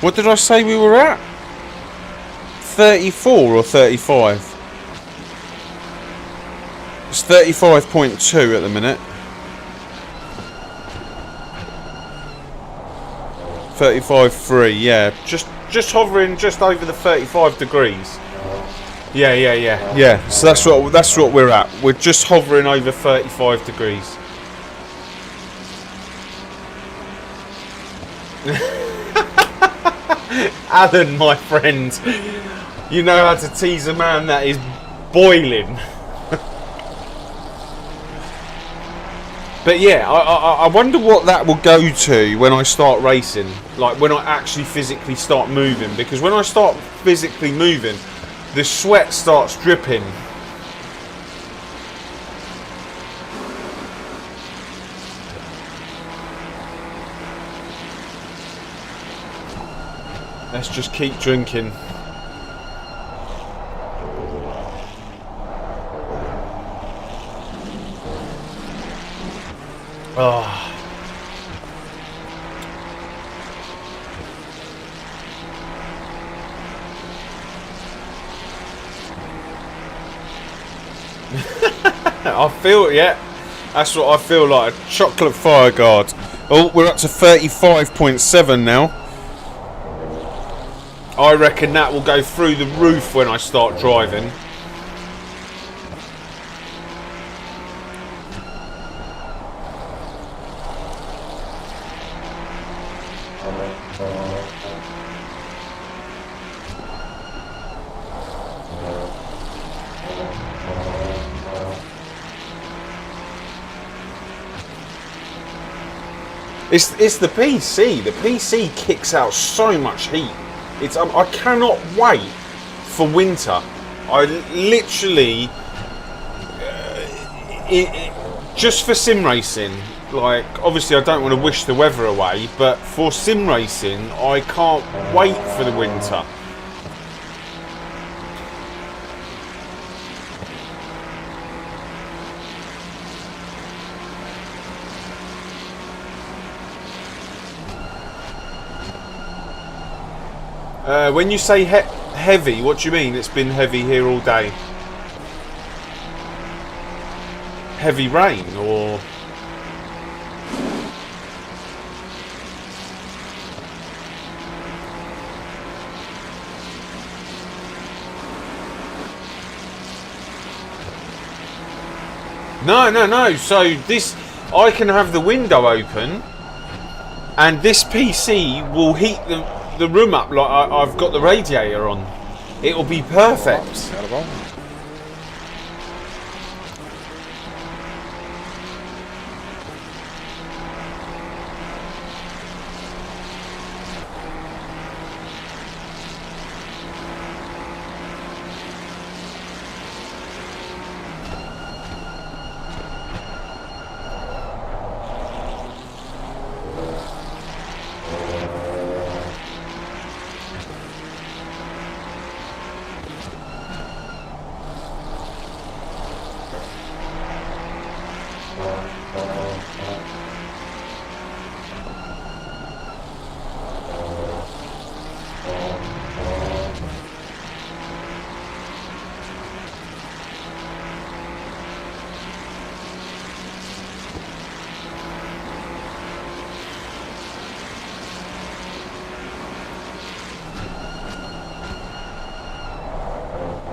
What did I say we were at? 34 or 35? It's 35.2 at the minute. 35.3, yeah. Just hovering just over the 35 degrees. Yeah. So that's what we're at. We're just hovering over 35 degrees. Alan, my friend, you know how to tease a man that is boiling. But yeah, I wonder what that will go to when I start racing, like when I actually physically start moving, because when I start physically moving, the sweat starts dripping. Let's just keep drinking. Oh. I feel it, yeah. That's what I feel like, a chocolate fire guard. Oh, we're up to 35.7 now. I reckon that will go through the roof when I start driving. It's the PC. The PC kicks out so much heat. It's I cannot wait for winter. I literally just for sim racing. Like, obviously, I don't want to wish the weather away, but for sim racing, I can't wait for the winter. When you say heavy, what do you mean? It's been heavy here all day. Heavy rain, or no. So this, I can have the window open, and this PC will heat the room up like I've got the radiator on. It'll be perfect.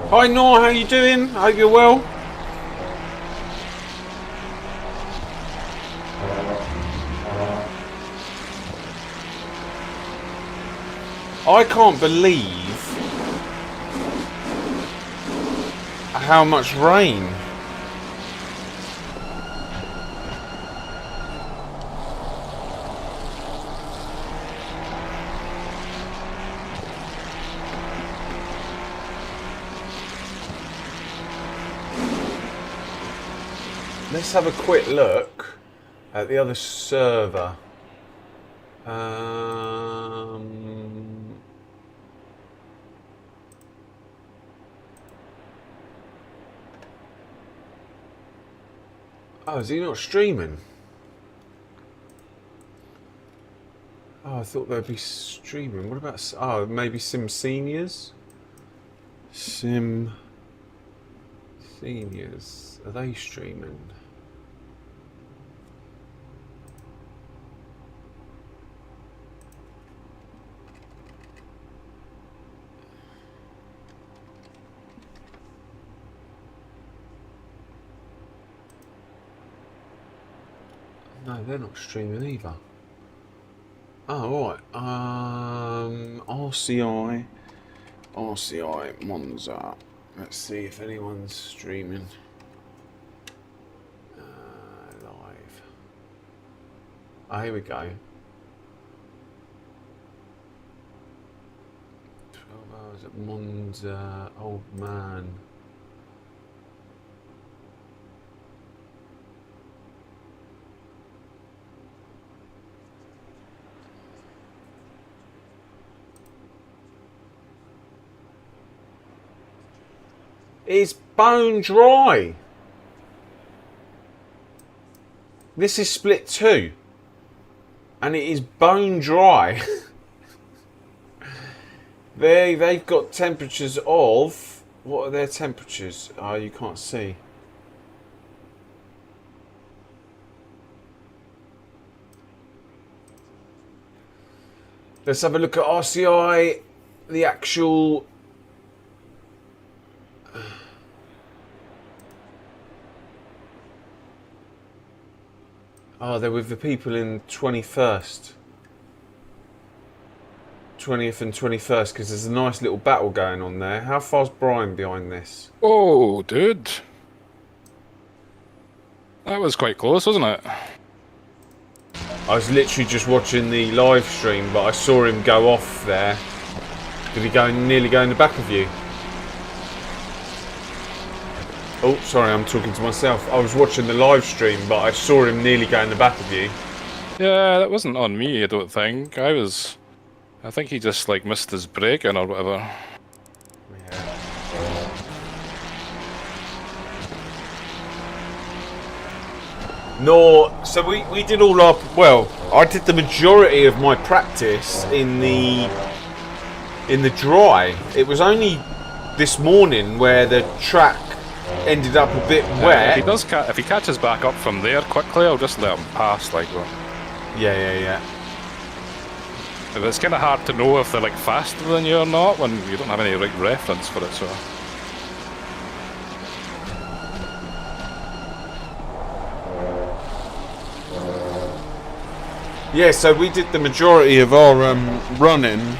Hi Nor, how you doing? Hope you're well. I can't believe how much rain. Let's have a quick look at the other server. Oh, is he not streaming? Oh, I thought they'd be streaming. What about... Oh, maybe Sim Seniors? Sim Seniors. Are they streaming? No, they're not streaming either. Oh, right. RCI Monza. Let's see if anyone's streaming live. Oh, here we go. 12 hours at Monza. Old man. It's bone dry. This is split 2. And it is bone dry. They've got temperatures of... What are their temperatures? Oh, you can't see. Let's have a look at RCI. The actual... Oh, they're with the people in 21st. 20th and 21st, because there's a nice little battle going on there. How far's Brian behind this? Oh, dude. That was quite close, wasn't it? I was literally just watching the live stream, but I saw him go off there. Did he nearly go in the back of you? Oh, sorry, I'm talking to myself. I was watching the live stream, but I saw him nearly go in the back of you. Yeah, that wasn't on me, I don't think. I think he just, like, missed his braking or whatever. Yeah. No, so we did all our... Well, I did the majority of my practice in the dry. It was only this morning where the track ended up a bit wet. If he catches back up from there quickly, I'll just let him pass, like that. Yeah. It's kind of hard to know if they're like faster than you or not when you don't have any like reference for it. So. Yeah, so we did the majority of our running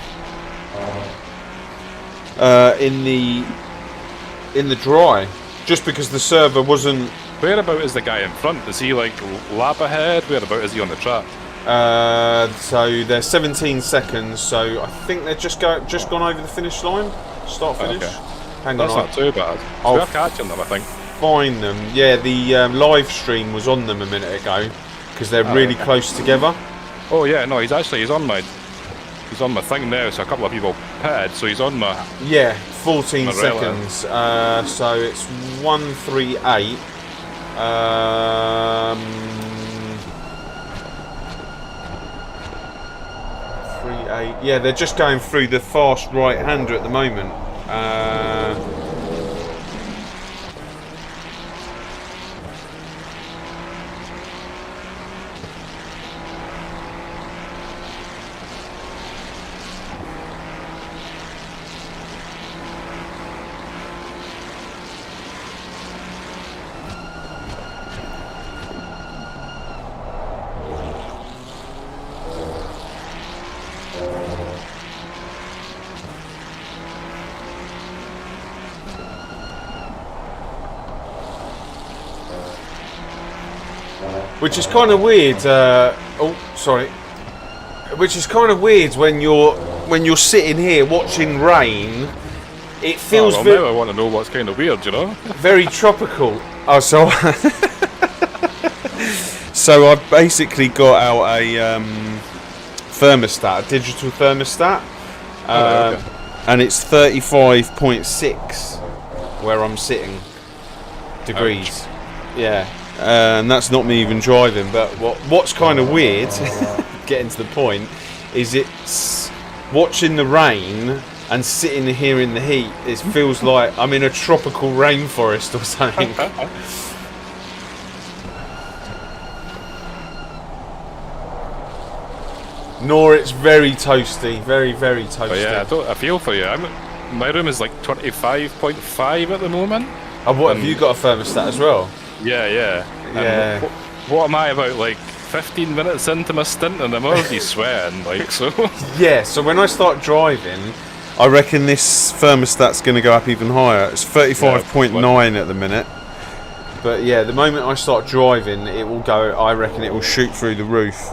in the dry. Just because the server wasn't... Whereabout is the guy in front? Is he like lap ahead? Whereabout is he on the track? So they're 17 seconds, so I think they're just gone over the finish line. Start finish. Okay. Hang That's on. Not too bad. We're catching them, I think. Find them. Yeah, the live stream was on them a minute ago because they're really close together. Oh yeah, no, he's on my thing now. So a couple of people pitted, so he's on my... Yeah, 14 seconds. So it's 138. 38. Yeah, they're just going through the fast right-hander at the moment. Which is kind of weird. Oh, sorry. Which is kind of weird when you're sitting here watching rain. It feels well, now I want to know what's kind of weird, you know? very tropical. Oh, so so I've basically got out a thermostat, a digital thermostat, Okay. and it's 35.6 where I'm sitting degrees. Yeah, and that's not me even driving. But what's kind of weird, getting to the point, is it's watching the rain and sitting here in the heat. It feels like I'm in a tropical rainforest or something. Nor it's very toasty, very, very toasty. But yeah, I feel for you. My room is like 25.5 at the moment. And what have you got a thermostat as well? Yeah. Yeah. What am I about, like 15 minutes into my stint and I'm already sweating, like, so. Yeah, so when I start driving, I reckon this thermostat's going to go up even higher. It's 35.9 at the minute. But yeah, the moment I start driving, it will go, I reckon it will shoot through the roof.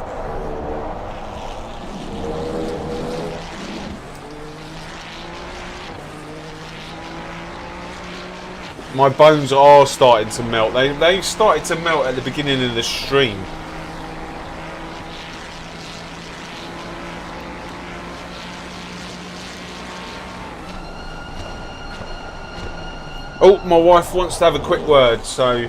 My bones are starting to melt. They started to melt at the beginning of the stream. Oh, my wife wants to have a quick word, so...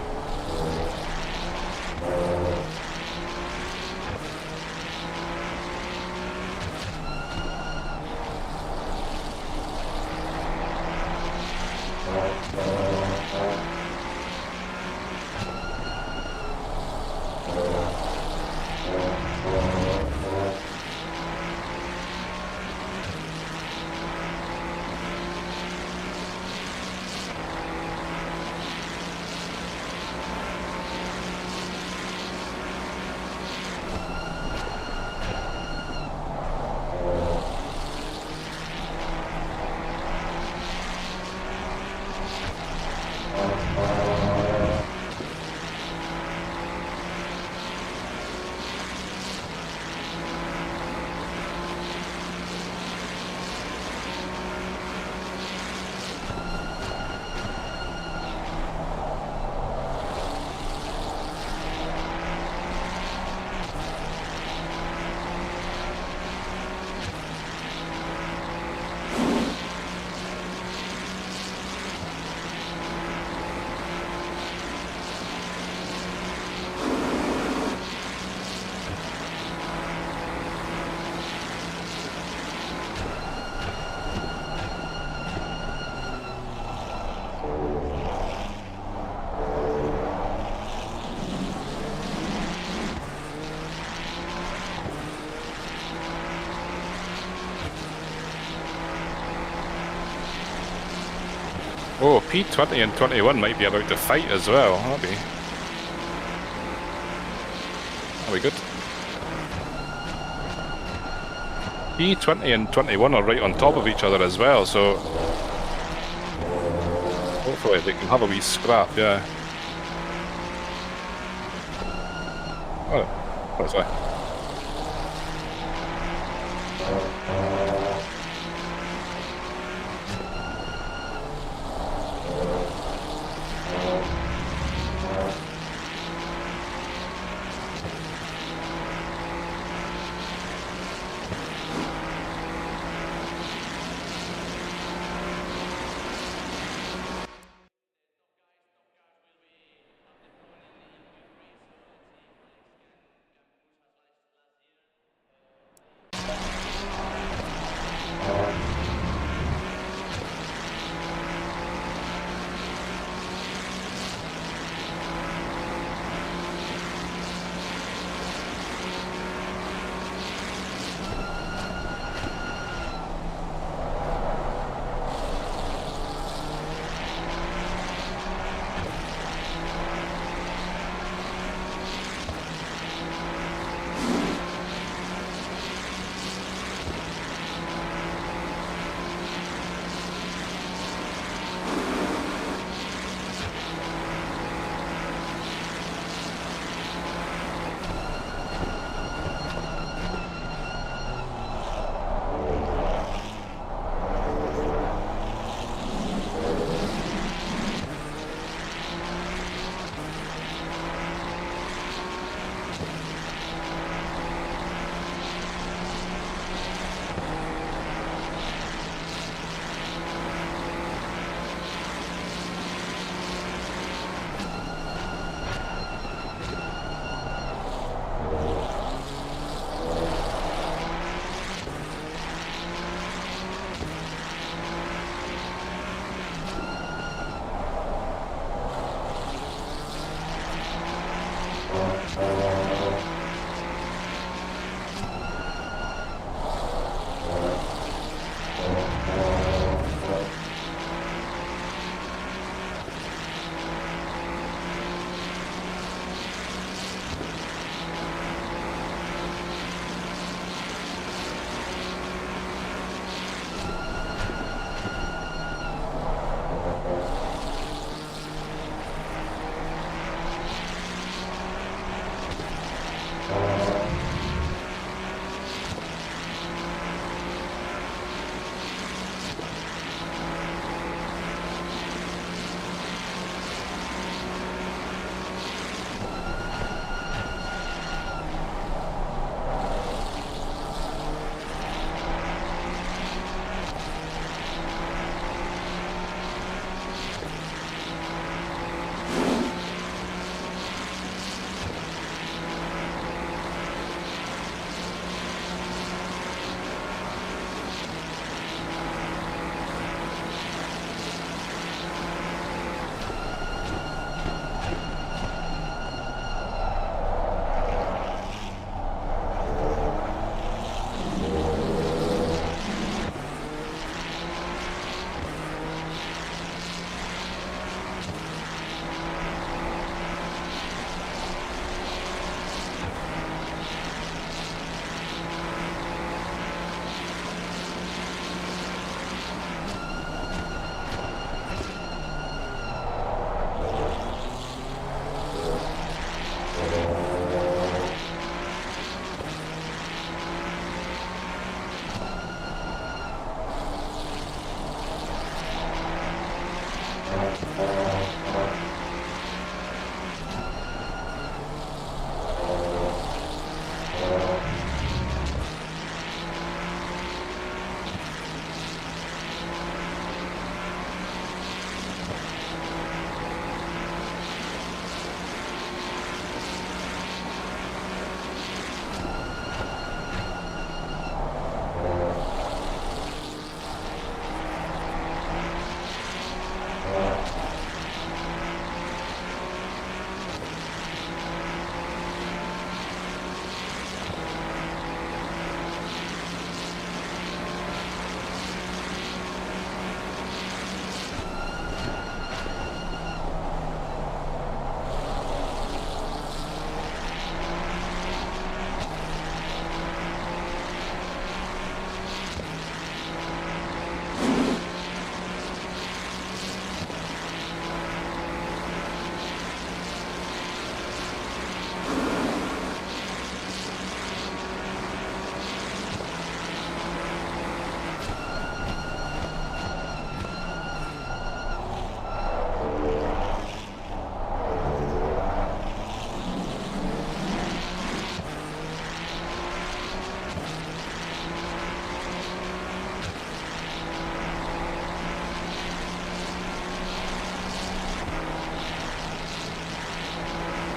Oh, P20 and 21 might be about to fight as well. That'll be good. P20 and 21 are right on top of each other as well, so hopefully they can have a wee scrap, yeah. Oh, what's that?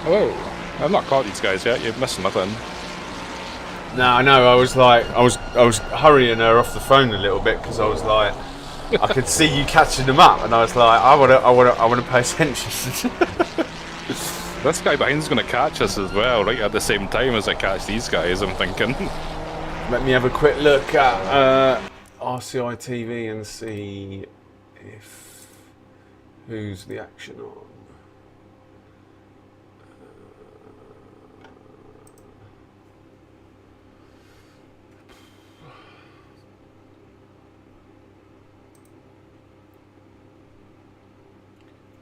Hello. I've not caught these guys yet. You're missing nothing. No, I know. I was hurrying her off the phone a little bit because I was like, I could see you catching them up, and I was like, I want to pay attention. This guy behind's going to catch us as well, right at the same time as I catch these guys, I'm thinking. Let me have a quick look at RCI TV and see if who's the action on.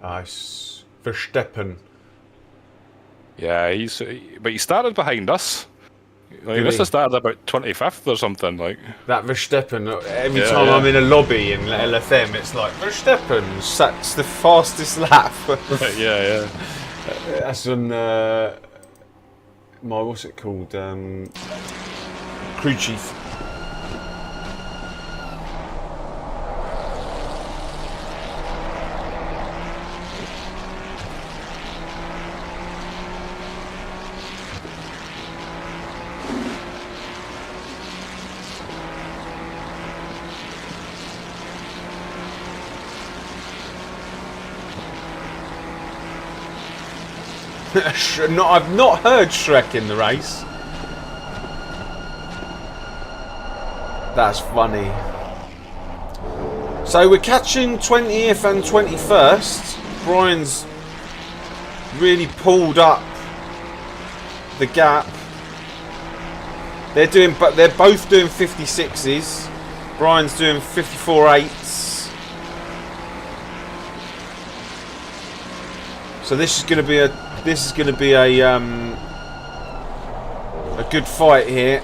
Nice. Verstappen. Yeah, but he started behind us. Like, he must have started about 25th or something. Like that Verstappen. Every time I'm in a lobby in LFM, it's like Verstappen. That's the fastest lap. yeah. That's on my what's it called? Crew chief. I've not heard Shrek in the race. That's funny. So we're catching 20th and 21st. Brian's really pulled up the gap. They're both doing 56s. Brian's doing 54.8s. So this is going to be a good fight here.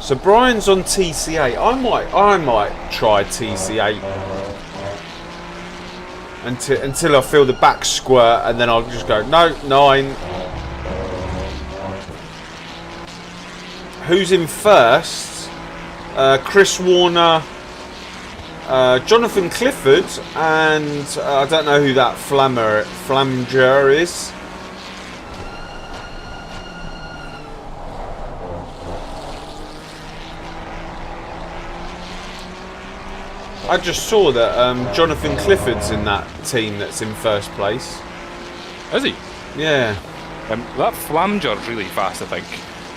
So Brian's on TC8. I might try TC8 until I feel the back squirt, and then I'll just go no 9. Who's in first? Chris Warner, Jonathan Clifford, and I don't know who that Flanger is. I just saw that Jonathan Clifford's in that team that's in first place. Is he? Yeah. That Flamer's really fast, I think.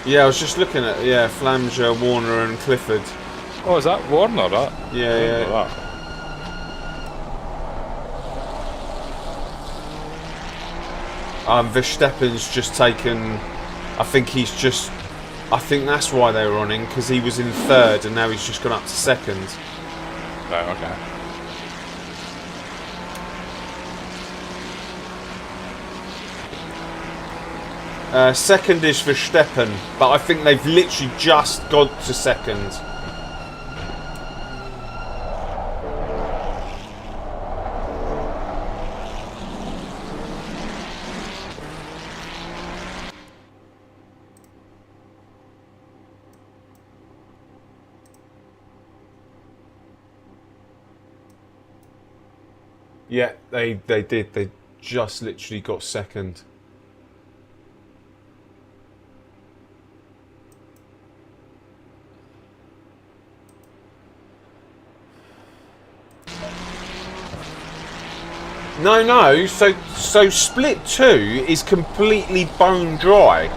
Yeah, I was just looking at Flanger, Warner, and Clifford. Oh, is that Warner? That? Yeah. Verstappen's just taken. I think that's why they were on him, because he was in third and now he's just gone up to second. Right. Okay. Second is Verstappen, but I think they've literally just got to second. Yeah, they did. They just literally got second. No. So split 2 is completely bone dry.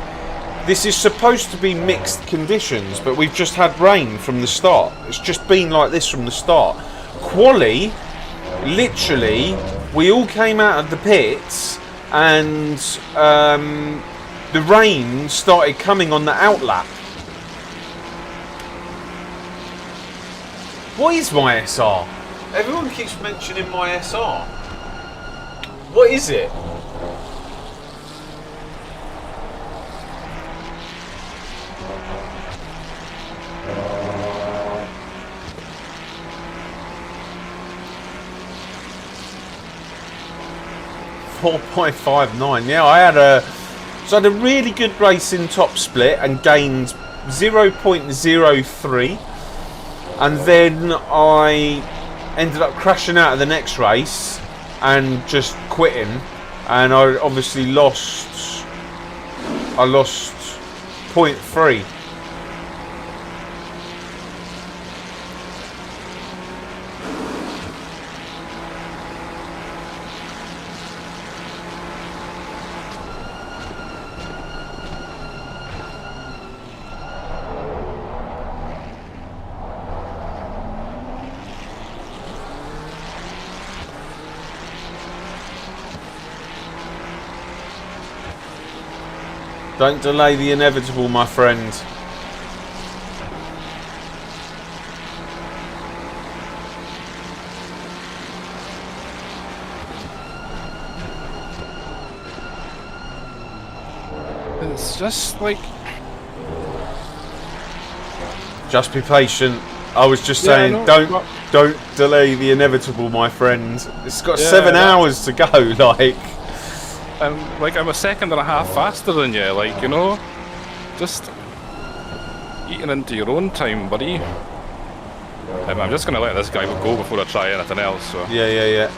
This is supposed to be mixed conditions, but we've just had rain from the start. It's just been like this from the start. Quali, literally, we all came out of the pits and the rain started coming on the outlap. What is my SR? Everyone keeps mentioning my SR. What is it? .59. Yeah, I had a really good race in top split and gained 0.03, and then I ended up crashing out of the next race and just quitting, and I obviously lost 0.3. Don't delay the inevitable, my friend. It's just like... Just be patient. I was just saying, don't delay the inevitable, my friend. It's got 7 hours to go, like... I'm a second and a half faster than you, like, you know? Just eating into your own time, buddy. I'm just going to let this guy go before I try anything else, so... Yeah.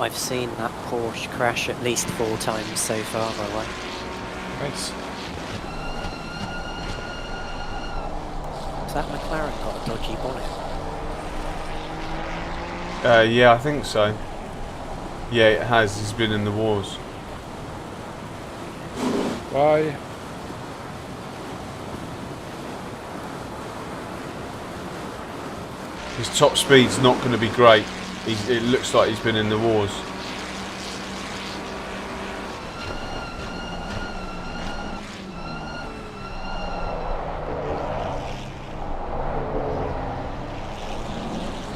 I've seen that Porsche crash at least 4 times so far, by the way. Nice. Has that McLaren got a dodgy bonnet? Yeah, I think so. Yeah, it has. He's been in the wars. Why? His top speed's not going to be great. It looks like he's been in the wars.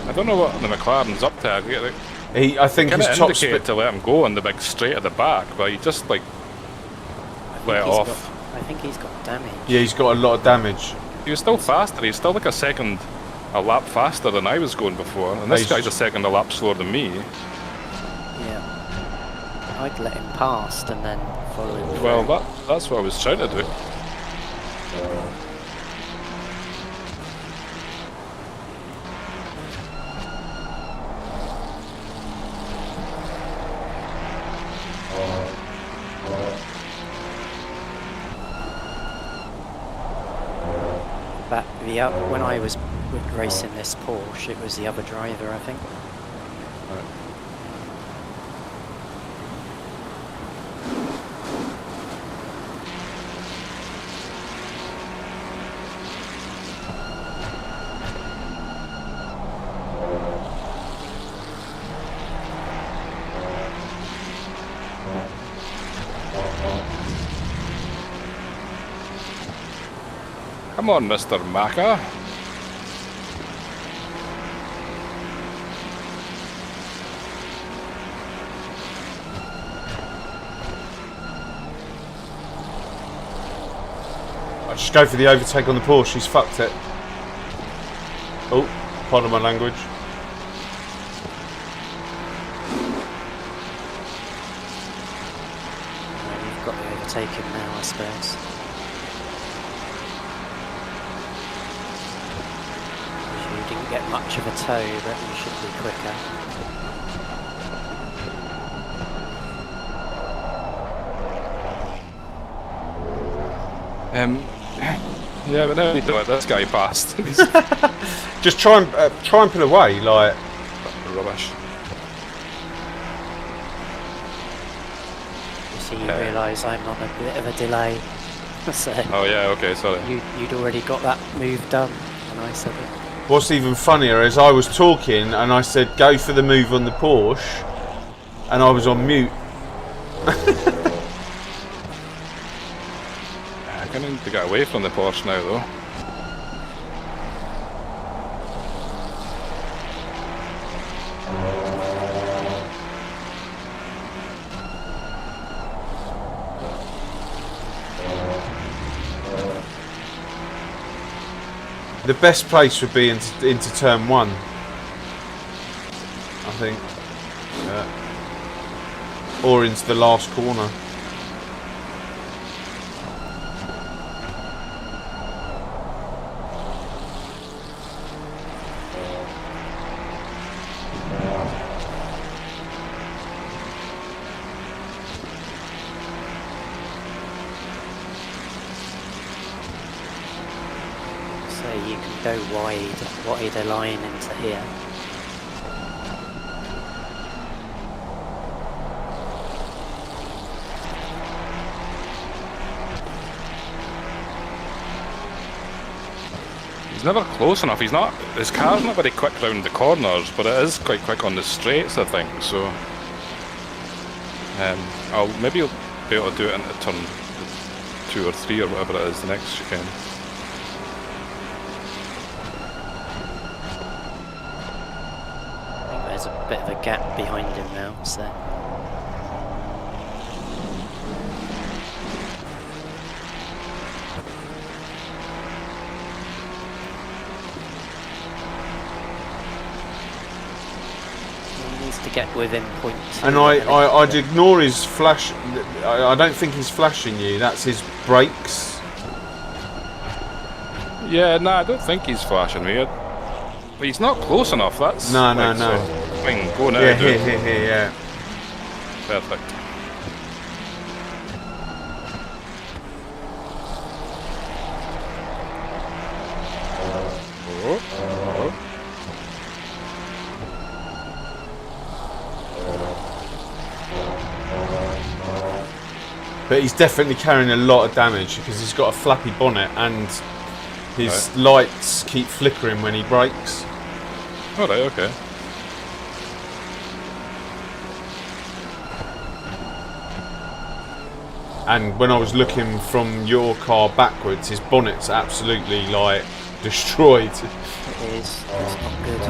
I don't know what the McLaren's up to. I think his top speed to let him go on the big straight at the back, but he just like let off. I think he's got damage. Yeah, he's got a lot of damage. He was still faster. He's still like a lap faster than I was going before, and this guy's a second a lap slower than me. Yeah. I'd let him past and then follow him through. Well, that's what I was trying to do. But when I was racing this Porsche, it was the other driver, I think. Come on, Mr. Macca. I just go for the overtake on the Porsche. He's fucked it. Oh, pardon my language. You've got to overtake him now, I suppose. You didn't get much of a tow, but you should be quicker. Yeah, but now we need to let this guy past. He's Just try and pull away, like. rubbish. You see, you realise I'm on a bit of a delay. So Oh yeah, okay, sorry. you'd already got that move done when I said it. What's even funnier is I was talking and I said go for the move on the Porsche, and I was on mute. I kind of need to get away from the Porsche now, though. The best place would be into turn 1, I think. Or into the last corner. You can go wider line into here. He's never close enough. His car's not very quick round the corners, but it is quite quick on the straights, I think. So, maybe you'll be able to do it into turn 2 or 3 or whatever it is the next chicane. There's a bit of a gap behind him now, so he needs to get within point 2. And I'd ignore his flash. I don't think he's flashing you. That's his brakes. Yeah, no, I don't think he's flashing me. But he's not close enough. That's No. So, go now. Yeah, dude. here, yeah. Perfect. But he's definitely carrying a lot of damage because he's got a flappy bonnet and his lights keep flickering when he brakes. Alright, okay. And when I was looking from your car backwards, his bonnet's absolutely like destroyed. It is. It's not good.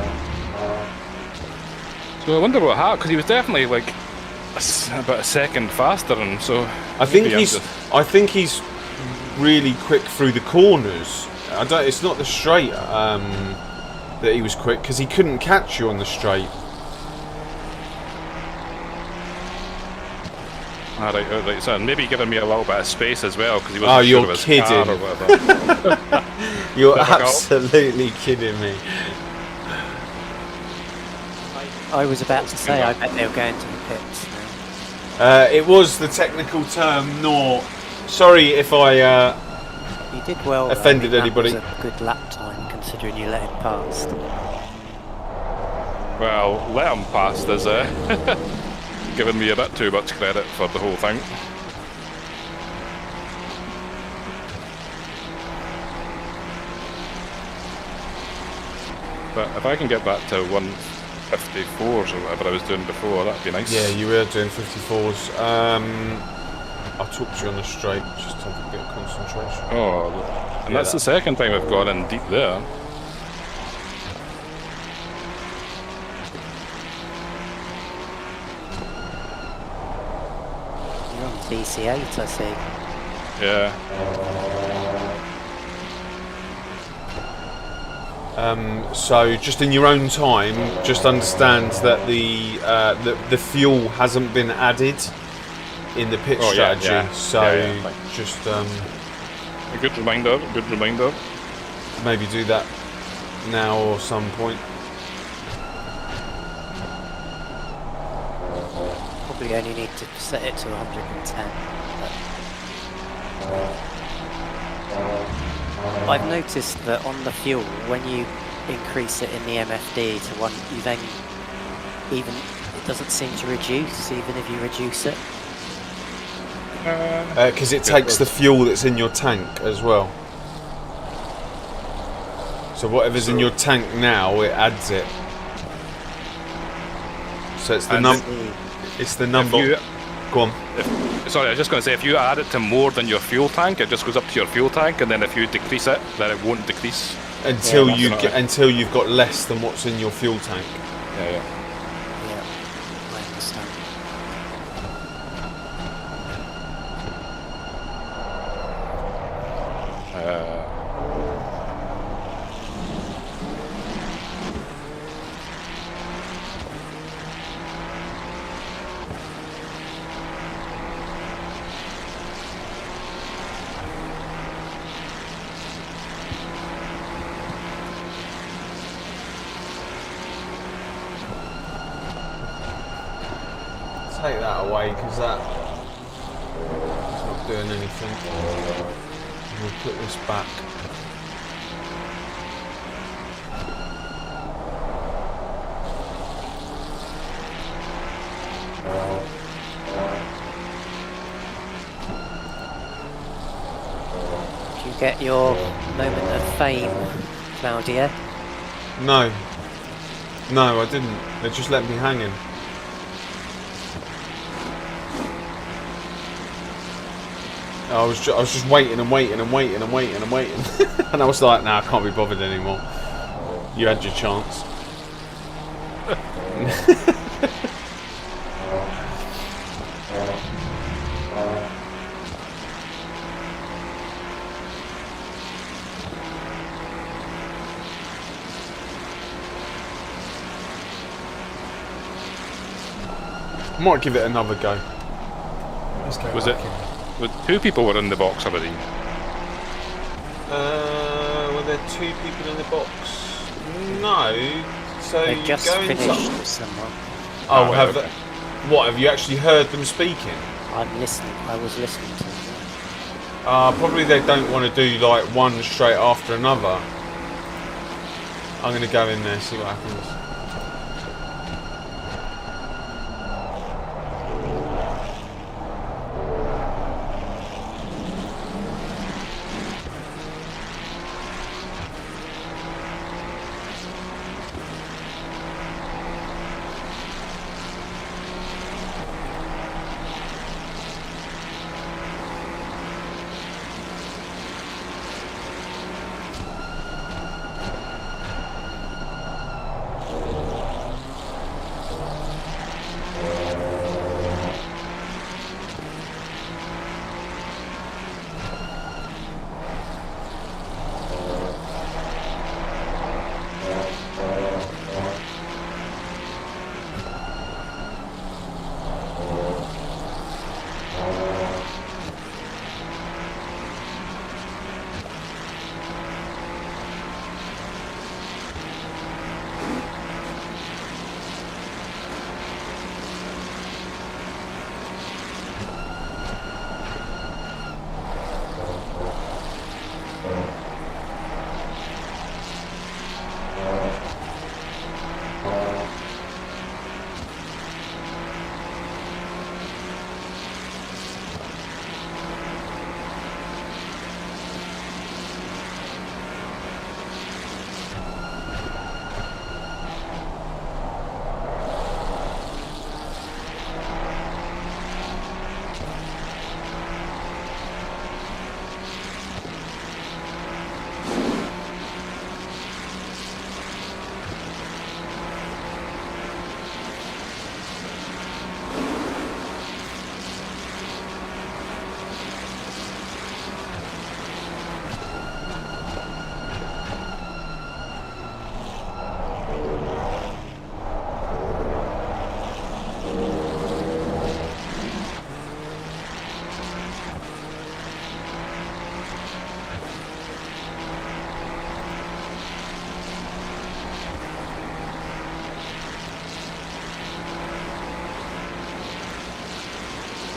So I wonder what happened, because he was definitely like about a second faster, and so I think he's really quick through the corners. It's not the straight that he was quick, because he couldn't catch you on the straight. Alright, so maybe giving me a little bit of space as well, because he Oh, wasn't sure you're of his kidding. car or whatever. You're Difficult. absolutely kidding me. I was about to say, I bet they were going to the pits now. It was the technical term, no. Sorry if I You did well. offended that anybody. was a good lap time considering you let him past. Well, let him past is giving me a bit too much credit for the whole thing. But if I can get back to 154s or whatever I was doing before, that'd be nice. Yeah, you were doing 54s. I'll talk to you on the straight, just have a bit of concentration. Oh, And that's the second time I've gone in deep there. You're on TC8, I see. Yeah. So just in your own time, just understand that the fuel hasn't been added in the pit strategy. Just a good reminder. Good reminder. maybe do that now or some point. Probably only need to set it to 110. But I've noticed that on the fuel, when you increase it in the MFD to 1, you then it doesn't seem to reduce even if you reduce it. Because it takes the fuel that's in your tank as well. So whatever's in your tank now, it adds it. So it's the number. Go on. Sorry, I was just going to say, if you add it to more than your fuel tank, it just goes up to your fuel tank, and then if you decrease it, then it won't decrease until until you've got less than what's in your fuel tank. Yeah. Yeah, I understand. Take that away because that's not doing anything. We'll put this back. Did you get your moment of fame, Claudia? No, I didn't. They just left me hanging. I was just waiting and waiting and waiting and waiting and waiting. And I was like, nah, I can't be bothered anymore. You had your chance. Might give it another go. Was it? Two people were in the box already. Were there two people in the box? No. So They just finished with someone. Oh, have they? What, have you actually heard them speaking? I'm listening. I was listening to them. Probably they don't want to do like one straight after another. I'm going to go in there, see what happens.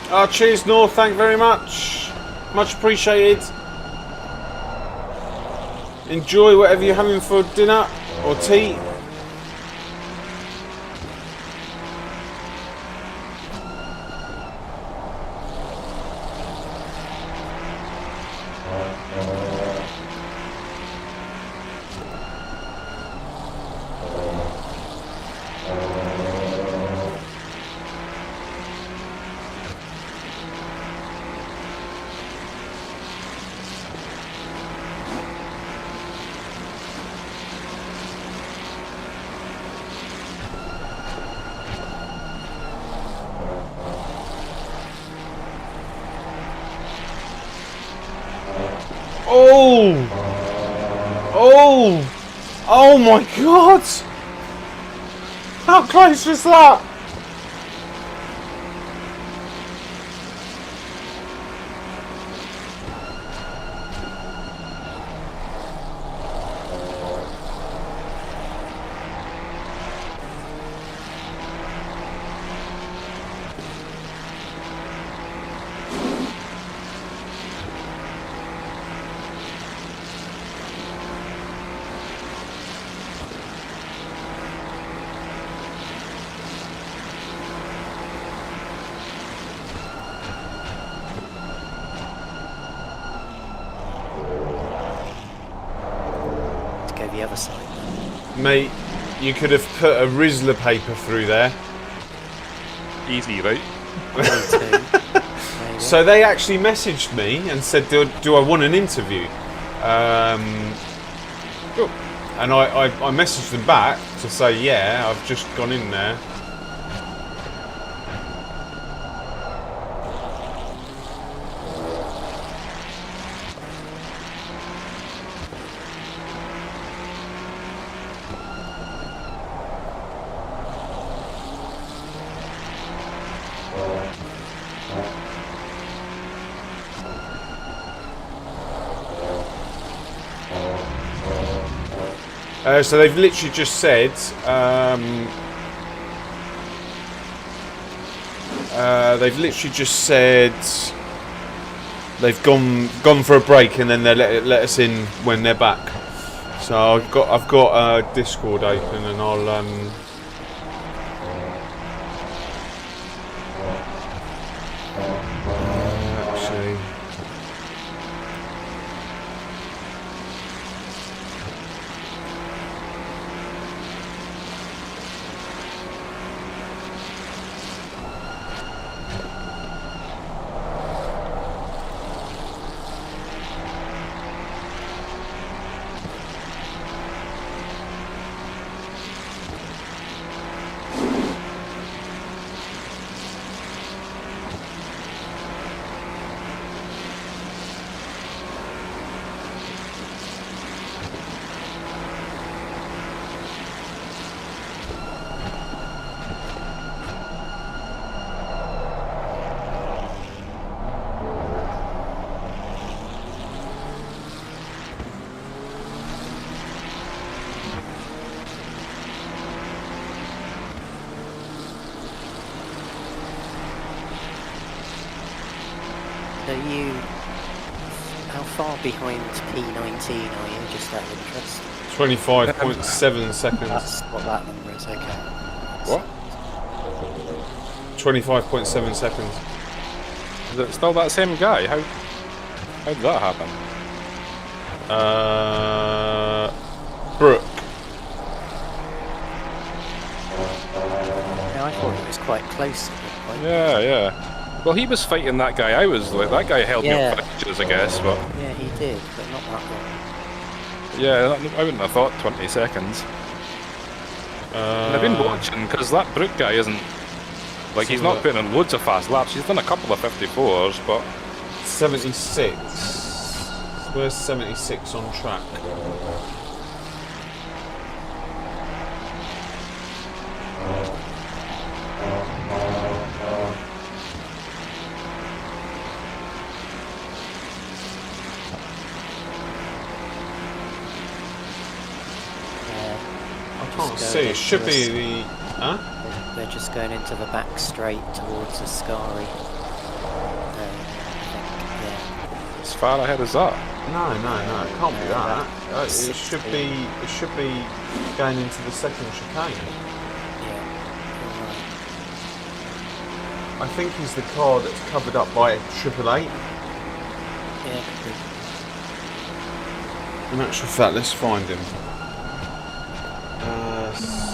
Oh, cheers, North. Thank you very much. Much appreciated. Enjoy whatever you're having for dinner or tea. Oh! Oh! Oh my god! How close was that? The other side. Mate, you could have put a Rizzler paper through there. Easy, right? So they actually messaged me and said, do I want an interview? Cool. And I messaged them back to say, yeah, I've just gone in there. So they've literally just said they've gone for a break and then they let us in when they're back. So I've got Discord open and I'll actually. How far behind P19 are you, just out of interest? 25.7 seconds. That's what that number is, okay. What? 25.7 seconds. Is it still that same guy? How did that happen? Brooke. Yeah, I thought it was quite close at that point. Yeah. Well, he was fighting that guy. That guy held me up for ages, I guess, but... Yeah, he did, but not that long. Yeah, I wouldn't have thought 20 seconds. And I've been watching, because that Brook guy isn't... Like, he's not putting in loads of fast laps. He's done a couple of 54s, but... 76. Where's 76 on track? See, it should be the... Huh? They're just going into the back straight towards the Ascari. as far ahead as that. No, it can't be that. It should be going into the second chicane. Yeah. I think he's the car that's covered up by a 888. Yeah. In actual fact, let's find him.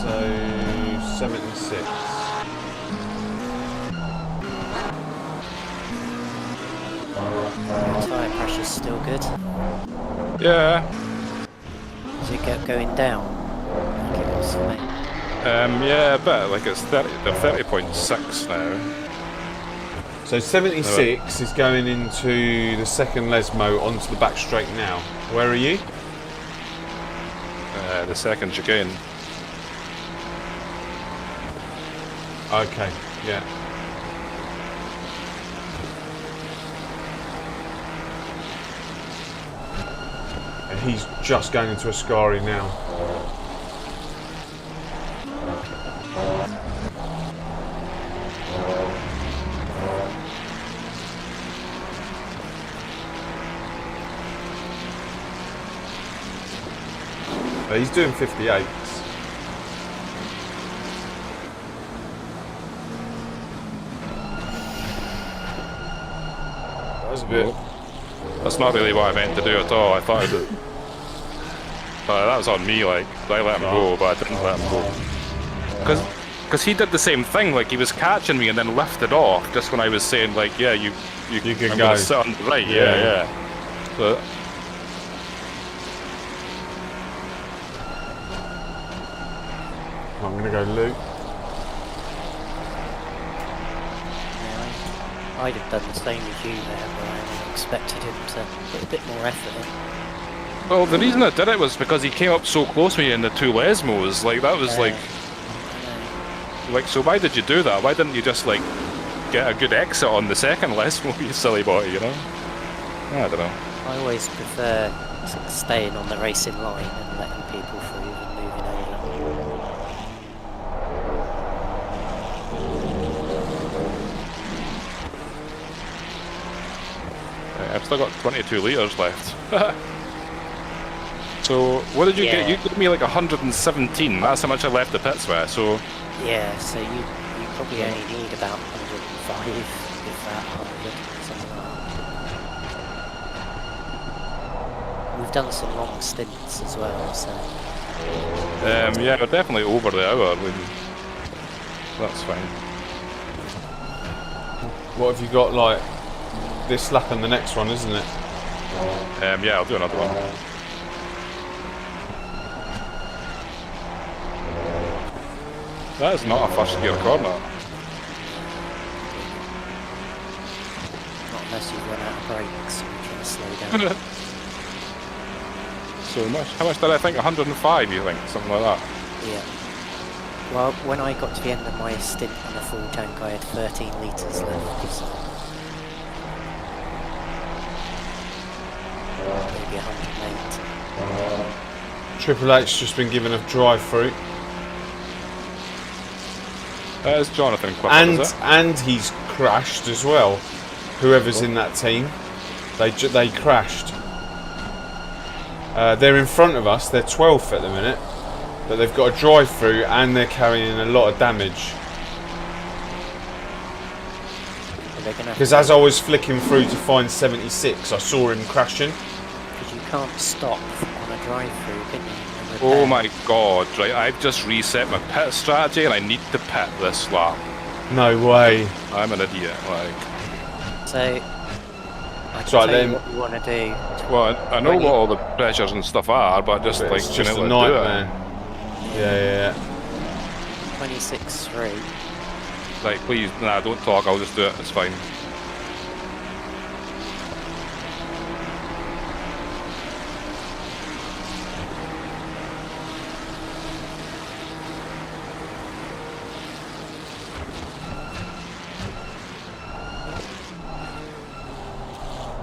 So 76. Tyre pressure's still good. Yeah. Is it going down? I think it was for me. Yeah, but like it's 30.6 now. So 76 is going into the second Lesmo onto the back straight now. Where are you? The second chicane. Okay, yeah. And he's just going into Ascari now. But he's doing 58s. That's not really what I meant to do at all. I thought that that was on me. Like I let him go, but I didn't let him go because he did the same thing. Like he was catching me and then lifted off just when I was saying like, yeah, you can I'm go. gonna sit on the right. Yeah. So, I'm gonna go loot. Yeah, I'd have done the same as you there, but I expected him to put a bit more effort in. well, the reason I did it was because he came up so close to me in the two Lesmos. Like that was like, so why did you do that? Why didn't you just like get a good exit on the second Lesmo, you silly boy? You know? I don't know. I always prefer staying on the racing line and letting people through than moving over. I've still got 22 litres left. So, what did you get? You gave me like 117. That's how much I left the pits with. So, yeah, so you probably only need about 105, if that, 100, something like that. We've done some long stints as well, so. yeah, we're definitely over the hour. That's fine. What have you got, like this lap and the next one, isn't it? Yeah, I'll do another one. That is not a first gear corner. Not unless you've run out of brakes and you're trying to slow down. So much. How much did I think? 105, you think? Something like that? Yeah. Well, when I got to the end of my stint on a full tank, I had 13 litres left, so maybe 108. Triple H's just been given a drive-through. That is Jonathan Clifford, is it? And he's crashed as well. Whoever's in that team, they crashed. They're in front of us. They're 12th at the minute, but they've got a drive-through and they're carrying a lot of damage. Because as I was flicking through to find 76, I saw him crashing. Because you can't stop on a drive-through, can you? Oh my god, right, I've just reset my pit strategy and I need to pit this lap. No way. I'm an idiot, like. So, I can tell you what you want to do. Well, I know what all the pressures and stuff are, but just but like, it's just you know, a nightmare. Yeah. 26.3. Like, please, nah, don't talk, I'll just do it, it's fine.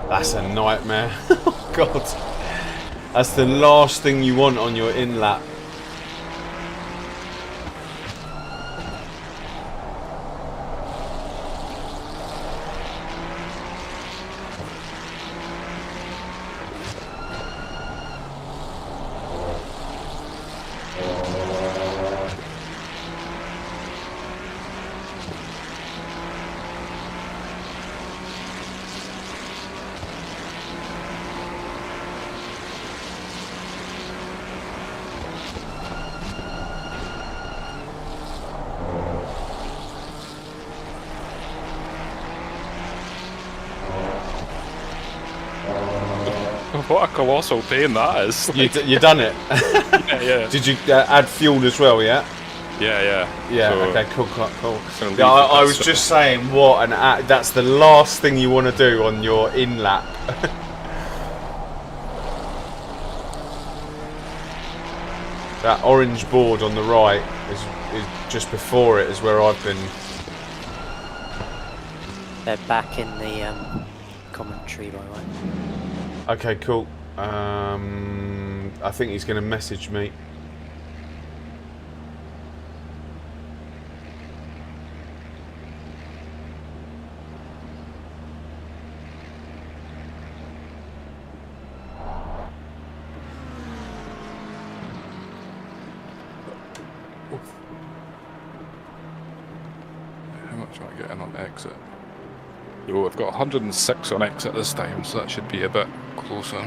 That's a nightmare. Oh god. That's the last thing you want on your in lap. What a colossal pain that is. You done it. Yeah. Did you add fuel as well? Yeah. Yeah. Yeah. So, Okay. Cool. gonna Yeah, leave I it was as- just saying, what an that's the last thing you want to do on your in lap. That orange board on the right is just before it is where I've been. They're back in the commentary, by the way. Okay, cool. I think he's going to message me. How much am I getting on exit? Oh, I've got 106 on exit this time, so that should be a bit closer.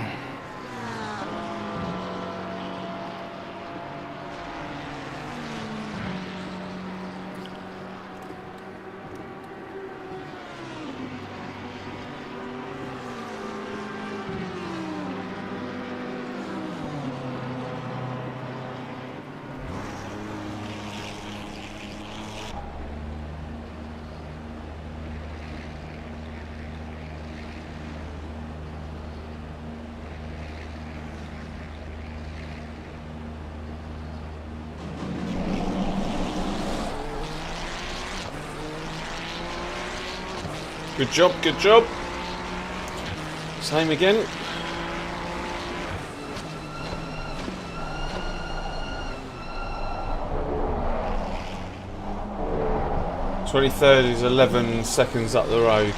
Good job, good job. Same again. '23rd is 11 seconds up the road.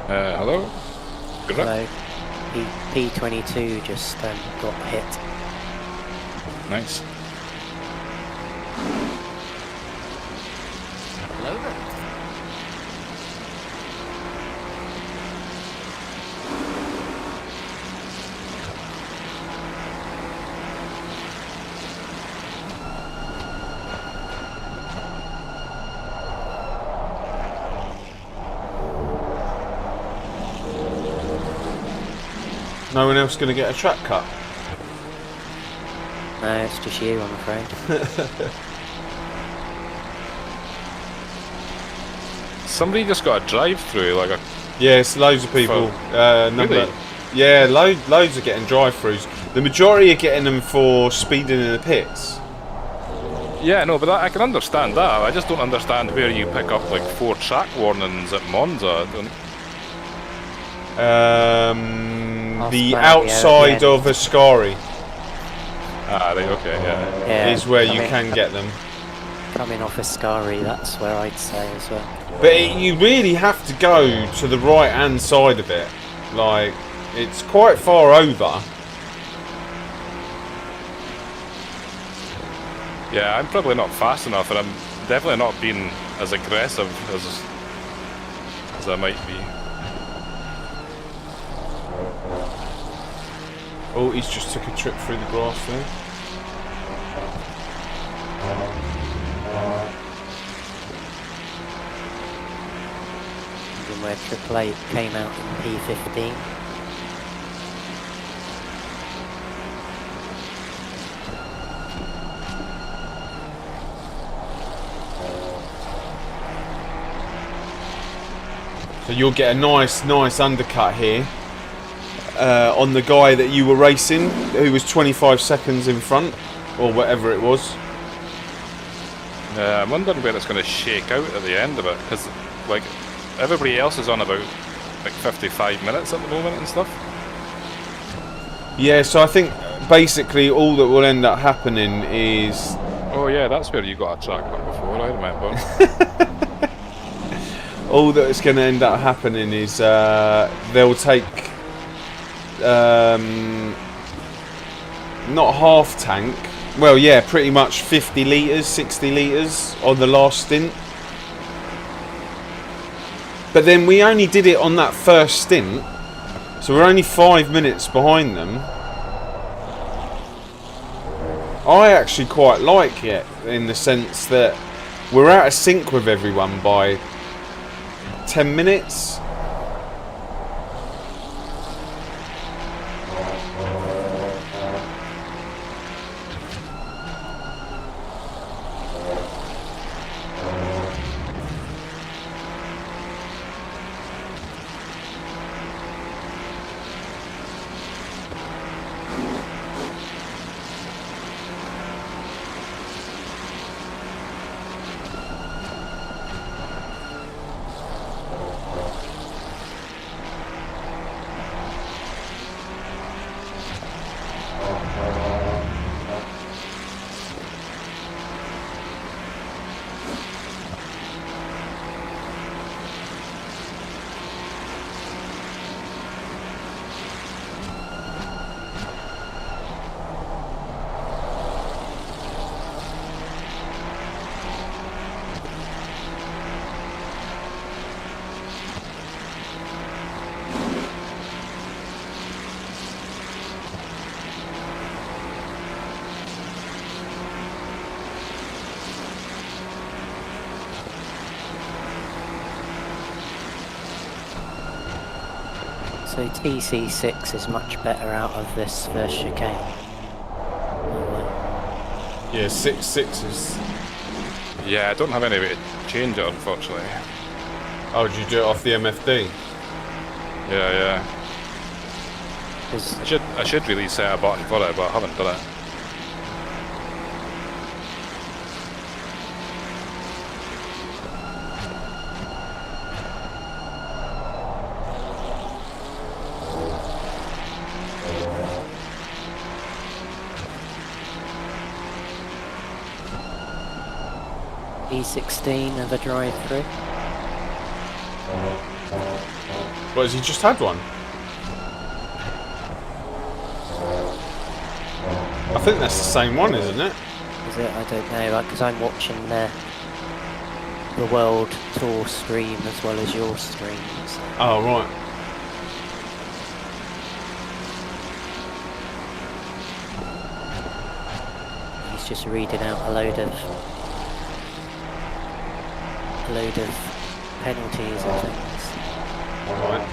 Hello? Good luck. So, P22 just got hit. Nice. Hello there. No one else going to get a track cut. No, it's just you, I'm afraid. Somebody just got a drive-through, like a... Yes, loads of people. Really? Yeah, loads are getting drive-throughs. The majority are getting them for speeding in the pits. Yeah, no, but that, I can understand that. I just don't understand where you pick up like 4 track warnings at Monza. The outside of Ascari Ah, right, okay, yeah. is where you can get them. coming off Ascari, that's where I'd say as well. But you really have to go to the right hand side of it. Like, it's quite far over. Yeah, I'm probably not fast enough, and I'm definitely not being as aggressive as I might be. Oh, he's just took a trip through the grass there. Even where Triple 8 came out in P15. So you'll get a nice undercut here on the guy that you were racing, who was 25 seconds in front, or whatever it was. I'm wondering where it's going to shake out at the end of it, because like everybody else is on about like 55 minutes at the moment and stuff. Yeah, so I think basically all that will end up happening is... Oh yeah, that's where you got a track one before, I remember. all that's going to end up happening is they'll take not half tank, well yeah, pretty much 50 litres, 60 litres on the last stint. But then we only did it on that first stint, so we're only 5 minutes behind them. I actually quite like it in the sense that we're out of sync with everyone by 10 minutes. So TC6 is much better out of this first chicane. Yeah, 6.6 is... Yeah, I don't have any way to change it, unfortunately. Oh, did you do it off the MFD? Yeah. I should really set a button for it, but I haven't done it. E16 of a drive-through. What, has he just had one? I think that's the same one, isn't it? Is it? I don't know, because I'm watching the World Tour stream as well as your stream. So. Oh, right. He's just reading out a load of penalties and things. Right.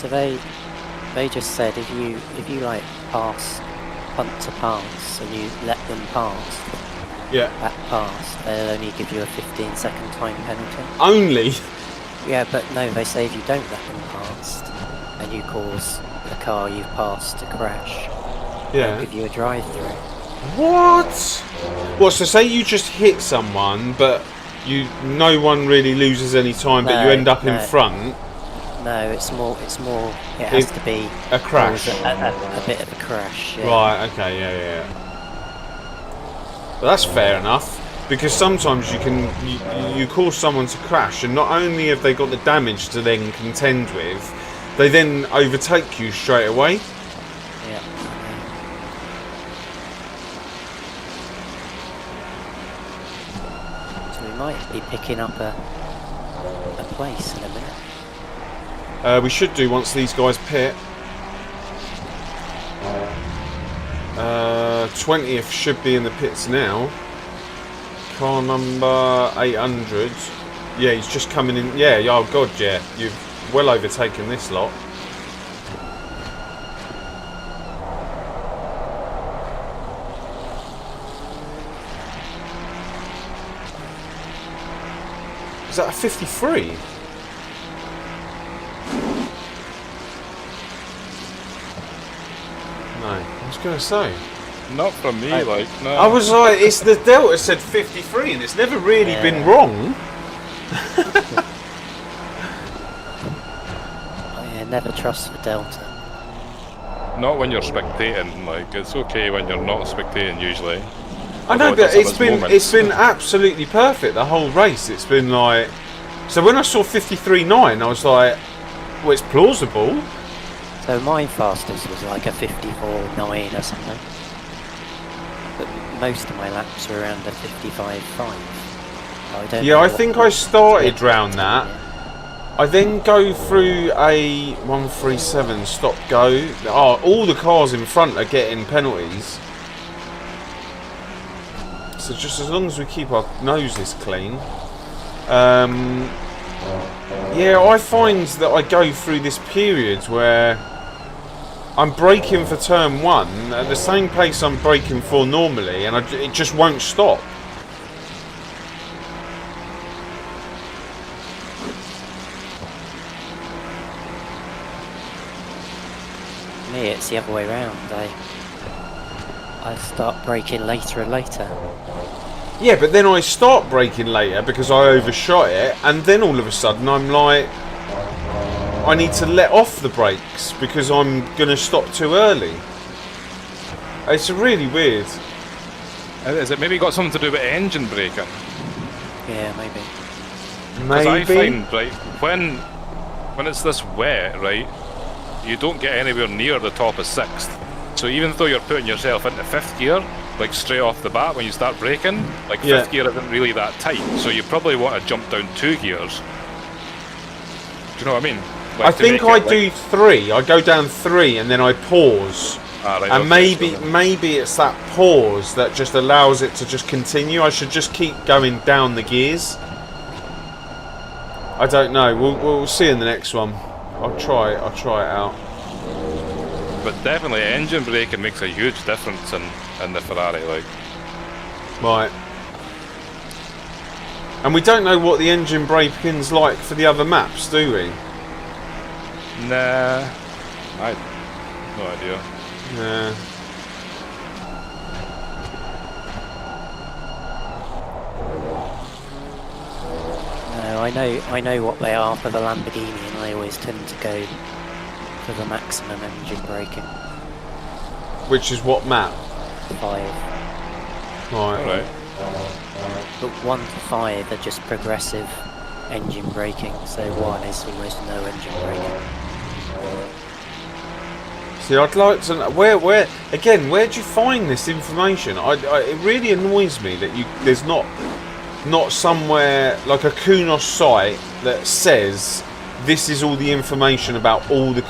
So they just said if you like pass punt to pass and you let them pass that pass, they'll only give you a 15-second time penalty. Only? Yeah, but no, they say if you don't let them pass and you cause the car you've passed to crash, they'll give you a drive-through. What? What, so say you just hit someone, but no one really loses any time, but you end up in front? No, it's more. It has to be a crash. A bit of a crash. Yeah. Right. Okay. Yeah. Well, that's fair enough, because sometimes you cause someone to crash, and not only have they got the damage to then contend with, they then overtake you straight away. Yeah. So we might be picking up a place in a minute. We should do once these guys pit. 20th should be in the pits now. Car number 800. Yeah, he's just coming in. Yeah, oh god, yeah. You've well overtaken this lot. Is that a 53? No, I was going to say. Not from me, like, no. I was like, it's the Delta said 53 and it's never really been wrong. Never trust the Delta. Not when you're spectating, like, it's okay when you're not spectating usually. I know, but it's been absolutely perfect the whole race. It's been like, so when I saw 53.9, I was like, well, it's plausible. So my fastest was like a 54.9 or something. But most of my laps were around a 55.5. Yeah, I think I started round that. I then go through a 137 stop go. Oh, all the cars in front are getting penalties. So just as long as we keep our noses clean. Yeah, I find that I go through this period where I'm braking for turn 1 at the same pace I'm braking for normally, and it just won't stop. Me, it's the other way around. I start braking later and later. Yeah, but then I start braking later because I overshot it, and then all of a sudden I'm like, I need to let off the brakes because I'm going to stop too early. It's really weird. Is it maybe got something to do with engine braking? Yeah, maybe. Because I find, right, when it's this wet, right, you don't get anywhere near the top of 6th. So even though you're putting yourself into 5th gear, like straight off the bat when you start braking, like 5th gear isn't really that tight. So you probably want to jump down 2 gears. Do you know what I mean? Like I think I do 3. I go down 3 and then I pause. Right, and maybe it's that pause that just allows it to just continue. I should just keep going down the gears. I don't know. We'll see in the next one. I'll try it out. But definitely engine braking makes a huge difference in the Ferrari, like. Right. And we don't know what the engine braking's like for the other maps, do we? Nah. I no idea. Nah. No, I know what they are for the Lamborghini, and I always tend to go for the maximum engine braking. Which is what map? 5. Right. But 1 to 5 are just progressive engine braking, so 1 is almost no engine braking. See, I'd like to know where do you find this information? It really annoys me that there's not somewhere like a Kunos site that says this is all the information about all the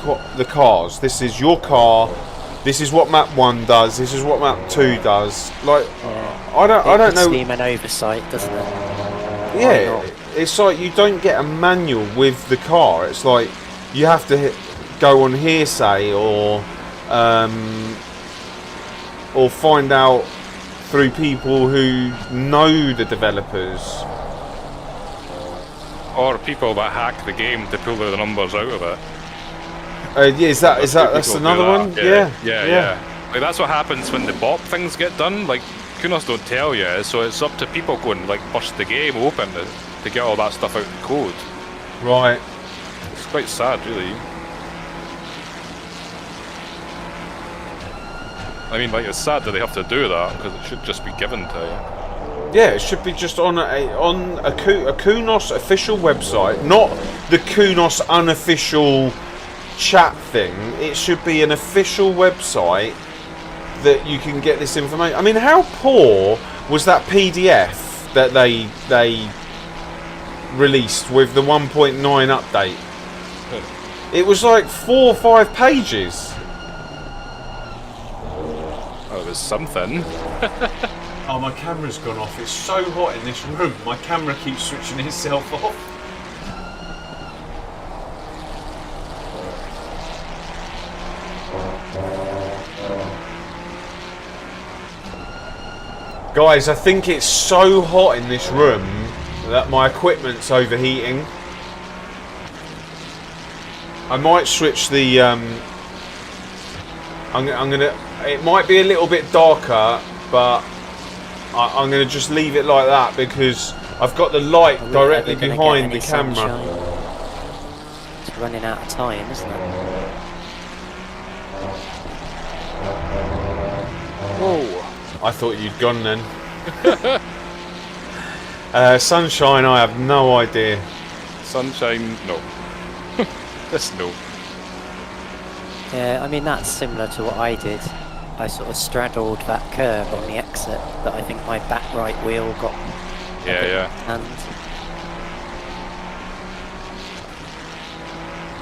cars. This is your car. This is what map 1 does. This is what map 2 does. Like, I don't know. It seems an oversight, doesn't it? Yeah, it's like you don't get a manual with the car. It's like you have to go on hearsay or find out through people who know the developers. Or people that hack the game to pull the numbers out of it. Yeah, that's another one? Yeah. Like, that's what happens when the bot things get done. Like, Kunos don't tell you, so it's up to people going, like, bust the game open to get all that stuff out of the code. Right. It's quite sad, really. I mean, like, it's sad that they have to do that, because it should just be given to you. Yeah, it should be just on a Kunos official website, not the Kunos unofficial chat thing. It should be an official website that you can get this information. I mean, how poor was that PDF that they released with the 1.9 update? It was like 4 or 5 pages. Oh, it was something. Oh, my camera's gone off. It's so hot in this room. My camera keeps switching itself off. Guys, I think it's so hot in this room that my equipment's overheating. I might switch the I'm gonna, it might be a little bit darker, but I'm gonna just leave it like that because I've got the light directly behind the camera. Sunshine. It's running out of time, isn't it? Whoa. I thought you'd gone then. Sunshine, I have no idea. Sunshine, no. Just no. Yeah, I mean, that's similar to what I did. I sort of straddled that curb on the exit, but I think my back right wheel got and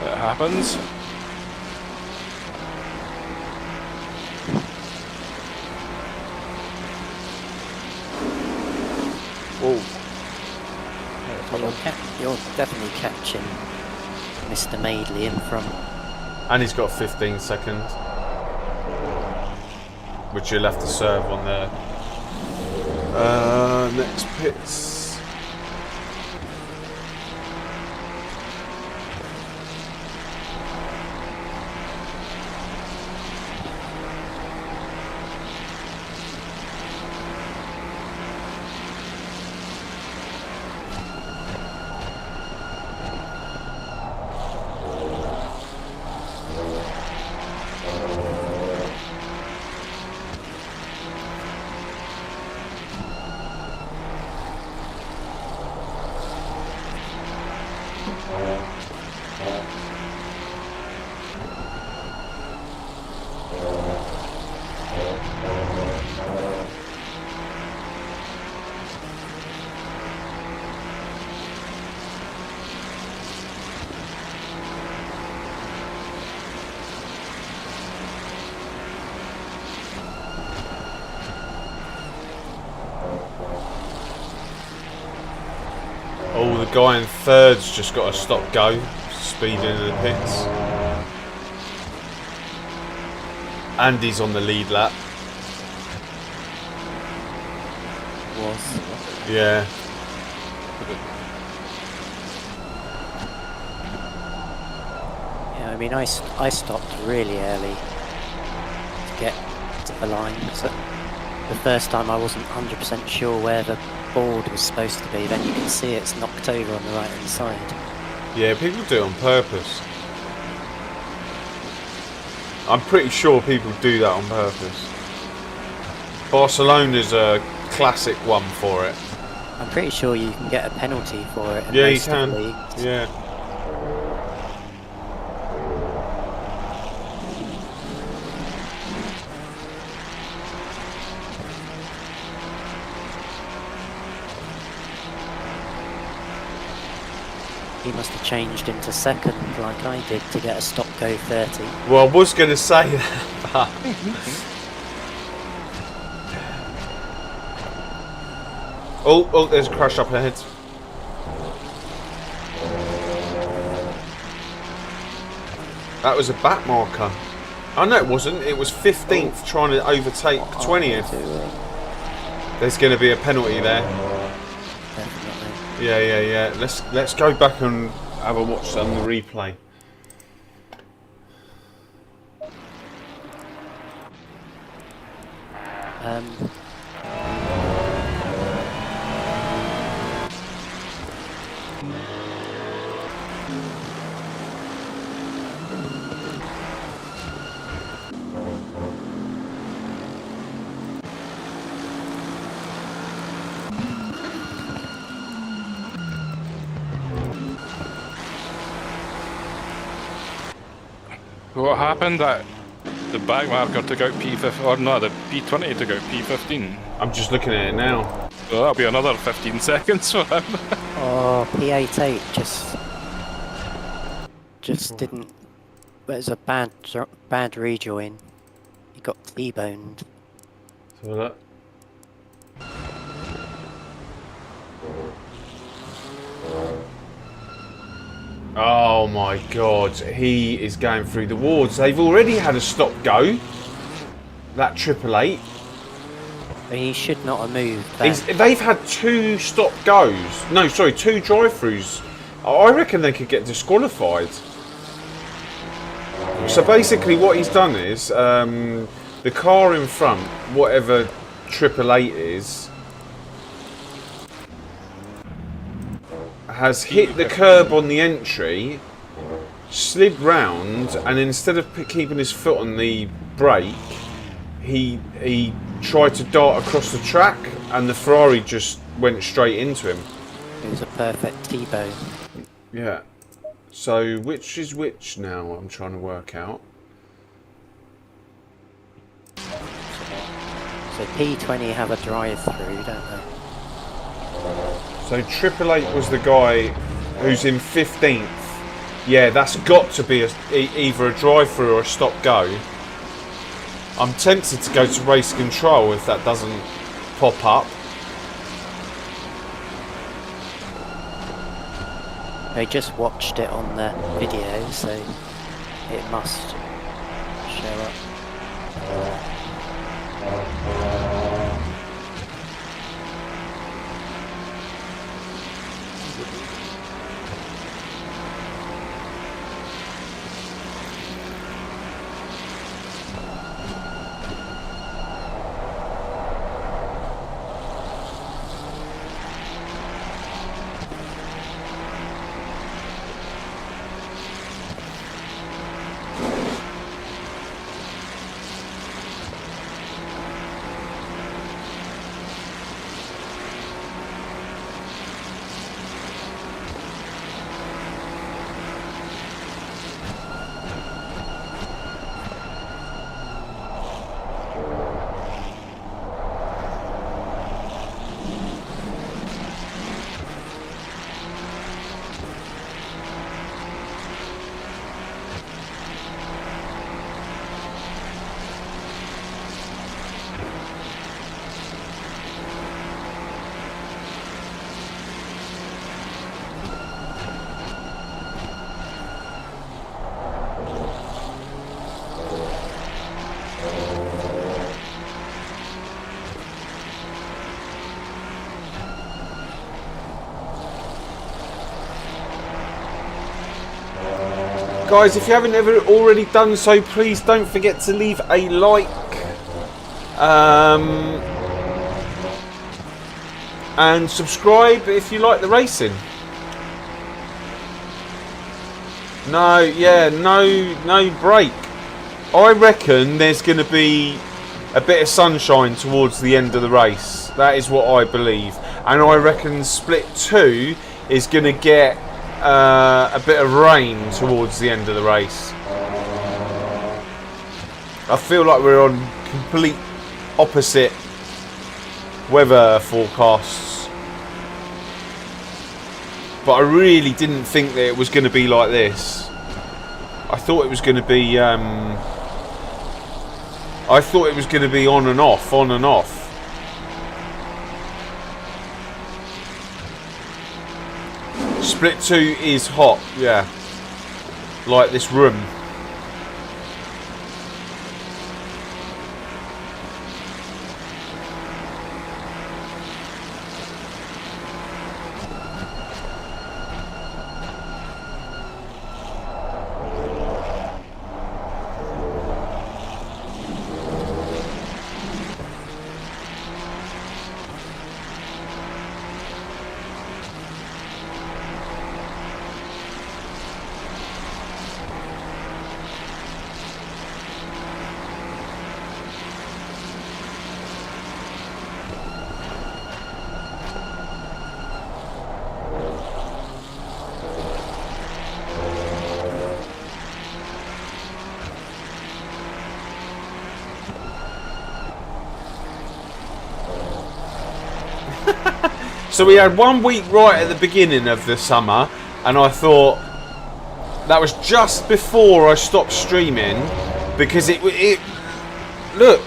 it happens. Whoa. You're definitely catching Mr. Maidley in front. And he's got 15 seconds, which you'll have to serve on there. Next pits. Oh, the guy in third's just got to stop go, speed into the pits. Andy's on the lead lap. Yeah. Yeah, I mean, I stopped really early to get to the line. So the first time I wasn't 100% sure where the board was supposed to be. Then you can see it's knocked over on the right hand side. Yeah, people do it on purpose. I'm pretty sure people do that on purpose. Barcelona's a classic one for it. I'm pretty sure you can get a penalty for it. In Yeah, you most of can. the leagues. Yeah. He must have changed into second like I did to get a stop go 30. Well, I was going to say that, but... oh, there's a crash up ahead. That was a back marker. Oh no, it wasn't. It was 15th trying to overtake 20th. There's going to be a penalty there. Definitely. Yeah. Let's go back and have a watch on the replay. What happened? That the back marker took out P15, or no, the P20 took out P15. I'm just looking at it now. Well, that'll be another 15 seconds for him. Oh, P88 just didn't. It was a bad rejoin. He got T-boned. So that. Oh my god, he is going through the wards. They've already had a stop go. That 888. He should not have moved. That. They've had 2 stop goes. No, sorry, 2 drive-throughs. I reckon they could get disqualified. So basically what he's done is, the car in front, whatever 888 is, has hit the curb on the entry, slid round, and instead of keeping his foot on the brake, he tried to dart across the track, and the Ferrari just went straight into him. It was a perfect T-bone. Yeah. So which is which now? I'm trying to work out. So P20 have a drive-through, don't they? So 888 was the guy who's in 15th. Yeah, that's got to be either a drive-through or a stop-go. I'm tempted to go to race control if that doesn't pop up. They just watched it on the video, so it must show up. Guys, if you haven't ever already done so, please don't forget to leave a like. And subscribe if you like the racing. No break. I reckon there's going to be a bit of sunshine towards the end of the race. That is what I believe. And I reckon split 2 is going to get a bit of rain towards the end of the race. I feel like we're on complete opposite weather forecasts, but I really didn't think that it was going to be like this. I thought it was going to be on and off, on and off. Split 2 is hot, yeah. Like this room. So we had 1 week right at the beginning of the summer, and I thought that was just before I stopped streaming, because it look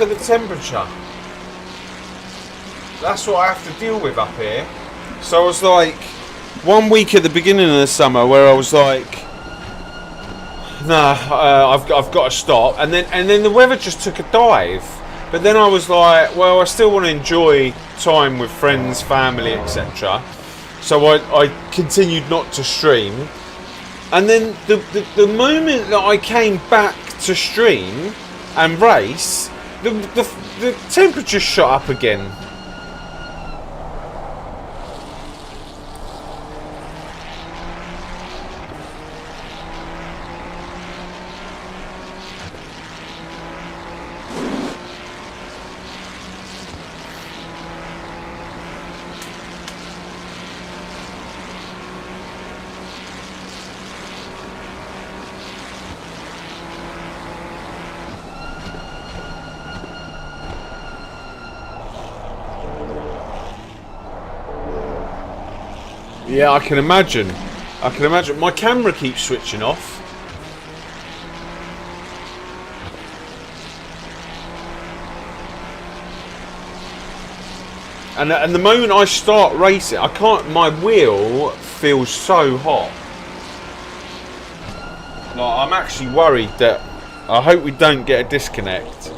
at the temperature. That's what I have to deal with up here. So I was like, 1 week at the beginning of the summer where I was like, nah, I've got to stop, and then the weather just took a dive. But then I was like, well, I still want to enjoy time with friends, family, etc. So I continued not to stream. And then the moment that I came back to stream and race, the temperature shot up again. Yeah, I can imagine. My camera keeps switching off. And the moment I start racing, I can't. My wheel feels so hot. Like, I'm actually worried that. I hope we don't get a disconnect.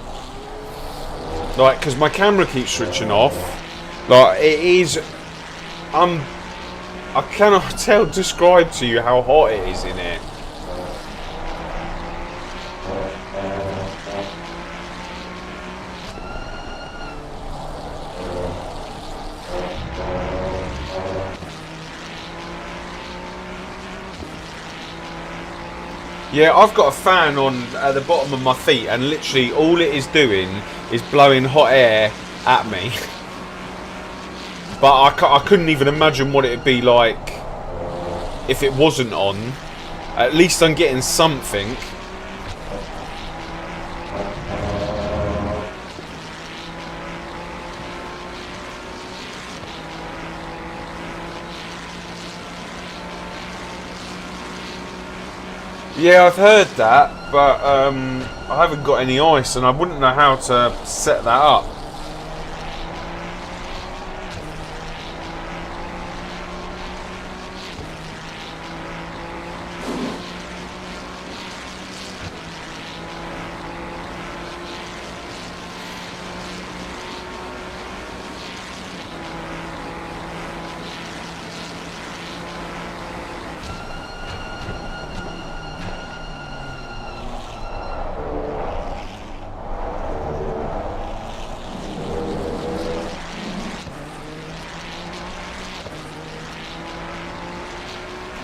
Like, because my camera keeps switching off. Like, it is. I cannot describe to you how hot it is in here. Yeah, I've got a fan on at the bottom of my feet, and literally all it is doing is blowing hot air at me. But I couldn't even imagine what it'd be like if it wasn't on. At least I'm getting something. Yeah, I've heard that, but I haven't got any ice, and I wouldn't know how to set that up.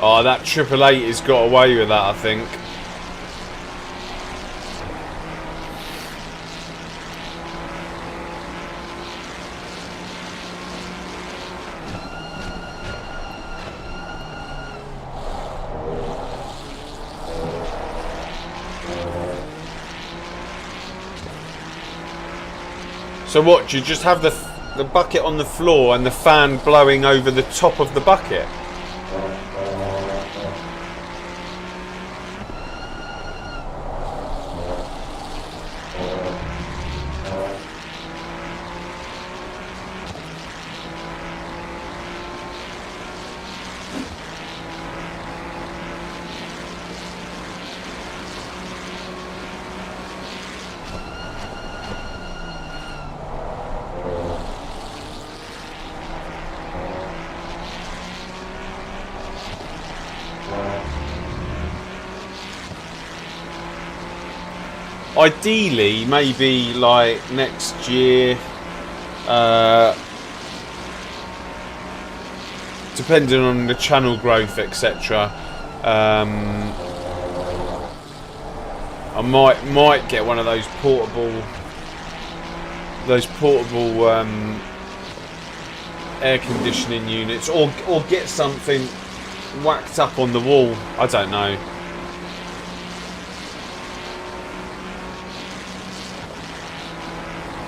Oh, that 888 has got away with that, I think. So what, do you just have the bucket on the floor and the fan blowing over the top of the bucket? Ideally, maybe like next year, depending on the channel growth, etc. I might get one of those portable air conditioning units, or get something whacked up on the wall. I don't know.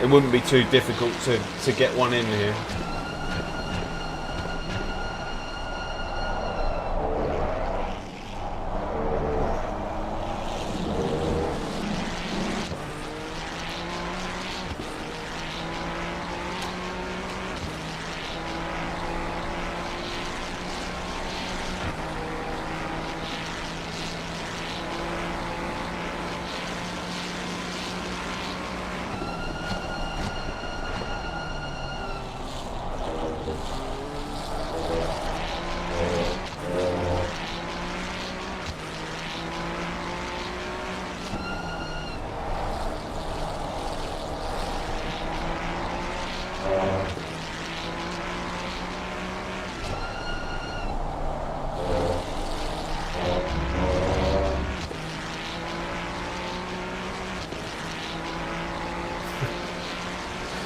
it wouldn't be too difficult to get one in here.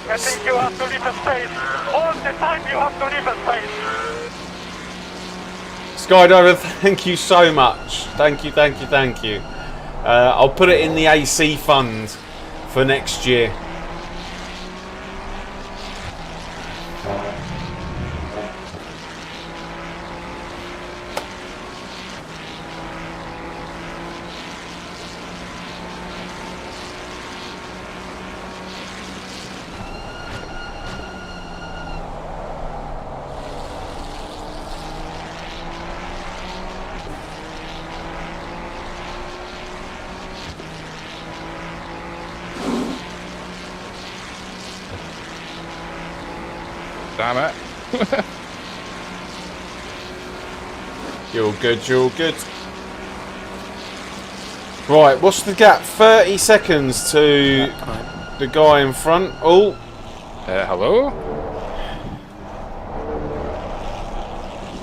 I think you have to leave a space. All the time you have to leave a space. Skydiver, thank you so much. Thank you, thank you, thank you. I'll put it in the AC fund for next year. Damn it. You're all good, you're all good. Right, what's the gap? 30 seconds to the guy in front. Oh. Hello?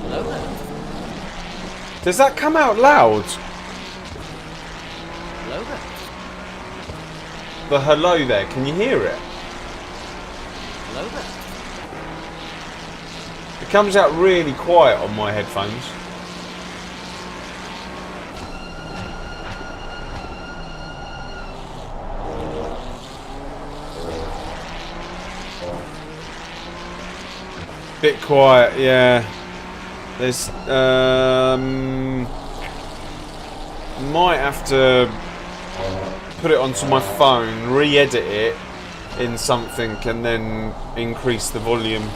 Hello there. Does that come out loud? Hello there. The hello there, can you hear it? Hello there. It comes out really quiet on my headphones. Bit quiet, yeah. There's might have to put it onto my phone, re-edit it in something, and then increase the volume.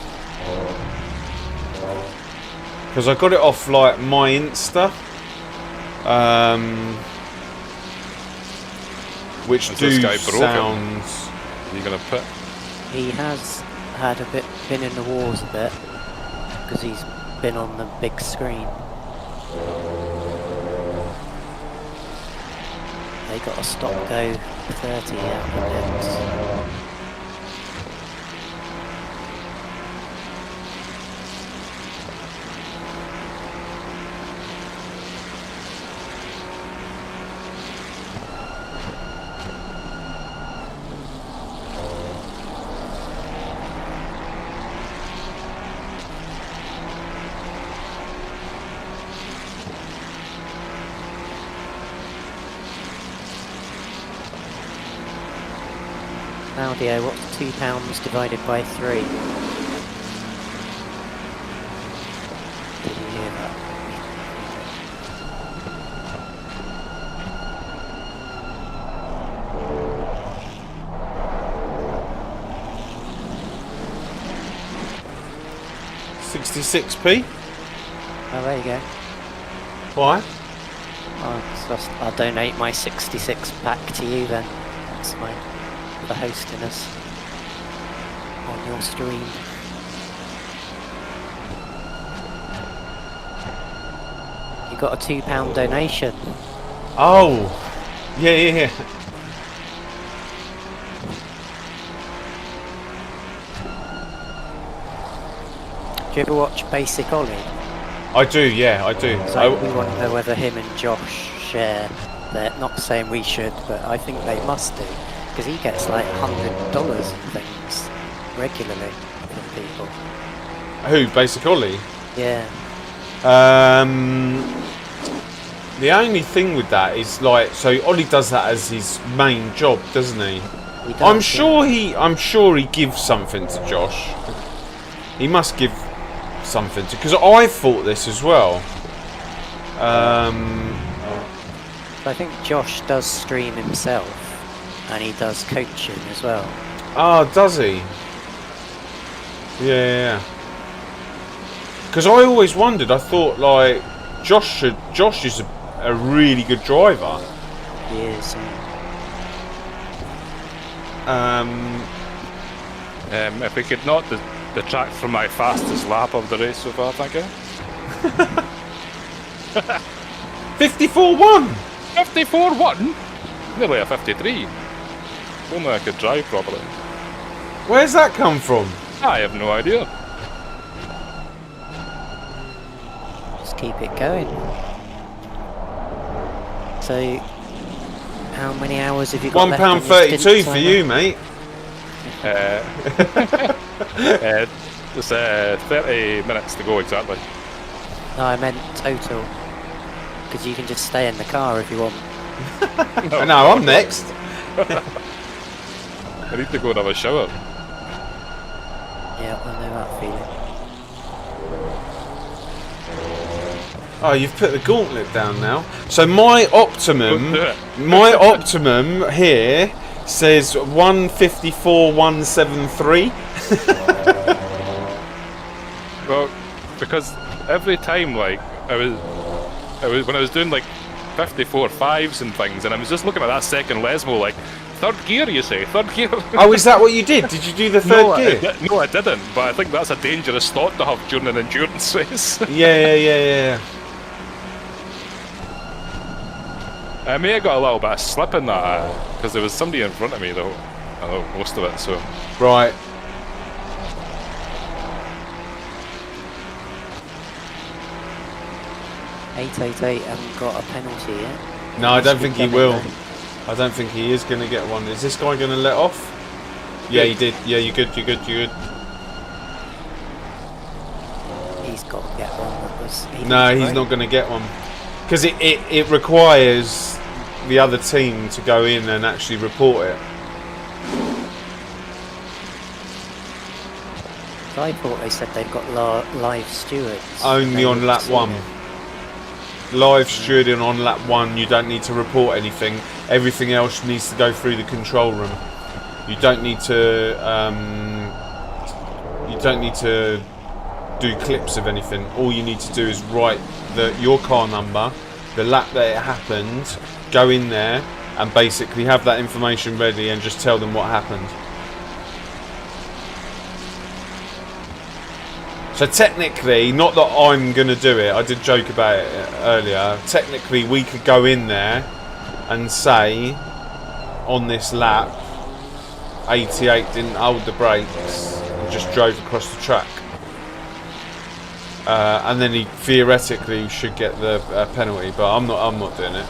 Because I got it off like my Insta, which Is do this guy broken? sounds. Are you gonna put? He has had been in the wars a bit because he's been on the big screen. They got a stop go 30 out of it. Claudio, what's £2 divided by 3? Did you hear that? £66p. Oh, there you go. Why? I'll donate my 66 pack to you then. That's mine. For hosting us on your stream. You got a £2 donation. Oh, yeah. Do you ever watch Basic Ollie? I do, yeah, I do. So we want to know whether him and Josh share. They're not saying we should, but I think they must do. Because he gets like $100 and things regularly from people. Who, Basic Ollie? Yeah. The only thing with that is like, so Ollie does that as his main job, doesn't he? He does, I'm sure he gives something to Josh. He must give something to, because I thought this as well. I think Josh does stream himself, and he does coaching as well. Oh, does he? Yeah. Because I always wondered. I thought like Josh is a really good driver. He is. If we could not detract from my fastest lap of the race so far, thank you. 54-1. 54-1? Nearly a 53. If only I could drive properly. Where's that come from? I have no idea. Just keep it going. So, how many hours have you got left on your £1.32 stint, for Simon? you, mate. It's 30 minutes to go exactly. No, I meant total. Because you can just stay in the car if you want. No, I'm next. I need to go and have a shower. Yeah, I know that feeling. Oh, you've put the gauntlet down now. So my optimum, here says 154.173. Well, because every time, like, I was when I was doing like 54 fives and things, and I was just looking at that second Lesmo, like, third gear, you say? Third gear? Oh, is that what you did? Did you do the third gear? No, I didn't, but I think that's a dangerous thought to have during an endurance race. Yeah. I may have got a little bit of slip in that, because there was somebody in front of me, though. I know most of it, so... Right. .888 haven't got a penalty yet. No, I don't think he will. Though. I don't think he is going to get one. Is this guy going to let off? Yeah, he did. Yeah, you're good. He's got to get one. No, he's not going to get one. Because it requires the other team to go in and actually report it. I thought they said they've got live stewards. Only on lap 1. Live stewarding on lap 1, you don't need to report anything. Everything else needs to go through the control room. You don't need to do clips of anything. All you need to do is write your car number, the lap that it happened, go in there and basically have that information ready and just tell them what happened. So technically, not that I'm going to do it, I did joke about it earlier, technically we could go in there and say, on this lap, 88 didn't hold the brakes and just drove across the track. And then he theoretically should get the penalty, but I'm not doing it.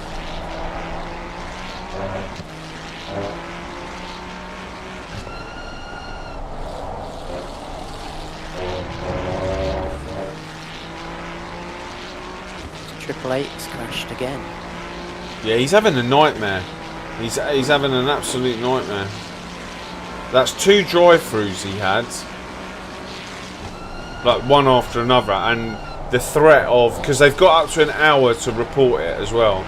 Triple Eight's crashed again. Yeah, he's having a nightmare. He's having an absolute nightmare. That's 2 drive-throughs he had, like one after another, and the threat of, because they've got up to an hour to report it as well.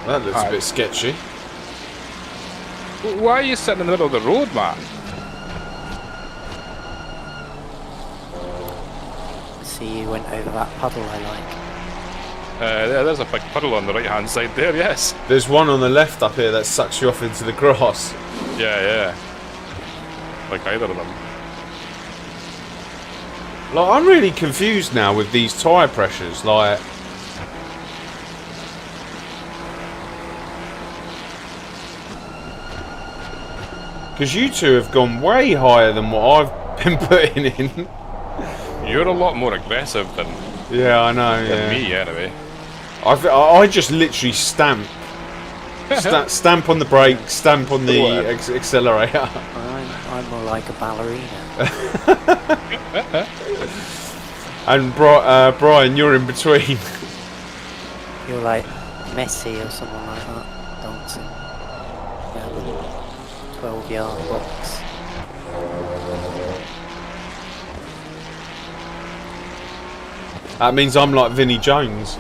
That looks a bit sketchy. Why are you sitting in the middle of the road, man? See, you went over that puddle I like. There's a big puddle on the right hand side there, yes. There's one on the left up here that sucks you off into the grass. Yeah. Like either of them. Like, I'm really confused now with these tyre pressures, like... Because you two have gone way higher than what I've been putting in. You're a lot more aggressive than Yeah, I know, yeah. me, anyway. I just literally stamp. Stamp on the brake, stamp on the accelerator. I'm more like a ballerina. And Brian, you're in between. You're like Messi or someone like that, dancing around the 12-yard box. That means I'm like Vinnie Jones.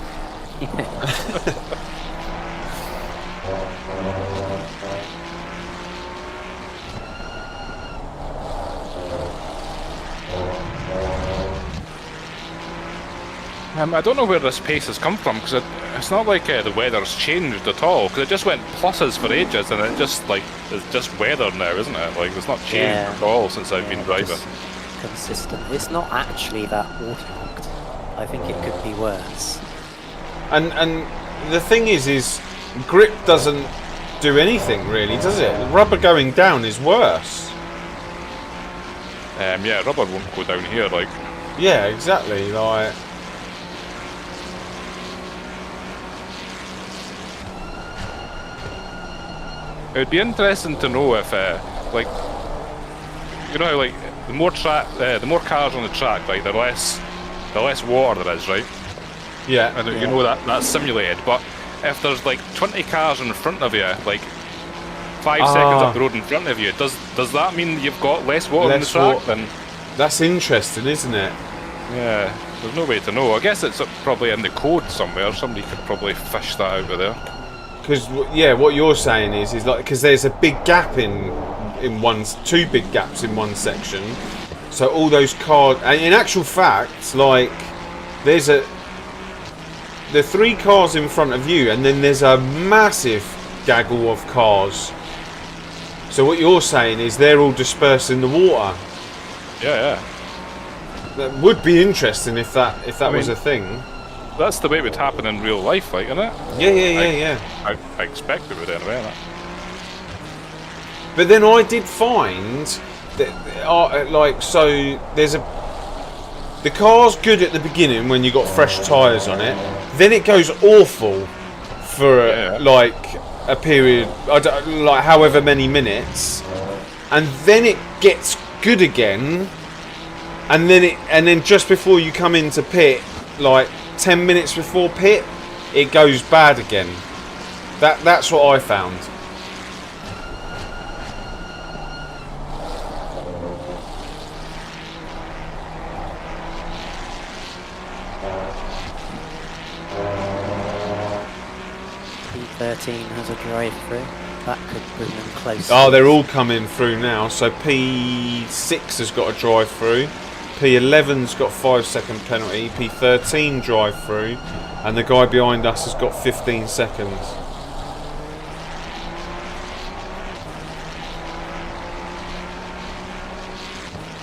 I don't know where this pace has come from, because it's not like the weather's changed at all, because it just went pluses for ages, and it just, like, it's just weather now, isn't it? Like, it's not changed at all since I've been driving. Just consistent. It's not actually that waterlogged. I think it could be worse. And the thing is grip doesn't do anything really, does it? Rubber going down is worse. Yeah, rubber won't go down here, like. Yeah, exactly. Like. It would be interesting to know if, like, you know how, like, the more cars on the track, like, the less water there is, right? Yeah. And you know that's simulated, but if there's like 20 cars in front of you, like 5 seconds up the road in front of you, does that mean you've got less water on the track? Then that's interesting, isn't it? Yeah, there's no way to know. I guess it's probably in the code somewhere. Somebody could probably fish that out of there. Because yeah, what you're saying is like, because there's a big gap in two big gaps in one section, so all those cars, and in actual fact, like there's the 3 cars in front of you, and then there's a massive gaggle of cars. So what you're saying is they're all dispersed in the water. Yeah. That would be interesting if that was a thing. That's the way it would happen in real life, like, isn't it? Yeah. I expect it would anyway. But then I did find that, like, so there's the car's good at the beginning when you got fresh tyres on it. Then it goes awful for like a period, like however many minutes, and then it gets good again, and then just before you come into pit, like 10 minutes before pit, it goes bad again. That's what I found. P13 has a drive-through. That could bring them close. Oh, they're all coming through now. So P6 has got a drive-through. P11's got 5-second penalty. P13 drive-through. And the guy behind us has got 15 seconds.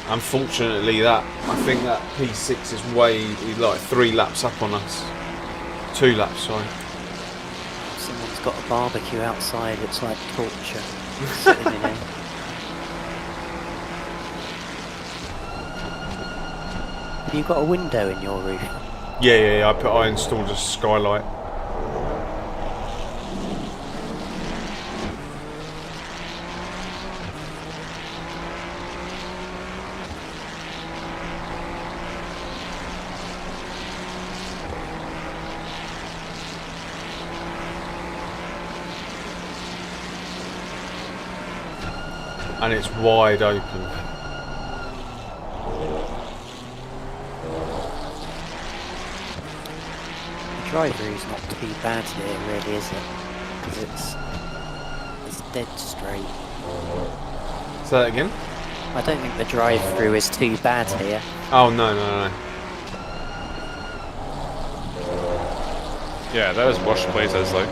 Unfortunately, I think that P6 is way, like 3 laps up on us. 2 laps, sorry. Someone's got a barbecue outside. It's like torture. Sitting in it. Have you got a window in your roof? Yeah. I installed a skylight. And it's wide open. The drive-through's not too bad here, really, is it? Because it's dead straight. Say that again? I don't think the drive-through is too bad here. Oh, no. Yeah, that is worse places, like.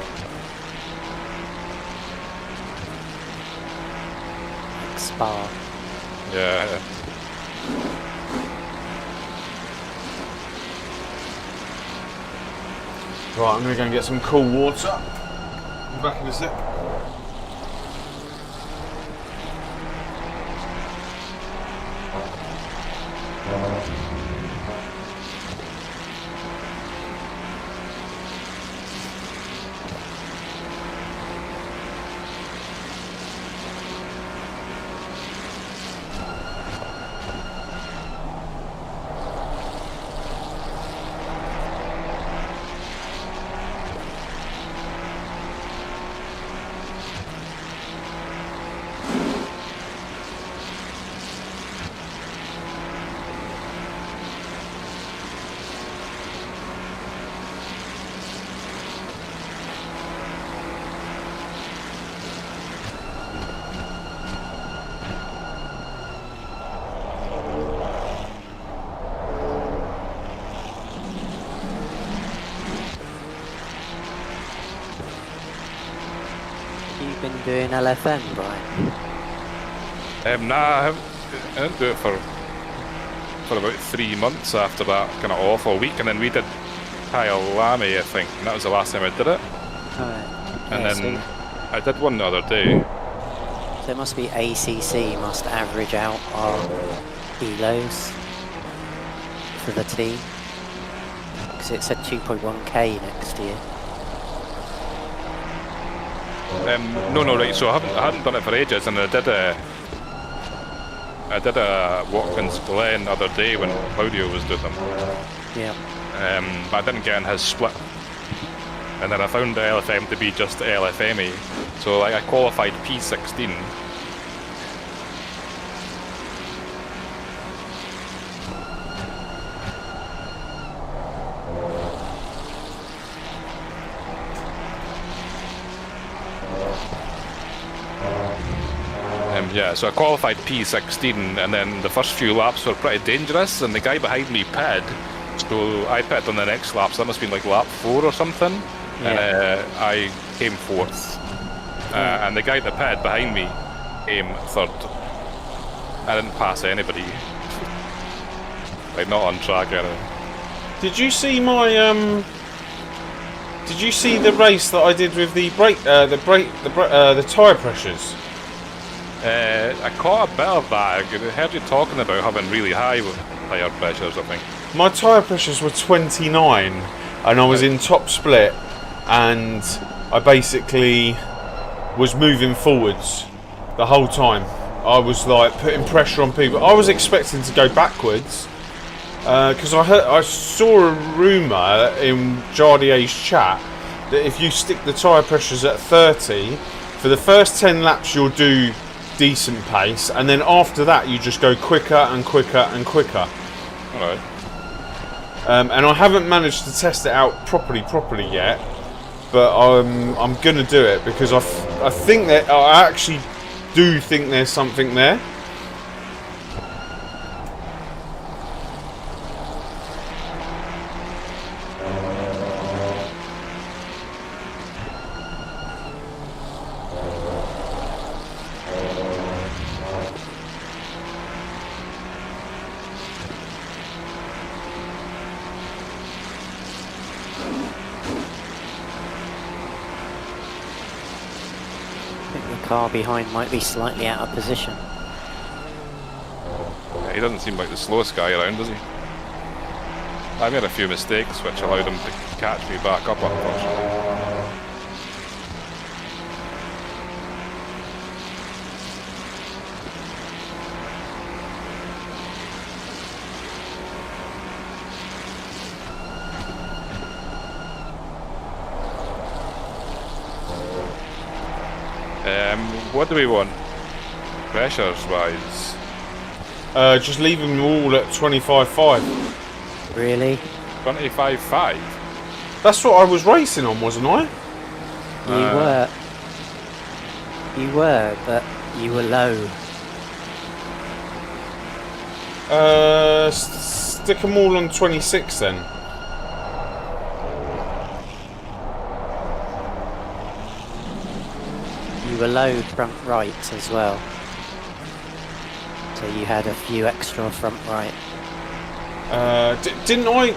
Spa. Yeah. Right, I'm going to go and get some cool water. Be back in a sec. been doing LFM, Brian? Nah, I didn't do it for about 3 months after that kind of awful week, and then we did Kyalami, I think, and that was the last time I did it. Alright. And Yeah, then I did one the other day. so it must be ACC must average out our elos for the team. Because it said 2.1k next year. No, right. So I hadn't done it for ages, and I did a Watkins Glen the other day when Claudio was doing them. Yeah. But I didn't get in his split, and then I found the LFM to be just LFME. So like I qualified P16. Yeah, so I qualified P16, and then the first few laps were pretty dangerous, and the guy behind me pitted, so I pitted on the next lap, so that must have been like lap 4 or something, and I came 4th. And the guy that pitted behind me came 3rd. I didn't pass anybody. Like, not on track or anything. Did you see my Did you see the race that I did with the tyre pressures? I caught a bit of that. I heard you talking about having really high tyre pressures, I think. My tyre pressures were 29, and I was in top split, and I basically was moving forwards the whole time. I was like putting pressure on people. I was expecting to go backwards because I saw a rumour in Jardier's chat that if you stick the tyre pressures at 30, for the first 10 laps you'll do decent pace, and then after that you just go quicker and quicker and quicker. Alright. And I haven't managed to test it out properly yet, but I'm gonna do it because I think that I actually do think there's something there. Car behind might be slightly out of position. Yeah, he doesn't seem like the slowest guy around, does he? I made a few mistakes which allowed him to catch me back up, unfortunately. What do we want? Pressures wise? Just leave them all at 25.5. Really? 25.5? That's what I was racing on, wasn't I? You were, but you were low. Stick them all on 26 then. You were low front right as well. So you had a few extra front right. Didn't I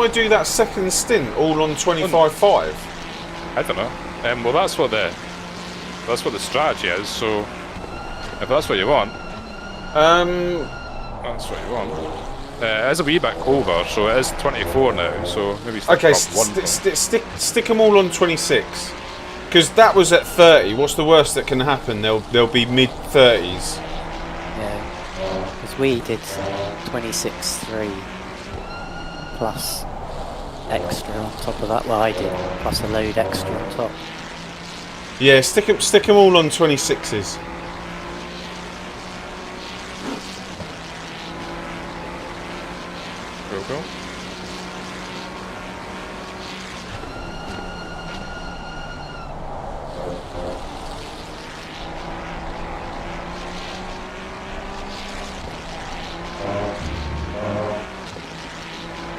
do that second stint all on 25.5? I don't know. Well, that's what the strategy is. So if that's what you want, that's what you want. It is a wee bit over, so it is 24 now. So maybe stick them all on 26. Because that was at 30. What's the worst that can happen? They'll be mid 30s. Yeah. Because we did 26.3 plus extra on top of that. Well, I did plus a load extra on top. Yeah, stick them all on 26s. Go.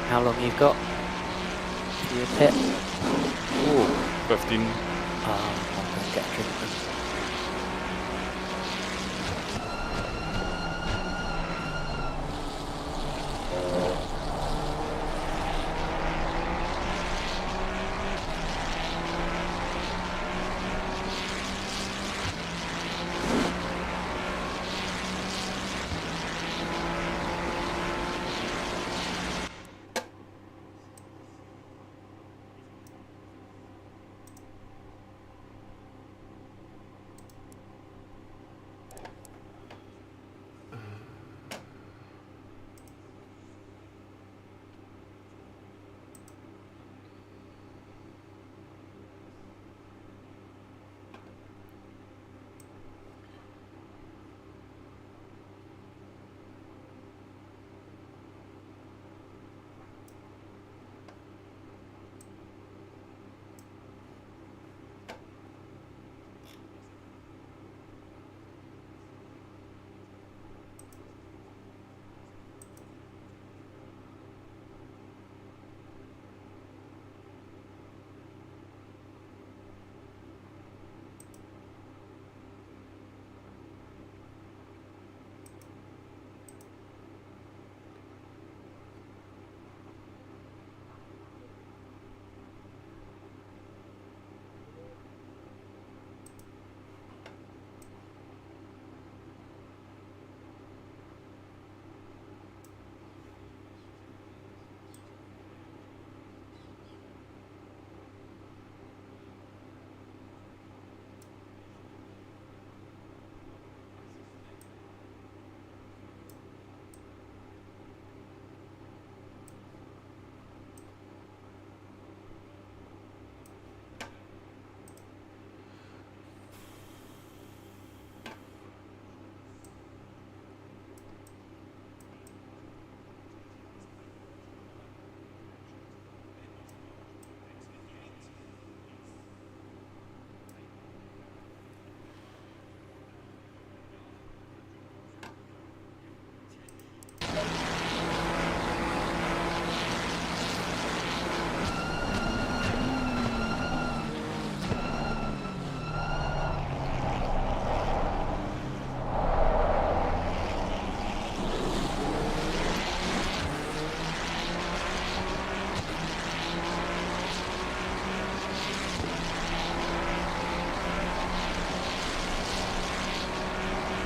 How long you've got for your pit? Ooh, 15. Oh, get a drink then.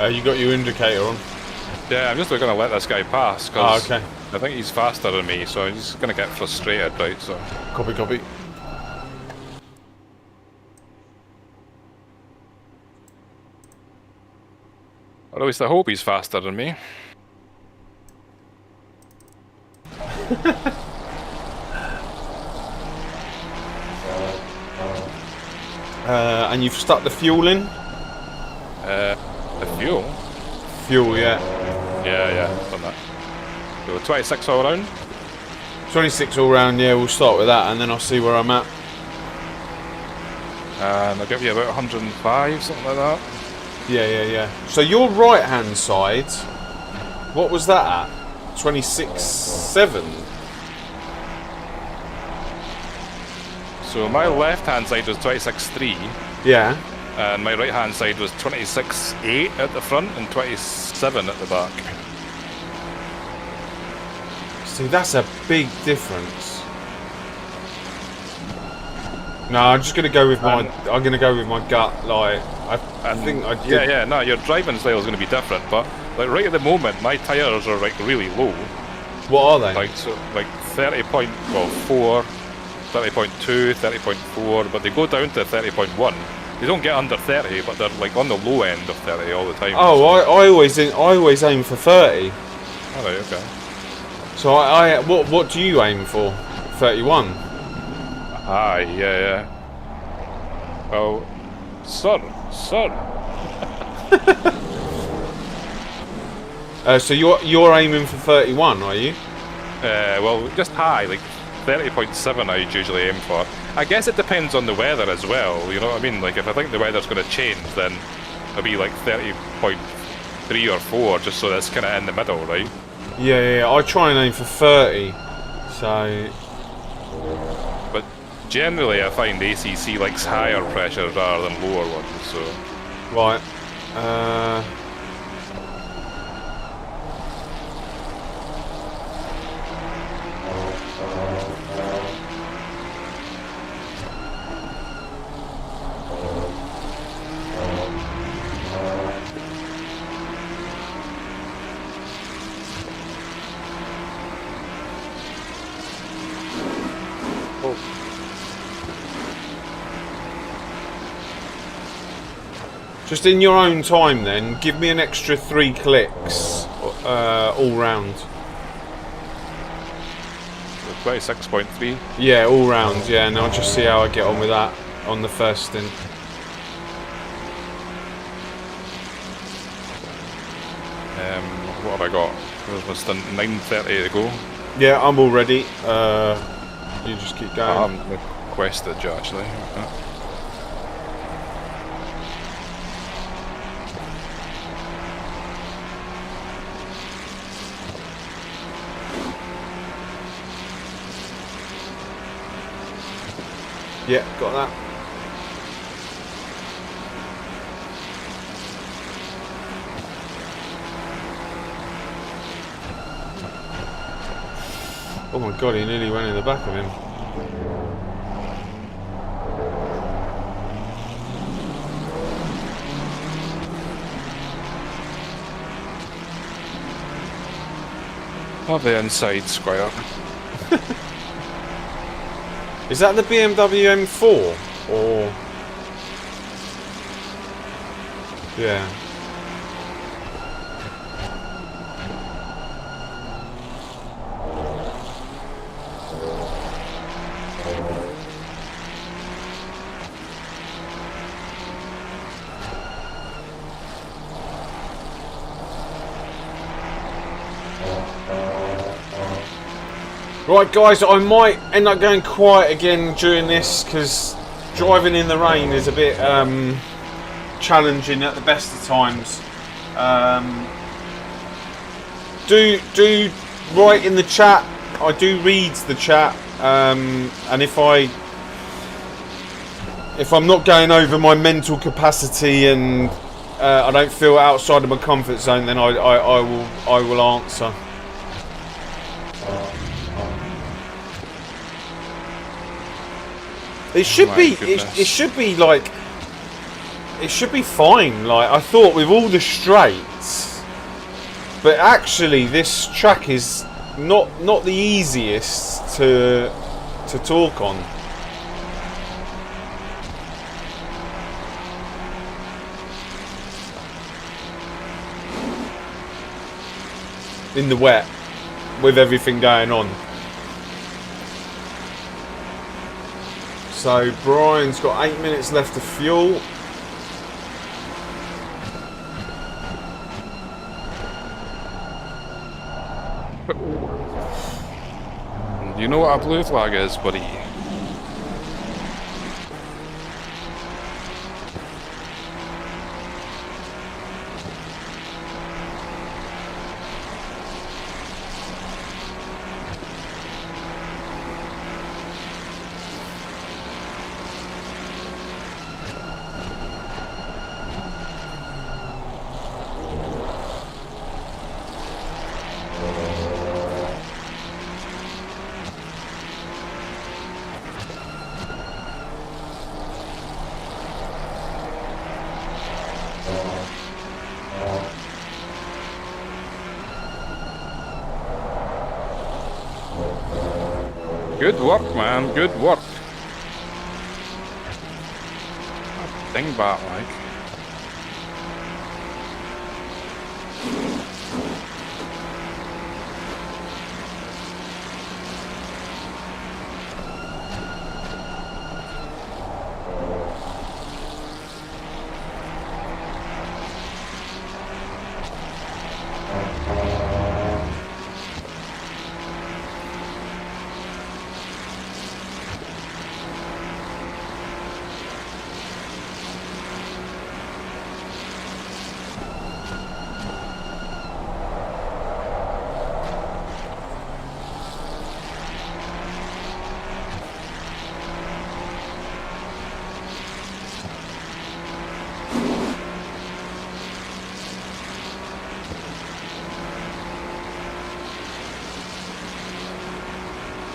You got your indicator on? Yeah, I'm just going to let this guy pass because okay. I think he's faster than me, so he's going to get frustrated, right? So. Copy, copy. Or at least I hope he's faster than me. And you've stuck the fuel in? The fuel? Fuel, yeah. Yeah, done that. So 26 all round? 26 all round, yeah, we'll start with that and then I'll see where I'm at. And I'll give you about 105, something like that. Yeah. So your right hand side, what was that at? 26.7? So my left hand side was 26.3. Yeah. And my right hand side was 26.8 at the front and 27 at the back. See, that's a big difference. No, I'm just gonna go with my. I'm gonna go with my gut. Like, I think I did. Yeah. No, your driving style is going to be different, but like right at the moment, my tires are like really low. What are they? Like so, like 30.4, 30.2, 30.4, but they go down to 30.1. They don't get under 30, but they're like on the low end of 30 all the time. Oh, I always aim for 30. Alright, okay. So what do you aim for? 31. Aye, yeah. Well, sir. So you're aiming for 31, are you? Well, just high, like 30.7 I'd usually aim for. I guess it depends on the weather as well, you know what I mean? Like if I think the weather's going to change, then it'll be like 30.3 or 4, just so that's kind of in the middle, right? Yeah. I try and aim for 30. So... Generally, I find ACC likes higher pressure rather than lower ones, so... Right. Just in your own time then, give me an extra 3 clicks all round. 26.3. Yeah, all round, yeah, and I'll just see how I get on with that on the first stint. What have I got? There's my stint 9:30 to go. Yeah, I'm all ready. You just keep going. I haven't requested you actually. Yeah, got that. Oh my god, he nearly went in the back of him. Have the inside square. Is that the BMW M4? Or... Yeah. Right guys, I might end up going quiet again during this because driving in the rain is a bit challenging at the best of times. Do write in the chat. I do read the chat, and if I'm not going over my mental capacity and I don't feel outside of my comfort zone, then I will answer. It should be. It should be like. It should be fine. Like I thought with all the straights, but actually this track is not the easiest to talk on. In the wet, with everything going on. So Brian's got 8 minutes left of fuel. You know what a blue flag is, buddy? Good work, man. Good work. Dingbat, like.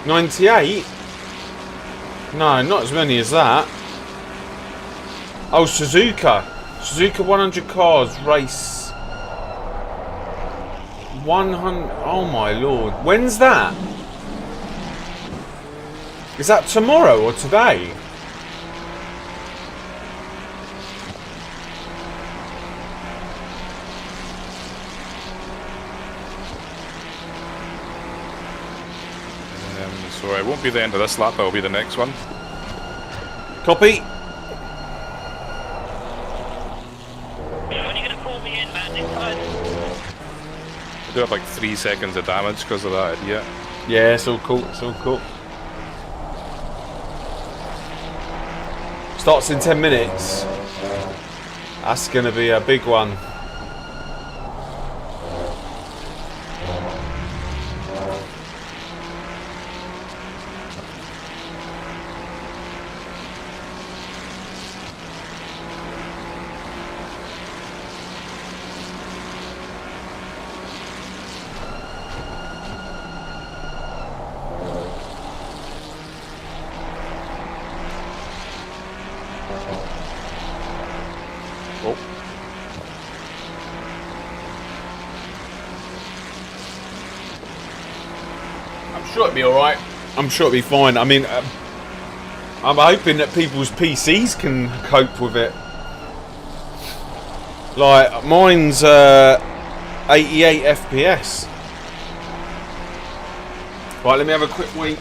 98? No, not as many as that. Oh, Suzuka 100 cars race 100. Oh my lord, when's that? Is that tomorrow or today? So it won't be the end of this lap, it'll be the next one. Copy. When are you gonna call me in, man? Inside. I do have like 3 seconds of damage because of that idiot. Yeah, it's all cool. It's all cool. Starts in 10 minutes. That's gonna be a big one. I'm sure it'll be alright. I'm sure it'll be fine. I mean, I'm hoping that people's PCs can cope with it. Like, mine's 88 FPS. Right, let me have a quick wait.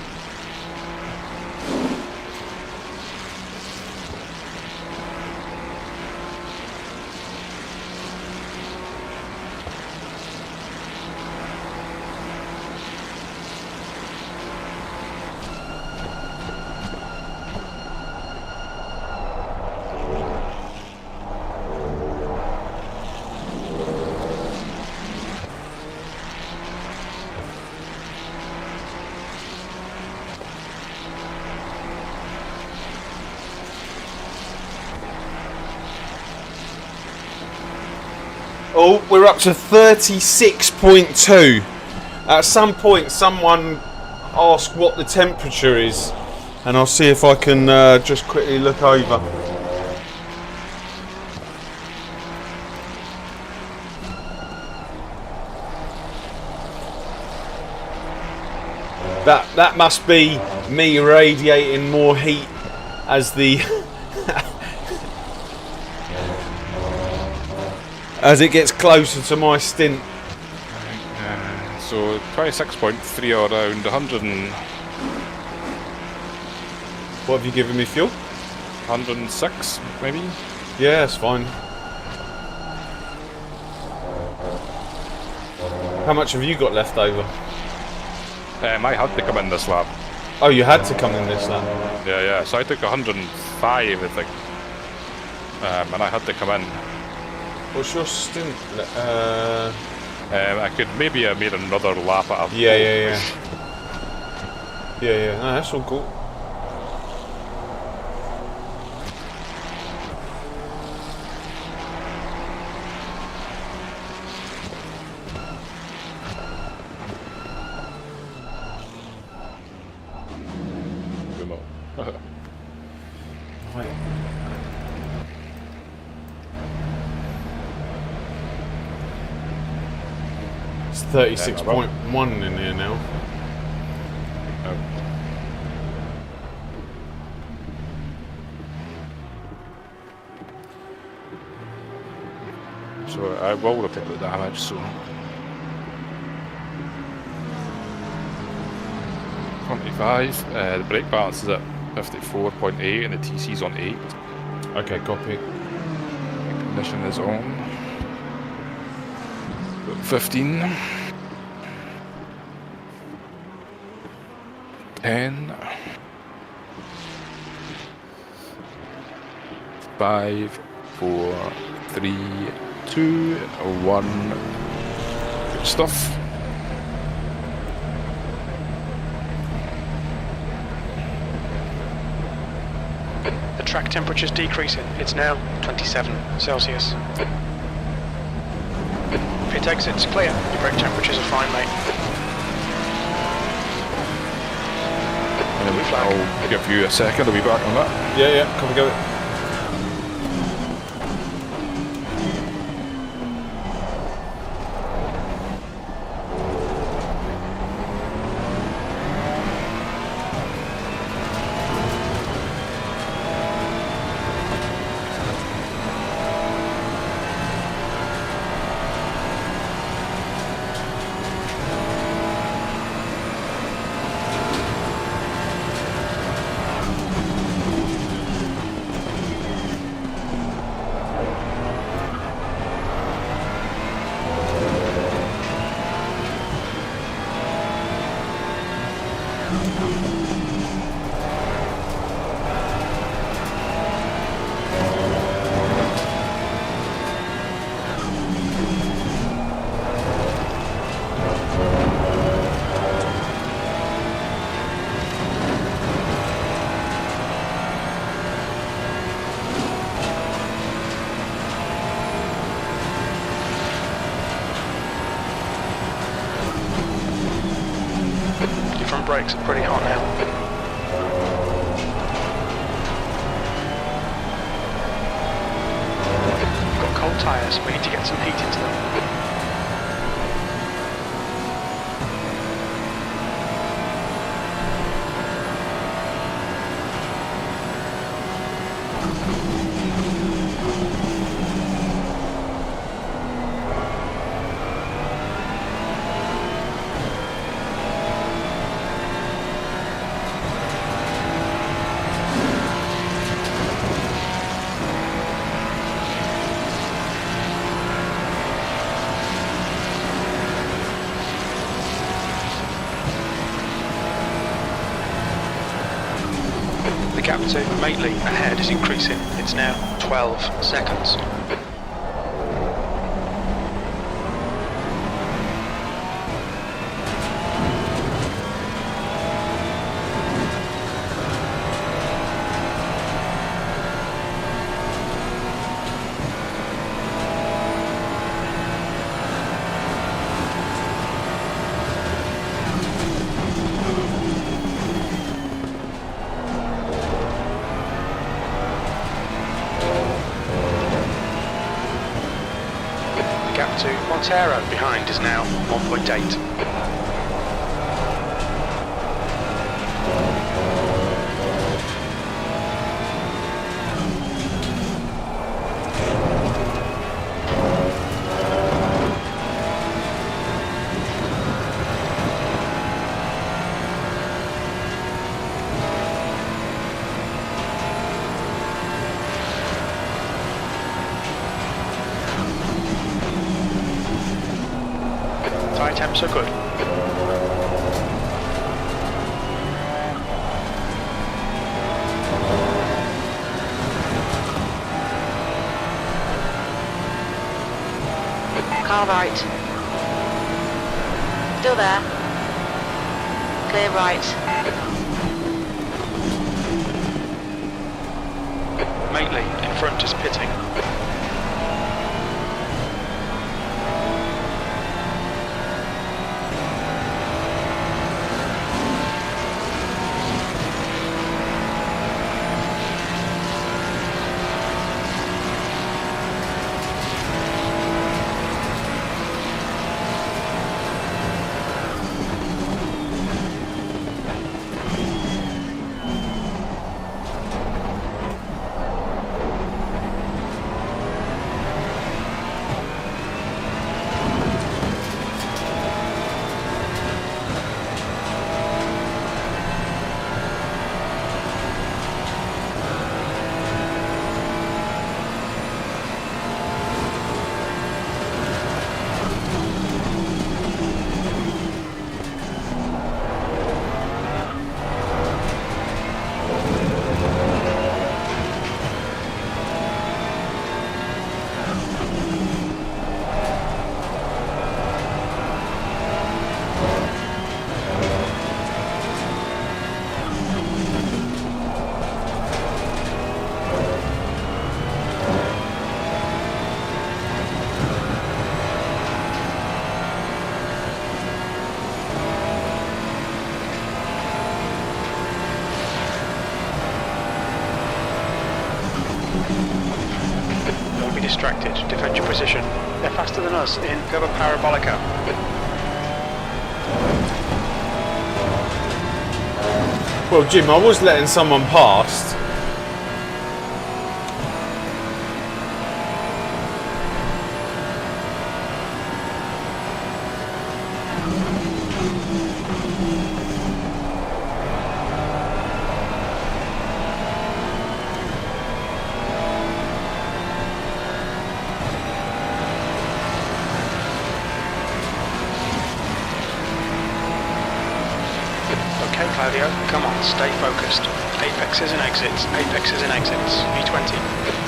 Oh, we're up to 36.2. At some point, someone ask what the temperature is, and I'll see if I can just quickly look over. That must be me radiating more heat as the as it gets closer to my stint. So 26.3 around 100 and... What have you given me, fuel? 106 maybe? Yeah, that's fine. How much have you got left over? I had to come in this lap. Oh, you had to come in this lap. Yeah, so I took 105 I think. And I had to come in. What's your stint? I could maybe have made another lap at a... Yeah. No, that's all cool. It's 36.1 in here now. So I will have taken the damage, so... 25, the brake balance is at 54.8 and the TC's on 8. Okay, copy. Ignition is on. 15. 10. 5, 4, 3, 2, 1. Good stuff. The track temperature's decreasing. It's now 27 Celsius. Pit exit's clear. Your brake temperatures are fine, mate. flag. I'll give you a second, I'll be back on that. Yeah, come and go. Brakes are pretty hot now. You've got cold tyres, we need to get some heat into them. The gap to Mately ahead is increasing. It's now 12 seconds. To Montero behind is now 1.8. Temps are good. Car right. Still there. Clear right. Mately in front is pitting. Don't be distracted. Defend your position. They're faster than us in Curva Parabolica. Well, Jim, I was letting someone past. Okay, Claudio, come on, stay focused. Apexes and exits, apexes and exits. V20.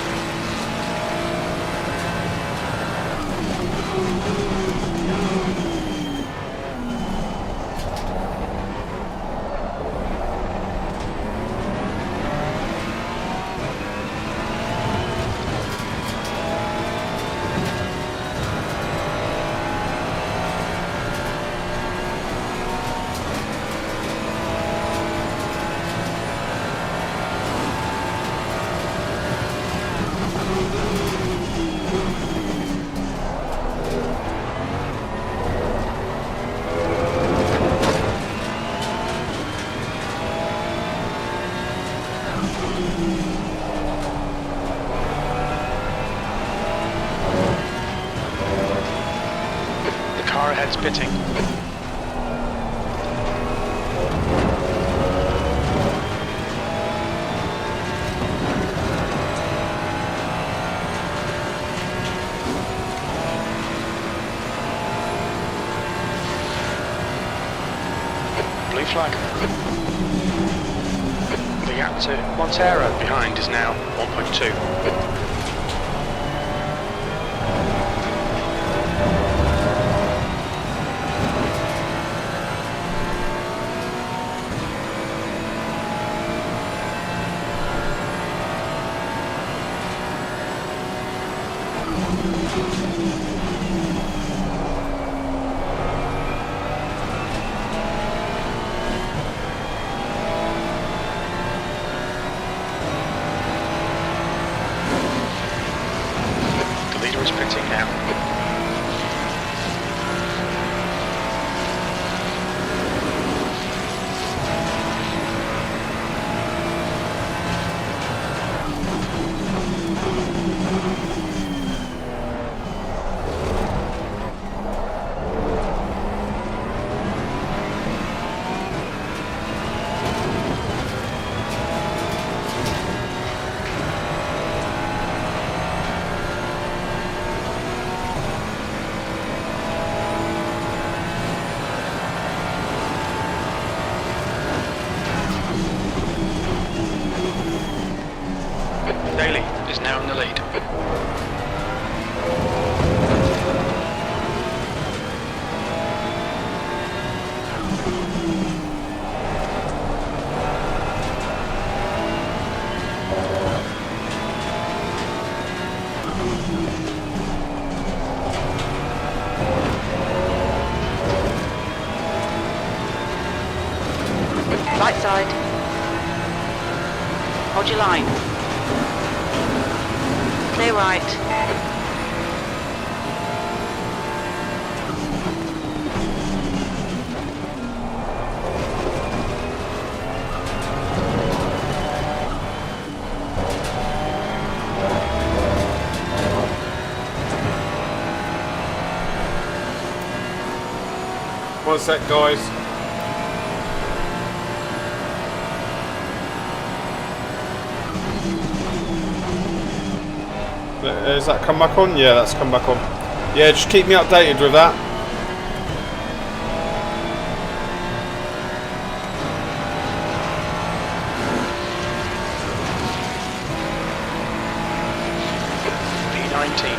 Car ahead's pitting. Blue flag. The gap to Montero behind is now 1.2. Now in the lead. Right side. Hold your line. Clear right. One sec, guys. Has that come back on? Yeah, that's come back on. Yeah, just keep me updated with that. V19.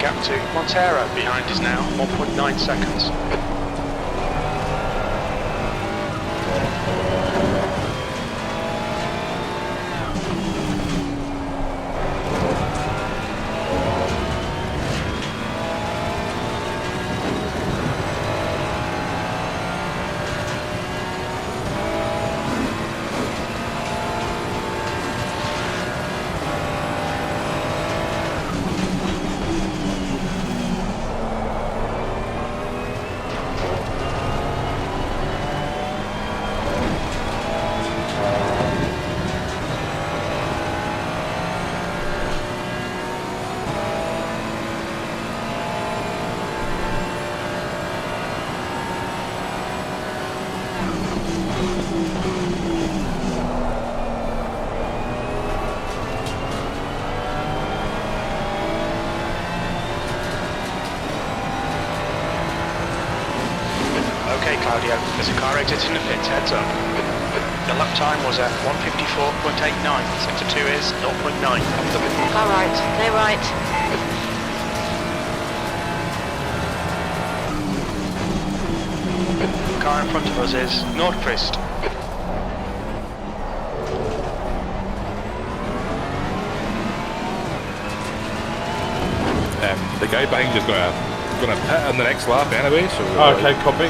gap to Montero behind is now 1.9 seconds. Okay, Claudio, there's a car exiting the pits, heads up. The lap time was at 154.89, sector 2 is 0.9. Car right, clear right. The car in front of us is Nordqvist. The guy behind you's gonna pit in the next lap anyway, so... Okay, copy.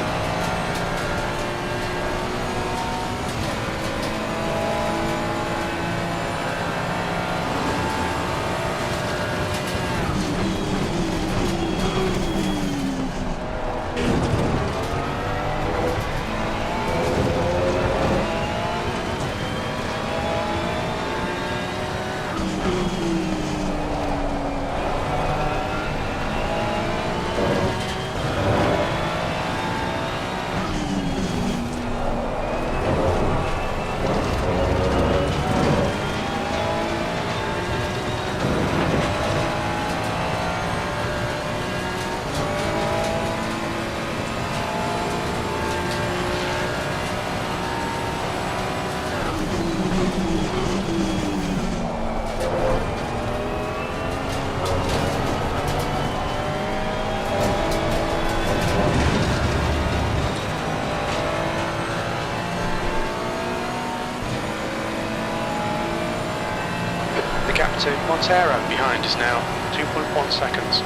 To Montero behind is now 2.1 seconds.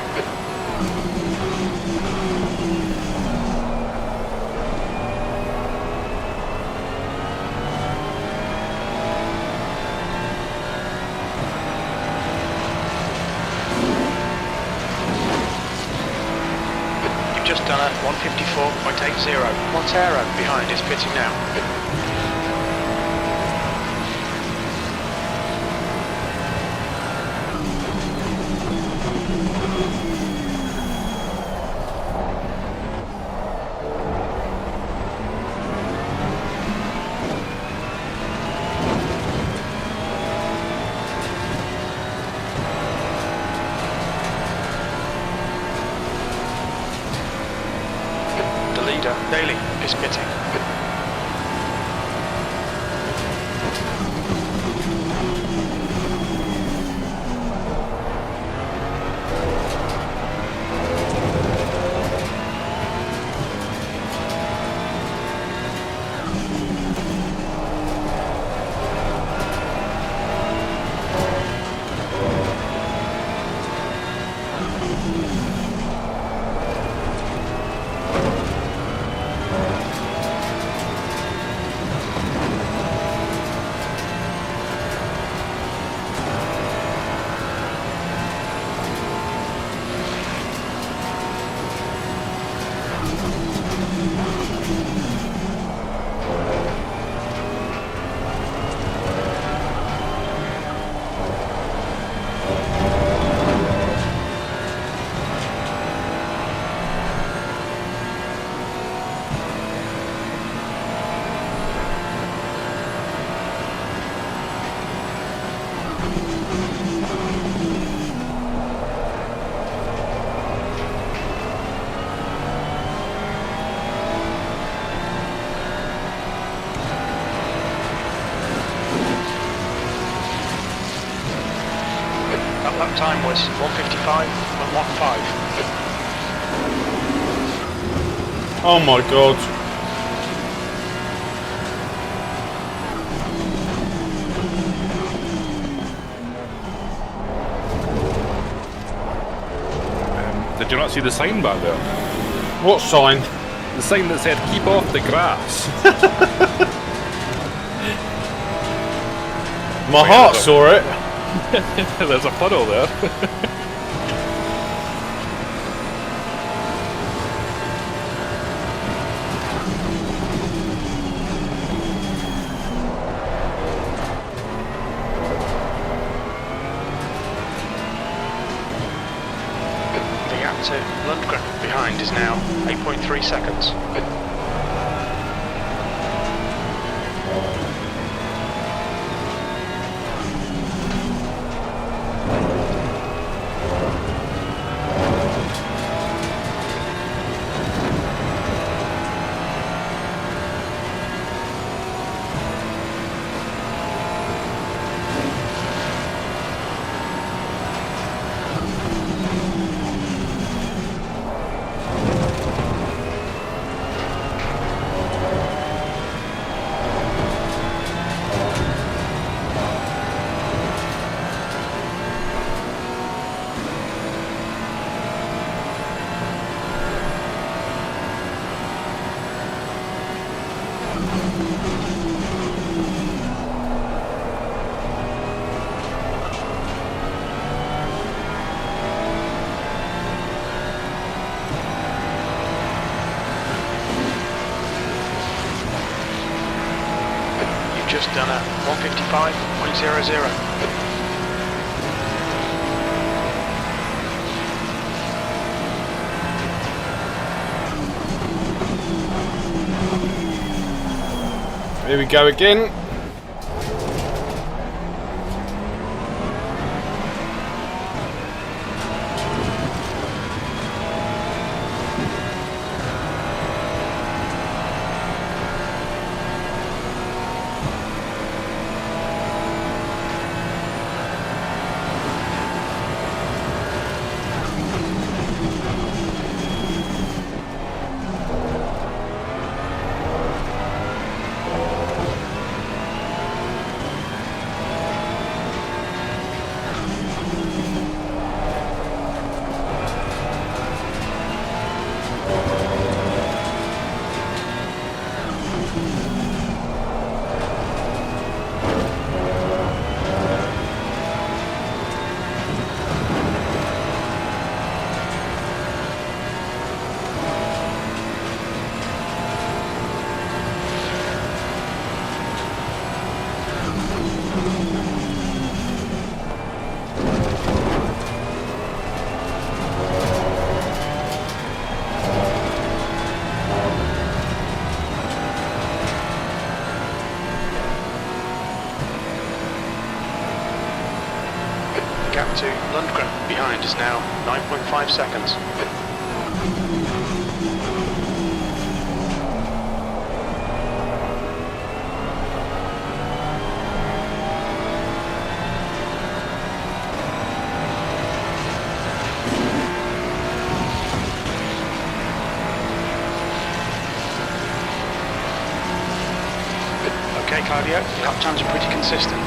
You've just done a 154.80. Montero behind is pitting now. Daly is pitting. That lap time was 1:55.15. Oh my god. Did you not see the sign back there? What sign? The sign that said, keep off the grass. My heart saw it. There's a puddle there. The gap to Lundgren behind is now 8.3 seconds. Just done a 1:55.00. Here we go again. Gap to Lundgren behind is now 9.5 seconds. Okay, Claudio, lap times are pretty consistent.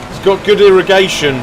It's got good irrigation.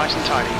nice and tidy.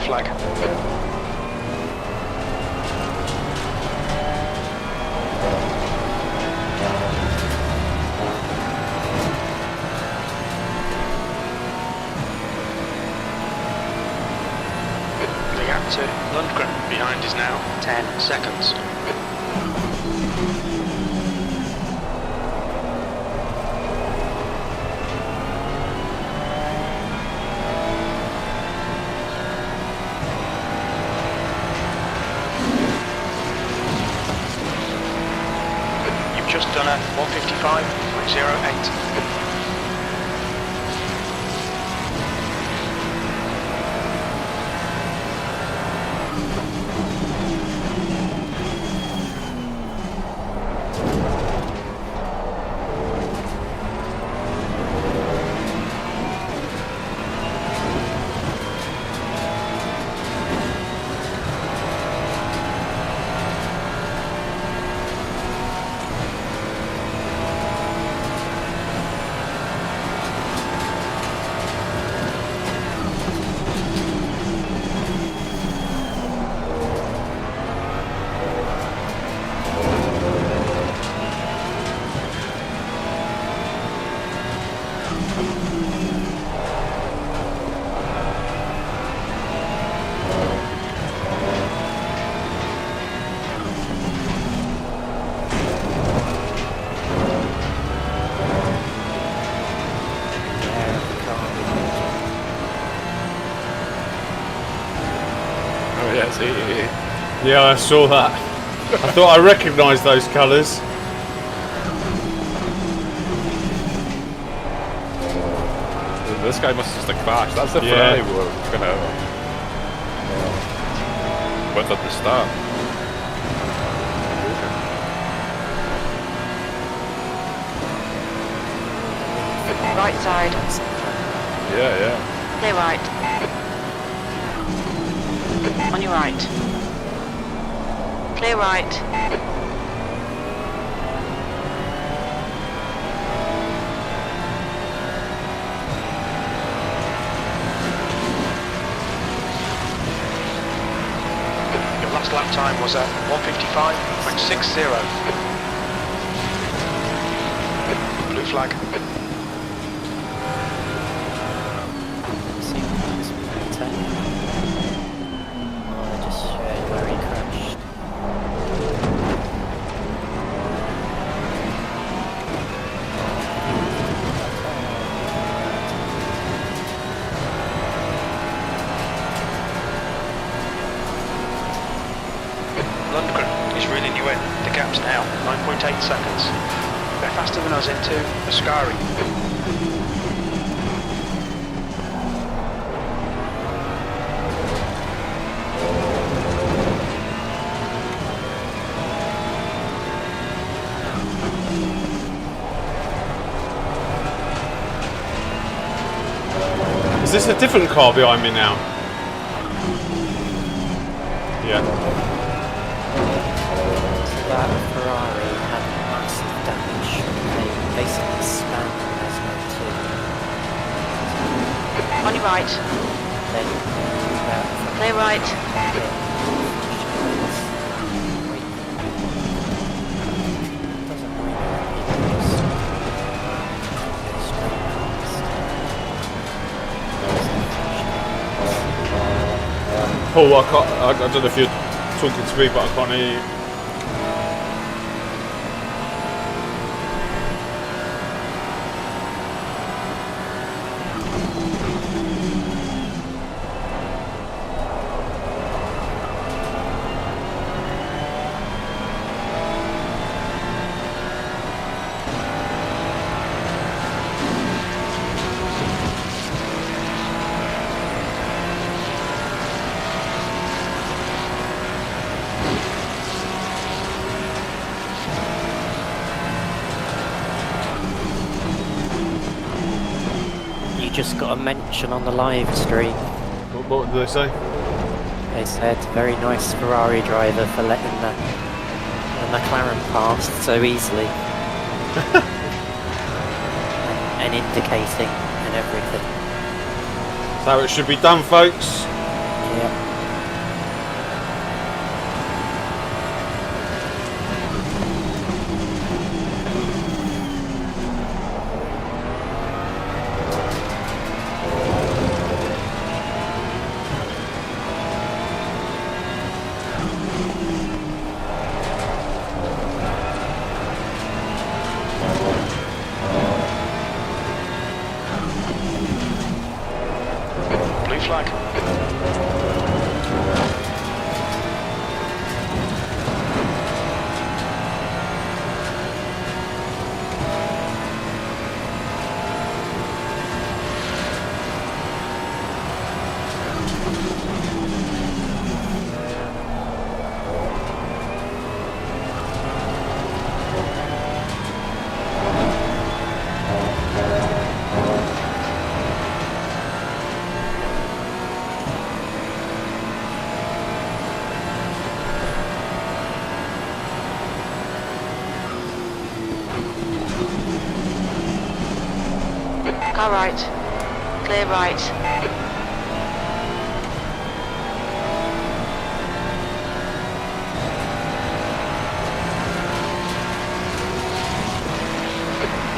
Flag. The gap to Lundgren behind is now 10 seconds. Just done a 155.08. Yeah, I saw that. I thought I recognised those colours. This guy must have just crashed. That's the Ferrari we were gonna with at the start. Right side. Yeah. Stay right. On your right. Clear right. Your last lap time was a 155.60. Blue flag. Now 9.8 seconds. They're faster than us into Ascari. Is this a different car behind me now? Yeah. That Ferrari had massive damage. basically span Asmo too. On your right. Then Clear right. Paul, I don't know if you're talking to me, but I can't hear you. Just got a mention on the live stream. What did they say? They said very nice Ferrari driver for letting the McLaren past so easily. and indicating and everything. That's how it should be done, folks. Yeah. Car right. Clear right.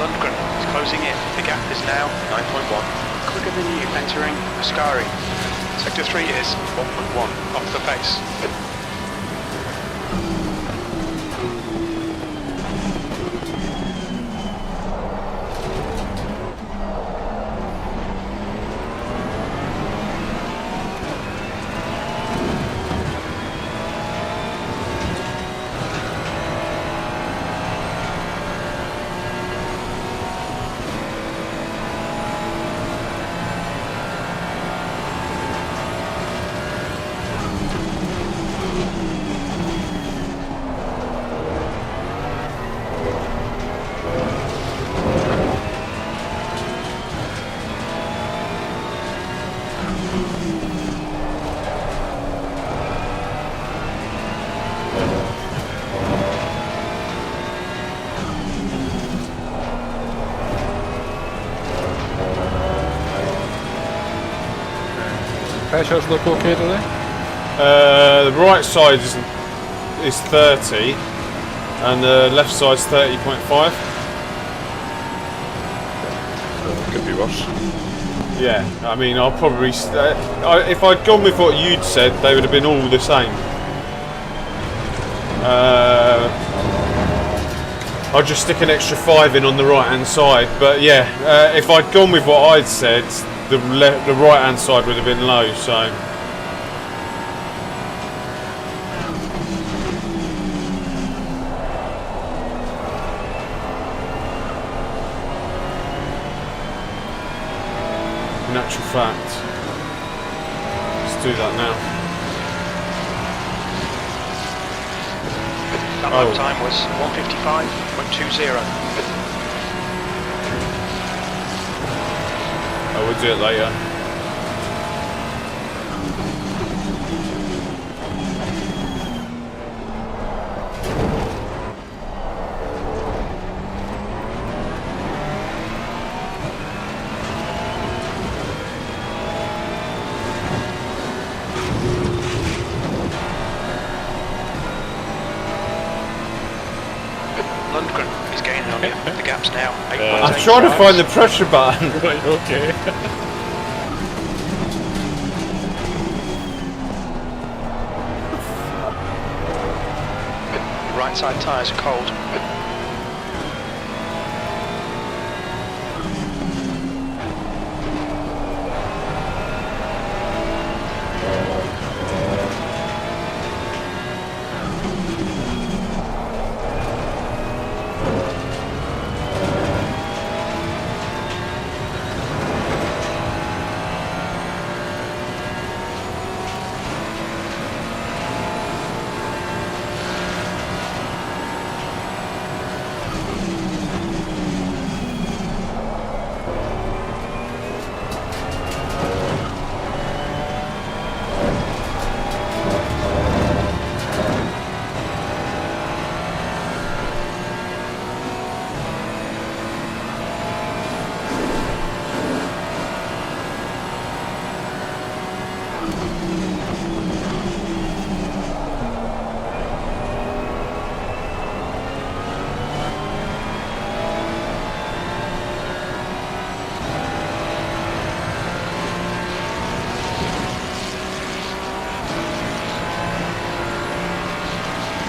Lundgren is closing in. The gap is now 9.1. Quicker than you entering Ascari. Sector 3 is 1.1 off the pace. Pressures look okay today? The right side is 30 and the left side's 30.5. Could be worse. Yeah, I mean, I'll probably... if I'd gone with what you'd said, they would have been all the same. I'll just stick an extra 5 in on the right hand side, but yeah, if I'd gone with what I'd said, the right hand side would have been low, so... In actual fact, let's do that now. That lap time was 1:55.20. Oh, we'll do it later. I'm trying to find the pressure button. Right, okay. Right side tyres are cold.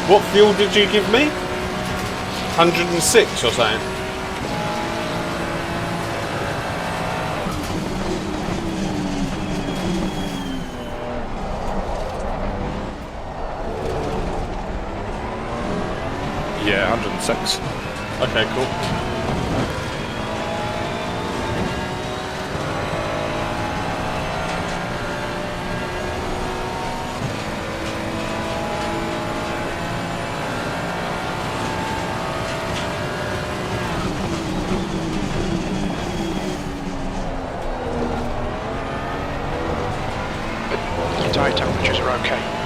What fuel did you give me? 106 or something? Yeah, 106. Okay, cool. Tyre temperatures are okay.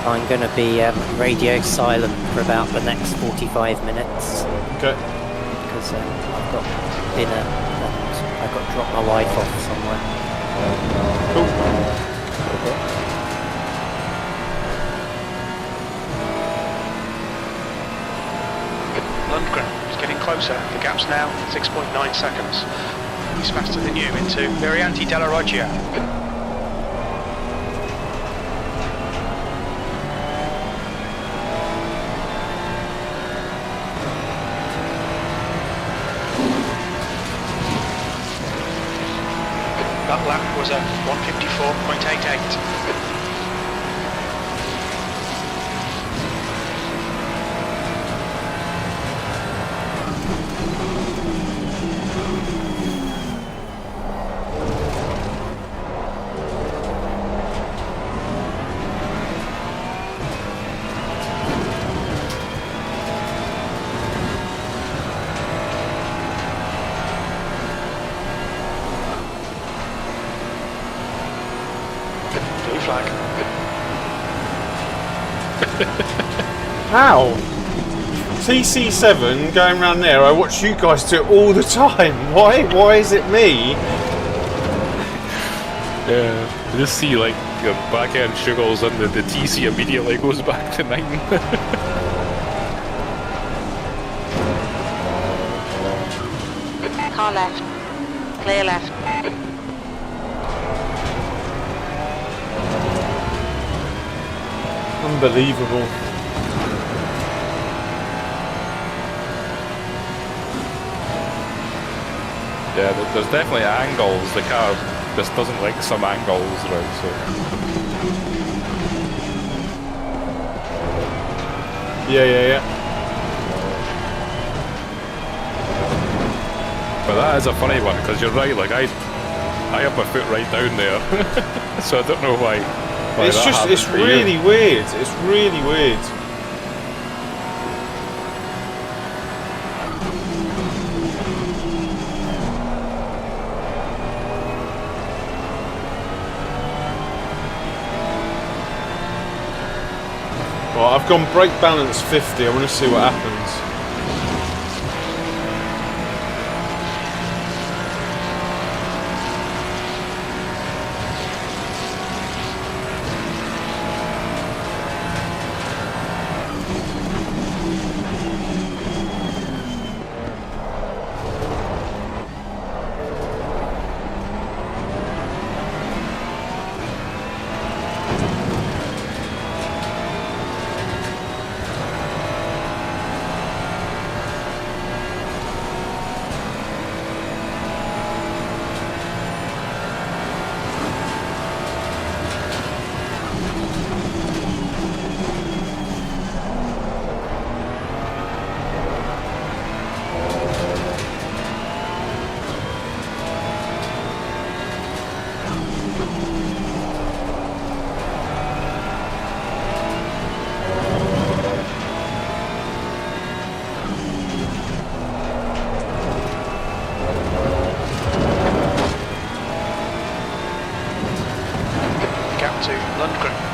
I'm going to be radio silent for about the next 45 minutes Okay. because I've got dinner and I've got to drop my wife off somewhere. Lundgren is getting closer. The gap's now 6.9 seconds. He's faster than you into Variante della Roggia. That lap was a 154.88. Flag. How? TC7 going around there, I watch you guys do it all the time. Why? Why is it me? Yeah, you just see like your back end sugars and the TC immediately goes back to 9. Car left. Clear left. Unbelievable. Yeah, there's definitely angles. The car just doesn't like some angles, right? So. Yeah. But that is a funny one because you're right. Like I have my foot right down there, so I don't know why. It's that just, happened it's for really you. weird. It's really weird. Right, I've gone brake balance 50. I want to see what happens.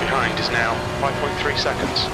Behind is now 5.3 seconds.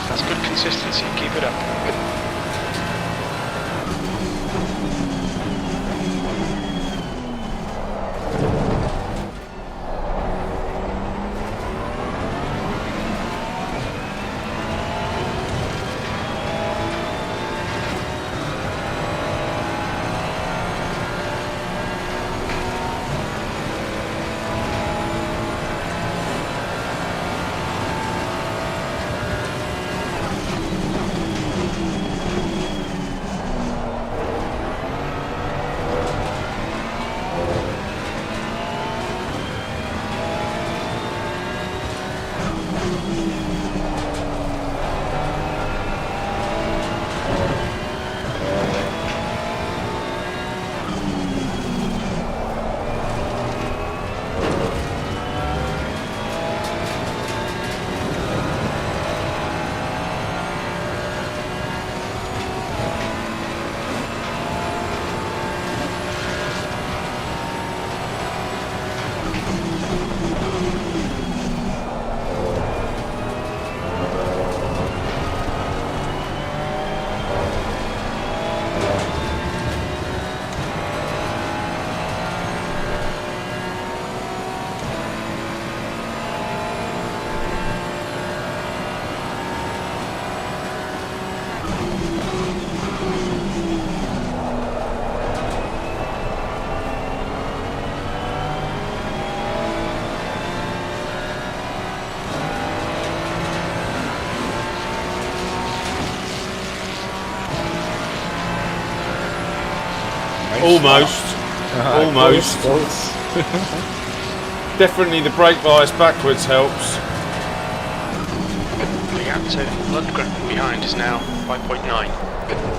That's good consistency, keep it up. Almost. Almost. Close. Definitely the brake bias backwards helps. The gap to Lundgren behind is now 5.9.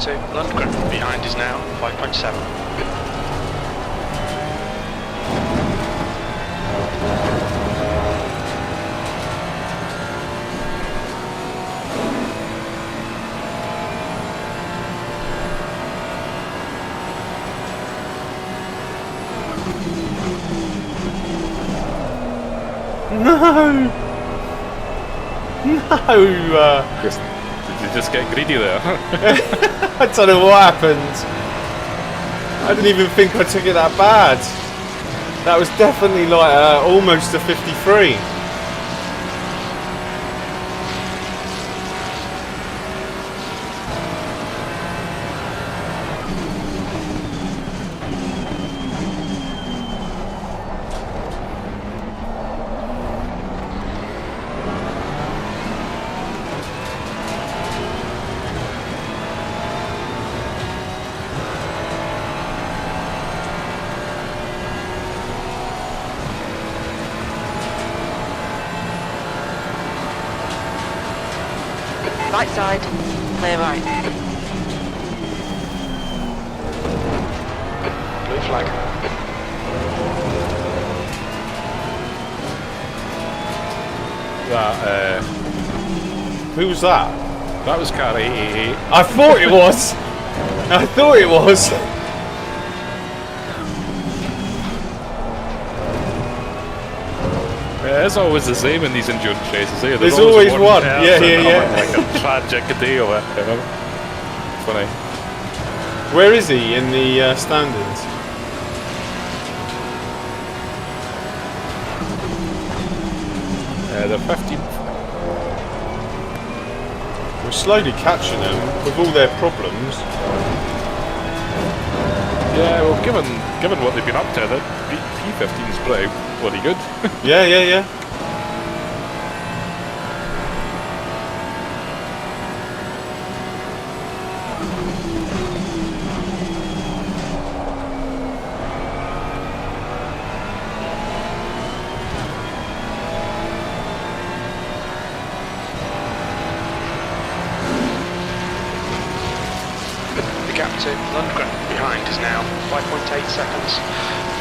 to Lundgren. Behind is now 5.7. No! No! Did you just get greedy there? I don't know what happened. I didn't even think I took it that bad. That was definitely like almost a 53. Right side, clear right. Blue flag. That, Who was that? that was car 888. I thought it was! I thought it was! Yeah, it's always the same in these endurance races, eh? There's always one. Yeah, person yeah, yeah. having, like a tragic day of it, you know? Funny. Where is he in the standings? The 15th. We're slowly catching them with all their problems. Yeah, well, given what they've been up to, that P15's pretty bloody good. Yeah, yeah, yeah. The gap to Lundgren behind is now 5.8 seconds.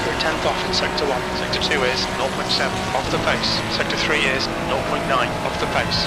You're 10th off in Sector 1. Sector 2 is 0.7 off the pace. Sector 3 is 0.9 off the pace.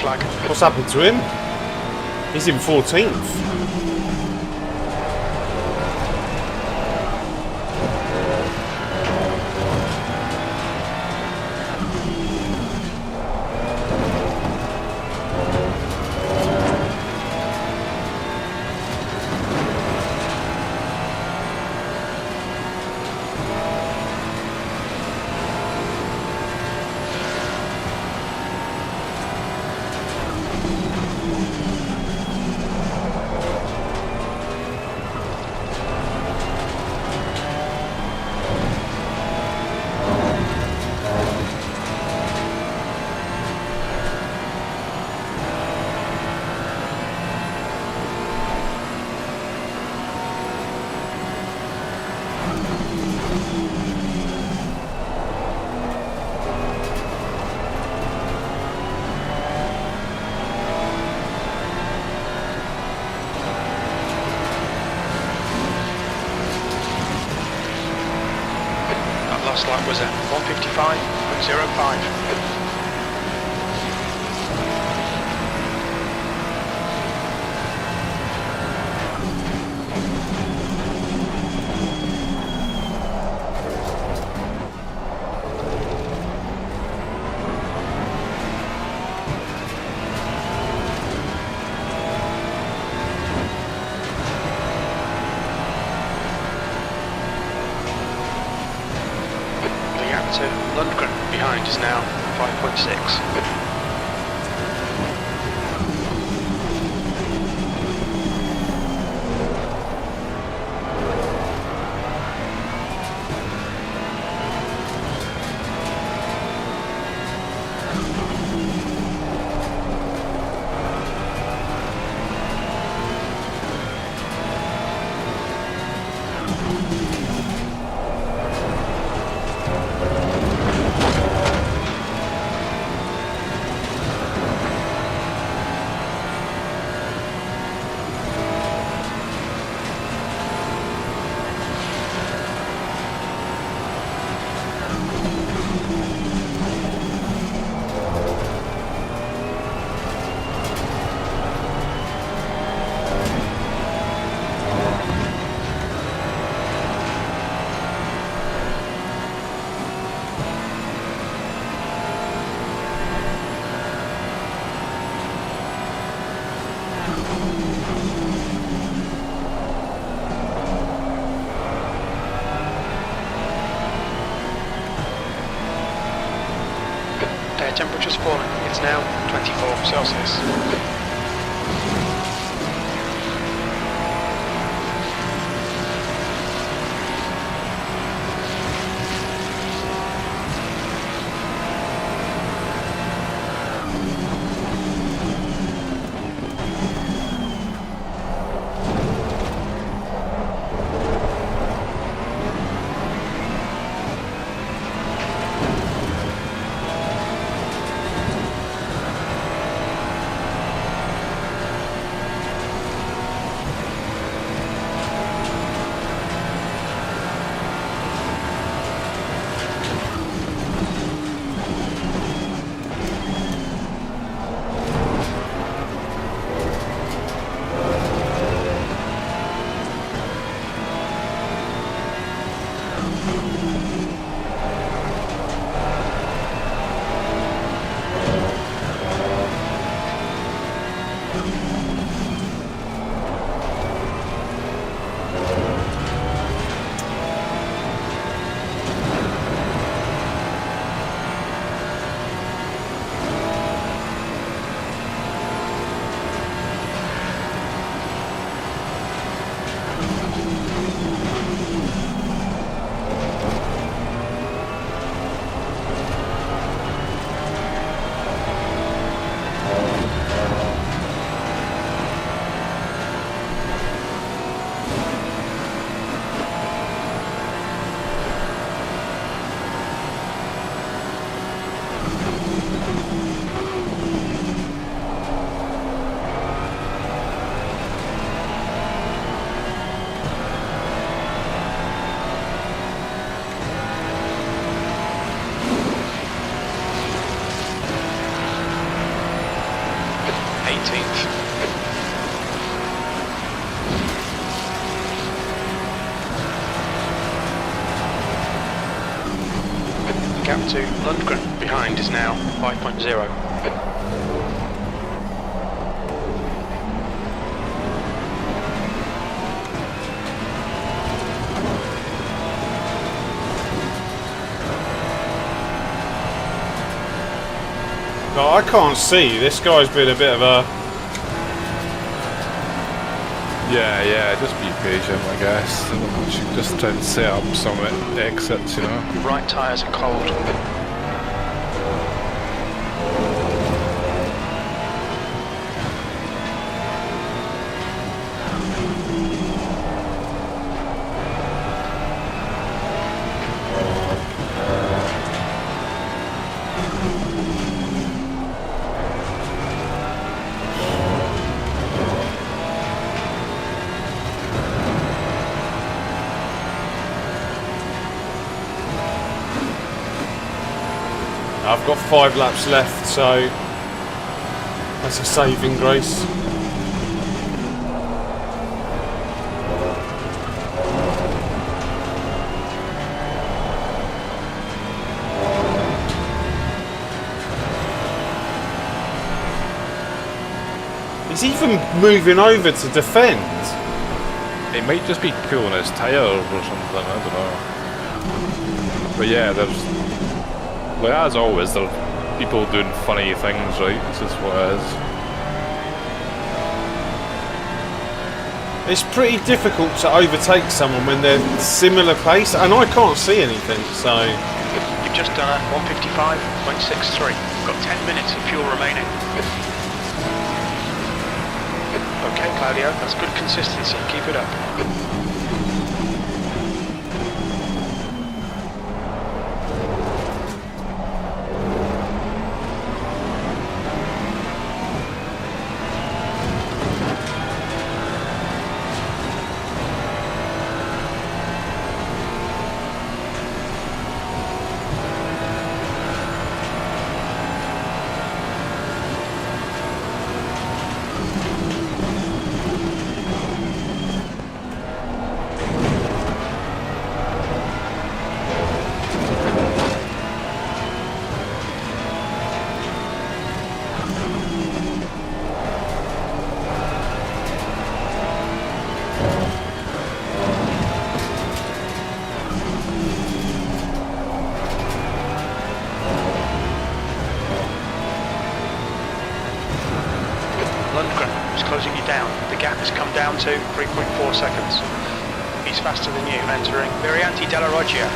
Flag. What's happened to him? He's in 14th. Last lap was at 155.05. To Lundgren behind is now 5.6. Temperature's falling. It's now 24 Celsius. Gap to Lundgren behind is now 5.0. No, I can't see. This guy's been a bit of a... Yeah, just be patient, I guess. Just try to set up some exits, you know. Right tyres are cold. I've got 5 laps left, so that's a saving grace. He's even moving over to defend. It might just be cooling his tyres or something, I don't know. But yeah, there's... Like, as always, they're people doing funny things, right? This is what it is. It's pretty difficult to overtake someone when they're similar pace, and I can't see anything, so... You've just done a 155.63. You've got 10 minutes of fuel remaining. Okay, Claudio, that's good consistency. Keep it up. Closing you down. The gap has come down to 3.4 seconds. He's faster than you, entering Varianti della Roggia.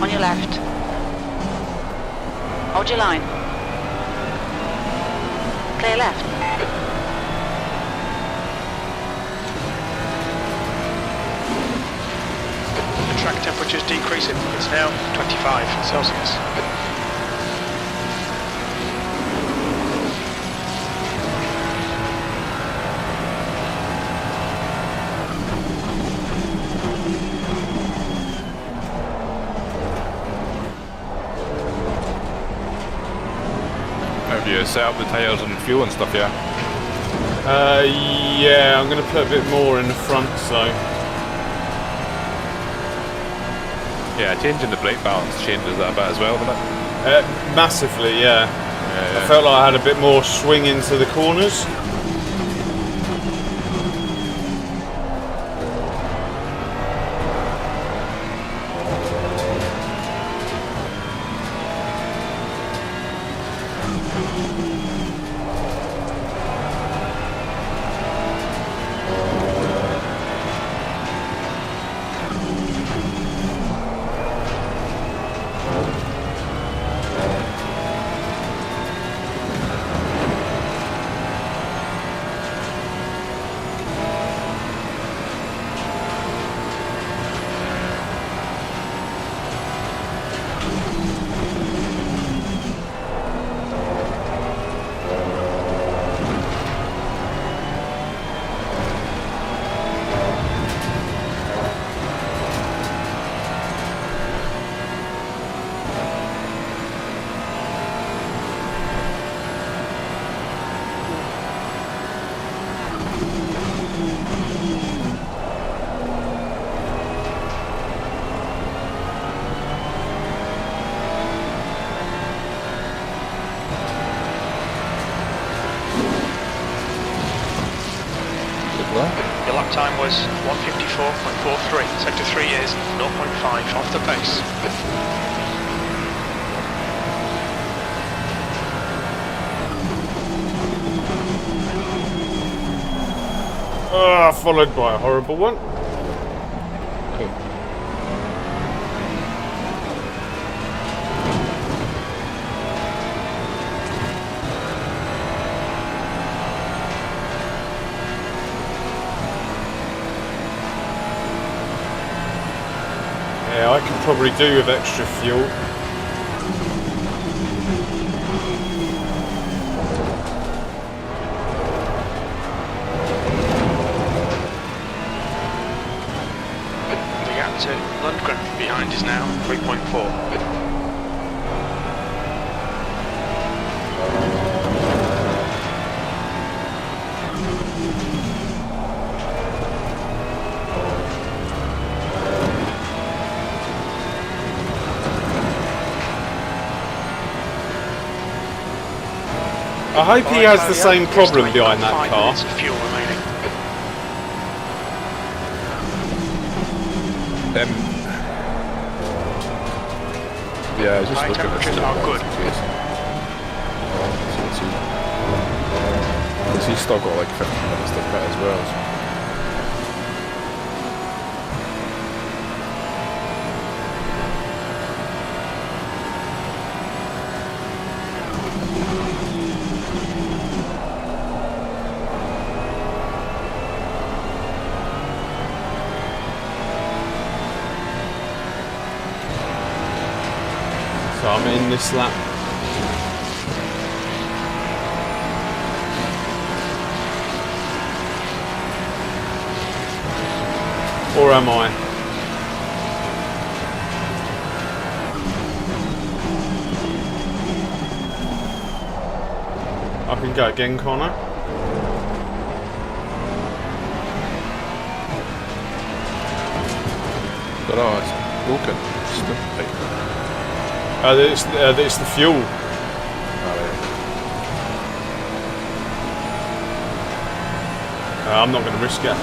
On your left. Hold your line. Clear left. The track temperature's decreasing. It's now 25 Celsius. Have you set up the tyres and fuel and stuff, yeah? Yeah, I'm going to put a bit more in the front, so... Yeah, changing the brake balance changes that a bit as well, doesn't it? Massively, yeah. Yeah. I felt like I had a bit more swing into the corners. Your lap time was 154.43. Sector 3 is 0.5 off the pace. Followed by a horrible one. Yeah, I can probably do with extra fuel. The gap to Lundgren behind is now 3.4. I hope he has the same problem behind that car. Of fuel remaining. Yeah, just High look at temperatures this. are good. Because he's still got like 15 minutes to pit as well. So. So I'm in this lap. Or am I? I can go again, Connor. But oh, it's broken. Stupid. It's the fuel. I'm not going to risk it.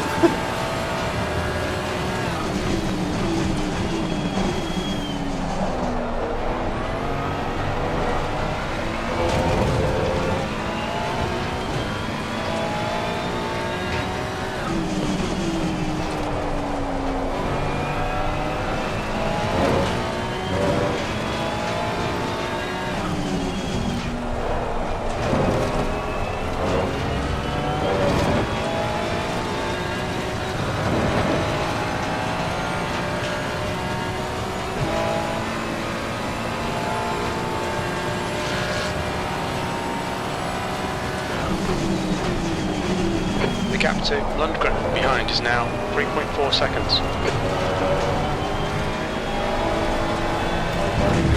The gap to Lundgren behind is now 3.4 seconds.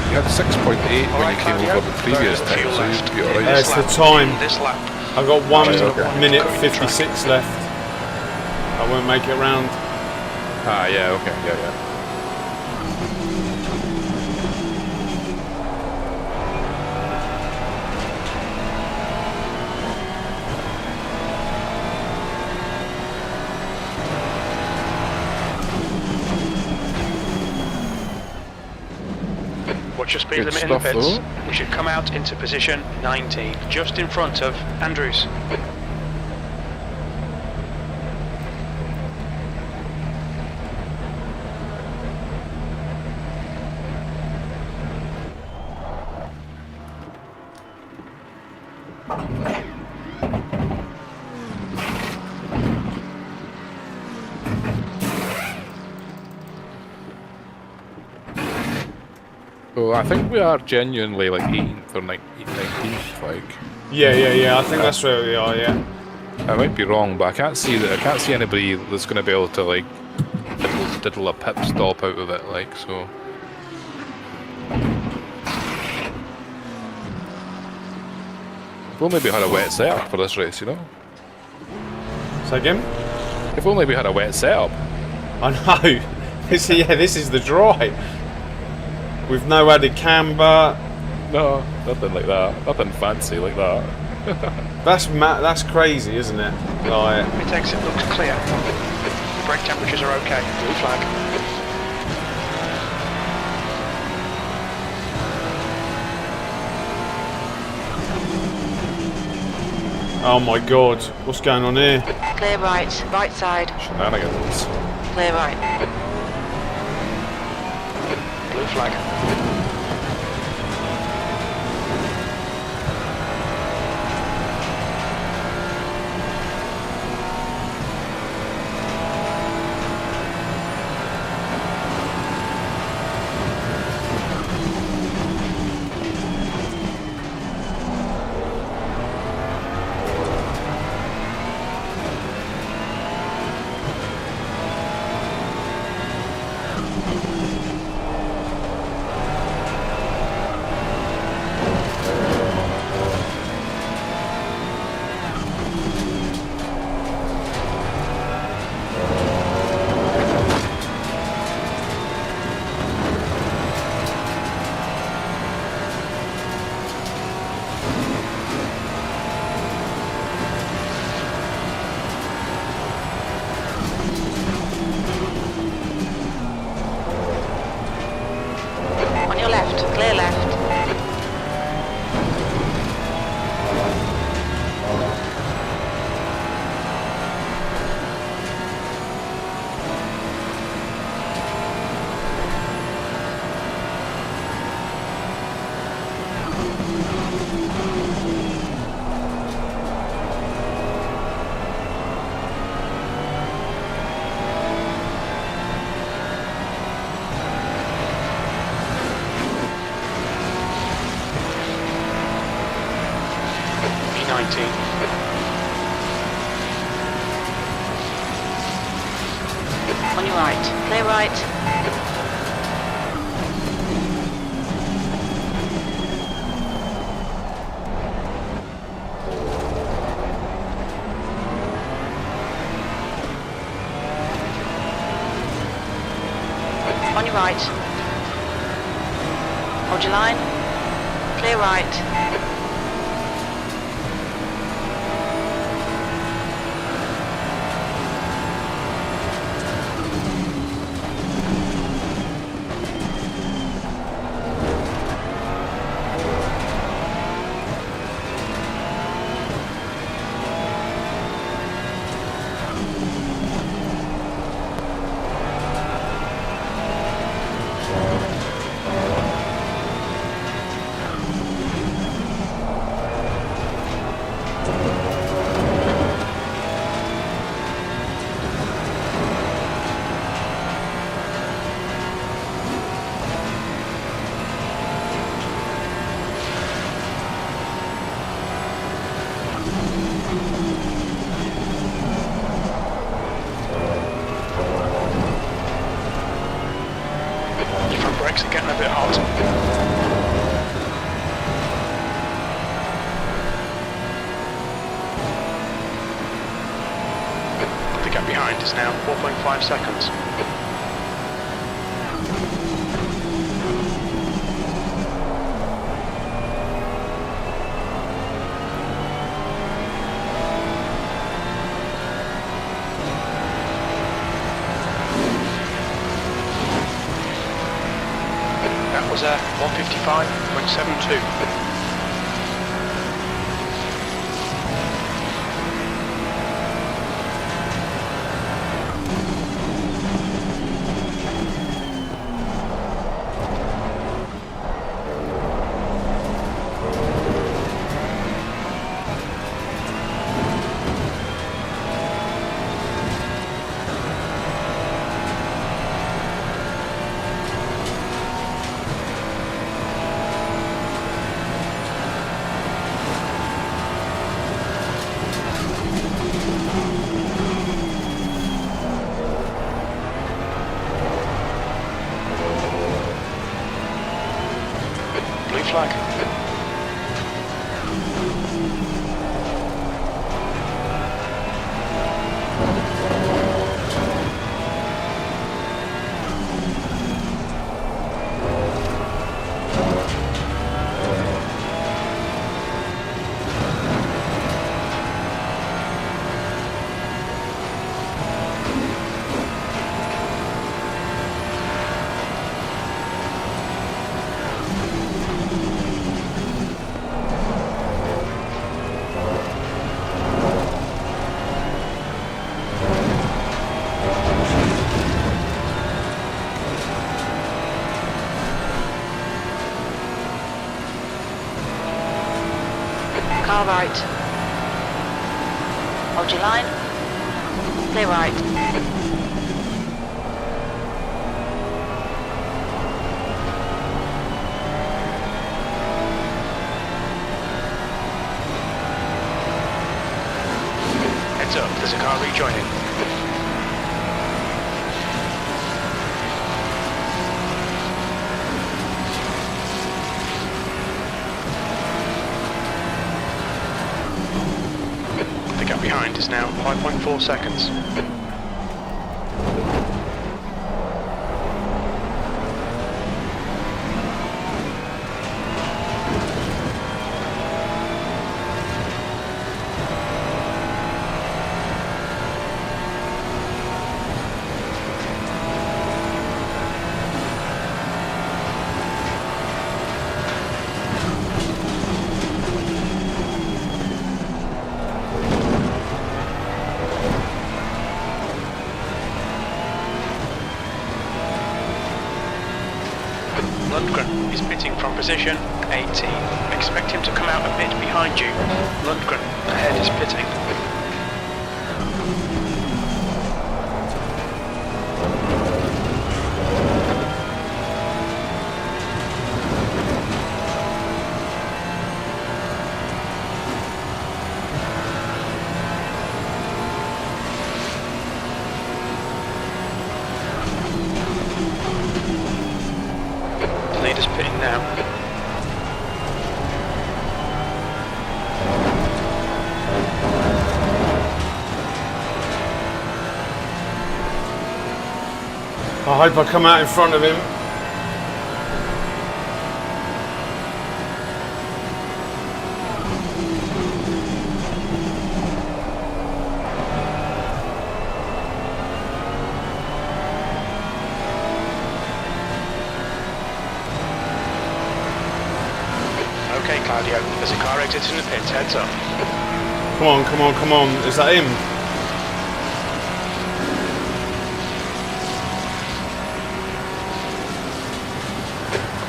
You had 6.8 when you came over the previous time, so you'd be alright. It's the time. This lap. I've got 1 okay. minute 56 left. I won't make it round. Ah, yeah, okay, yeah. Watch your speed Good limit in the stuff, pits. though. We should come out into position 19, just in front of Andrews. So I think we are genuinely like 18th or 19th, like. Yeah. I think that's where we are. Yeah. I might be wrong, but I can't see anybody that's going to be able to like diddle a pit stop out of it, like so. If only we had a wet setup for this race, you know. So again. If only we had a wet setup. I know. This is the dry. With no added camber. No, nothing like that. Nothing fancy like that. That's crazy, isn't it? Like. Pit exit looks clear. Brake temperatures are okay. Blue flag. Oh my god, what's going on here? Clear right. Right side. Shenanigans. Clear right. Blue flag. left, clear left. V90. On your right, clear right. On your right. Hold your line. Clear right. Your front brakes are getting a bit hot. The gap behind is now 4.5 seconds. That was a 155.72. Blue flag. Car right. Hold your line. Clear right. Heads up, there's a car rejoining. The gap behind is now 5.4 seconds. Lundgren is pitting from position 18. Expect him to come out a bit behind you. Lundgren ahead is pitting. Leader's pitting now. I hope I come out in front of him. Okay, Claudio, there's a car exiting the pits, heads up. Come on, come on, come on. Is that him?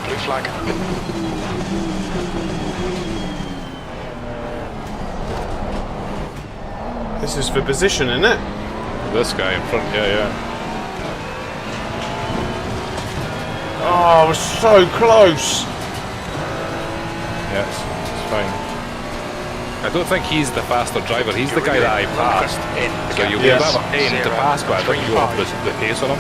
Blue flag. This is for position, isn't it? This guy in front, yeah. Oh, I was so close. Yeah, it's fine. I don't think he's the faster driver. He's the guy that I passed. So you'll be a bit of a pain to pass, but I think you have the pace on him.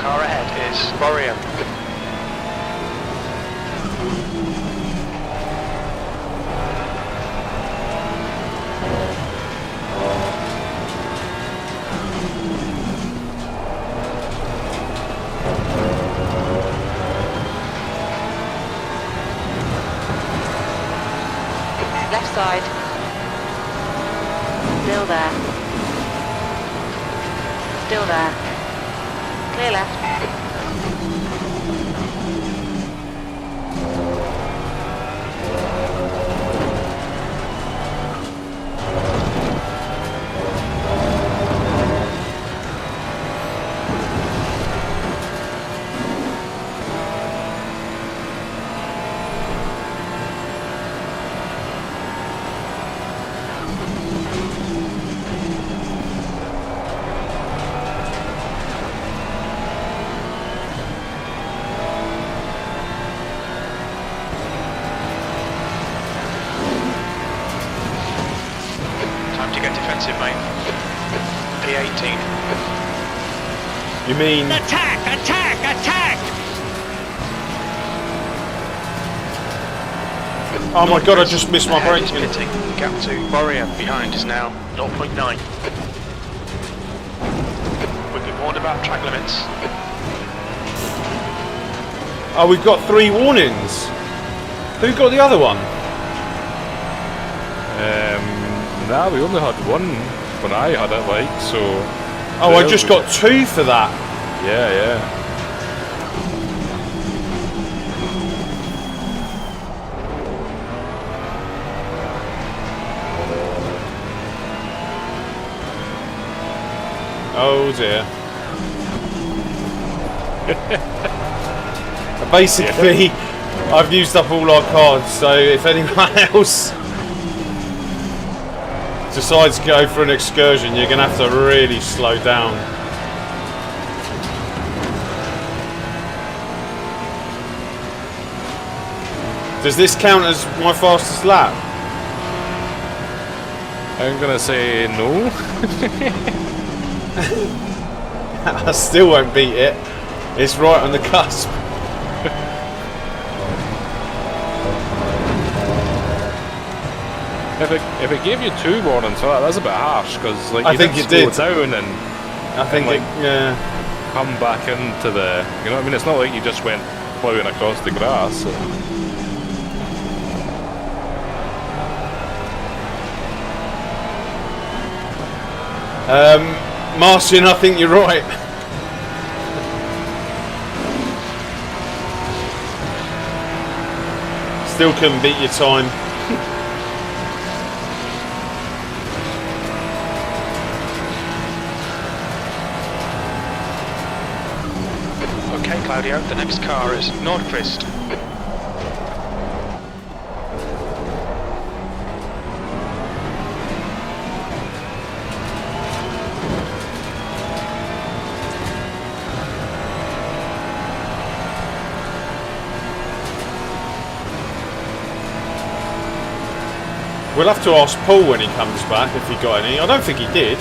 Car ahead is Boreum. Left side. Still there. Still there. Clear left. Time to get defensive, mate. P18. You mean? Attack! Attack! Attack! Oh my god, I just missed my Ahead is braking. pitting. Gap to Boreum behind is now 0.9. We've been warned about track limits. Oh, we've got 3 warnings. Who got the other one? Nah, we only had one when I had it, like, so... Oh, I just got 2 for that. Yeah. Oh dear. Basically, I've used up all our cards, so if anyone else decides to go for an excursion, you're going to have to really slow down. Does this count as my fastest lap? I'm gonna say no. I still won't beat it. It's right on the cusp. If it gave you 2 warnings, so that's a bit harsh, because like I you think did it slow did. down and I think like, yeah. come back into the, you know what I mean? It's not like you just went ploughing across the grass. So. Martian, I think you're right. Still couldn't beat your time. Claudio. The next car is Nordqvist. We'll have to ask Paul when he comes back if he got any. I don't think he did.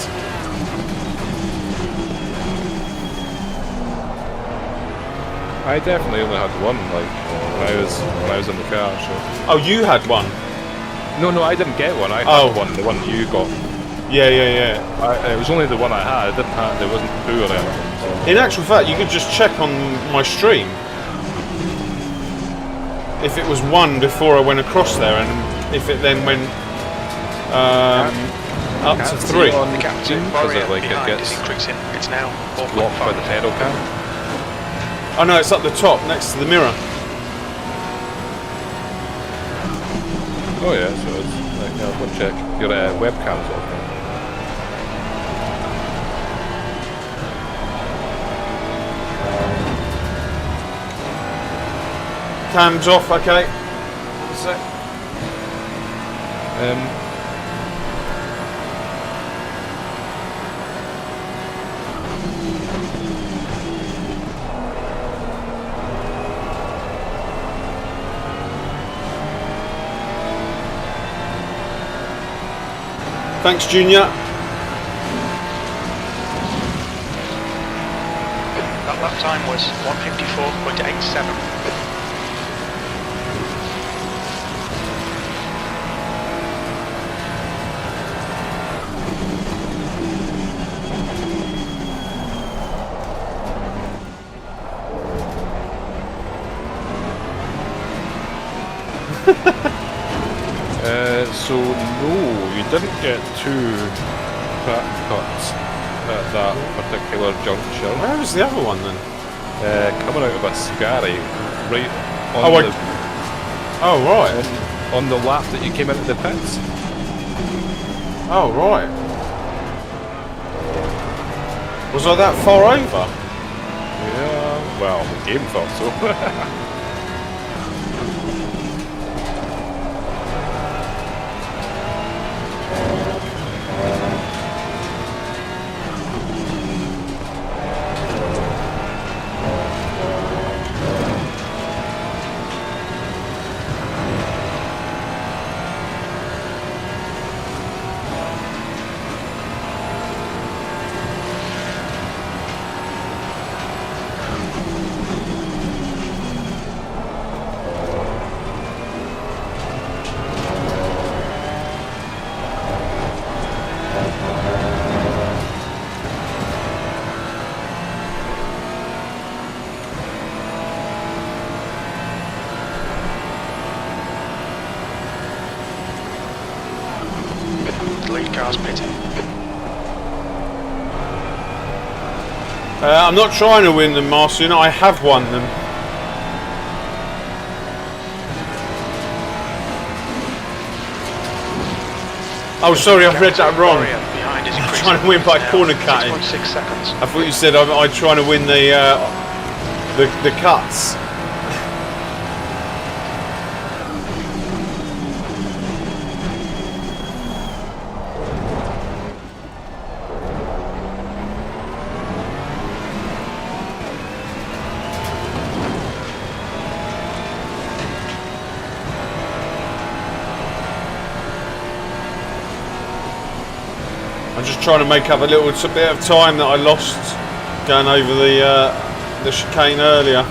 I definitely only had one, like when I was in the car. So. Oh, you had one? No, I didn't get one. I had one, the one you got. Yeah. It was only the one I had. I didn't have. There wasn't two or anything. So. In actual fact, you could just check on my stream if it was one before I went across there, and if it then went up to 3. On the captain, barrier like behind it gets is increasing. It's now blocked by the pedal cam. Oh no, it's up the top next to the mirror. Oh yeah, so it's like, I'll go check. Your webcam's off now. Cam's off, okay. One sec. Thanks, Junior. That lap time was 154.87. So no, you didn't get 2 crack cuts at that particular juncture. Where was the other one then? Coming out of a Scary, right on right. on the lap that you came into the pits. Oh right. Was I that far over? Yeah, well, the game thought so. I'm not trying to win them, Marcion. I have won them. Oh, sorry, I read that wrong. I'm trying to win by corner cutting. 6.6 seconds. I thought you said I'm trying to win the cuts. I'm just trying to make up a little bit of time that I lost going over the chicane earlier.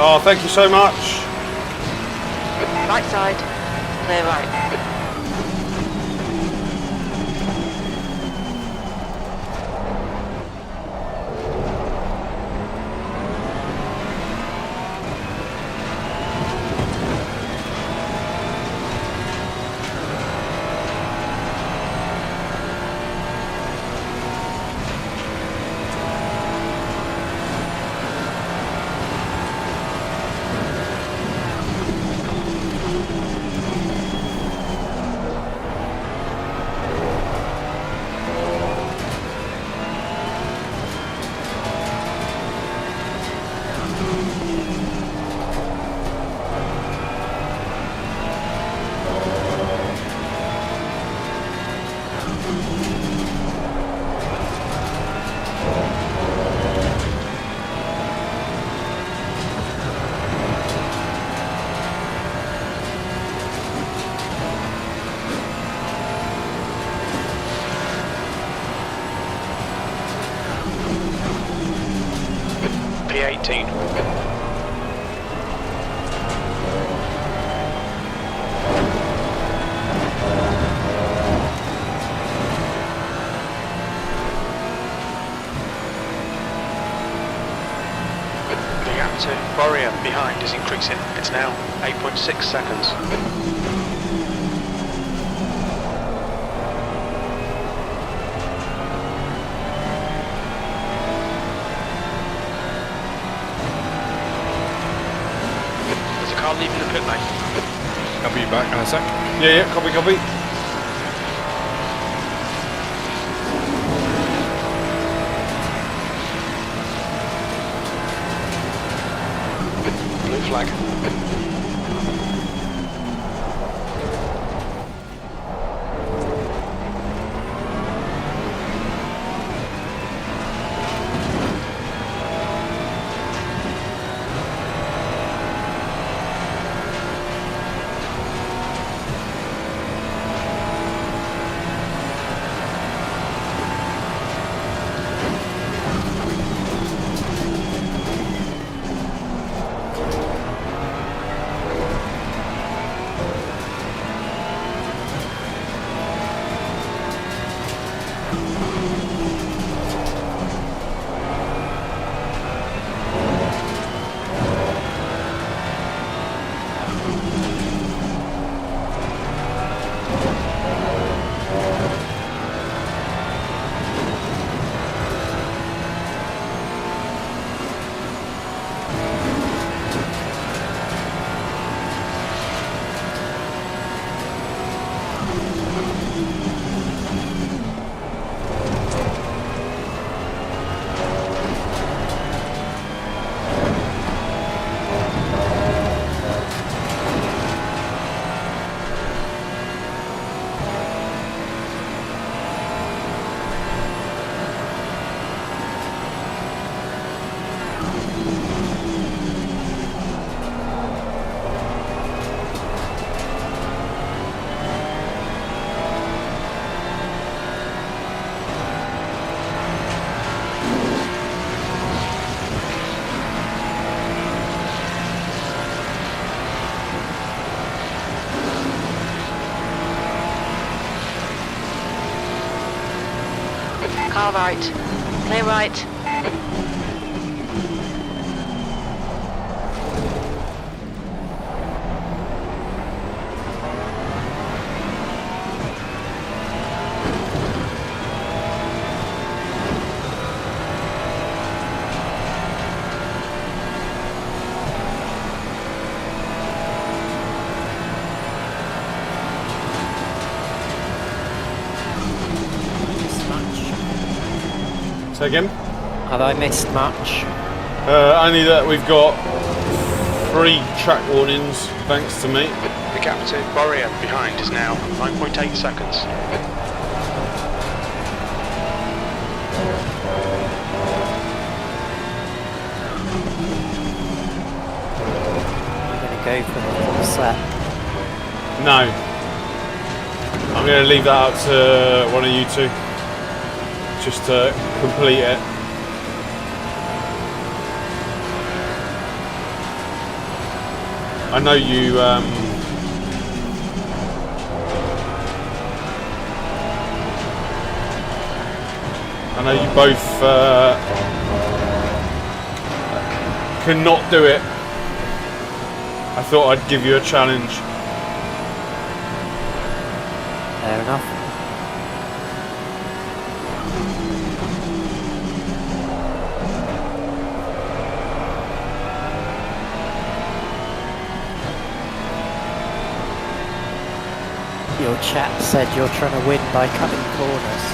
Oh, thank you so much. Right side. Clear right. P18. The gap to Warrior behind is increasing. It's now 8.6 seconds. Leaving the pit lane. I'll be back in a sec. Yeah, copy. Blue flag. Car right. Clear right. Say again? Have I missed much? Only that we've got 3 track warnings, thanks to me. The gap to Warrior behind is now 9.8 seconds. I'm going to go for the full set. No. I'm going to leave that up to one of you two. Just to complete it. I know you. I know you both cannot do it. I thought I'd give you a challenge. Fair enough. Your chat said you're trying to win by cutting corners.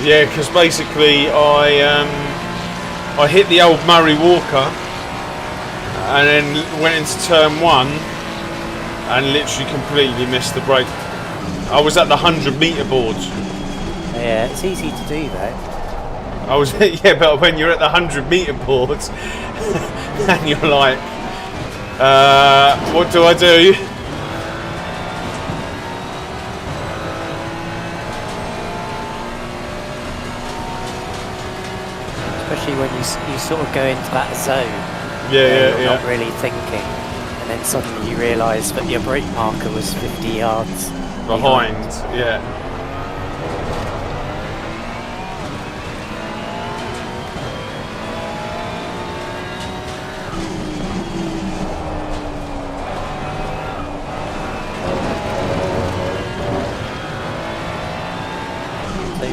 Yeah, because basically I hit the old Murray Walker and then went into turn 1 and literally completely missed the brake. I was at the 100-meter board. Yeah, it's easy to do though. I was yeah, but when you're at the 100-meter boards and you're like, what do I do? Especially when you sort of go into that zone. Yeah, you're not really thinking, and then suddenly you realise that your brake marker was 50 yards behind. Yeah. So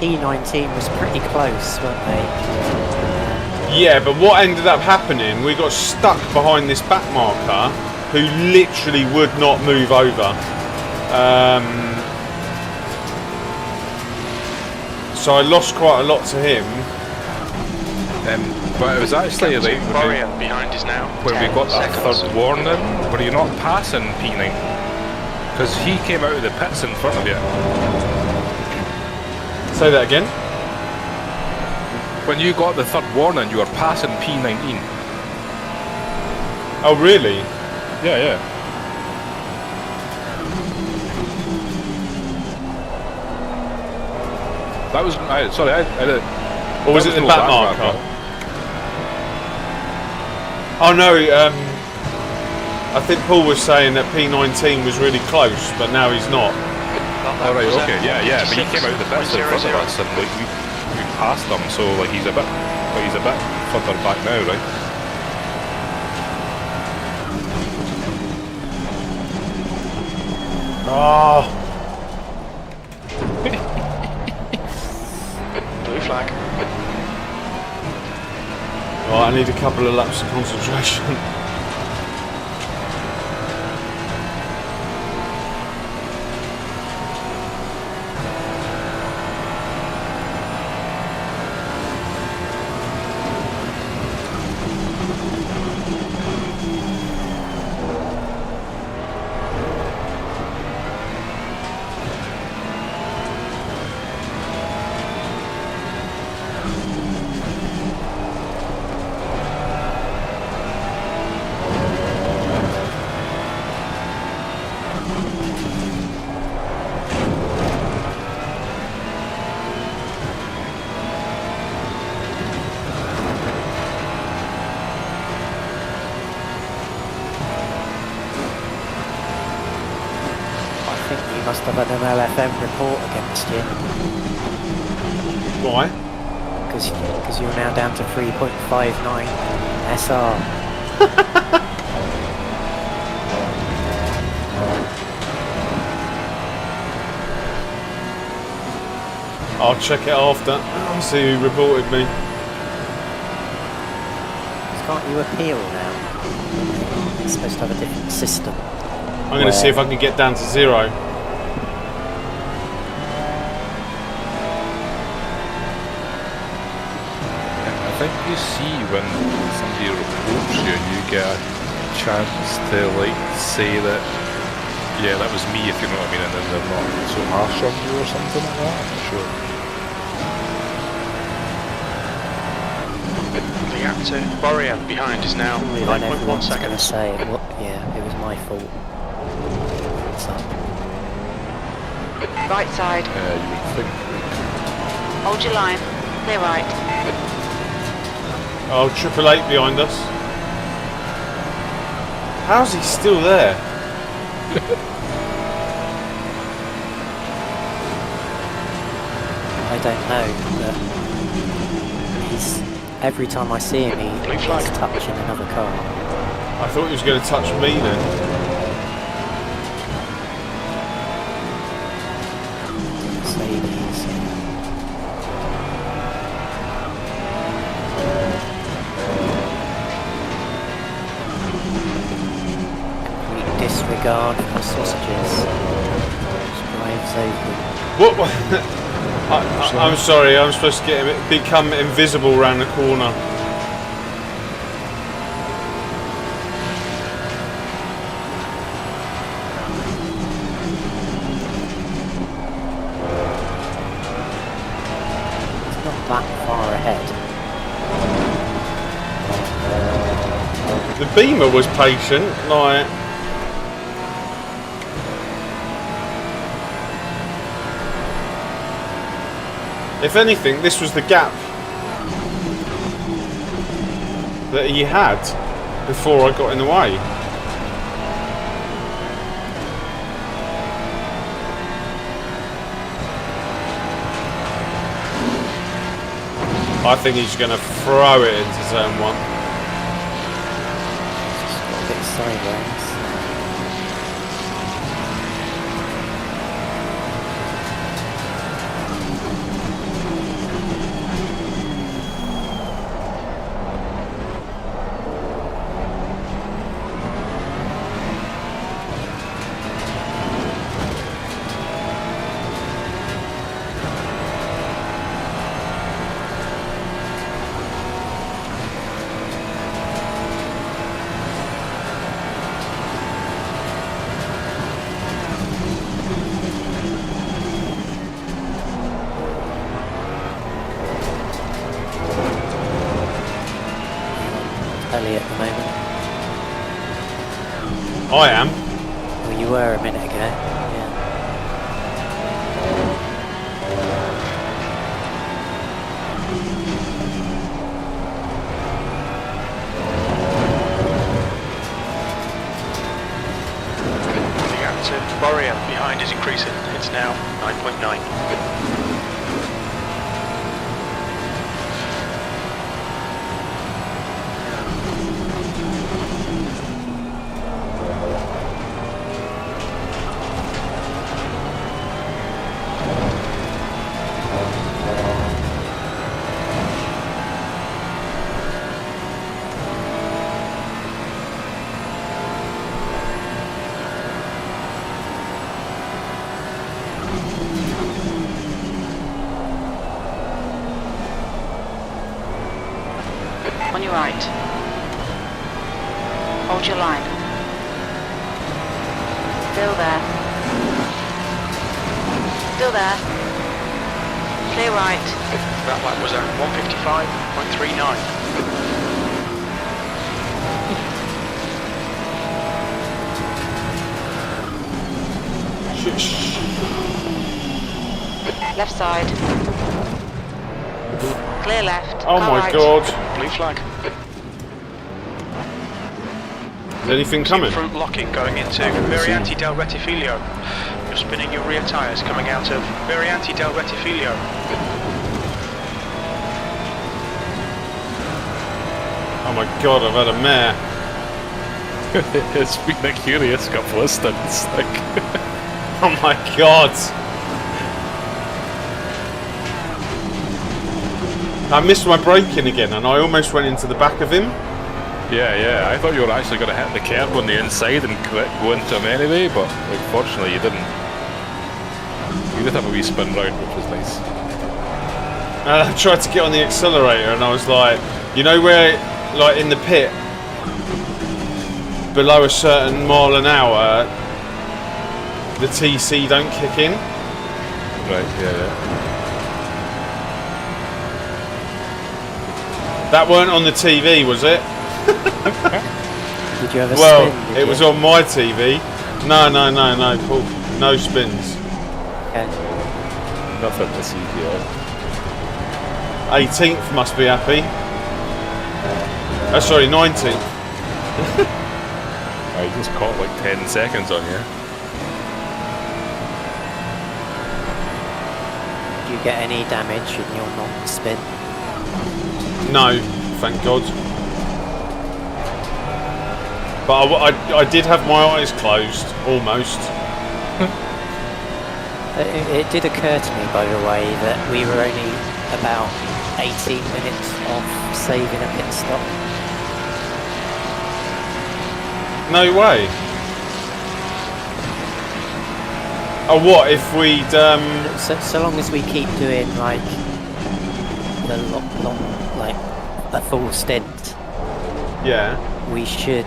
E19 was pretty close, weren't they? Yeah, but what ended up happening, we got stuck behind this back marker who literally would not move over. So I lost quite a lot to him. But it was actually like Florian behind is now. when we 10 got that seconds. third warning, were you not passing P9? Because he came out of the pits in front of you. Say that again. When you got the third warning, you were passing P19. Oh, really? Yeah. That was Or was it the back marker? Oh no, I think Paul was saying that P19 was really close, but now he's not. All right, okay, yeah, but he came out of the pits in front of us, and like we passed him, so like he's a bit further back now, right? Oh, Blue flag. right, I need a couple of laps of concentration. Must have had an LFM report against you. Why? Because you're now down to 3.59 SR. I'll check it after. I'll see who reported me. Can't you appeal now? It's supposed to have a different system. I'm going to see if I can get down to 0. I think you see when somebody reports you and you get a chance to like say that, yeah, that was me, if you know what I mean, and then they're not so harsh on you or something like that. I'm not sure. The actor Warrior behind is now Then 9.1 everyone's going to seconds. say, well, yeah, it was my fault. What's up? Right side. You would think. Hold your line. Clear right. Oh, 888 behind us. How's he still there? I don't know, but he's every time I see him, he's touching another car. I thought he was going to touch me then. Mercedes. Complete disregard for sausages. Just drives over them. What? I'm sorry, I'm supposed to get him, become invisible round the corner. It's not that far ahead. The Beamer was patient, like... If anything, this was the gap that he had before I got in the way. I think he's going to throw it into zone 1. Just got a bit sideways. At the moment. I am. Well, you were a minute ago. Yeah. The active barrier behind is increasing. It's now 9.9. On your right. Hold your line. Still there. Still there. Clear right. That lap was at 159.39. Left side. Clear left. Oh car my right. god. Blue flag. Is anything coming? Front locking going into Varianti del Rettifiglio. You're spinning your rear tyres coming out of Varianti del Rettifiglio. Oh my god, I've had a mare. It's been a curious couple of stunts. Like, Oh my god. I missed my braking again and I almost went into the back of him. yeah, I thought you were actually going to hit the curb on the inside and go into him anyway, but unfortunately you didn't. You did have a wee spin round, which was nice. I tried to get on the accelerator and I was like, you know where, like in the pit, below a certain mile an hour, the TC don't kick in? Right, yeah. That weren't on the TV, was it? Did you ever Well, spin? it was on my TV. No, Paul. No spins. Okay. Nothing to see here. 18th must be happy. Oh, sorry, 19th. I I just caught like 10 seconds on you. Do you get any damage in your non-spin? No, thank God. But I did have my eyes closed, almost. It did occur to me, by the way, that we were only about 18 minutes off saving a pit stop. No way. Oh, what if we'd So long as we keep doing like the long, like a full stint, yeah. we should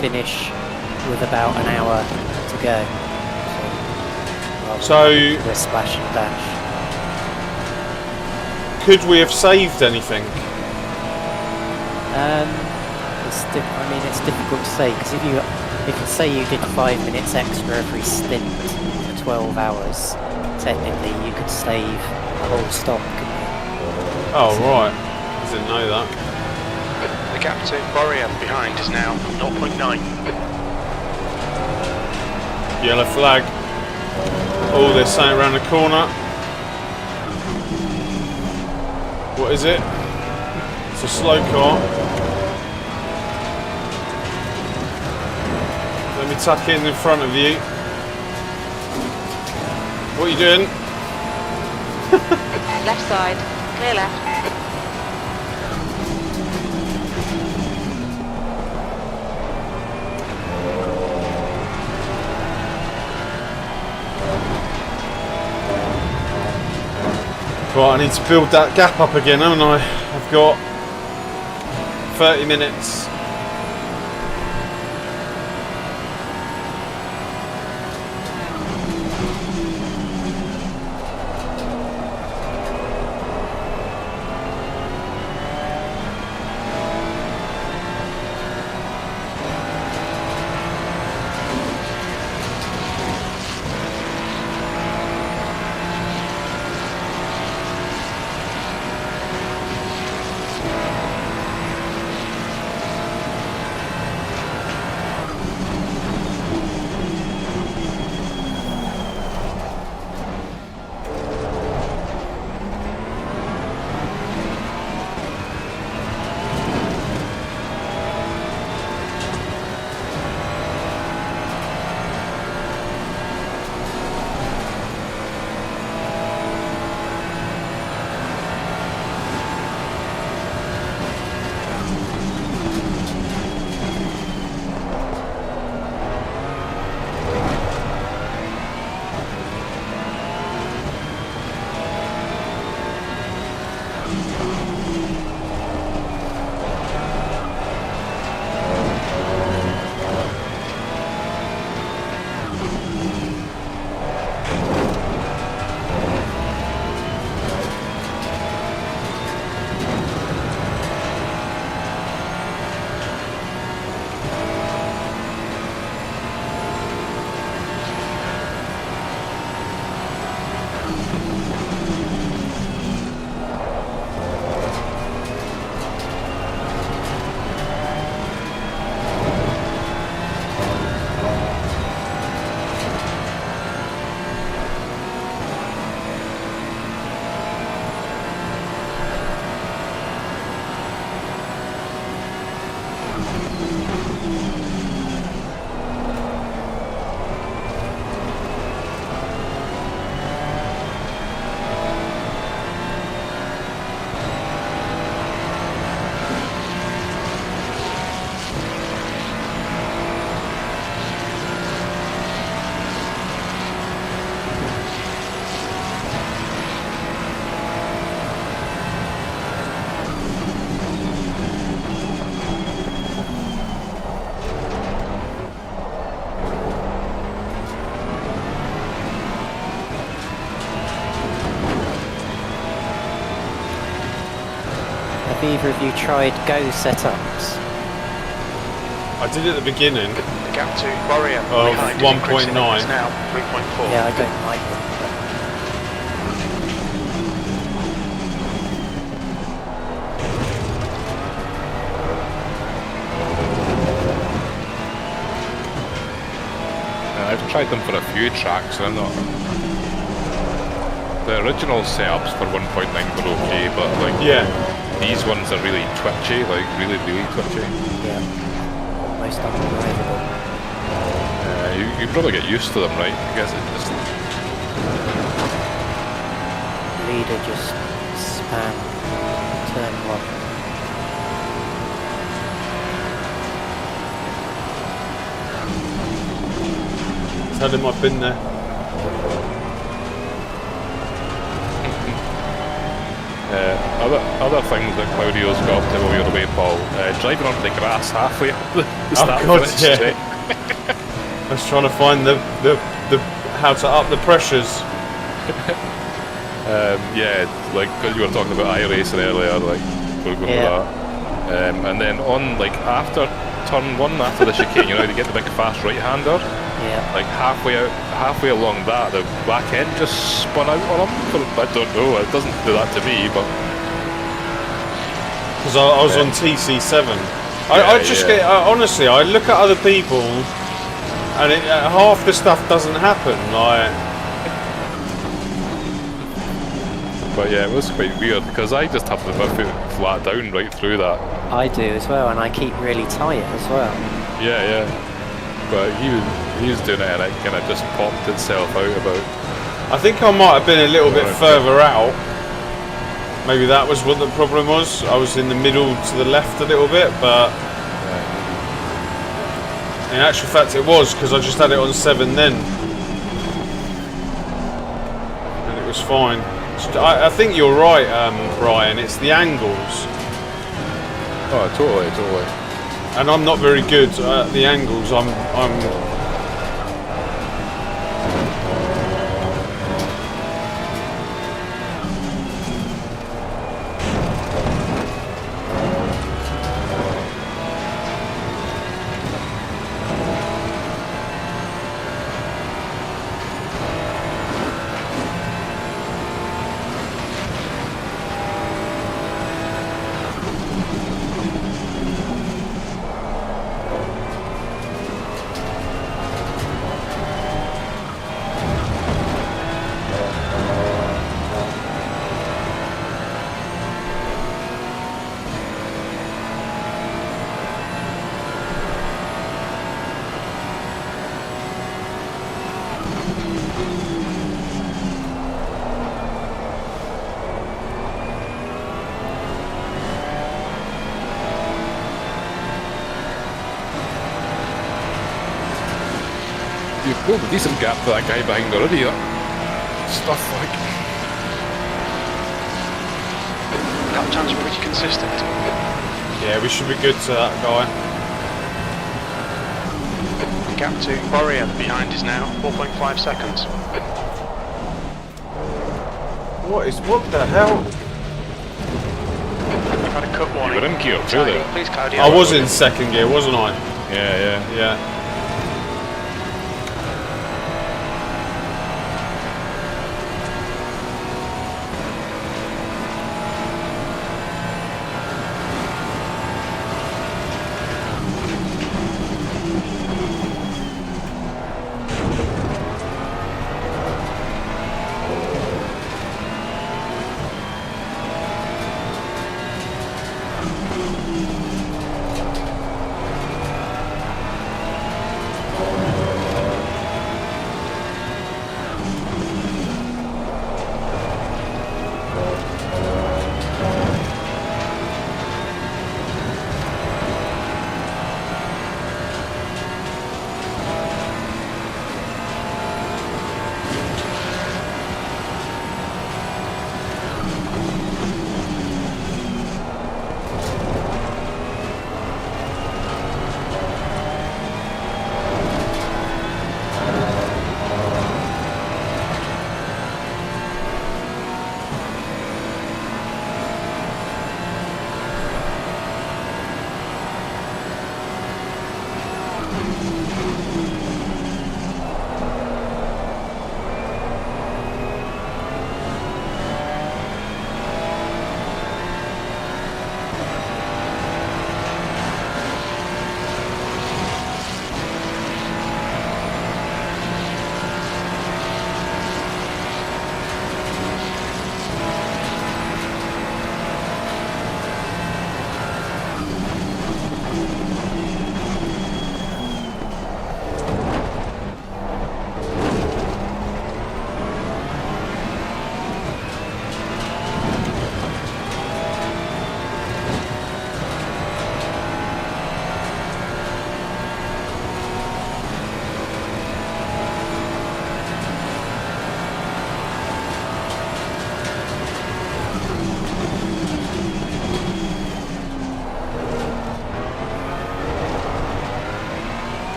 finish with about an hour to go. So the splash and dash. Could we have saved anything? I mean, it's difficult to say because if you say you did 5 minutes extra every stint for 12 hours, technically you could save a whole stop, couldn't you? Oh right, I didn't know that. The gap to Borean behind is now 0.9. Yellow flag. Oh, there's something around the corner. What is it? It's a slow car. Let me tuck in front of you. What are you doing? Left side. Clear left. Right, I need to build that gap up again, haven't I? I've got 30 minutes. Have either of you tried Go setups? I did at the beginning. The gap to Borean Of behind is 1.9. increasing. It's now 3.4. Yeah, I don't like them. tried them for a few tracks, and I'm not. The original setups for 1.9 were okay, but like these ones are really twitchy, like really twitchy. Yeah. Almost unbelievable. You probably get used to them, right? I guess it just. Leader just spam turn 1. Tell him I've been there. Other things that Claudio's got up to while you're away, Paul. Driving onto the grass halfway up the start God, finish yeah. straight. I was trying to find the how to up the pressures. Yeah, like because you were talking about iRacing earlier, like we're going with that. And then on like after turn 1, after the chicane, you know, you get the big fast right-hander. Yeah. Like halfway along that, the back end just spun out on him. I don't know. It doesn't do that to me, but because I was on TC7. I just get honestly, I look at other people, and half the stuff doesn't happen. Like, but yeah, it was quite weird because I just have my foot flat down right through that. I do as well, and I keep really tight as well. Yeah. But he was doing it, and it kind of just popped itself out about. I think I might have been a little bit further out. Maybe that was what the problem was. I was in the middle to the left a little bit, but in actual fact it was, because I just had it on 7 then. And it was fine. I think you're right, Brian. It's the angles. Oh, totally. And I'm not very good at the angles. I'm You've pulled a decent gap for that guy behind already. Stuff like. Lap times are pretty consistent. yeah, we should be good to that guy. Gap to Warrior behind is now 4.5 seconds. What the hell? You've had a cut warning. You were in gear too there. Please, Claudio. I was in 2nd gear, wasn't I? Yeah.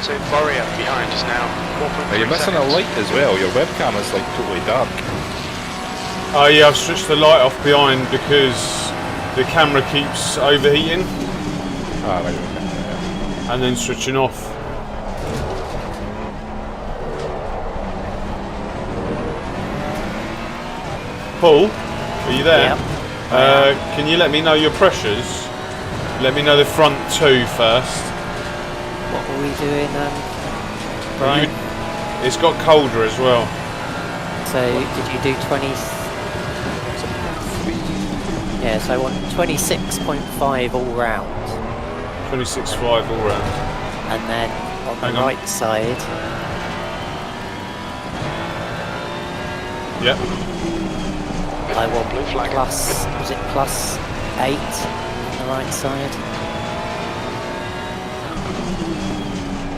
to Warrior behind is now 1.3 Now you're missing a seconds. light as well. Your webcam is like totally dark. Oh yeah, I've switched the light off behind because the camera keeps overheating Ah, right, okay. and then switching off. Paul, are you there? Yep. Can you let me know your pressures? Let me know the front two first. What were we doing, Brian? It's got colder as well. So did you do 20? Yeah, so I want 26.5 all round, 26.5 all round. and then on Hang the on. right side, Yep. I want Blue flag. plus. Was it plus 8 on the right side?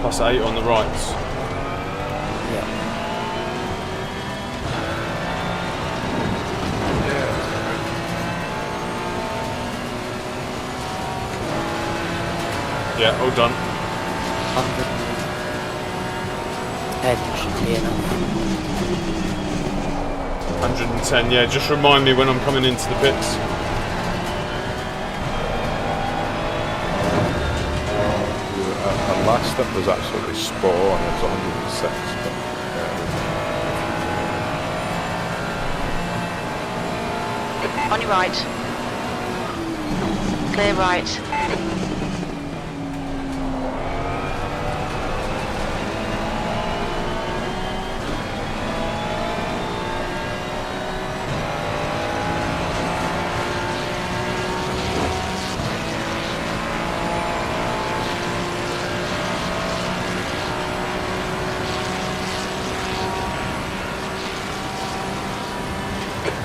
Plus 8 on the right. Yeah. Yeah, all done. 110 should be enough. 110, yeah, just remind me when I'm coming into the pits. Our last step was absolutely spot on. It was 106. But, On your right. Clear right.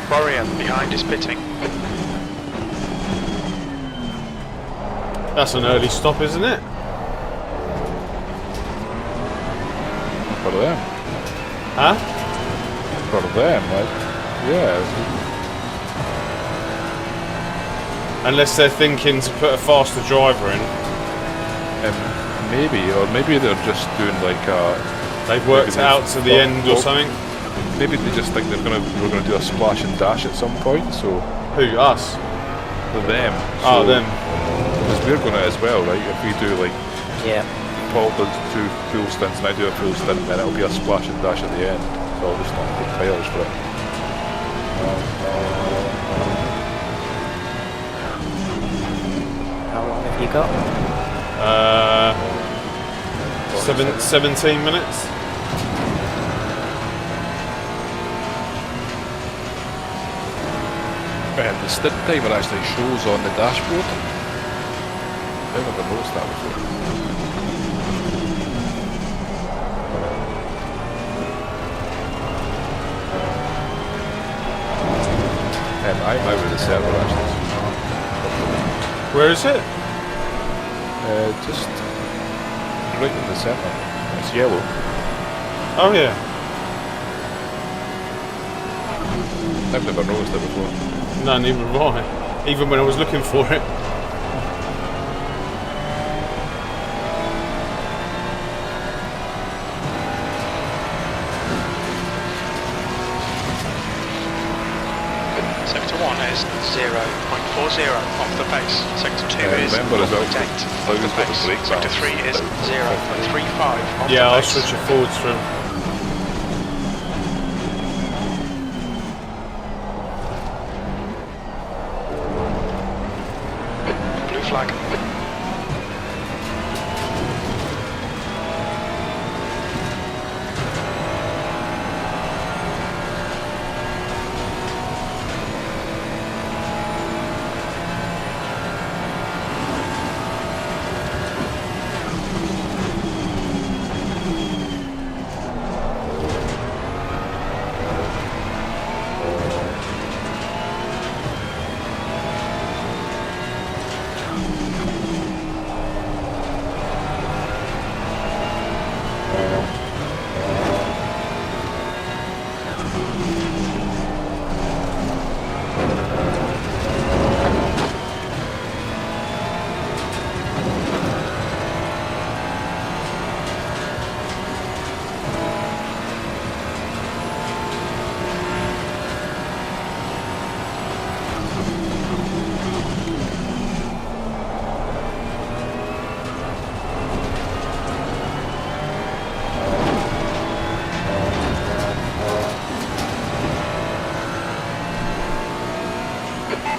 Warrior behind is pitting. That's an early stop, isn't it? for them. Huh? For them, like, yeah. Unless they're thinking to put a faster driver in. Maybe, or maybe they're just doing like a... They've worked it out to the end or something. Maybe they just think we're gonna do a splash and dash at some point. So Who? Us? them. Oh, them. Because we're gonna as well, right? If we do like Yeah. Paul does 2 full stints and I do a full stint, then it'll be a splash and dash at the end. So I'll just not take tires for it. How long have you got? 17 minutes. And the stint timer actually shows on the dashboard. I've never noticed that before. And I'm out of the server actually. Where is it? Just right in the centre. It's yellow. Oh yeah. I've never noticed it before. No, neither have I. Even when I was looking for it. Sector 1 is 0.40 off the pace. Sector 2 is remember as well, 0.8 off the always got the pace. brake Sector 3 balance. is 0.35 off Yeah, the I'll pace. switch it forwards for him. Blue flag.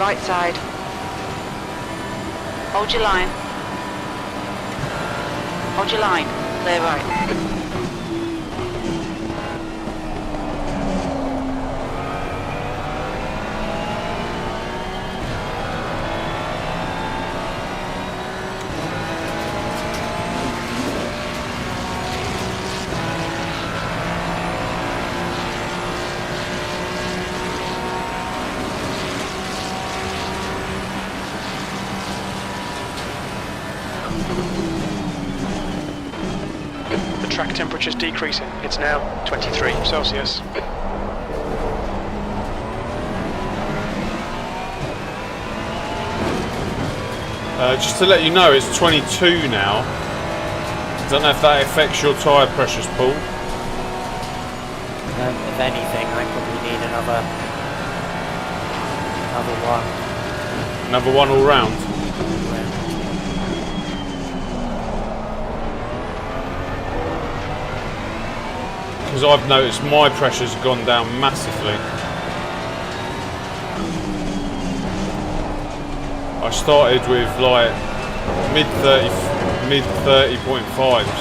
right side. Hold your line. Hold your line. Clear right. Track temperature's decreasing. It's now 23 Celsius. Just to let you know, it's 22 now. Don't know if that affects your tyre pressures, Paul. If anything, I probably need another one. Another one all round. Because I've noticed my pressure's gone down massively. I started with like mid 30.5s,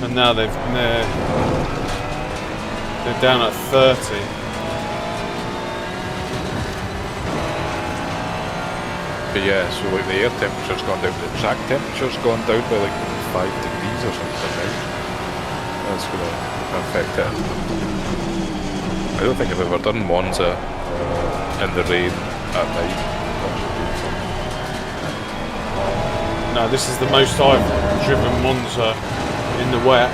and now they're down at 30. But yeah, so like the air temperature's gone down, the track temperature's gone down by like 5 degrees or something, right? That's going to affect it. I don't think I've ever done Monza in the rain at night. No, this is the most I've driven Monza in the wet.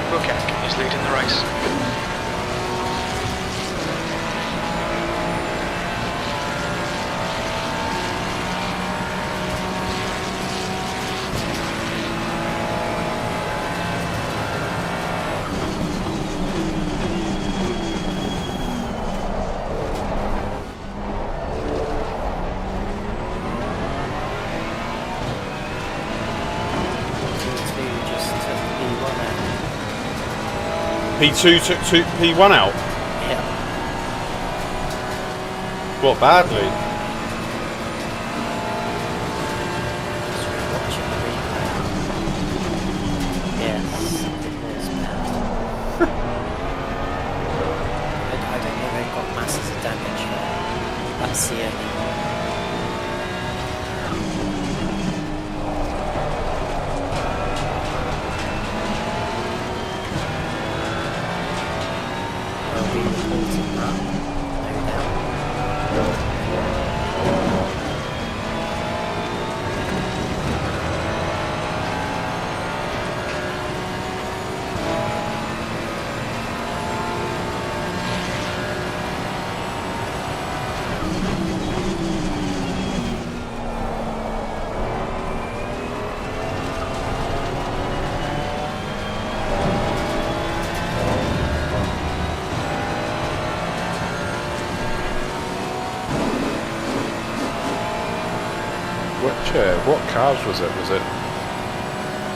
Bea'cc is leading the race. P2 took P1 out? Yeah. What, badly? Just watching the replay. Yes, it was bad. I don't know they've got masses of damage there. That's the only one. What cars was it? Was it?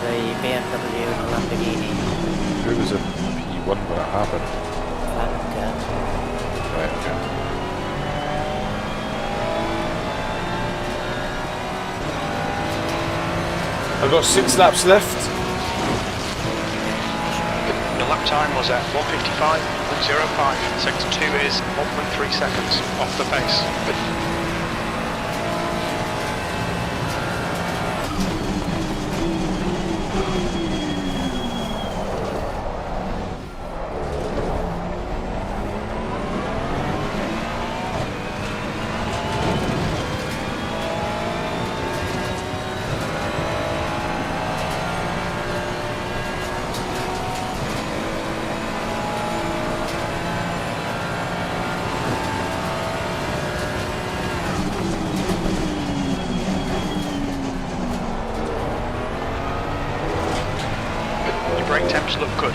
The BMW and the Lamborghini. Who was in P1 when it happened? Fanatec. Right, okay. I've got 6 laps left. The lap time was at 1:55.05. Sector 2 is 1.3 seconds off the pace. Brake temps look good.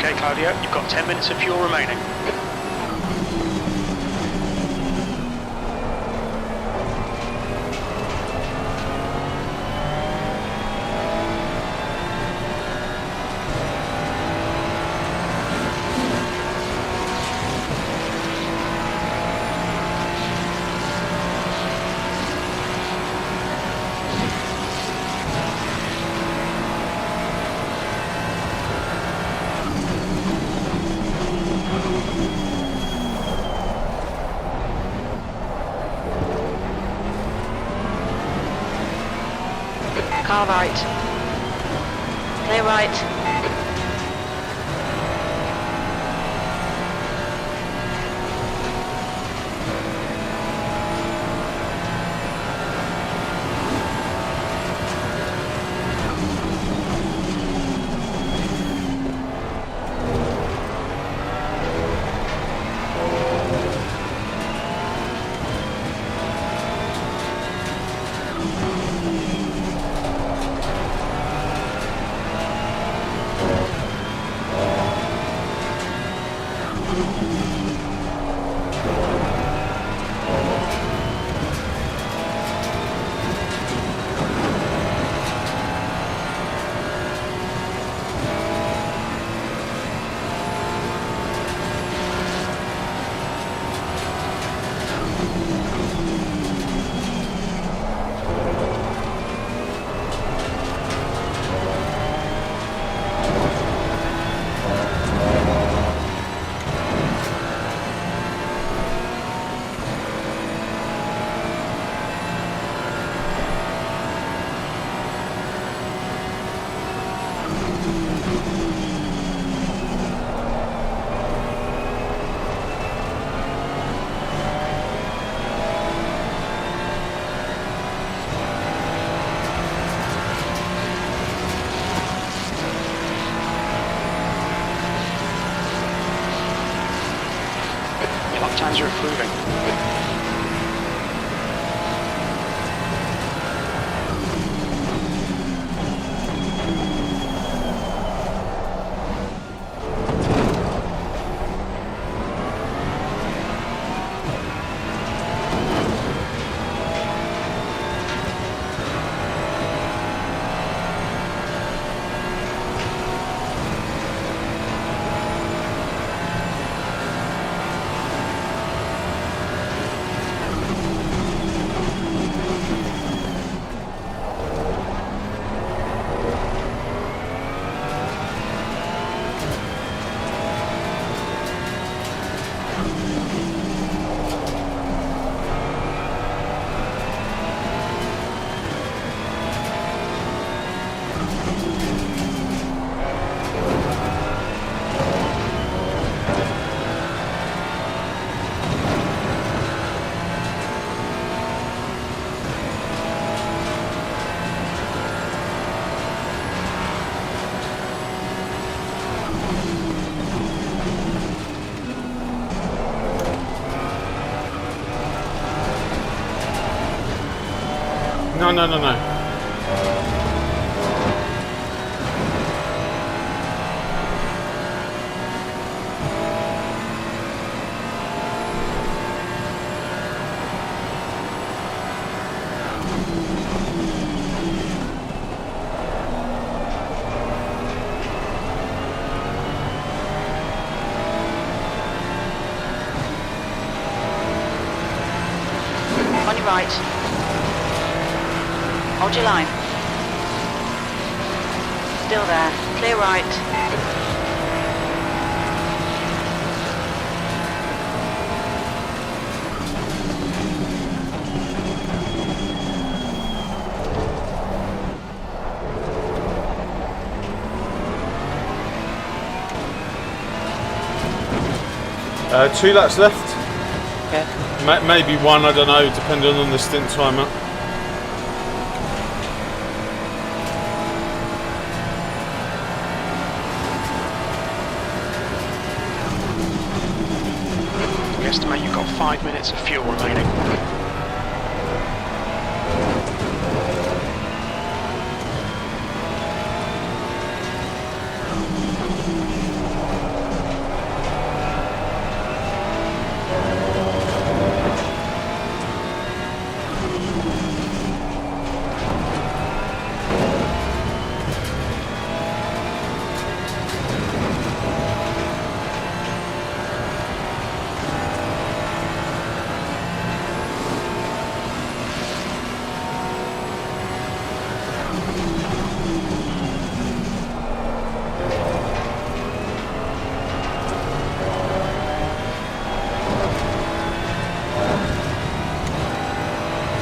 Okay, Claudio, you've got 10 minutes of fuel remaining. Car right. Clear right. Times are improving. No. On your right. Hold your line. Still there. Clear right. Two laps left. Okay. Maybe one, I don't know, depending on the stint timer. We estimate you've got 5 minutes of fuel remaining.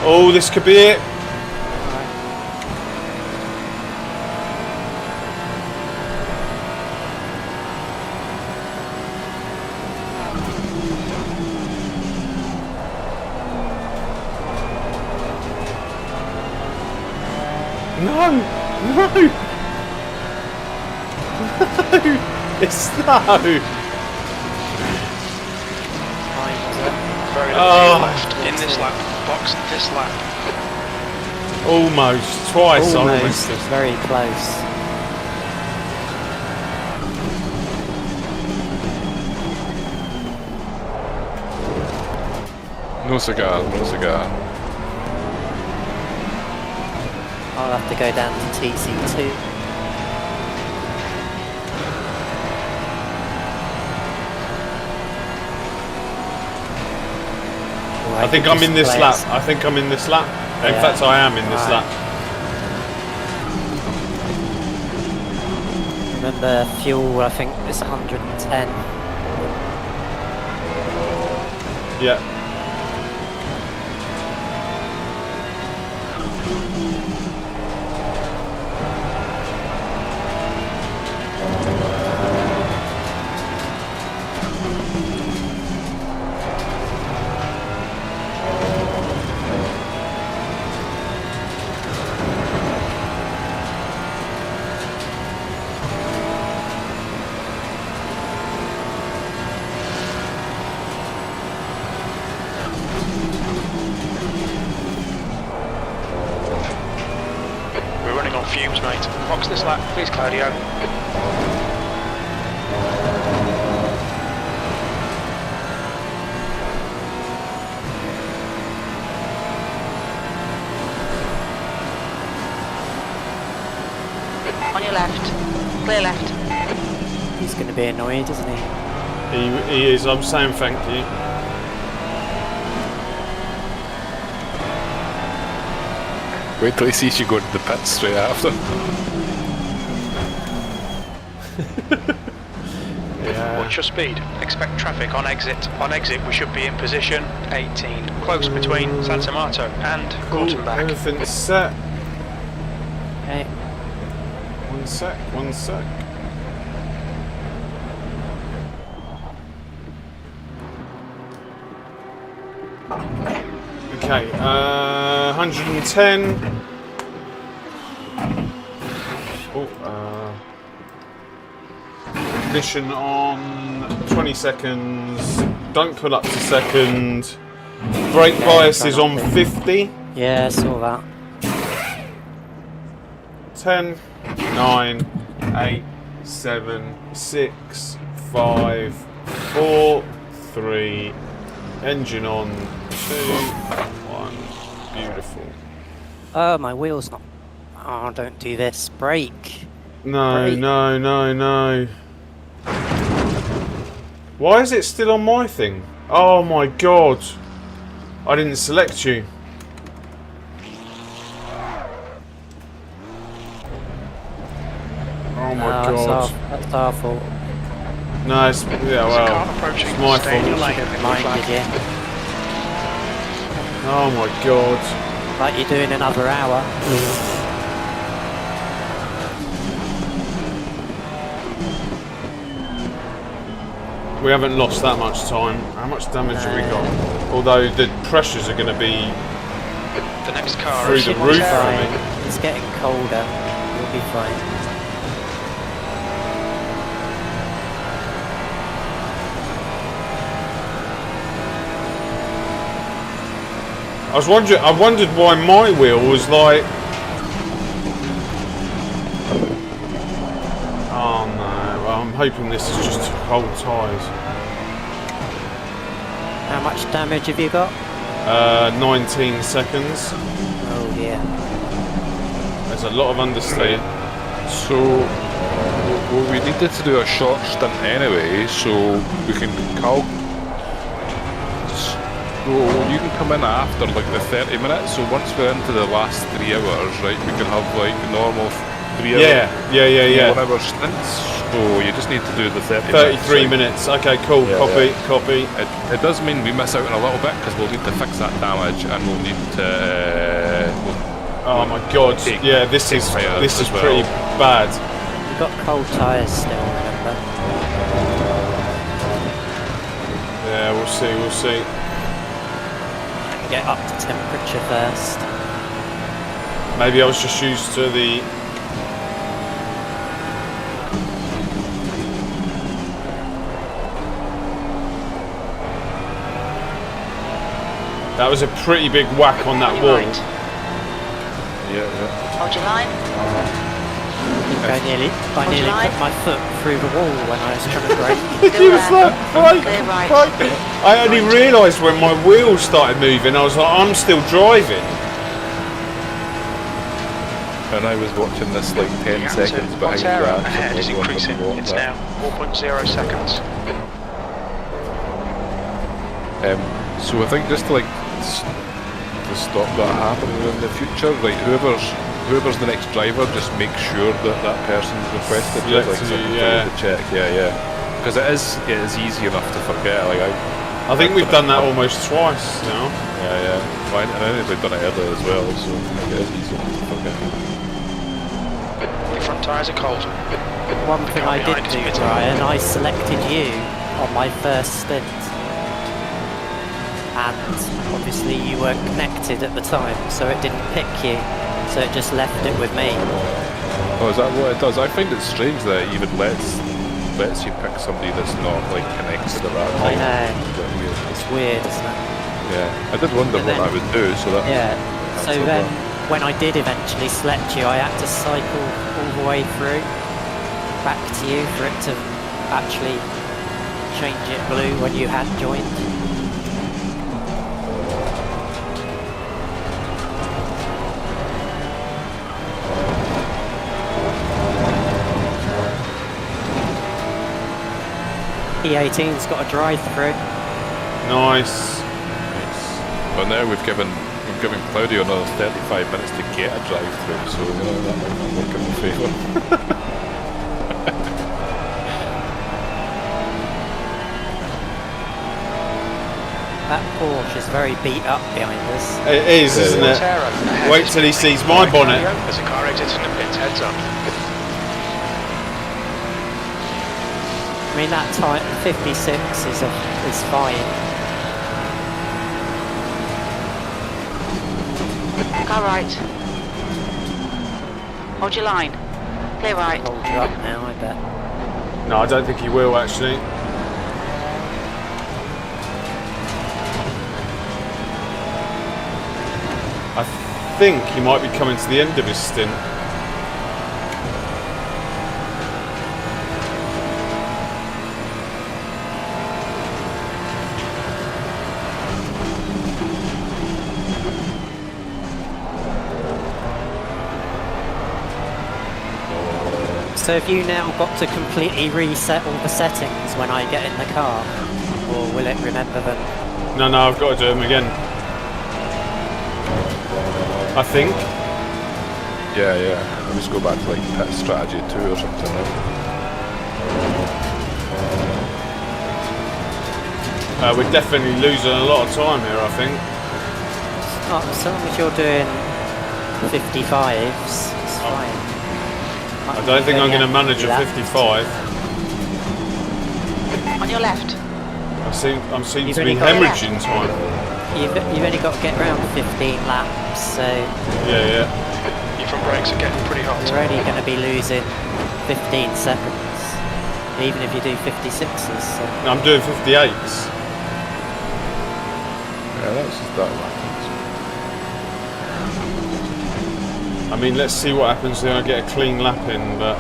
Oh, this could be it. No! No! No! It's no! Very little fuel left in this lap. Box this lap. Almost. Twice. Almost. It's very close. No cigar, no cigar. I'll have to go down to TC2. I think I'm in this lap. I think I'm in this lap. In Yeah. fact, I am in this lap. Remember, fuel, I think it's 110. Yeah. We're running on fumes, mate. Box this lap, please, Claudio. On your left. Clear left. He's going to be annoyed, isn't he? He is. I'm saying thank you. Wait till he sees you go to the pits straight after. Yeah. Watch your speed. Expect traffic on exit. On exit, we should be in position 18. Close between Santa Marta and Cortenbach. Everything's set. Okay. One sec. One sec. Okay, 110. Ignition on 20 seconds. Don't pull up to second. Brake bias is on 50. Yeah, I saw that. 10, 9, 8, 7, 6, 5, 4, 3. Engine on. 2, 1. Beautiful. Oh, my wheel's not... Oh, don't do this. Brake. No, Brake. no, no, no. Why is it still on my thing? Oh my god. I didn't select you. Oh my That's god. that's our fault. No, it's, yeah, There's a well, car approaching. it's my Stay in your fault. lane. Reminded you. Oh my god. Like you're doing another hour. We haven't lost that much time. How much damage have we got? Although the pressures are going to be The next car through is the in roof Montero. for me. It's getting colder. You'll be fine. I wondered why my wheel was like. Oh no! Well, I'm hoping this is just cold tyres. How much damage have you got? 19 seconds. Oh yeah. There's a lot of understeer. So, well, we needed to do a short stint anyway, so we can So you can come in after like the 30 minutes. So once we're into the last 3 hours, right, we can have like normal 3 hour, Yeah. 1 hour stints. So you just need to do the 33 minutes. Okay, cool. Yeah, Copy. It does mean we miss out on a little bit because we'll need to fix that damage and we'll need to. Oh my god. Yeah, this is as well. pretty bad. You've got cold tyres still, remember? Yeah, we'll see. Get up to temperature first. Maybe I was just used to the. That was a pretty big whack on that wall. Yeah. Hold your line. I nearly put my foot through the wall when I was trying to brake. He was like, Clear right. I only realised when my wheels started moving, I was like, I'm still driving. And I was watching this like 10 The seconds behind Montero that. ahead is increasing. It's now 4.0 seconds. So I think just to like to stop that happening in the future, like whoever's the next driver, just make sure that person's requested it, like something to check. Yeah. Because it is easy enough to forget. Like I think we've done that almost twice now. Yeah. Fine. And I think they've done it earlier as well, so I think it is easy enough to forget. The front tyres are cold. One thing I did do, Brian, I selected you on my first stint. And obviously you weren't connected at the time, so it didn't pick you. So it just left it with me. Oh, is that what it does? I find it strange that it even lets you pick somebody that's not like connected at that I time. know. It's weird, isn't it? Yeah, I did wonder what I would do, so that... Yeah, so then when I did eventually select you, I had to cycle all the way through, back to you, for it to actually change it blue when you had joined. E18's got a drive-through. Nice. But now we've given Claudio another 35 minutes to get a drive-through, so you know that might work in the favour. That Porsche is very beat up behind us. It is, isn't it? Wait till he sees my bonnet. There's a car exiting the pits, heads up. I mean, that time 56 is fine. Car right. Hold your line. Clear right. Hold you up now, I bet. No, I don't think he will actually. I think he might be coming to the end of his stint. So have you now got to completely reset all the settings when I get in the car? Or will it remember them? No, I've got to do them again. I think. Yeah. I'll just go back to like pit strategy 2 or something now. We're definitely losing a lot of time here, I think. As long as you're doing 55s, it's fine. I don't think I'm going to manage a Left. 55. On your left. I seem You've to be only got- hemorrhaging time. You've only got to get around 15 laps, so Yeah. Your front brakes are getting pretty hot. you're only going to be losing 15 seconds, even if you do 56s. So. I'm doing 58s. Yeah, that's just that one. I mean, let's see what happens when I get a clean lap in, but...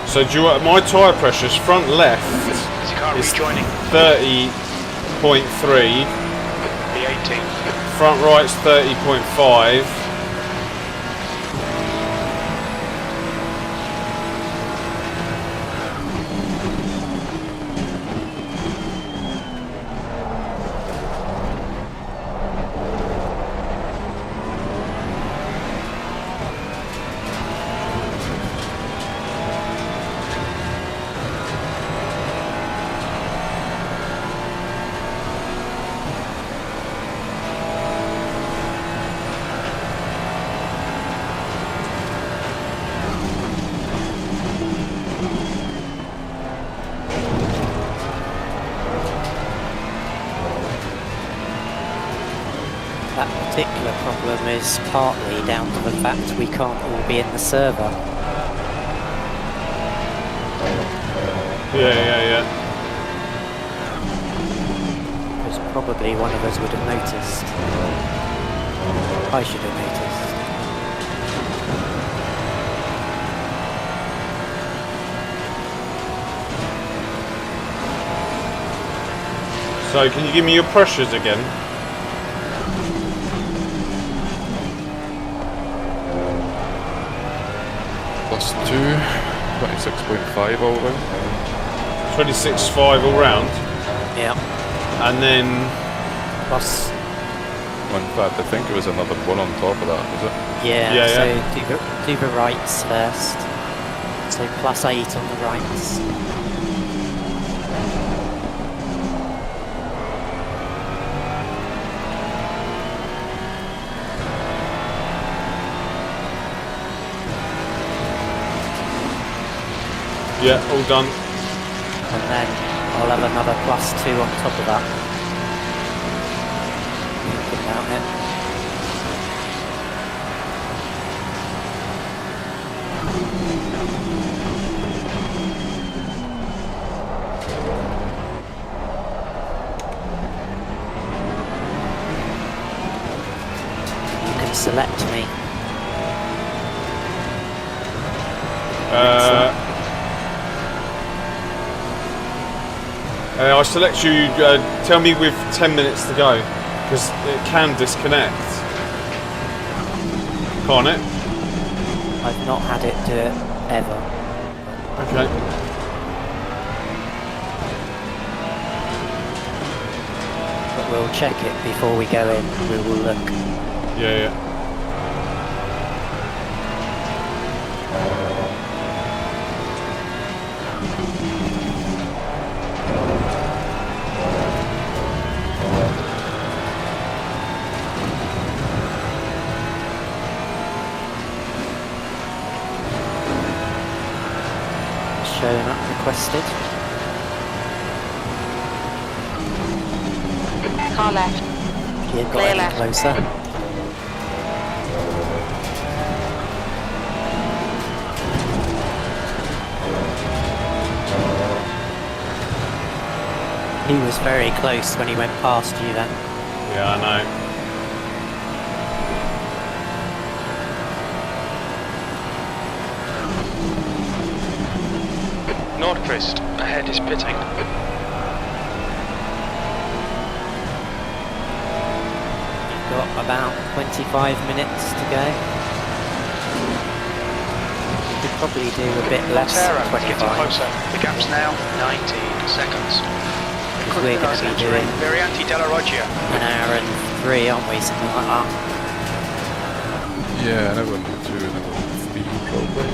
So do you want, my tyre pressure's front left Is your car is rejoining? 30.3, The 18. front right's 30.5. That particular problem is partly down to the fact we can't all be in the server. Yeah. Because probably one of us would have noticed. I should have noticed. So can you give me your pressures again? Plus 2, 26.5 all round. 26.5 all round. Yeah. And then... Plus, In fact, I think it was another one on top of that, was it? yeah, so do the rights first. So plus 8 on the rights. Yeah, all done. And then I'll have another plus 2 on top of that. Think about it. You can select me. I select you, tell me with 10 minutes to go, because it can disconnect. Can't it? I've not had it do it ever. Okay. But we'll check it before we go in. We will look. Yeah. Showing up requested. Car left. You got Clear any left. closer? He was very close when he went past you then. Yeah, I know. Nordqvist, ahead is pitting. You've got about 25 minutes to go. You could probably do a bit less Terra, than getting 25. closer. The gap's now 19 seconds. Because we're going to be doing Varianti della Roggia. an hour and 3, aren't we? Something like that. Yeah, an hour and 2, an hour and 3 probably.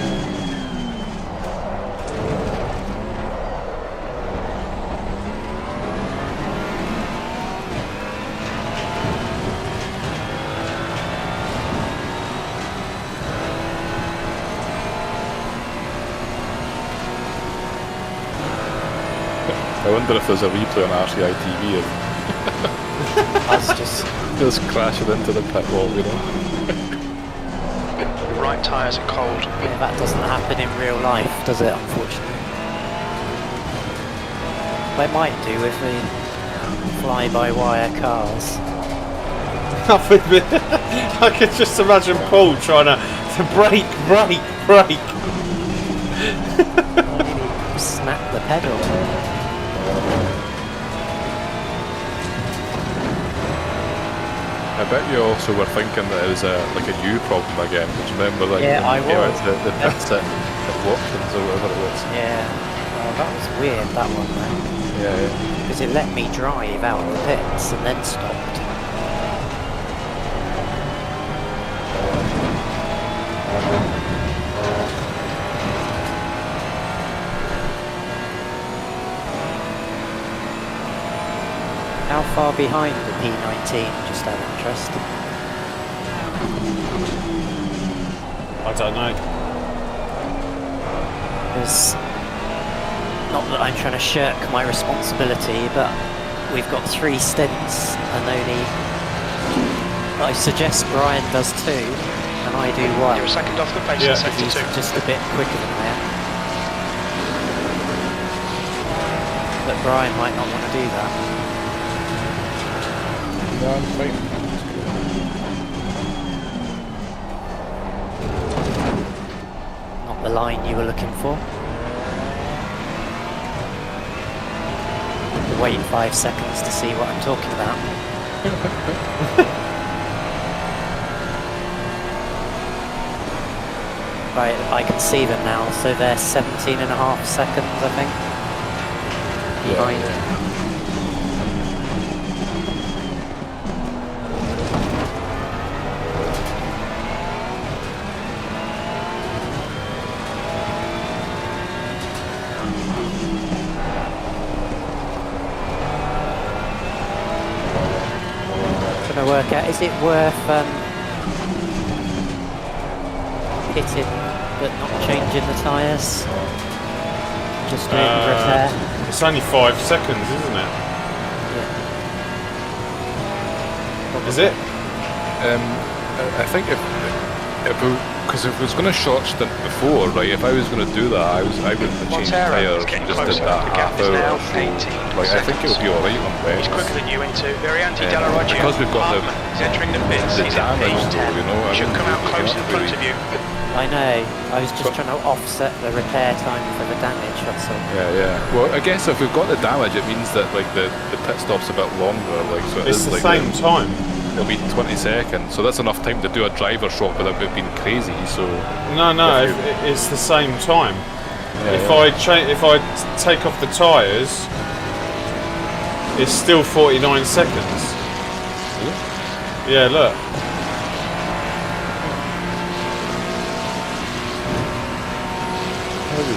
I wonder if there's a replay on RCI TV of Us just just crashing into the pit wall, you know. Right tyres are cold. yeah, that doesn't happen in real life, does it? Unfortunately, they might do if we fly-by-wire cars. I could just imagine Paul trying to brake. Snap the pedal. I bet you also were thinking that it was like a U problem again. Because remember, like Yeah, I was. the pits at Watkins or whatever it was. Yeah. Oh, that was weird. That one, though. Yeah. Because it let me drive out of the pits and then stopped. How far behind the P19, just out of interest? I don't know. Because, not that I'm trying to shirk my responsibility, but we've got 3 stints and only... I suggest Brian does 2, and I do 1. You're a second off the pace Yeah. in sector He's 2. just a bit quicker than I am. But Brian might not want to do that. No, I'm fine. Not the line you were looking for. Wait 5 seconds to see what I'm talking about. Right, I can see them now, so they're 17.5 seconds, I think. Behind. Trying to work out, is it worth hitting but not changing the tyres? Just doing the repair? It's only 5 seconds, isn't it? Yeah. Is it? I think because if it was going to short stint before, right? If I was going to do that, I would have changed tyres and just did that half hour or so. Like, I think it'll be alright on He's wet. quicker than you into Varianti della Roggia. Because we've got He's entering the pits. the He's at damage page 10. though, you know. He should come out close in front of you. I know, I was just trying to offset the repair time for the damage, that's all. Yeah. Well, I guess if we've got the damage, it means that like the pit stop's a bit longer. Like, so It's is the like same time. It'll be 20 seconds, so that's enough time to do a driver shot without it being crazy. So No, it's the same time. If I take off the tyres, it's still 49 seconds. Yeah, look.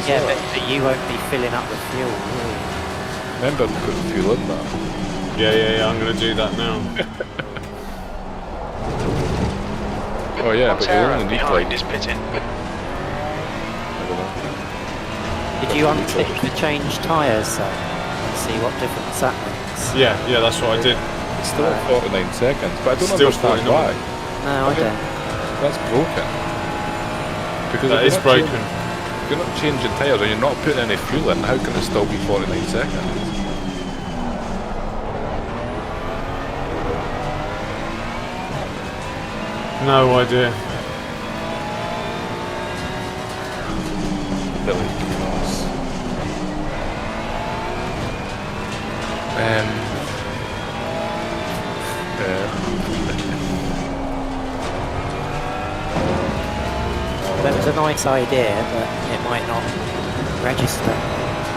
Yeah, but you won't be filling up the fuel, will you? Remember to put fuel in that. Yeah, I'm going to do that now. Oh yeah, but you Montero only need behind like, is pitting. I don't know. Did you untick the change tyres though? And see what difference that makes? Yeah, that's what I did. It's still at 49 seconds, but I don't Still understand 49. why. No, I don't. That's broken. Because That if is you're not broken. If you're not changing tyres and you're not putting any fuel in, how can it still be 49 seconds? No idea. Really gross. That was a nice idea, but it might not register.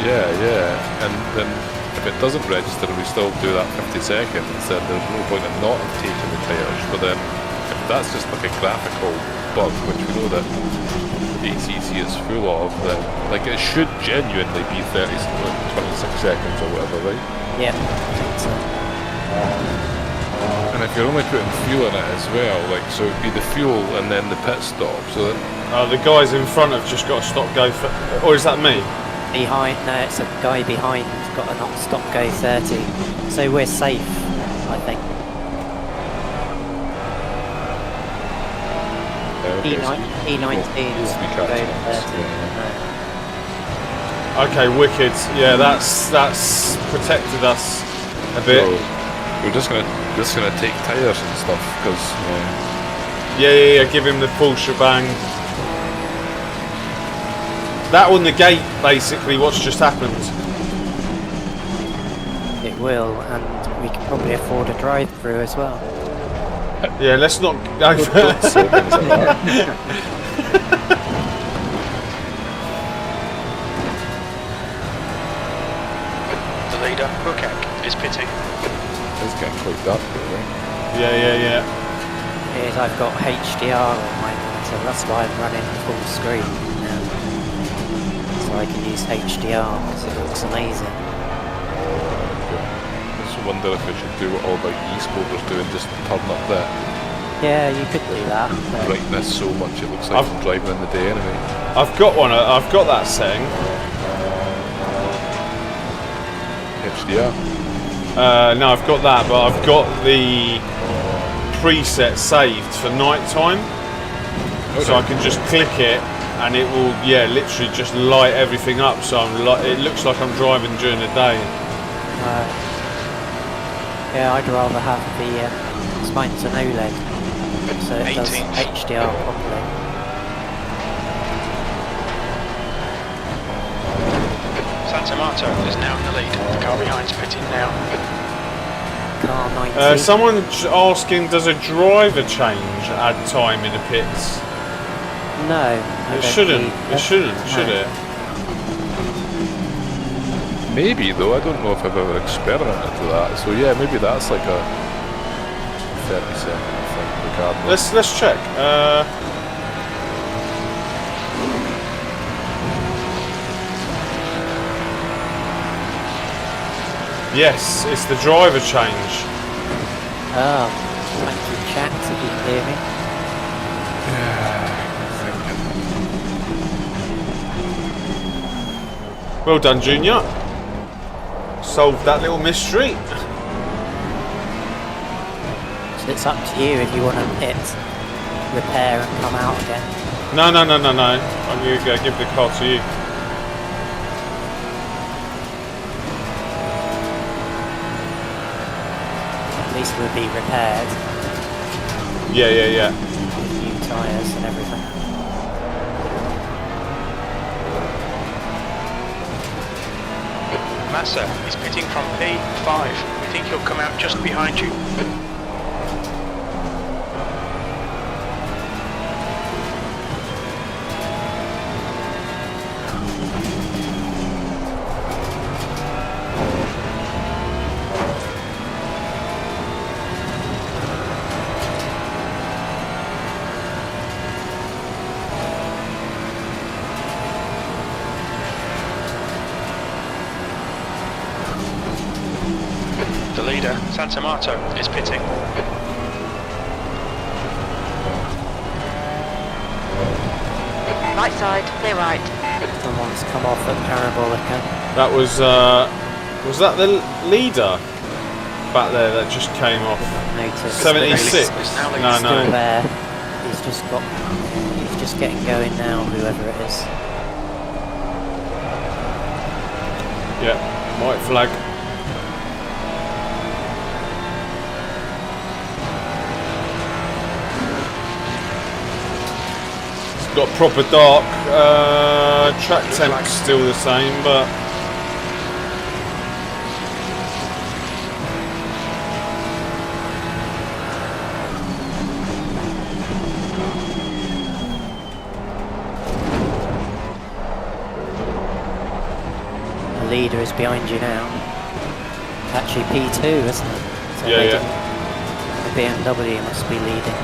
Yeah, and then if it doesn't register and we still do that 50 seconds, then there's no point in not taking the tyres. But then, if that's just like a graphical bug, which we know that ACC is full of, then like it should genuinely be 26 seconds or whatever, right? Yeah, I think so. And if you're only putting fuel in it as well, like, so it'd be the fuel and then the pit stop, so that... The guys in front have just got to stop go for... Or is that me? Behind, no, it's a guy behind who's got a stop go 30. So we're safe, I think. E19's go 30. Okay, wicked. Yeah, that's protected us a bit. So we're just gonna take tyres and stuff, because... Yeah, give him the full shebang. That will negate, basically, what's just happened. It will, and we can probably afford a drive-through as well. Yeah, let's not go for Don't say things like that. The leader, Bookek, is pitting. It's getting quite dark here, right? Yeah. Here's, I've got HDR on my monitor, that's why I'm running full screen now. So I can use HDR because it looks amazing. I just wonder if we should do what all the e-scooters do and just turn up the Yeah, you could do that. But brightness so much it looks like I'm driving in the day anyway. I've got one. I've got that setting. HDR? No, I've got that, but I've got the preset saved for night time. Okay. So I can just click it and it will, literally just light everything up. So it looks like I'm driving during the day. yeah, I'd rather have the mine's an OLED, so it does 18th. HDR properly. Santa Marta is now in the lead. The car behind's pitting now. Car 90. Someone's asking, does a driver change add time in the pits? No, I It don't shouldn't. think It shouldn't, should No. it? Maybe though, I don't know if I've ever experimented with that. So yeah, maybe that's like a 30-second thing regardless. Let's check. Yes, it's the driver change. Oh, thank you, chat, if you can hear me. Well done, Junior. Solved that little mystery. So it's up to you if you want to hit repair and come out again. No. I'm going to give the car to you. At least it would be repaired. Yeah. New tyres and everything. Massa is pitting from P5. We think he'll come out just behind you. The leader, Santa Marta, is pitting. Right side, clear right. Someone's come off at Parabolica. That was that the leader back there that just came off? Notice. 76. Now No. Still there. He's just getting going now, whoever it is. Yeah, white flag. It's got proper dark. Track temp's still the same, but The leader is behind you now. actually P2, isn't it? So Yeah, they yeah. didn't- the BMW must be leading.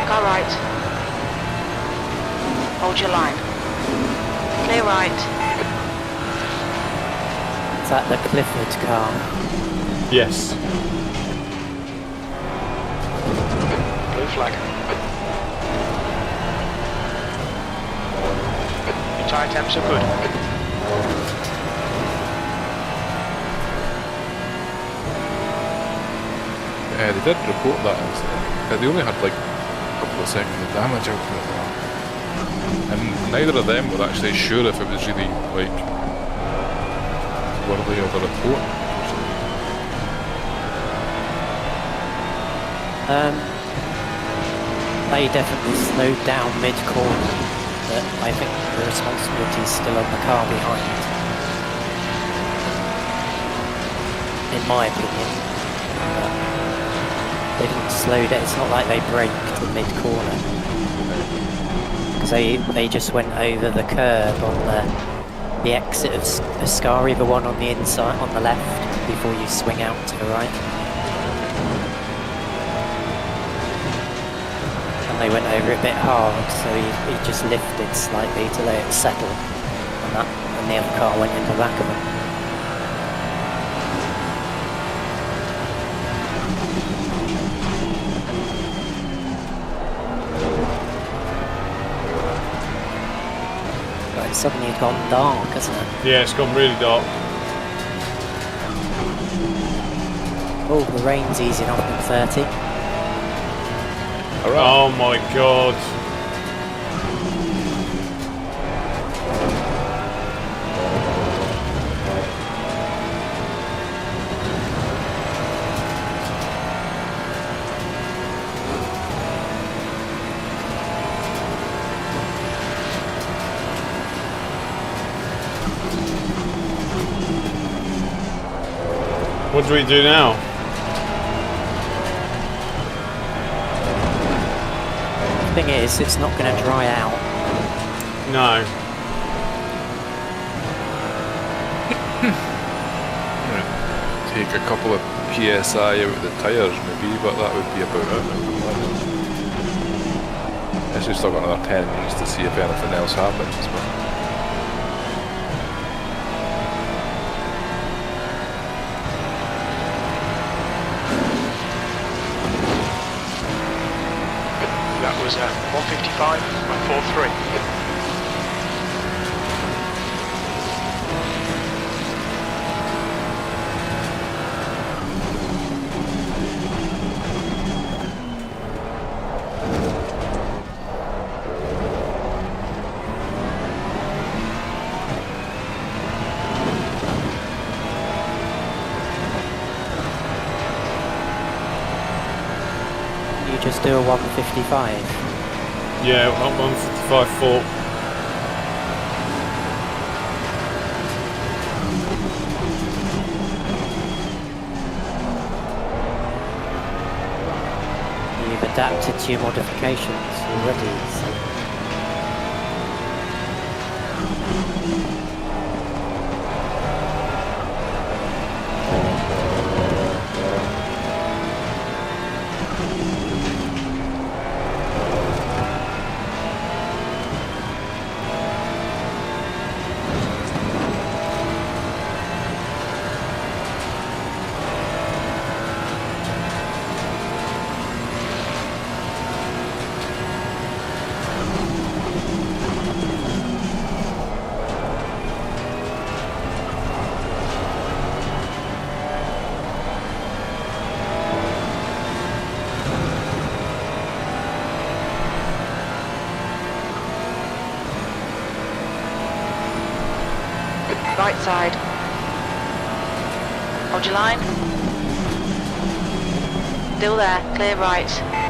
Car right. Hold your line. Clear right. Is that the Clifford car? Yes. Blue flag. Your tyre temps are good. They did report that incident. They only had like a couple of seconds of damage out of it. And neither of them were actually sure if it was really like worthy of a report. They definitely slowed down mid-corner, but I think the responsibility is still on the car behind. In my opinion. They didn't slow down, it's not like they braked at mid-corner. Because they just went over the curb on the exit of Ascari, the one on the inside, on the left, before you swing out to the right. And they went over it a bit hard, so he just lifted slightly to let it settle. And the other car went into the back of him. It's suddenly gone dark, hasn't it? Yeah, it's gone really dark. Oh, the rain's easing off in 30. Oh my god. What do we do now? The thing is, it's not going to dry out. No. Take a couple of PSI out of the tyres maybe, but that would be about it. Guess we've still got another 10 minutes to see if anything else happens. But That was 155.43. Just do a 155. Yeah, 155.4. You've adapted to your modifications already. So. right side. Hold your line. Still there, clear right.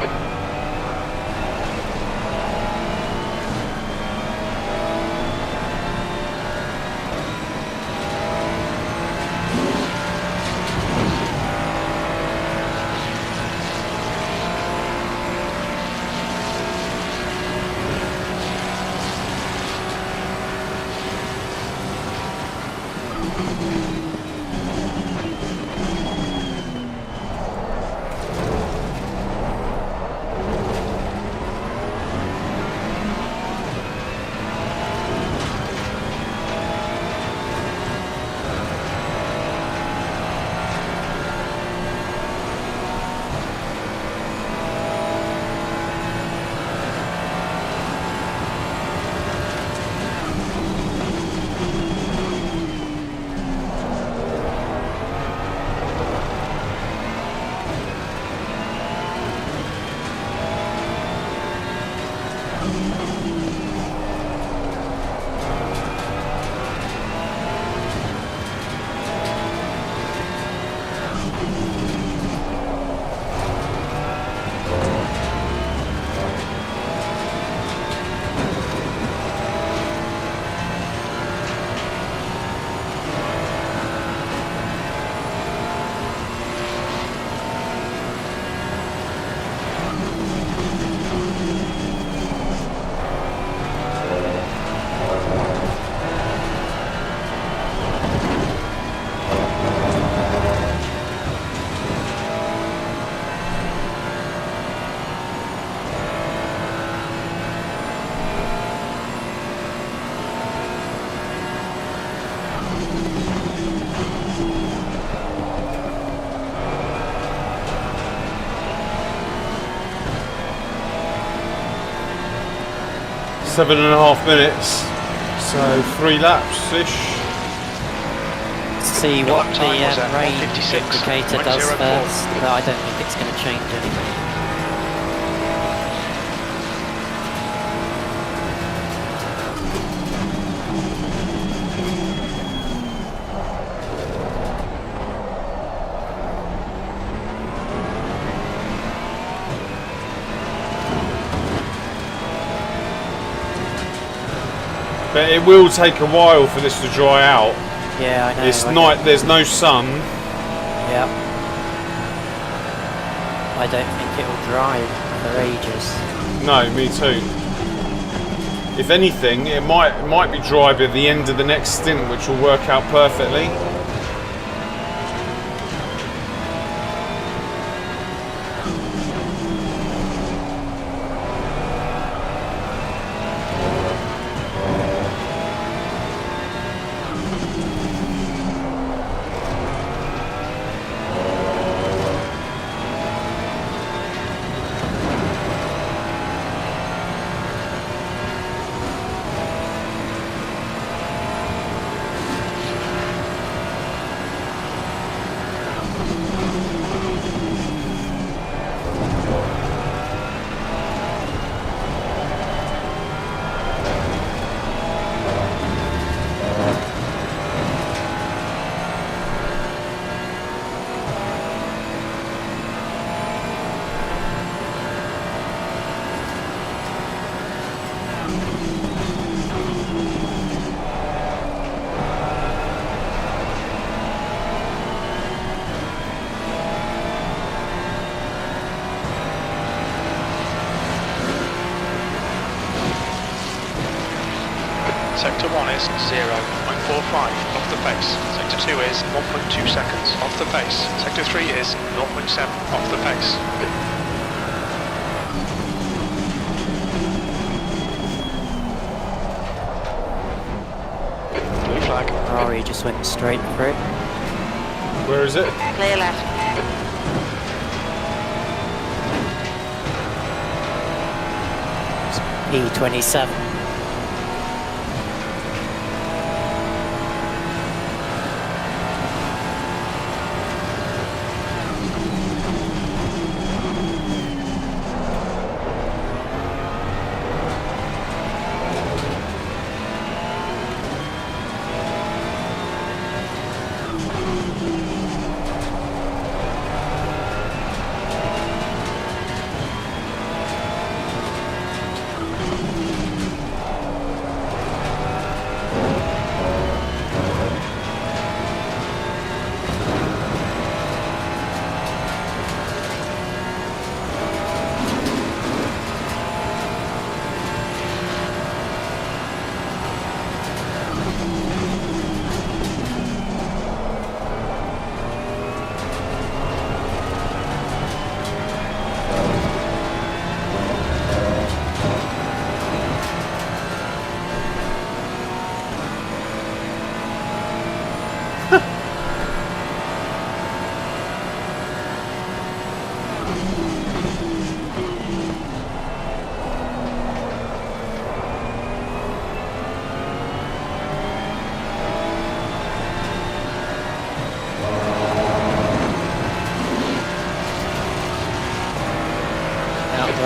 Seven and a half minutes, so 3 laps-ish. See what the time was at range 156, indicator does 104. first, but I don't think it's going to change anything. But it will take a while for this to dry out. Yeah, I know. It's night, there's no sun. Yep. I don't think it'll dry for ages. No, me too. If anything, it might be dry by the end of the next stint, which will work out perfectly. Sector 1 is 0.45 off the pace. Sector 2 is 1.2 seconds off the pace. Sector 3 is 0.7 off the pace. Blue flag. Ferrari just went straight through. Where is it? Clear left. E27.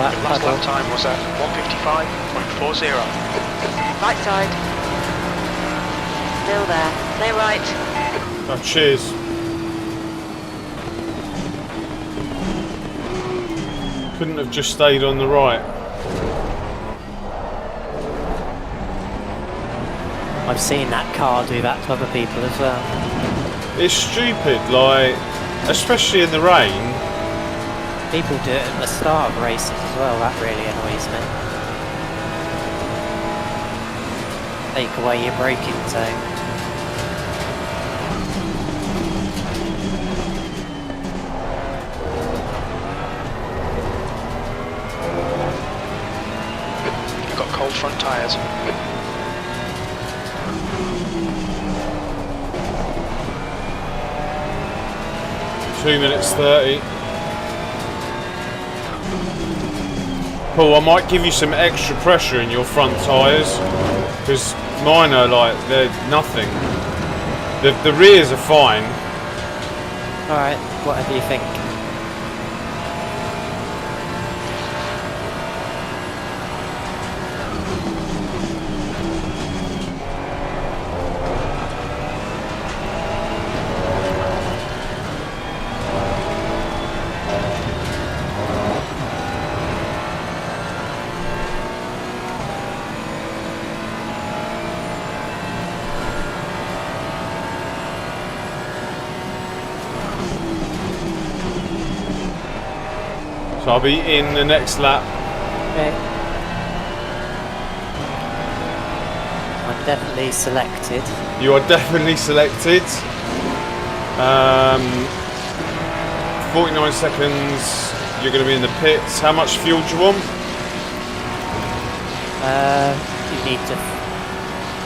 that Your last puddle. lap time was at 155.40. Right side. Still there. Stay right. Oh, cheers. Couldn't have just stayed on the right. I've seen that car do that to other people as well. It's stupid, like, especially in the rain. People do it at the start of races as well, that really annoys me. Take away your braking zone. You've got cold front tyres. Two minutes 30. Paul, I might give you some extra pressure in your front tyres, because mine are like, they're nothing. The rears are fine. Alright, whatever you think. So I'll be in the next lap. Okay. I'm definitely selected. You are definitely selected. 49 seconds, you're going to be in the pits. How much fuel do you want? You need to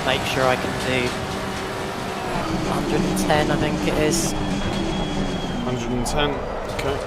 make sure I can do 110, I think it is. 110, okay.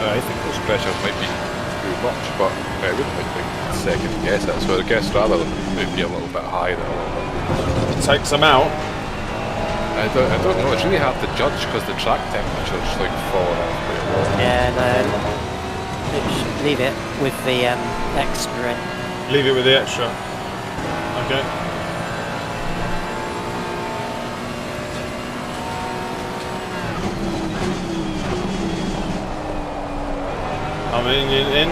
I think those pressures might be too much, but I wouldn't like second guess it. So I guess rather than maybe a little bit high than a little bit. Take some out. I don't know. It's really hard to judge because the track temperature's like falling off pretty well. Yeah, no. Leave it with the extra in. Leave it with the extra. Okay. I'm in.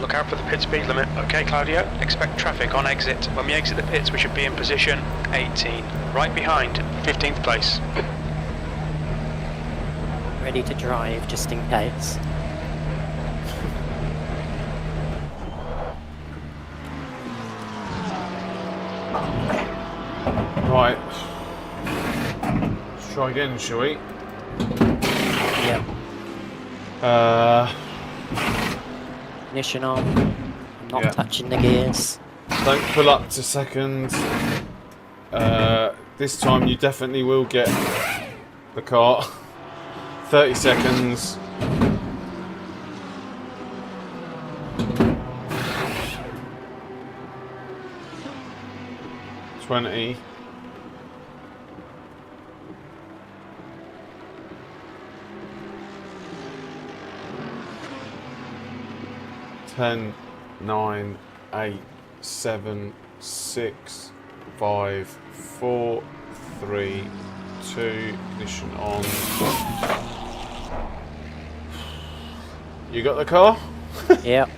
Look out for the pit speed limit. Okay, Claudio, expect traffic on exit. When we exit the pits, we should be in position 18. Right behind, 15th place. Ready to drive, just in case. Right. Let's try again, shall we? Yep. Ignition on. I'm not Yeah. touching the gears. Don't pull up to second. This time you definitely will get the car. 30 seconds. $20. 10, 9, 8, 7, 6, 5, 4, 3, 2, ignition on. You got the car? Yep.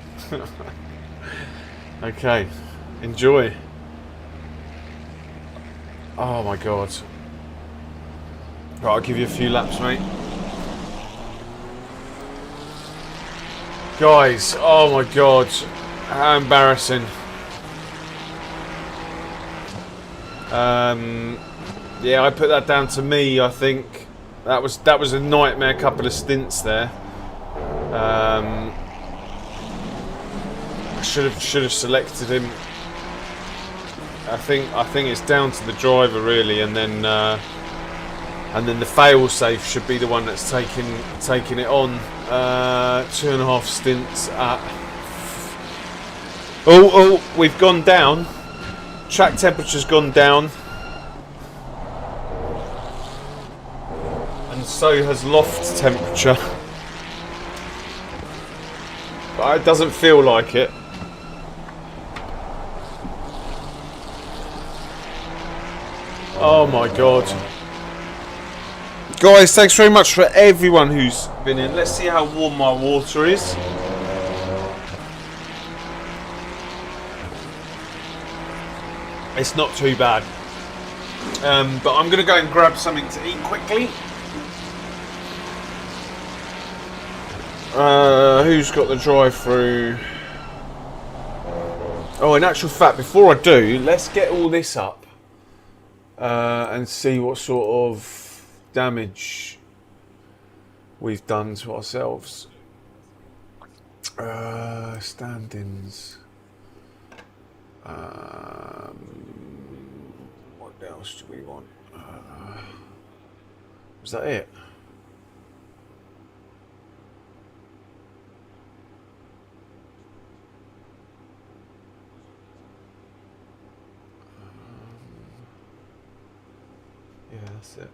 Okay, enjoy. Oh my god. Right, I'll give you a few laps, mate. Guys, oh my god, how embarrassing. Yeah, I put that down to me. I think that was a nightmare couple of stints there. I should have selected him. I think it's down to the driver really, and then the fail-safe should be the one that's taking it on. 2.5 stints at. Oh, we've gone down. Track temperature's gone down. And so has loft temperature. But it doesn't feel like it. Oh my god. Guys, thanks very much for everyone who's been in. Let's see how warm my water is. It's not too bad. But I'm going to go and grab something to eat quickly. Who's got the drive-through? Oh, in actual fact, before I do, let's get all this up and see what sort of damage we've done to ourselves. Stand-ins. What else do we want? Was that it? Yeah, that's it.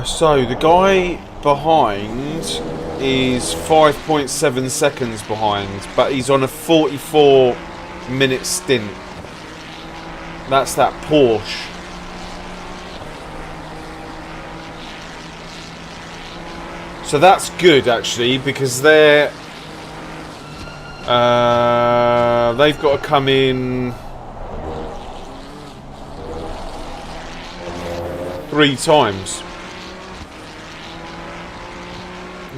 So the guy behind is 5.7 seconds behind, but he's on a 44-minute stint. That's that Porsche. So that's good actually, because they've got to come in 3 times.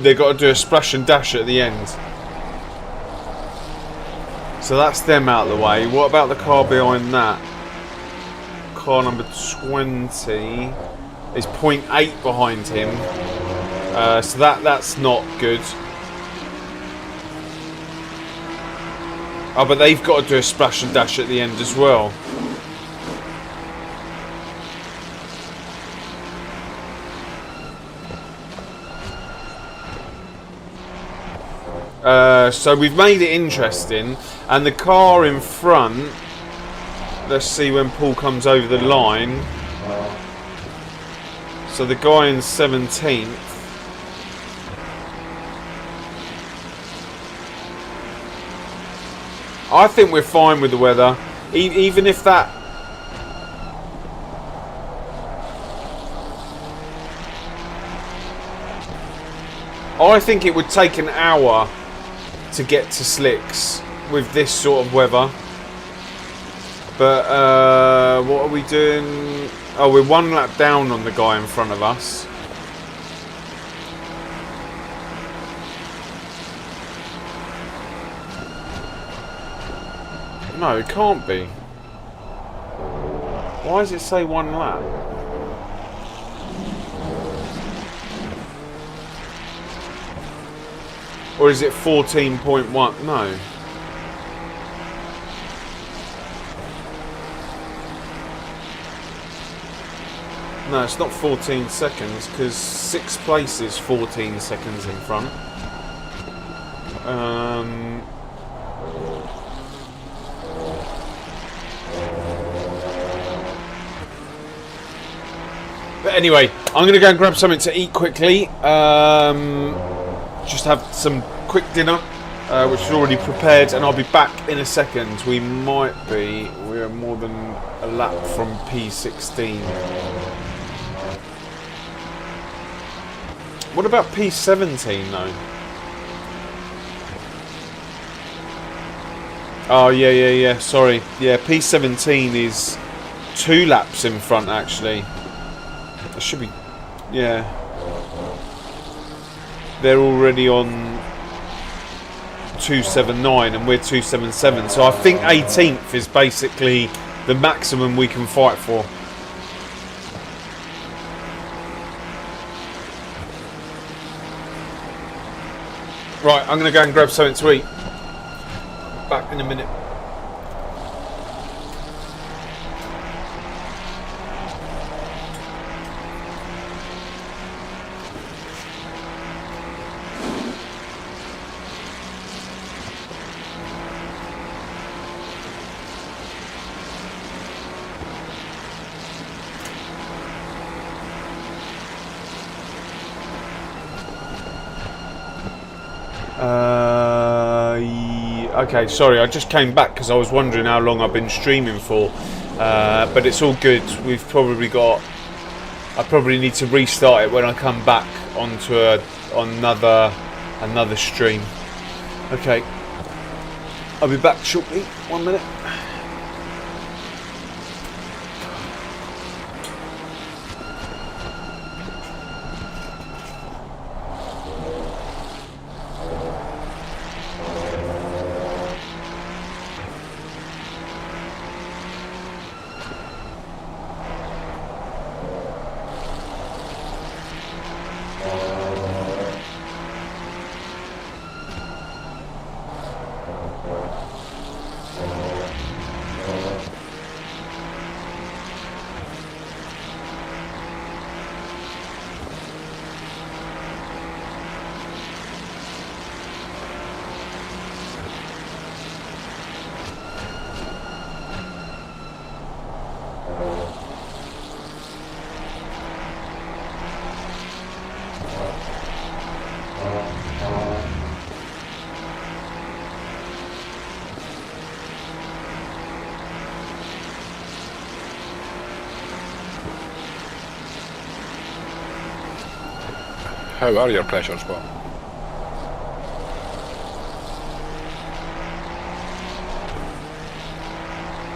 They've got to do a splash and dash at the end. So that's them out of the way. What about the car behind that? Car number 20 is 0.8 behind him. So that's not good. Oh, but they've got to do a splash and dash at the end as well. So we've made it interesting, and the car in front, let's see when Paul comes over the line. So the guy in 17th, I think we're fine with the weather, even if that. I think it would take an hour to get to slicks with this sort of weather. But what are we doing? Oh, we're 1 lap down on the guy in front of us. No, it can't be. Why does it say 1 lap? Or is it 14.1? No. No, it's not 14 seconds, because 6th place is 14 seconds in front. But anyway, I'm going to go and grab something to eat quickly. Just have some quick dinner, which is already prepared, and I'll be back in a second. We are more than a lap from P16. What about P17 though? Oh yeah. Sorry. Yeah, P17 is 2 laps in front actually. It should be. Yeah. They're already on 279 and we're 277. So I think 18th is basically the maximum we can fight for. Right, I'm going to go and grab something to eat. Back in a minute. Okay, sorry, I just came back because I was wondering how long I've been streaming for, but it's all good. We've probably got. I probably need to restart it when I come back onto another stream. Okay, I'll be back shortly. 1 minute. How are your pressures, Bob?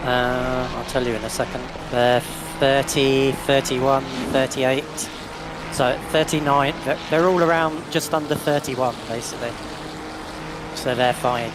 I'll tell you in a second. They're 30, 31, 38. So 39, they're all around just under 31 basically. So they're fine.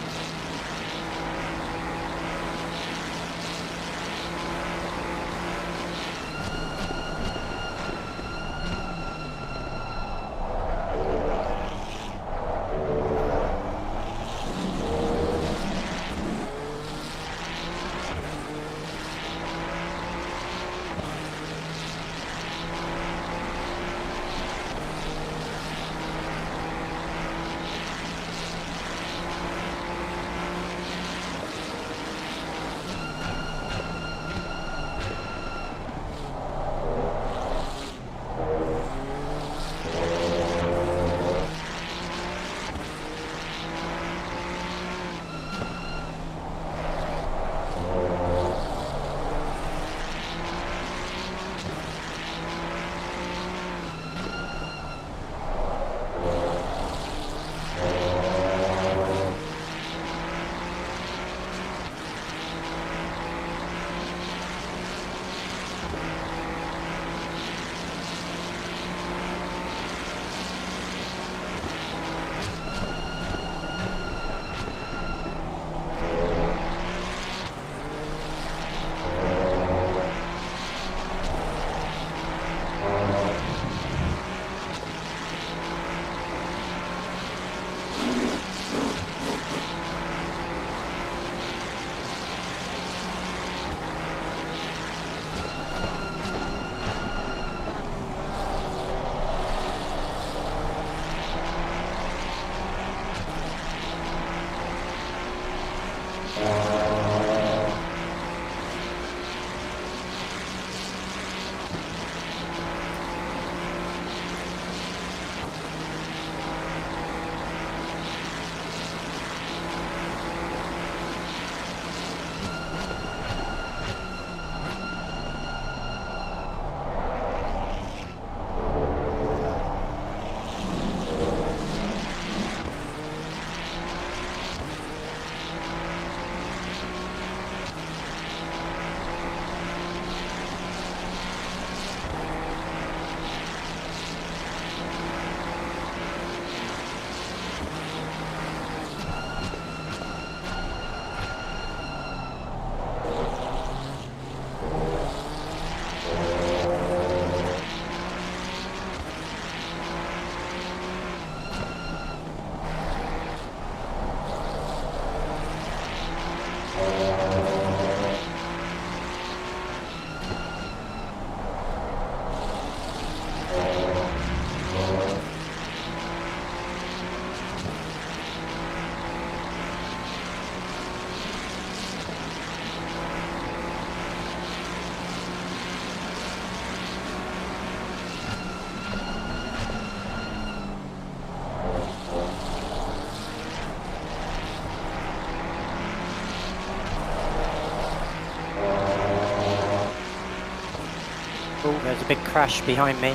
Oh, there's a big crash behind me.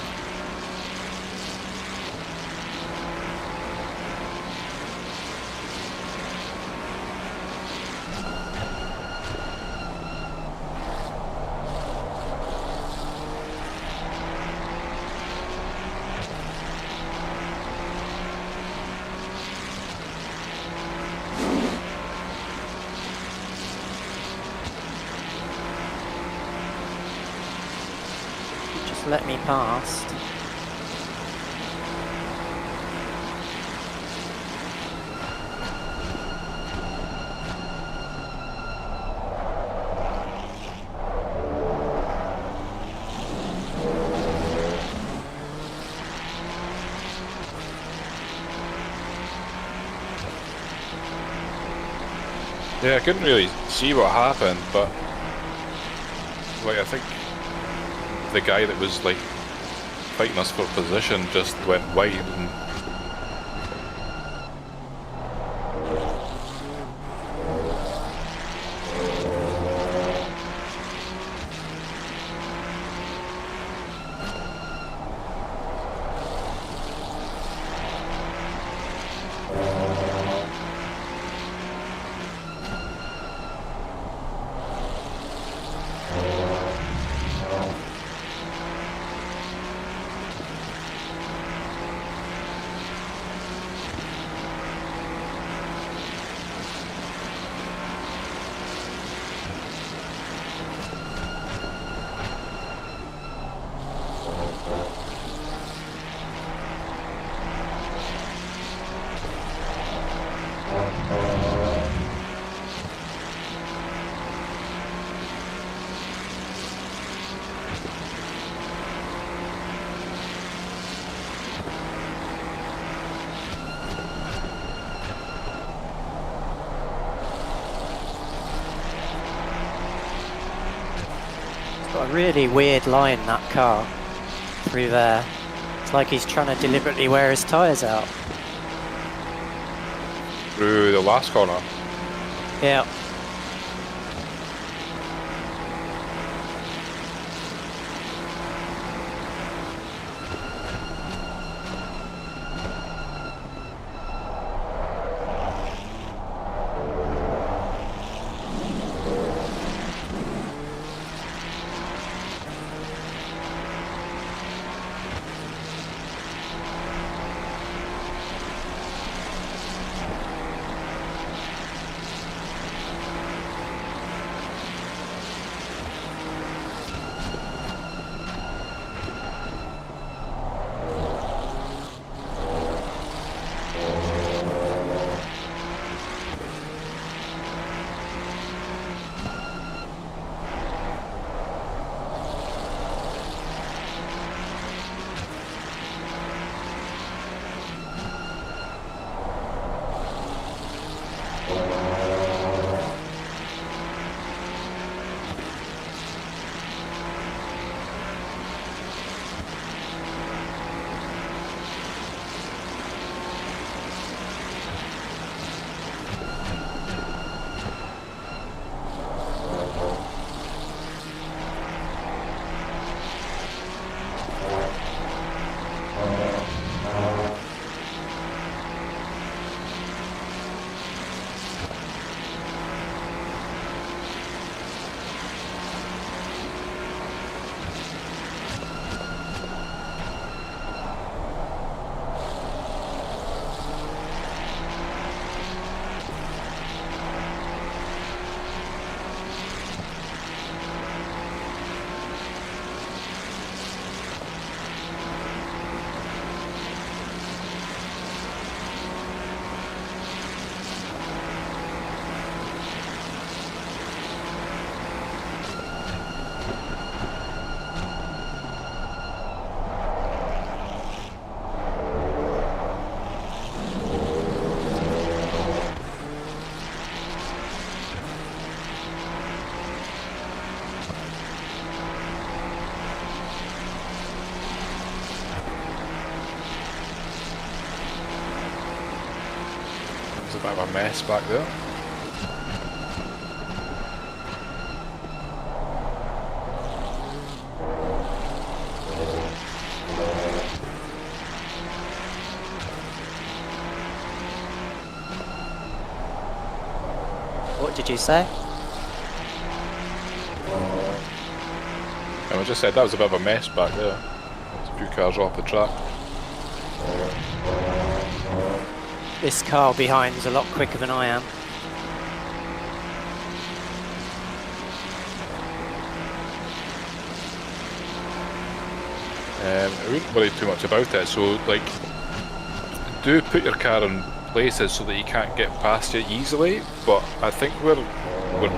Just let me past. Yeah, I couldn't really see what happened, but like I think the guy that was like fighting us for position just went wide and Got a really weird line, that car, through there. It's like he's trying to deliberately wear his tyres out. through the last corner. Yeah. There's a bit of a mess back there. What did you say? And I just said that was a bit of a mess back there. There's a few cars off the track. This car behind is a lot quicker than I am. I wouldn't worry too much about it. So, like, do put your car in places so that you can't get past you easily. But I think we're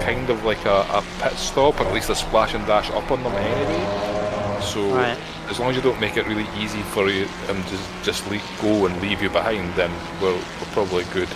kind of like a pit stop, or at least a splash and dash up on them anyway. So Right. as long as you don't make it really easy for you and just go and leave you behind, then we're probably good.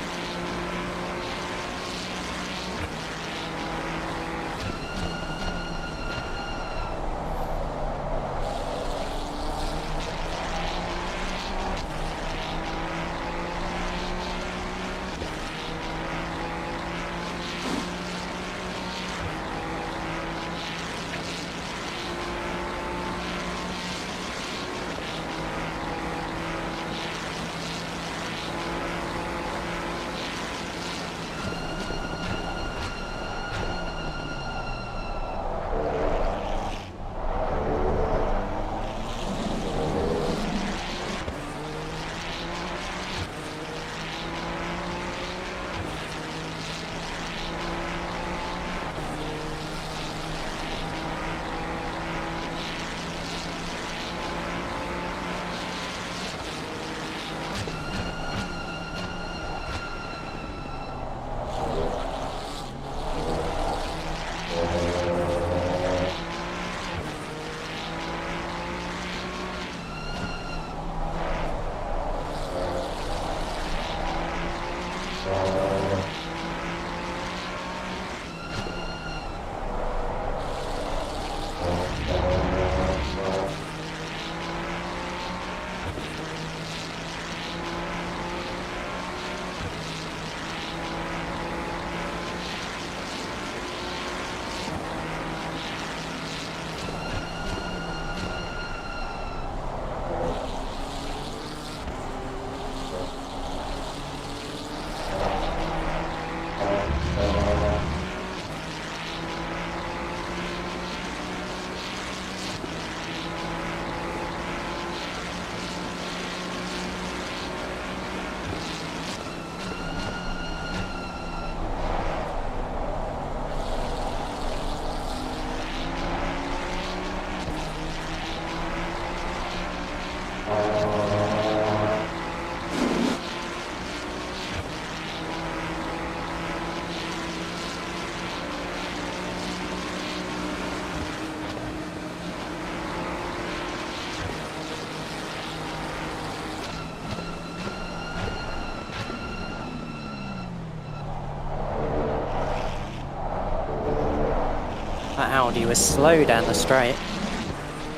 That Audi was slow down the straight.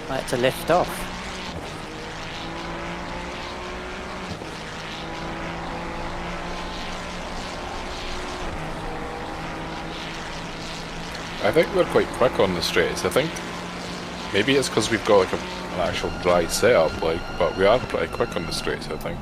I had to lift off. I think we're quite quick on the straights. I think maybe it's because we've got like an actual dry setup, but we are pretty quick on the straights, I think.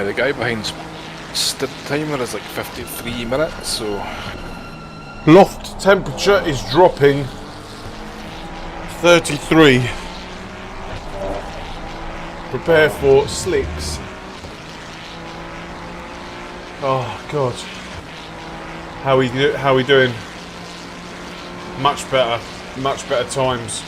The guy behind's timer is like 53 minutes, so... Loft temperature is dropping. 33. Prepare for slicks. Oh God. How we doing? Much better times.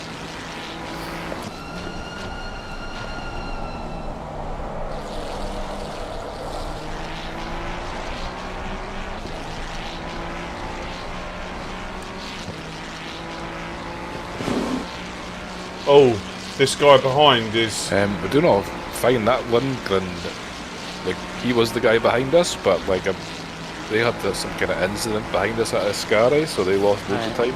Oh, this guy behind is... we do not find that Lindgren, like, he was the guy behind us, but, like, They had some kind of incident behind us at Ascari, so they lost loads of time.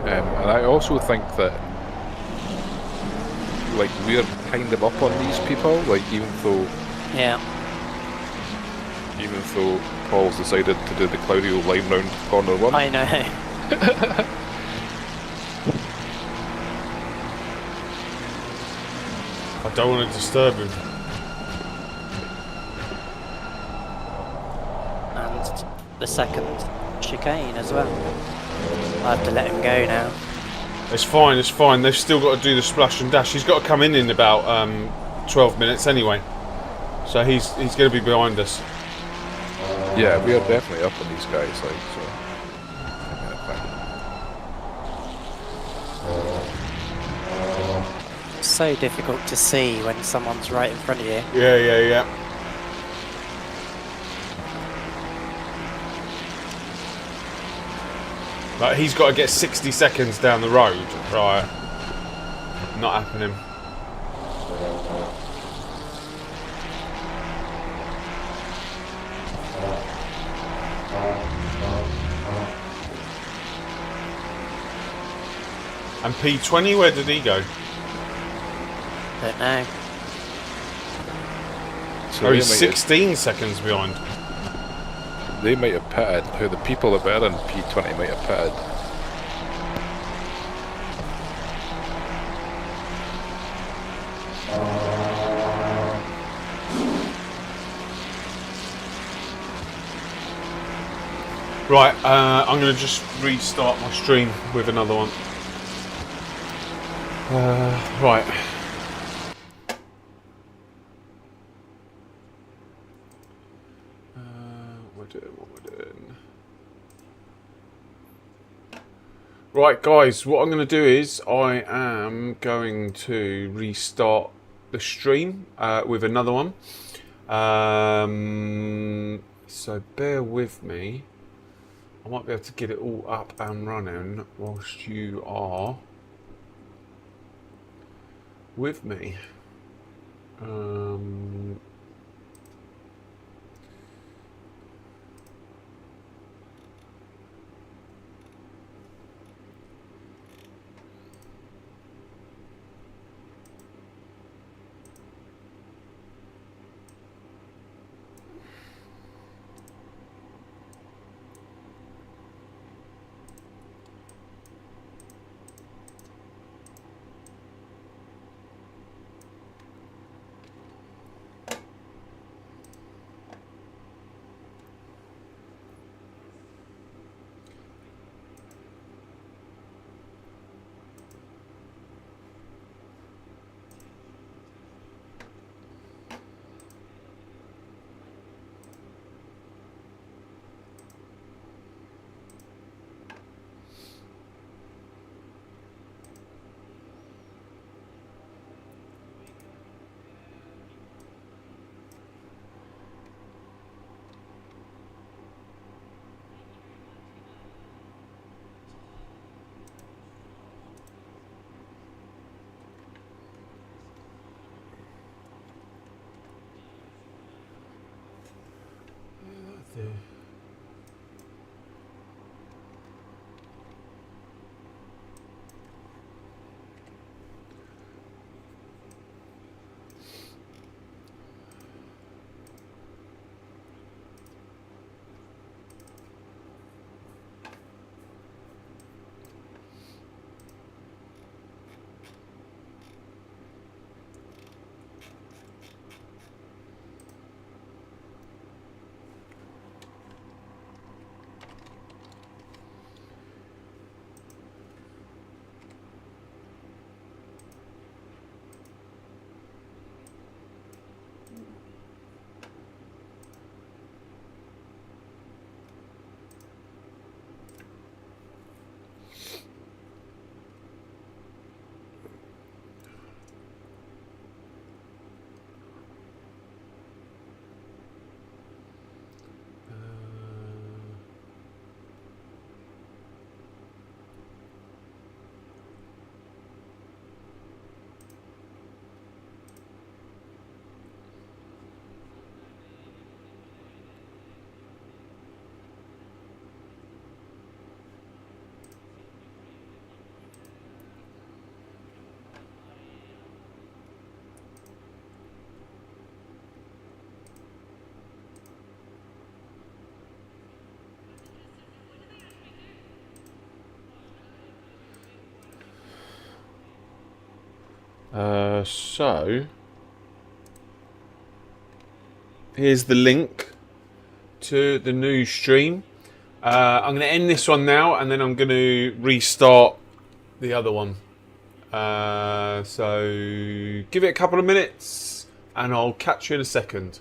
And I also think that, like, we're kind of up on these people, like, even though Paul's decided to do the cloudy old line round corner one. I know. I don't want to disturb him. And the second chicane as well. I have to let him go now. It's fine, it's fine. They've still got to do the splash and dash. He's got to come in about 12 minutes anyway. So he's going to be behind us. Yeah, we are definitely up on these guys, like, so. It's so difficult to see when someone's right in front of you. Yeah. Like, he's got to get 60 seconds down the road. Right. Not happening. And P20, where did he go? Don't know. So Oh, he's 16 seconds behind. They might have pitted, who the people that were in P20 might have pitted. Right, I'm going to just restart my stream with another one. Right. What we're doing. Right, guys, what I'm going to do is I am going to restart the stream with another one. So bear with me. I might be able to get it all up and running whilst you are with me. So here's the link to the new stream. I'm going to end this one now, and then I'm going to restart the other one. So give it a couple of minutes, and I'll catch you in a second.